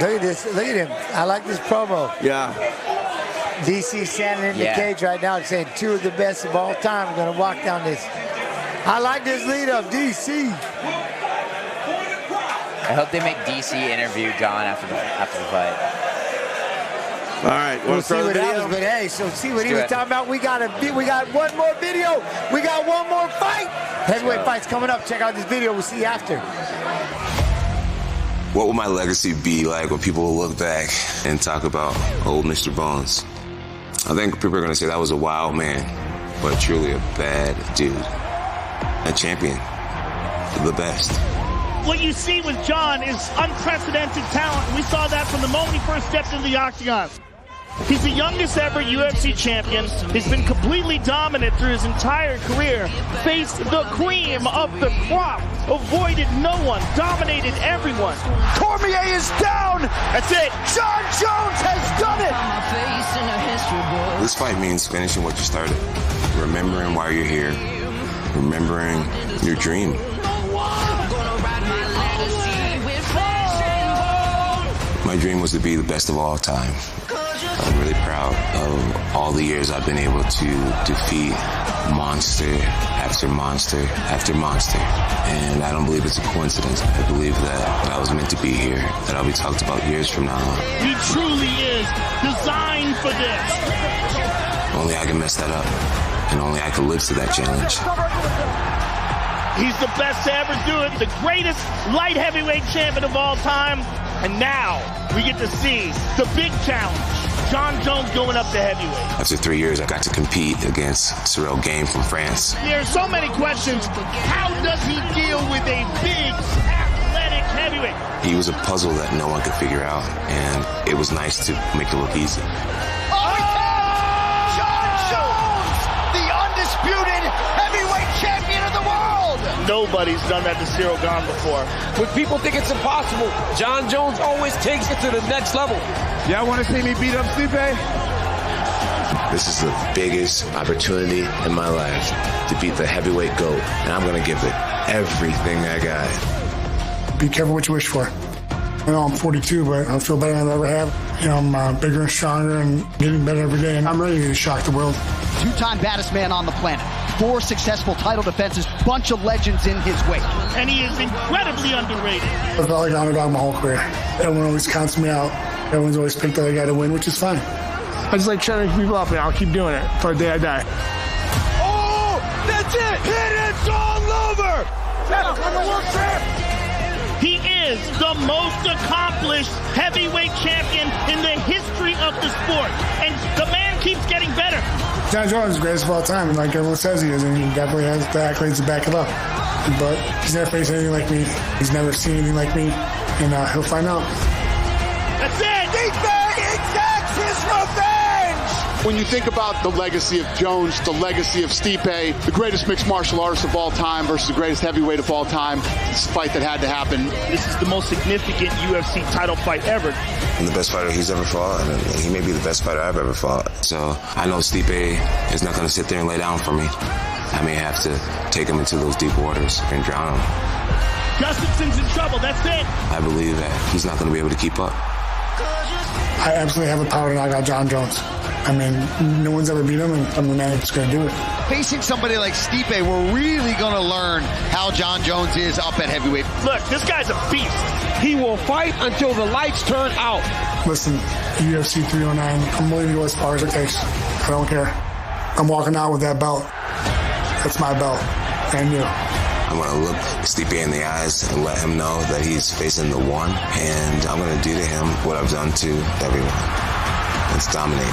Look at this. Look at him. I like this promo. Yeah. DC standing in the cage right now saying 2 of the best of all time. I'm going to walk down this. I like this lead up, DC. I hope they make DC interview Jon after the fight. All right, we'll see what happens, but hey, so see what he was talking about. We got one more video. We got one more fight. Heavyweight fight's coming up. Check out this video. We'll see you after. What will my legacy be like when people will look back and talk about old Mr. Bones? I think people are going to say that was a wild man, but truly a bad dude. A champion. The best. What you see with Jon is unprecedented talent. We saw that from the moment he first stepped into the octagon. He's the youngest ever UFC champion. He's been completely dominant through his entire career. Faced the cream of the crop. Avoided no one. Dominated everyone. Cormier is down. That's it. Jon Jones has done it. This fight means finishing what you started. Remembering why you're here. Remembering your dream. My dream was to be the best of all time. I'm really proud of all the years I've been able to defeat monster after monster after monster. And I don't believe it's a coincidence. I believe that I was meant to be here, that I'll be talked about years from now on. He truly is designed for this. Only I can mess that up, and only I can live to that challenge. He's the best to ever do it, the greatest light heavyweight champion of all time. And now we get to see the big challenge. Jon Jones going up to heavyweight. After 3 years, I got to compete against Cyril Gane from France. There are so many questions. How does he deal with a big, athletic heavyweight? He was a puzzle that no one could figure out, and it was nice to make it look easy. Jon Jones, the undisputed heavyweight champion of the world. Nobody's done that to Cyril Gane before. When people think it's impossible, Jon Jones always takes it to the next level. Y'all want to see me beat up Stipe? This is the biggest opportunity in my life to beat the heavyweight GOAT, and I'm going to give it everything I got. Be careful what you wish for. I know I'm 42, but I feel better than I ever have. You know, I'm bigger and stronger and getting better every day, and I'm ready to shock the world. Two-time baddest man on the planet. 4 successful title defenses, bunch of legends in his wake. And he is incredibly underrated. I felt like an underdog my whole career. Everyone always counts me out. Everyone's always picked the other guy to win, which is fine. I just like shutting people up, and I'll keep doing it till the day I die. Oh, that's it! And it's all over! I'm the world champ! He is the most accomplished heavyweight champion in the history of the sport. And the man keeps getting better. Jon Jones is the greatest of all time, like everyone says he is, and he definitely has the accolades to back it up. But he's never faced anything like me. He's never seen anything like me, and he'll find out. That's it! Stipe exacts his revenge! When you think about the legacy of Jones, the legacy of Stipe, the greatest mixed martial artist of all time versus the greatest heavyweight of all time, it's a fight that had to happen. This is the most significant UFC title fight ever. I'm the best fighter he's ever fought, and he may be the best fighter I've ever fought. So I know Stipe is not going to sit there and lay down for me. I may have to take him into those deep waters and drown him. Gustafson's in trouble, that's it. I believe that he's not going to be able to keep up. I absolutely have the power to knock out Jon Jones. I mean, no one's ever beat him, and I'm the man that's going to do it. Facing somebody like Stipe, we're really going to learn how Jon Jones is up at heavyweight. Look, this guy's a beast. He will fight until the lights turn out. Listen, UFC 309, I'm willing to go as far as it takes. I don't care. I'm walking out with that belt. That's my belt. And you. I'm going to look Stipe in the eyes and let him know that he's facing the one, and I'm going to do to him what I've done to everyone. Let's dominate.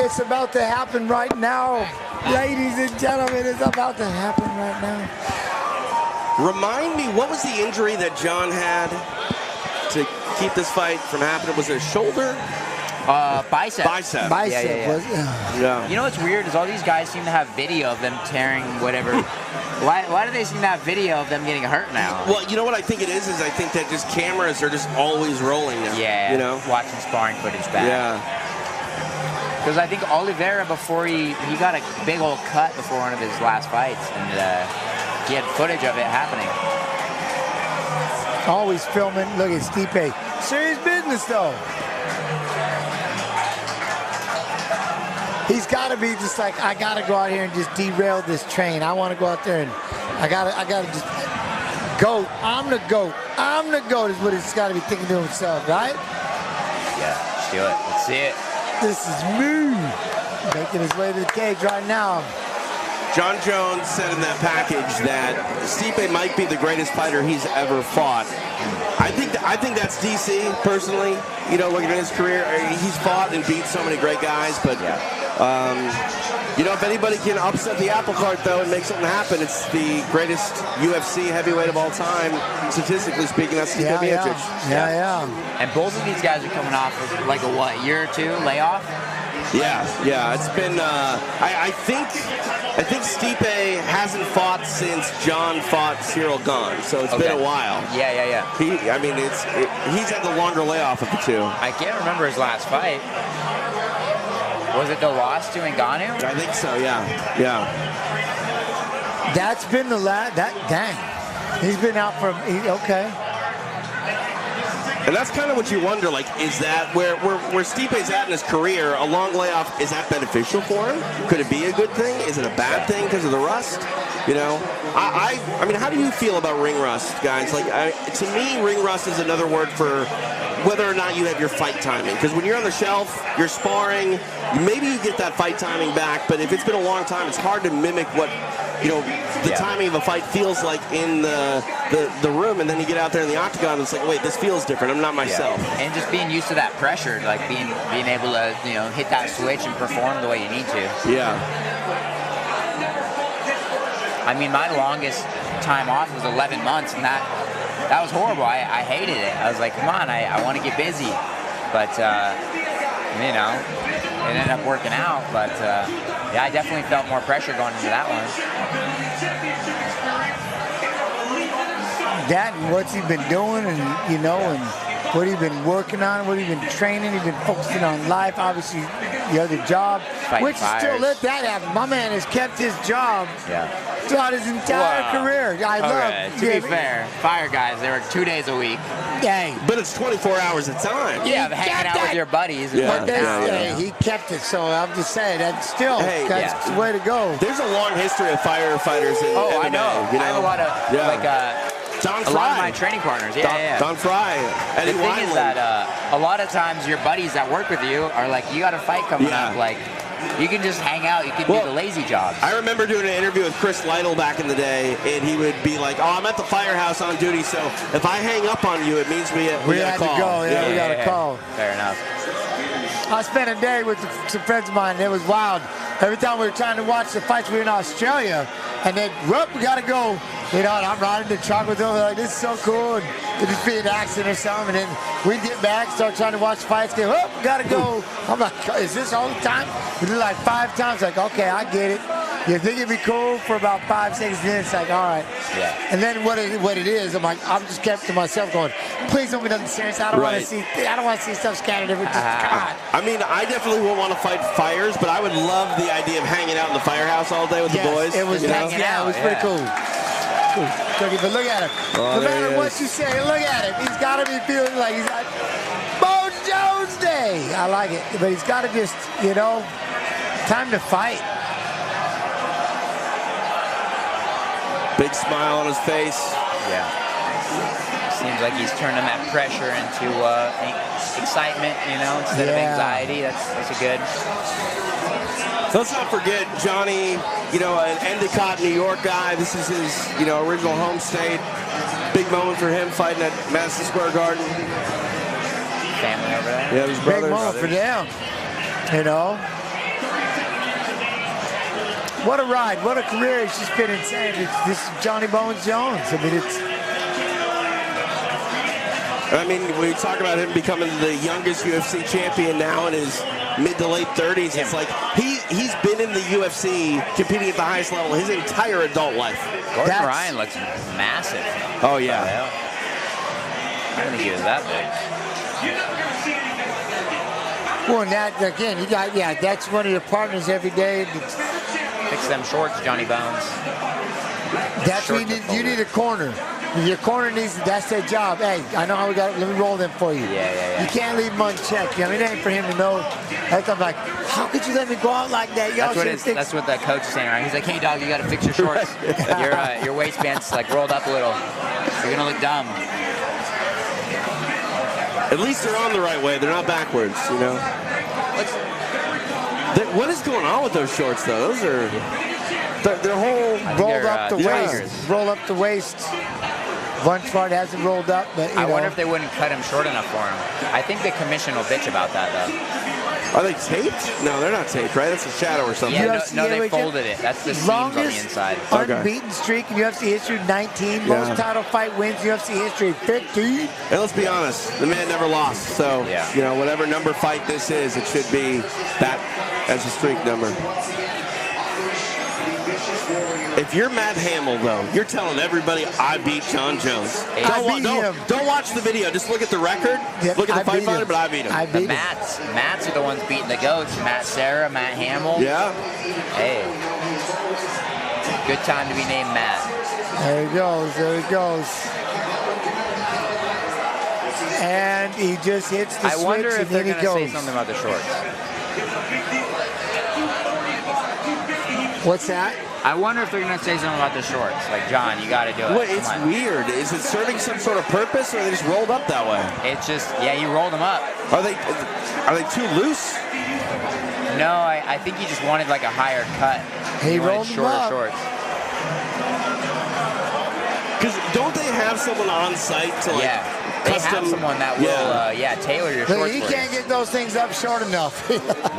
It's about to happen right now. Ladies and gentlemen, it's about to happen right now. Remind me, what was the injury that Jon had to keep this fight from happening? Was it a shoulder? Bicep. Bicep. Yeah. You know what's weird is all these guys seem to have video of them tearing whatever. Why do they seem to have video of them getting hurt now? Well, you know what I think it is I think that just cameras are just always rolling now. Yeah. You know? Watching sparring footage back. Yeah. Because I think Oliveira, before he got a big old cut before one of his last fights, and he had footage of it happening. Always filming. Look at Stipe. Serious business, though. He's got to be just like, I got to go out here and just derail this train. I want to go out there and I got to just GOAT. I'm the GOAT. I'm the GOAT is what he's got to be thinking to himself, right? Yeah, let's do it. Let's see it. This is me. Making his way to the cage right now. Jon Jones said in that package that Stipe might be the greatest fighter he's ever fought. I think that's DC, personally. You know, looking at his career, he's fought and beat so many great guys, but you know, if anybody can upset the apple cart, though, and make something happen, it's the greatest UFC heavyweight of all time, statistically speaking. That's Stipe Miocic. Yeah. And both of these guys are coming off of like a year or two layoff. Yeah. It's been. I think Stipe hasn't fought since Jon fought Cyril Gane, so it's been a while. Yeah. He's had the longer layoff of the two. I can't remember his last fight. Was it the loss to Ngannou? I think so. Yeah. That's been the last. Dang. He's been out for. Okay. And that's kind of what you wonder, like, is that where Stipe's at in his career, a long layoff, is that beneficial for him? Could it be a good thing? Is it a bad thing because of the rust? You know, I mean, how do you feel about ring rust, guys? Like, to me, ring rust is another word for whether or not you have your fight timing. Because when you're on the shelf, you're sparring, maybe you get that fight timing back, but if it's been a long time, it's hard to mimic what, you know, the timing of a fight feels like in the room, and then you get out there in the octagon, and it's like, wait, this feels different. I'm not myself. Yeah. And just being used to that pressure, like being able to, you know, hit that switch and perform the way you need to. Yeah. I mean, my longest time off was 11 months, and that was horrible. I hated it. I was like, come on, I want to get busy. But, you know, it ended up working out. But, yeah, I definitely felt more pressure going into that one. That and what's he been doing, and, you know, and what he's been working on, what he's been training. He's been focusing on life, obviously, the other job, which still let that happen. My man has kept his job throughout his entire career. To be fair, fire guys, they were 2 days a week. Dang. But it's 24 hours at a time. Yeah, hanging out with your buddies. He kept it, so I'm just saying, that's still that's the way to go. There's a long history of firefighters in MMA. I know. You know? I have a lot of, like, Don Fry. a lot of my training partners. Don Fry. The thing is that a lot of times your buddies that work with you are like, you got a fight coming up. Like, you can just hang out. You can do the lazy jobs. I remember doing an interview with Chris Lytle back in the day, and he would be like, "Oh, I'm at the firehouse on duty, so if I hang up on you, it means we got to call." To go. We got to call. Fair enough. I spent a day with some friends of mine. It was wild. every time we were trying to watch the fights, we were in Australia, and then, whoop, we got to go. You know, and I'm riding the truck with them, like, this is so cool. And it'd just be an accident or something, and then we'd get back, start trying to watch fights, go, whoop, we got to go. I'm like, is this all the time? We did like 5 times, like, okay, I get it. You think it'd be cool for about 5, 6 minutes, like, all right. Yeah. And then what it is, I'm like, I'm just kept to myself going, please don't be nothing serious. I don't want to see stuff scattered every God. I mean, I definitely won't want to fight fires, but I would love the idea of hanging out in the firehouse all day with the boys. It was hanging out. It was pretty cool. Cool. But look at him. Oh, no matter what you say, look at him. He's got to be feeling like he's like Jon Jones Day. I like it, but he's got to just, you know, time to fight. Big smile on his face. Yeah. Seems like he's turning that pressure into excitement, you know, instead of anxiety. That's a good. So let's not forget Johnny, you know, an Endicott, New York guy. This is his, you know, original home state. Big moment for him fighting at Madison Square Garden. Family over there. Yeah, his brothers. Big moment for them, you know. What a ride, what a career. It's just been insane. This is Johnny Bones Jones. I mean, we talk about him becoming the youngest UFC champion now in his mid to late 30s. It's like he's been in the UFC competing at the highest level his entire adult life. Gordon Ryan looks massive. Oh, yeah. I didn't think he was that big. Well, and that, again, you got, that's one of your partners every day. Fix them shorts, Johnny Bones. That's what you need a corner. Your corner needs, that's their job. Hey, I know how we got it. Let me roll them for you. Yeah. You can't leave them unchecked. I mean, it ain't for him to know. I'm like, how could you let me go out like that? That's what that coach is saying, right? He's like, hey, dog, you got to fix your shorts. Your waistband's like rolled up a little. You're going to look dumb. At least they're on the right way. They're not backwards, you know. What is going on with those shorts, though? Those are their whole rolled up the waist. Roll up the waist. One part hasn't rolled up, but I wonder if they wouldn't cut him short enough for him. I think the commission will bitch about that, though. Are they taped? No, they're not taped, right? That's a shadow or something. Yeah, no, they folded it. That's the seams on the inside. Unbeaten streak in UFC history, 19. Most title fight wins in UFC history, 15. And let's be honest, the man never lost. So, you know, whatever number fight this is, it should be that as a streak number. If you're Matt Hamill, though, you're telling everybody, I beat Jon Jones. Don't watch the video. Just look at the record. Look at the fight fighter, but I beat him. The Matts are the ones beating the GOATs. Matt Serra, Matt Hamill. Yeah. Hey. Good time to be named Matt. There he goes. There he goes. And he just hits the switch. I wonder if they're going to say something about the shorts. What's that? I wonder if they're going to say something about the shorts. Like, John, you got to do it. Well, it's weird. Is it serving some sort of purpose, or are they just rolled up that way? It's just, you rolled them up. Are they too loose? No, I think he just wanted like a higher cut. He rolled them up. Shorts. Because don't they have someone on site to like they have someone that will tailor your shorts. You can't get those things up short enough.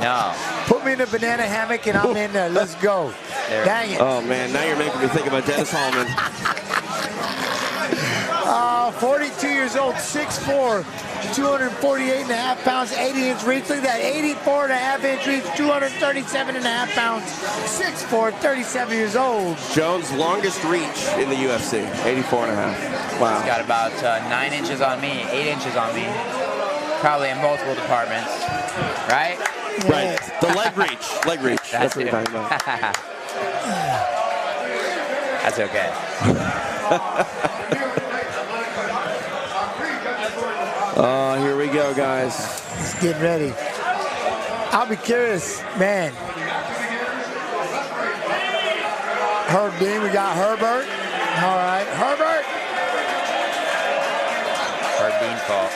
No. Put me in a banana hammock and I'm in there. Let's go. Dang it. Oh man, now you're making me think about Dennis Hallman. 42 years old, 6'4", 248.5 pounds, 80-inch reach. Look at that, 84.5-inch reach, 237.5 pounds, 6'4", 37 years old. Jones' longest reach in the UFC, 84.5. Wow. He's got about 9 inches on me, 8 inches on me. Probably in multiple departments, right? Right. The leg reach. That's what you're talking about. That's okay. Oh, here we go, guys. Let's get ready. I'll be curious, man. Herb Dean, we got Herbert. All right, Herbert. Herb Dean's fault.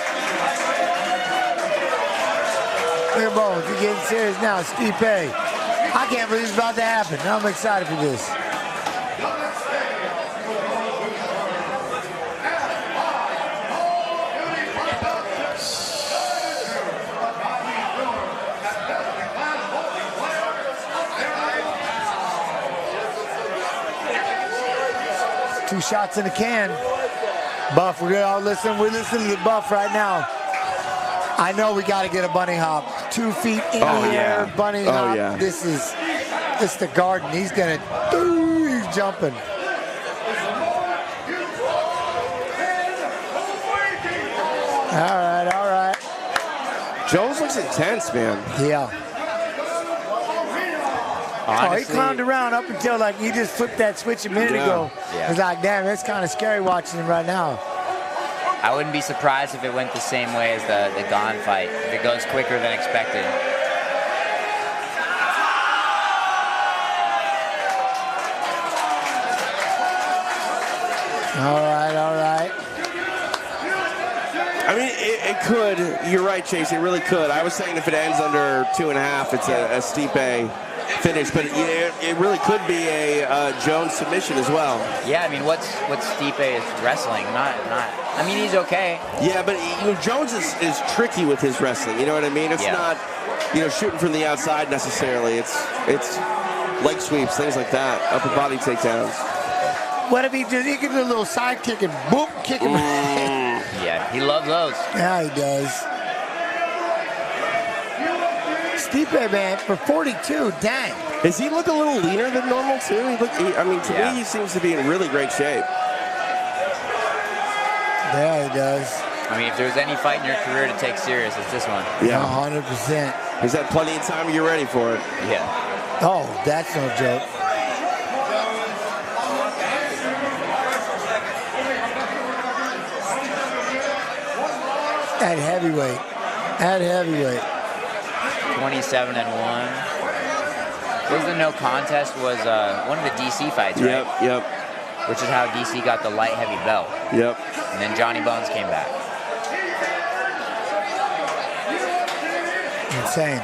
Look at Bones, he's getting serious now. Stipe. I can't believe it's about to happen. I'm excited for this. 2 shots in the can. Buff, we're listening to the Buff right now. I know we got to get a bunny hop. 2 feet in the air, bunny hop. Yeah. This is the Garden. He's jumping. All right. Jones looks intense, man. Yeah. Honestly, he clowned around up until like he just flipped that switch a minute ago. Yeah. It's like, damn, it's kind of scary watching him right now. I wouldn't be surprised if it went the same way as the Gon fight, if it goes quicker than expected. All right. I mean, it could. You're right, Chase. It really could. I was saying if it ends under 2.5, it's a Stipe finish, but it really could be a Jones submission as well. Yeah, I mean, what's Stipe's wrestling? Not. I mean, he's okay. Yeah, but Jones is tricky with his wrestling. You know what I mean? It's not, shooting from the outside necessarily. It's leg sweeps, things like that, upper body takedowns. What if he could do a little side kick and boom, kick him? Yeah, he loves those. Yeah, he does. Stipe, man, for 42, dang. Does he look a little leaner than normal, too? To me, he seems to be in really great shape. Yeah, he does. I mean, if there's any fight in your career to take serious, it's this one. Yeah. 100%. He's had plenty of time to get ready for it. Yeah. Oh, that's no joke. At heavyweight. 27-1. What was the no contest? Was one of the DC fights, right? Yep. Which is how DC got the light heavy belt. Yep. And then Johnny Bones came back. Insane.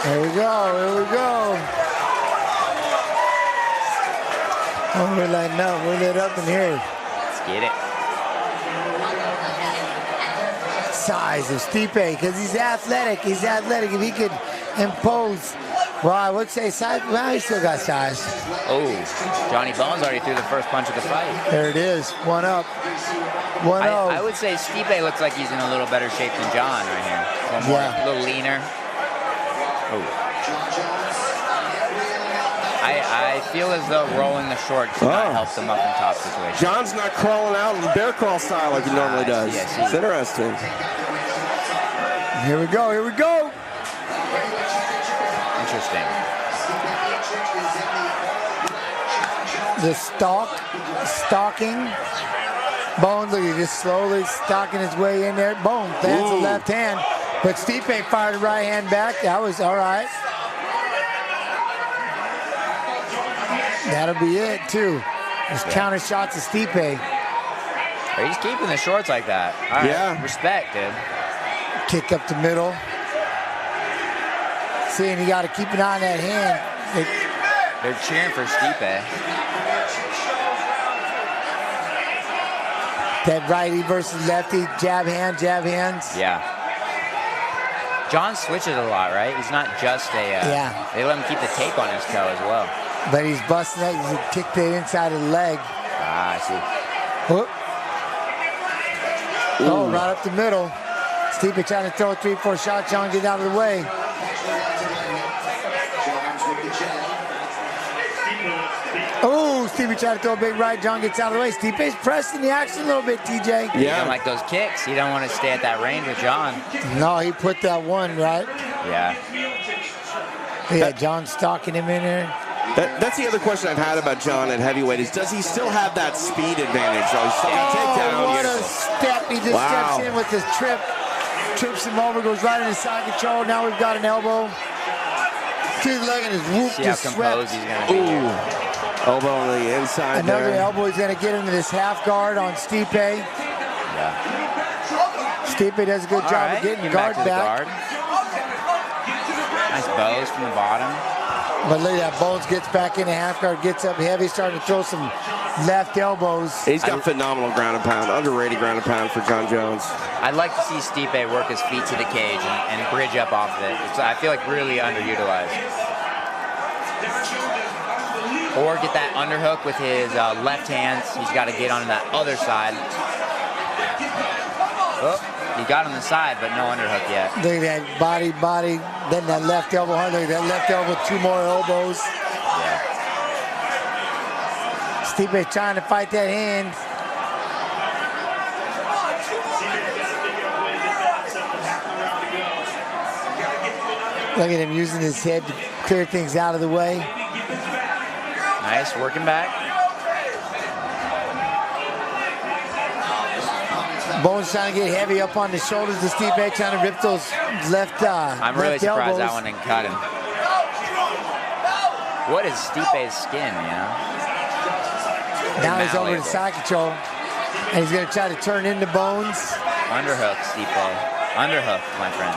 Here we go. Oh, we're lighting up. We're lit up in here. Let's get it. Size of Stipe, because he's athletic. If he could impose, well, I would say size. Well, he still got size. Oh, Johnny Bones already threw the first punch of the fight. There it is. 1-0. I would say Stipe looks like he's in a little better shape than John right here. A little leaner. Oh. I feel as though rolling the shorts does not help the muffin top situation. John's not crawling out in the bear crawl style like he normally does. It's interesting. Here we go. Interesting. The stalking. Bones, look, he's just slowly stalking his way in there. Boom, lands the left hand. But Stipe fired the right hand back. That was all right. That'll be it, too. Just counter shots of Stipe. He's keeping the shorts like that. All right. Respect, dude. Kick up the middle. See, and you got to keep an eye on that hand. They're cheering for Stipe. That righty versus lefty, jab hands. Yeah. John switches a lot, right? He's not just a... They let him keep the tape on his toe as well. But he's busting that. He kicked the inside of the leg. Ah, I see. Whoop. Oh, right up the middle. Stipe trying to throw a 3-4 shot. John, get out of the way. Oh, Stipe trying to throw a big right. John gets out of the way. Stipe's pressing the action a little bit, TJ. You don't like those kicks. You don't want to stay at that range with John. No, he put that one, right? Yeah. Yeah, John stalking him in there. That's the other question I've had about John at heavyweight is, does he still have that speed advantage? So he's still got takedown. What a step. He just steps in with his trip. Trips him over, goes right into side control. Now we've got an elbow. To the leg and his whoop just swept. See how composed he's going to be here. Elbow on the inside. Another elbow. He's going to get into this half guard on Stipe. Yeah. Stipe does a good job of getting guard back. Nice bows from the bottom. But look at that, Bones gets back in the half guard, gets up heavy, starting to throw some left elbows. He's got phenomenal ground and pound, underrated ground and pound for Jon Jones. I'd like to see Stipe work his feet to the cage and bridge up off of it. I feel like really underutilized. Or get that underhook with his left hand. He's got to get on that other side. Oh, he got on the side, but no underhook yet. Look at that body, then that left elbow. Look at that left elbow, 2 more elbows. Yeah. Stipe trying to fight that hand. Look at him using his head to clear things out of the way. Nice, working back. Bones trying to get heavy up on the shoulders of Stipe, trying to rip those left I'm really surprised elbows. that one didn't cut him. What is Stipe's skin, you know? Now he's over to side control, and he's going to try to turn into Bones. Underhook, Stipe. Underhook, my friend.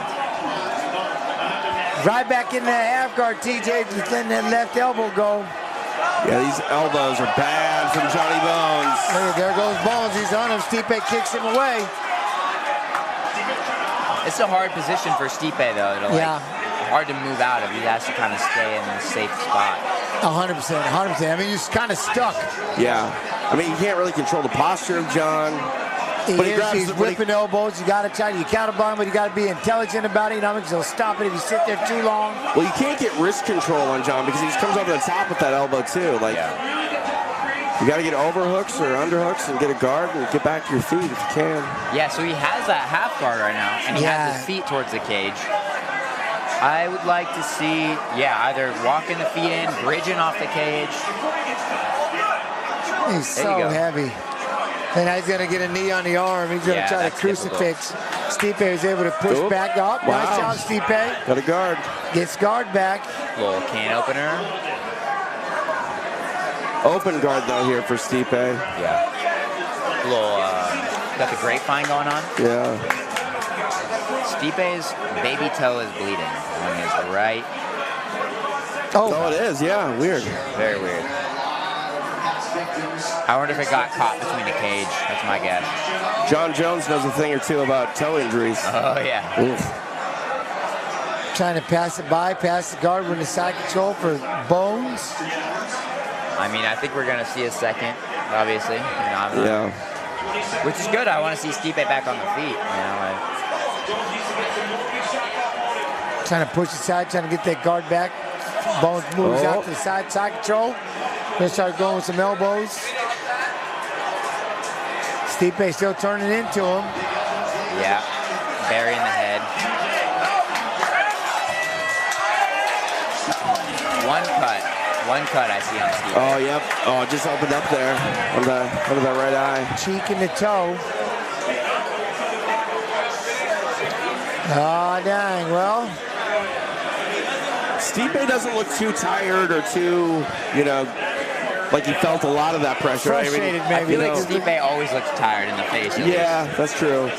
Right back in the half guard, TJ, just letting that left elbow go. Yeah, these elbows are bad from Johnny Bones. Look, there goes Bones. He's on him. Stipe kicks him away. It's a hard position for Stipe, though. Hard to move out of. He has to kind of stay in a safe spot. 100%, 100%. I mean, he's kind of stuck. Yeah. I mean, you can't really control the posture of Jon. He's whipping elbows. You got to try to counterblock, but you got to be intelligent about it. You know, because he'll stop it if you sit there too long. Well, you can't get wrist control on Jon because he just comes over the top with that elbow too. Like, you got to get overhooks or underhooks and get a guard and get back to your feet if you can. Yeah, so he has that half guard right now, and he has his feet towards the cage. I would like to see, either walking the feet in, bridging off the cage. He's so heavy. And now he's going to get a knee on the arm. He's going to try to crucifix. Stipe is able to push back up. Wow. Nice job, Stipe. Got a guard. Gets guard back. Little can opener. Open guard, though, here for Stipe. Yeah. Little, got the grapevine going on. Yeah. Stipe's baby toe is bleeding on his right. Oh, it is. Yeah, weird. Very weird. I wonder if it got caught between the cage. That's my guess. Jon Jones knows a thing or two about toe injuries. Oh, yeah. Oof. Trying to pass it by, pass the guard with the side control for Bones. I mean, I think we're going to see a second, obviously. Yeah. Which is good. I want to see Stipe back on the feet. You know, trying to push aside, trying to get that guard back. Bones moves out to the side control. Gonna start going with some elbows. Stipe still turning into him. Yeah, burying the head. One cut I see on Stipe. Oh, yep. Oh, just opened up there under that right eye. Cheek and the toe. Oh, dang. Well, Stipe doesn't look too tired or too, like he felt a lot of that pressure. Frustrated, I feel like Stipe always looks tired in the face. Yeah, that's true.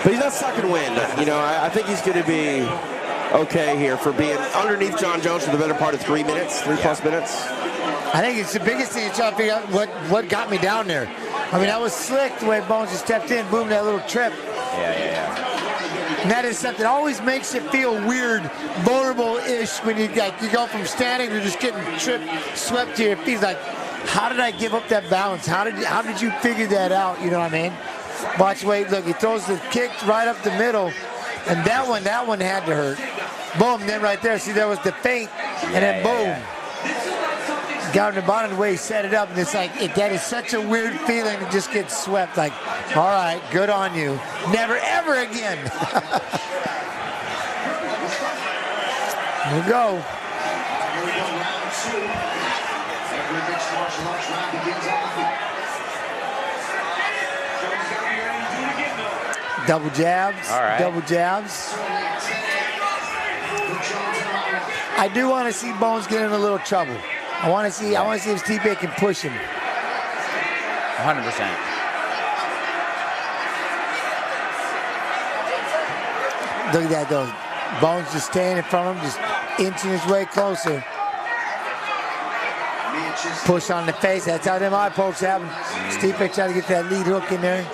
But he's not sucking wind. I think he's going to be okay here for being underneath Jon Jones for the better part of 3 minutes, 3+ minutes. I think it's the biggest thing to try to figure out what got me down there. I mean, that was slick the way Bones just stepped in, boom, that little trip. Yeah. And that is something that always makes it feel weird, vulnerable-ish when you go from standing to just getting tripped, swept to your feet. Like, how did I give up that balance? How did you figure that out? You know what I mean? Watch, wait, look, he throws the kick right up the middle, and that one had to hurt. Boom, then right there, see, there was the feint, and then boom. Got on the bottom the way he set it up, and it's like, that is such a weird feeling to just get swept. Like, all right, good on you. Never, ever again. Here we go. Double jabs. All right. Double jabs. I do want to see Bones get in a little trouble. I want to see if Stipe can push him. 100%. Look at that, though. Bones just staying in front of him, just inching his way closer. Push on the face. That's how them eye pokes happen. Stipe trying to get that lead hook in there.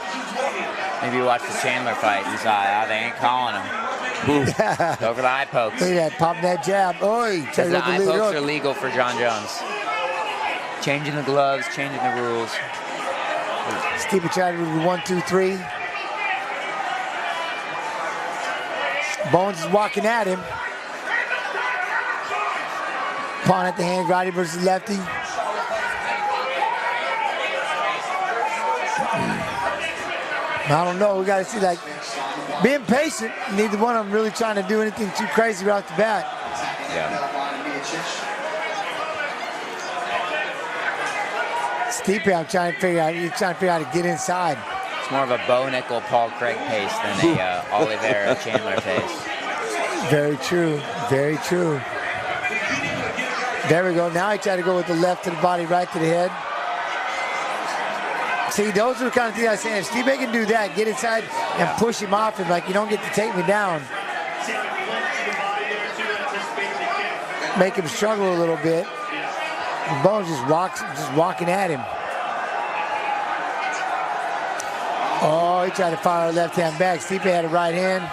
Maybe you watch the Chandler fight. You saw they ain't calling him. Go for the eye pokes. Look at that, popping that jab. Oi, because the eye pokes are legal for Jon Jones. Changing the gloves, changing the rules. Stipe trying to do 1, 2, 3. Bones is walking at him. Pawn at the hands, righty versus lefty. I don't know. We got to see, like, being patient. Neither one of them really trying to do anything too crazy right off the bat. Yeah. Stipe, I'm trying to figure out. He's trying to figure out how to get inside. It's more of a Bo Nickal, Paul Craig pace than a Oliveira Chandler pace. Very true. Very true. There we go. Now he tried to go with the left to the body, right to the head. See, those are the kind of things I was saying. If Stipe can do that, get inside and push him off him, like, you don't get to take me down. Make him struggle a little bit. And Bones just walking at him. Oh, he tried to fire a left hand back. Stipe had a right hand.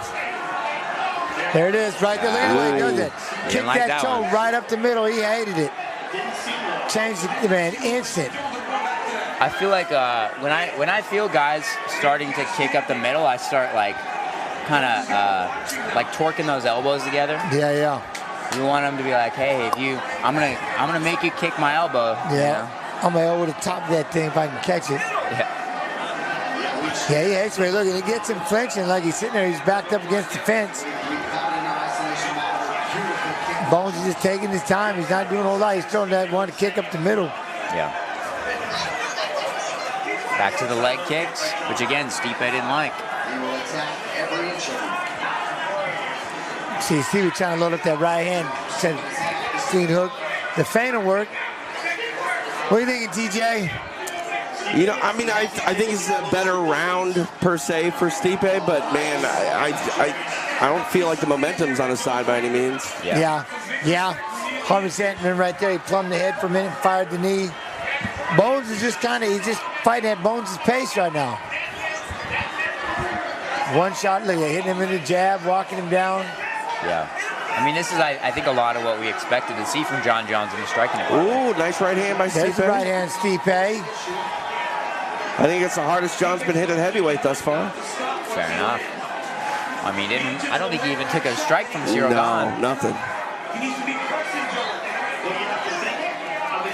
There it is, right there. Look at the way he does it. Kick that toe right up the middle. He hated it. Changed the man instant. I feel like when I feel guys starting to kick up the middle, I start like kind of like torquing those elbows together. Yeah, yeah. You want them to be like, hey, I'm gonna make you kick my elbow. Yeah. You know? I'm gonna over the top of that thing if I can catch it. Yeah. Yeah, he hates me. Look, it gets him flinching like he's sitting there. He's backed up against the fence. Bones is just taking his time. He's not doing a whole lot. He's throwing that one to kick up the middle. Yeah. Back to the leg kicks, which again, Stipe didn't like. See, Stipe trying to load up that right hand. Clean hook. The feint will work. What are you thinking, TJ? You know, I mean, I think it's a better round per se for Stipe, but man, I don't feel like the momentum's on his side by any means. Yeah. 100%. And then right there, he plumbed the head for a minute, fired the knee. Bones is just he's just fighting at Bones' pace right now. One shot, look at hitting him in the jab, walking him down. Yeah. I mean, this is, I think, a lot of what we expected to see from Jon Jones in the striking department. Ooh, nice right hand by Stipe. There's the right hand, Stipe. I think it's the hardest Jon's been hit at heavyweight thus far. Fair enough. I mean, I don't think he even took a strike from Ciro Gane. No, nothing.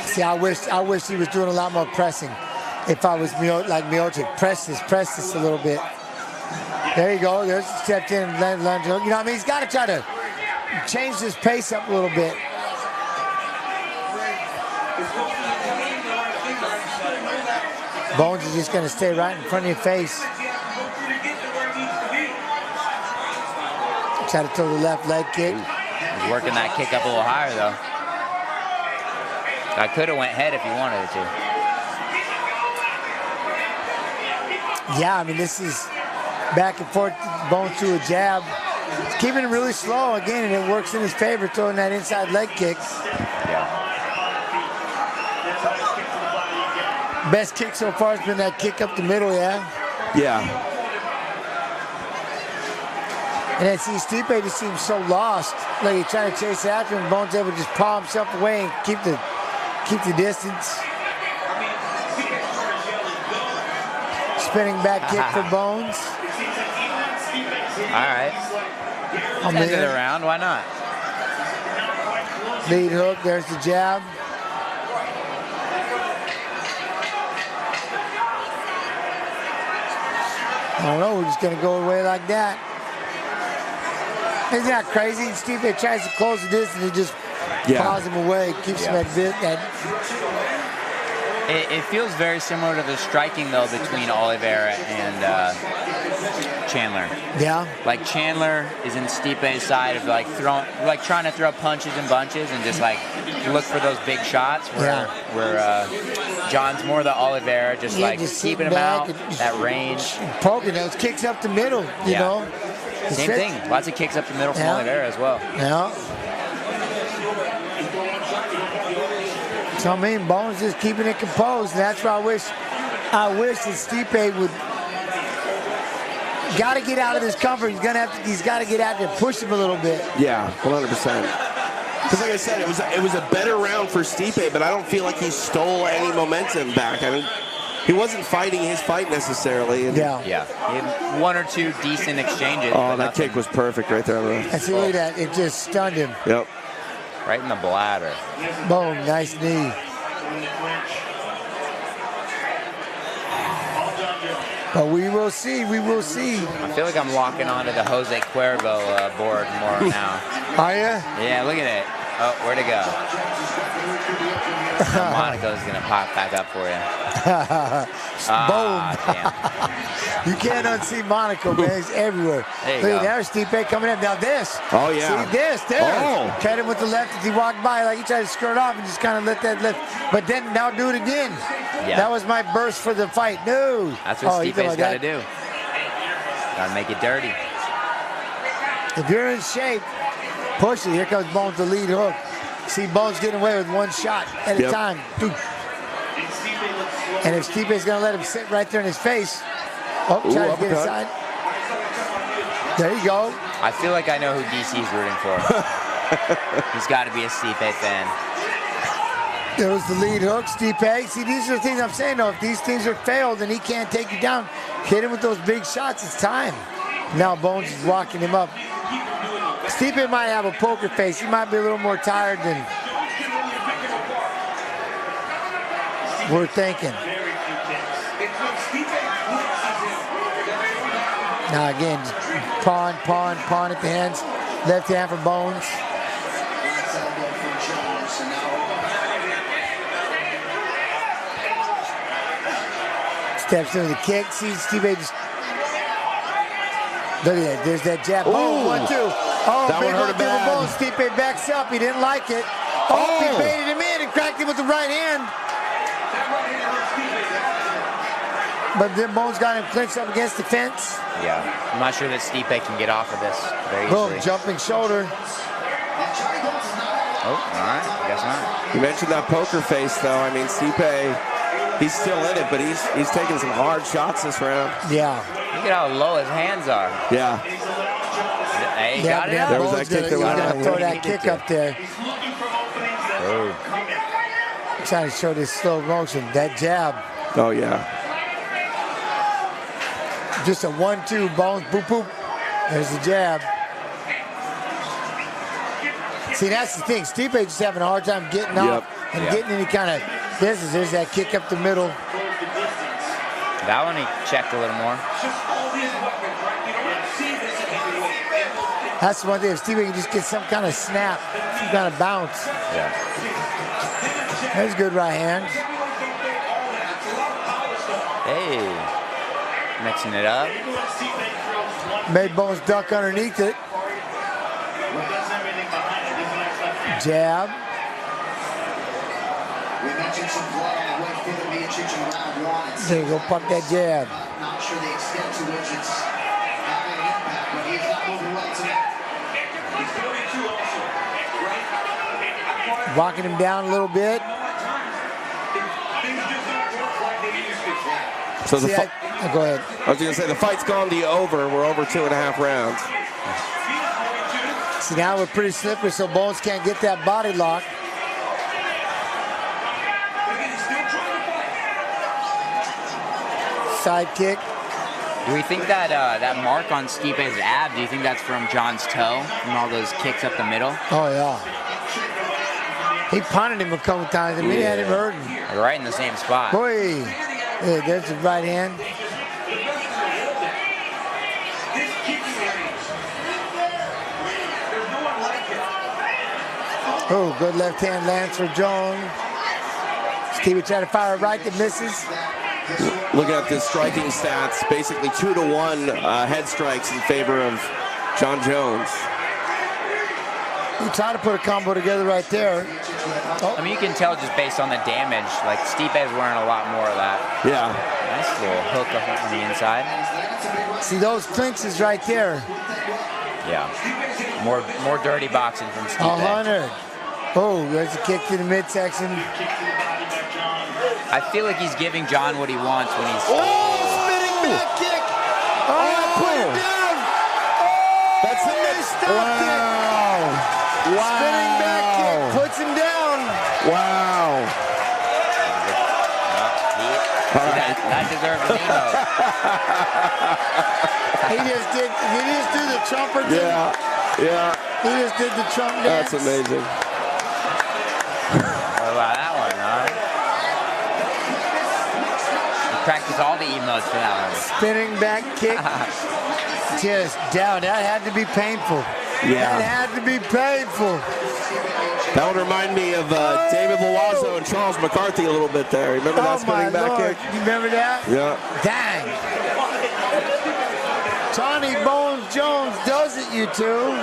See, I wish he was doing a lot more pressing. If I was like Miocic, press this a little bit. There you go. There's stepped in, lunge hook. You know what I mean? He's got to try to change his pace up a little bit. Bones is just going to stay right in front of your face. Try to throw the left leg kick. He's working that kick up a little higher, though. I could have went head if he wanted it to. Yeah, I mean, this is back and forth, Bones to a jab. He's keeping it really slow again, and it works in his favor, throwing that inside leg kicks. Yeah. Best kick so far has been that kick up the middle, yeah? Yeah. And then see, Stipe just seems so lost. Like he's trying to chase after him, Bones able to just paw himself away and keep the distance. Spinning back kick for Bones. All right. End of the round, why not? Lead hook, there's the jab. I don't know, we're just going to go away like that. Isn't that crazy? Stipe tries to close the distance and just paws him away, keeps him at bit. It feels very similar to the striking, though, between Oliveira and Chandler. Yeah. Like Chandler is in Stipe's side of like trying to throw punches and bunches and just like look for those big shots. Where Jon's more the Oliveira, just keeping him out, that range. Poking those kicks up the middle, you know. Same thing. Lots of kicks up the middle from Oliveira as well. Yeah. So I mean, Bones just keeping it composed, and that's why I wish that Stipe would got to get out of this comfort. He's got to get out there, push him a little bit. Yeah, 100%. Because like I said, it was a better round for Stipe, but I don't feel like he stole any momentum back. I mean, he wasn't fighting his fight necessarily. And yeah. He had 1 or 2 decent exchanges. Oh, that kick was perfect right there. And see, look at that. It just stunned him. Yep. Right in the bladder. Boom, nice knee. But we will see, we will see. I feel like I'm walking onto the Jose Cuervo board more now. Are you? Yeah, look at it. Oh, where'd it go? Monaco's going to pop back up for you. Boom. You can't unsee Monaco, man. He's everywhere. There you look go. at there, Stipe coming in. Now this. Oh, yeah. See this, there. Oh. Tried him with the left as he walked by. Like he tried to skirt off and just kind of let that lift. But then now do it again. Yeah. That was my burst for the fight. No. That's what Stipe's got to do. Got to make it dirty. If you're in shape, push it. Here comes Bones, the lead hook. See Bones getting away with 1 shot at a time. And if Stipe's going to let him sit right there in his face, try to get inside. There you go. I feel like I know who DC's rooting for. He's got to be a Stipe fan. There was the lead hook, Stipe. See, these are the things I'm saying, though. If these things are failed and he can't take you down, hit him with those big shots. It's time. Now Bones is walking him up. Stipe might have a poker face. He might be a little more tired than we're thinking. Now again, pawn at the hands. Left hand for Bones. Steps into the kick. See Stipe just. Look at that. There's that jab. Boom, 1-2. Oh, that big one hurt him bad. Bones. Stipe backs up. He didn't like it. He baited him in and cracked him with the right hand. But then Bones got him clinched up against the fence. Yeah, I'm not sure that Stipe can get off of this very easily. Boom, jumping shoulder. Oh, all right, I guess not. You mentioned that poker face, though. I mean, Stipe, he's still in it, but he's taking some hard shots this round. Yeah. Look at how low his hands are. Yeah. Hey, he got it up. There was that kick that went out. Throw that kick up there. Oh. Trying to show this slow motion. That jab. Oh, yeah. Just a 1-2, Bones, boop, boop. There's the jab. See, that's the thing. Stipe just having a hard time getting up and getting any kind of business. There's that kick up the middle. That one he checked a little more. That's the one thing. If Stipe can just get some kind of snap, some kind of bounce. Yeah. There's good right hand. Hey. Mixing it up. Made Bones duck underneath it. Jab. There you go, pump that jab. Not sure the extent to which it's having an impact, but he's not moving well tonight. Walking him down a little bit. So the go ahead. I was going to say, the fight's gone to over. We're over 2.5 rounds. See, now we're pretty slippery, so Bones can't get that body lock. Side kick. Do we think that that mark on Stipe's ab, do you think that's from Jon's toe, from all those kicks up the middle? Oh, yeah. He punted him a couple times. I mean, he had him hurting. Right in the same spot. Boy, yeah, there's the right hand. Oh, good left hand lands for Jon. Stipe trying to fire a right that misses. Looking at the striking stats, basically 2-1 head strikes in favor of Jon Jones. He tried to put a combo together right there. I mean, you can tell just based on the damage, like Stipe's wearing a lot more of that. Yeah. Nice little hook on the inside. See those clinches right there. Yeah. More dirty boxing from Stipe. 100. Oh, there's a kick to the midsection. I feel like he's giving Jon what he wants when he's... Spinning back kick. Put him down. That's it. Stopped it. Spinning back kick puts him down. Wow. That deserves an emote. He just did the trumper thing. Yeah. He just did the Trump dance. That's amazing. What about that one, huh? You practice all the emotes for that one. Spinning back kick. Just down. That had to be painful. Yeah. That had to be painful. That would remind me of David Loiseau and Charles McCarthy a little bit there. Remember that spinning back kick? You remember that? Yeah. Dang. Tony Bones Jones does it, you two.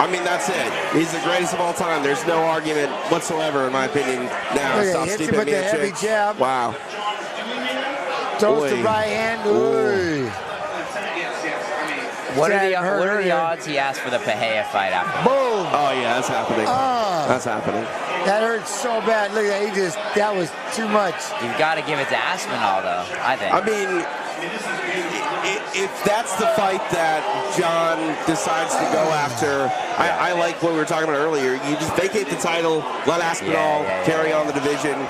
I mean, that's it. He's the greatest of all time. There's no argument whatsoever, in my opinion, now. Look, Stop hits Stipe him with the Miocic. heavy jab. Wow. Throws the Oy. right hand. Oy. What are the odds he asked for the Pahea fight after? Boom. Oh, yeah, that's happening. That's happening. That hurt so bad. Look at that. That was too much. You've got to give it to Aspinall, though, I think. I mean, if that's the fight that Jon decides to go after, I like what we were talking about earlier. You just vacate the title, let Aspinall carry on the division.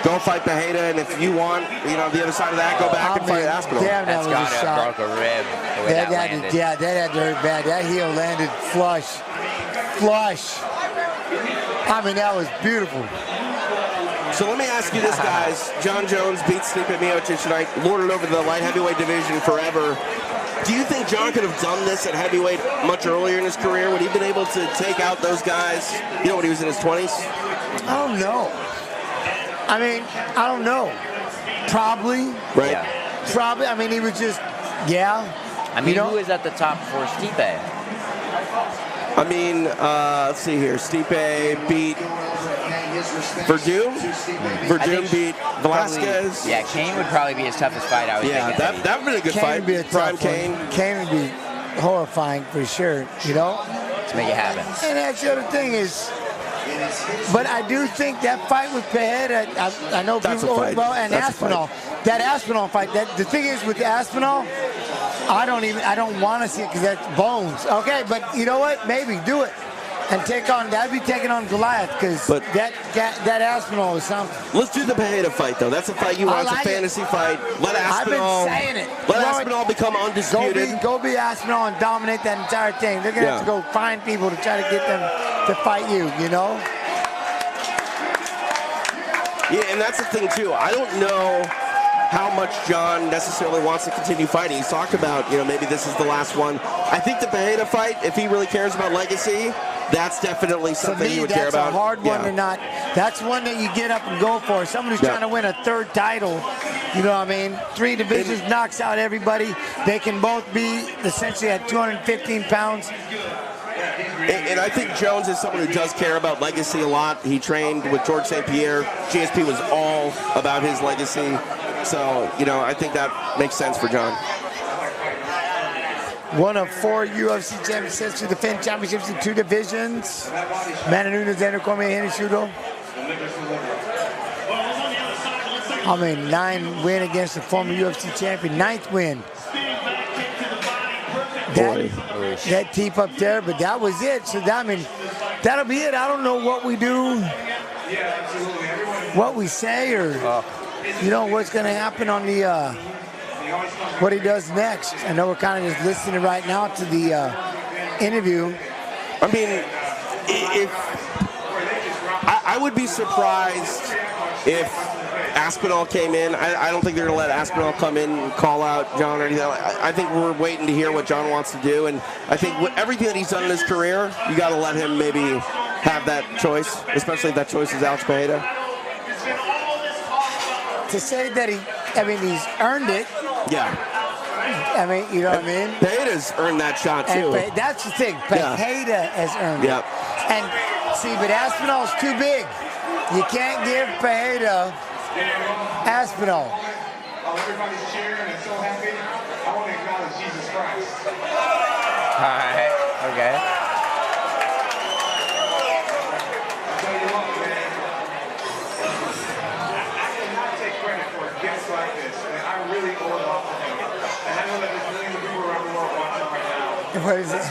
Go fight Paheda, and if you want, the other side of that, go back and fight Aspinall. Damn, That's that was got a to shot. have broke a rib the way that landed. Yeah, that had to hurt bad. That heel landed flush. Flush. I mean, that was beautiful. So let me ask you this, guys. Jon Jones beats Stipe Miocic tonight, lorded over the light heavyweight division forever. Do you think Jon could have done this at heavyweight much earlier in his career? Would he have been able to take out those guys, when he was in his 20s? I don't know. I mean, I don't know. Probably. Right. Yeah. Probably. I mean, he was just, I mean, who is at the top for Stipe? I mean, let's see here. Stipe beat Verdum. Verdum beat Velasquez. Yeah, Kane would probably be his toughest fight, I would think. Yeah, that would have been a good Kane fight. would be a Prime tough one. Kane. Kane would be horrifying for sure, Let's make it happen. And that's the other thing is, but I do think that fight with Paheda, I know That's people, a fight. and That's a Aspinall, that Aspinall fight, the thing is with Aspinall, I don't want to see it because that's bones. Okay, but you know what? Maybe do it. And that'd be taking on Goliath because that Aspinall is something. Let's do the Paheda fight, though. That's a fight you want. It's a fantasy fight. Let Aspinall. I've been saying it. Let Aspinall become undisputed. Go be Aspinall and dominate that entire thing. They're going to have to go find people to try to get them to fight you, Yeah, and that's the thing, too. I don't know how much Jon necessarily wants to continue fighting. He's talked about, maybe this is the last one. I think the Paheda fight, if he really cares about legacy, that's definitely something he would care about. That's a hard one to not. That's one that you get up and go for. Someone who's trying to win a third title, 3 divisions, knocks out everybody. They can both be essentially at 215 pounds. And I think Jones is someone who does care about legacy a lot. He trained with George St. Pierre. GSP was all about his legacy. So, I think that makes sense for Jon. One of 4 UFC championships to defend championships in 2 divisions. Manu Nunes, Andrew Cormier, Henry Cejudo. 9 win against the former UFC champion. 9th win. That teep up there, but that was it. So that'll be it. I don't know what we do, what we say, or what's going to happen on the what he does next. I know we're kind of just listening right now to the interview. I mean, I would be surprised if Aspinall came in. I don't think they're going to let Aspinall come in and call out Jon or anything. I think we're waiting to hear what Jon wants to do. And I think with everything that he's done in his career, you got to let him maybe have that choice, especially if that choice is Alex Paheda. To say that he's earned it. Yeah. You know what I mean? Paheda's earned that shot, too. And that's the thing. Paheda has earned it. And see, but Aspinall's too big. You can't give Paheda Aspinall. Everybody's cheering and so happy. I want to acknowledge Jesus Christ. right. Okay. What is it?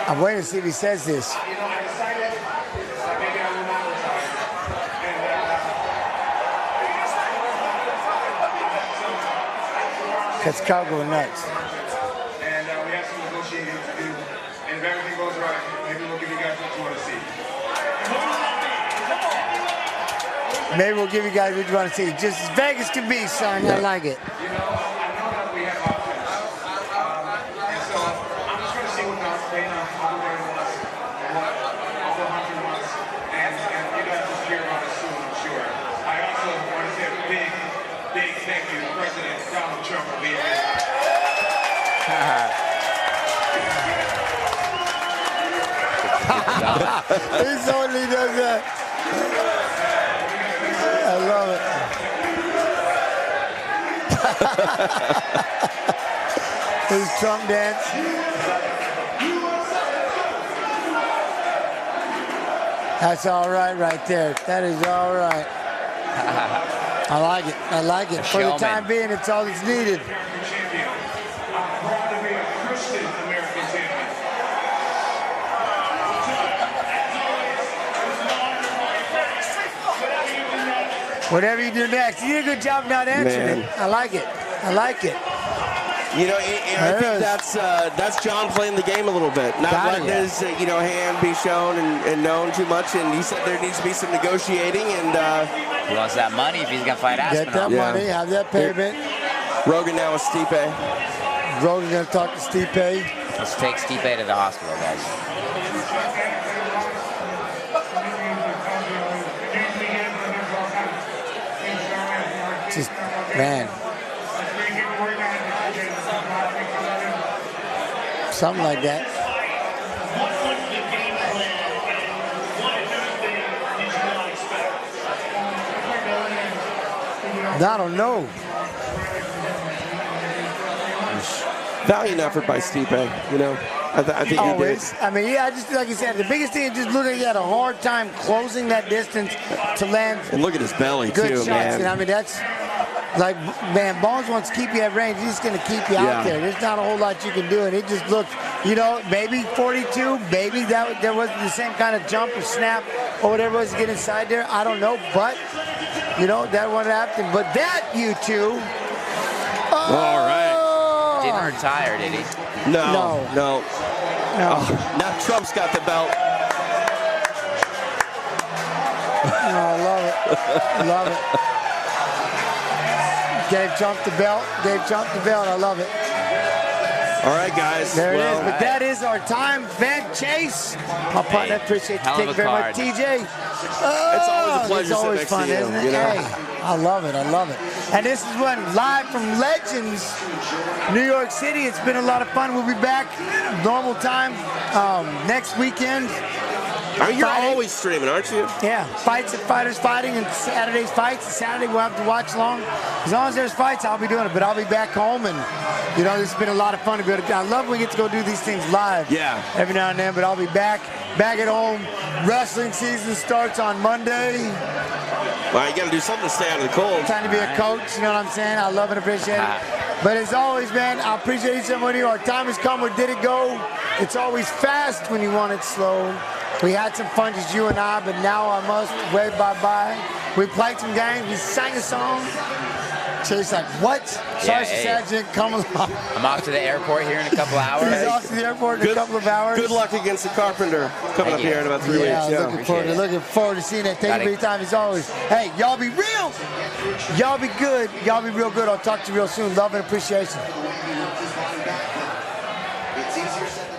I'm waiting to see if he says this. Because Kyle going nuts. And we have some negotiating to do. And if everything goes right, maybe we'll give you guys what you want to see. Maybe we'll give you guys what you want to see. Just as Vegas can be, son. I like it. You know, I know that we have options. And so I'm just going to see what Dana Oliveira wants, what Uncle Hunter wants, and you guys will hear about it soon, I'm sure. I also want to say a big thank you to President Donald Trump for being here. He only does that. I love it. His Trump dance. That's all right there. That is all right. I like it. I like it. For the time being, it's all that's needed. Whatever you do next, you did a good job not answering it. I like it. I like it. You know, I think that's Jon playing the game a little bit, not letting his hand be shown and known too much. And he said there needs to be some negotiating. And he wants that money if he's gonna fight Aspinall. Get that money, have that payment. Rogan now with Stipe. Rogan's gonna talk to Stipe. Let's take Stipe to the hospital, guys. Just, man. Something like that. I don't know. Valiant effort by Stipe, you know. I think always. He did. I mean, yeah, just like you said, the biggest thing is just looking. He had a hard time closing that distance to land. And look at his belly good too, shots. man. And I mean, that's like, man, Bones wants to keep you at range. He's going to keep you out there. There's not a whole lot you can do. And it just looked, you know, maybe 42, maybe there wasn't the same kind of jump or snap or whatever it was to get inside there. I don't know, but you know that won't happen. But that you two. All right. Didn't retire, did he? No. Oh, now Trump's got the belt. I love it. Love it. Gave Trump the belt. I love it. All right, guys. There it is. But that is our time. Van Chase. My partner, appreciate you. Thank you very much, TJ. It's always a pleasure. It's always fun, isn't it? Hey, I love it. And this is one live from Legends, New York City. It's been a lot of fun. We'll be back normal time next weekend. You're always streaming, aren't you? Yeah, fights at Fighters Fighting and Saturday's fights. Saturday we'll have to watch long. As long as there's fights, I'll be doing it. But I'll be back home, and you know this has been a lot of fun to be able to. I love when we get to go do these things live. Yeah. Every now and then, but I'll be back at home. Wrestling season starts on Monday. Well, you got to do something to stay out of the cold. Trying to be a coach, you know what I'm saying? I love and appreciate it. But as always, man, I appreciate each and every one of you. Our time has come. Where did it go? It's always fast when you want it slow. We had some fun, just you and I, but now I must wave bye-bye. We played some games. We sang a song. Chase like, what? Sorry, Sergeant, come along. I'm off to the airport here in a couple hours. He's off to the airport in a couple of hours. Good luck against the Carpenter coming up here in about 3 weeks. Yeah, looking forward to seeing that. Thank you for your time as always. Hey, y'all be real. Y'all be good. Y'all be real good. I'll talk to you real soon. Love and appreciation. It's easier said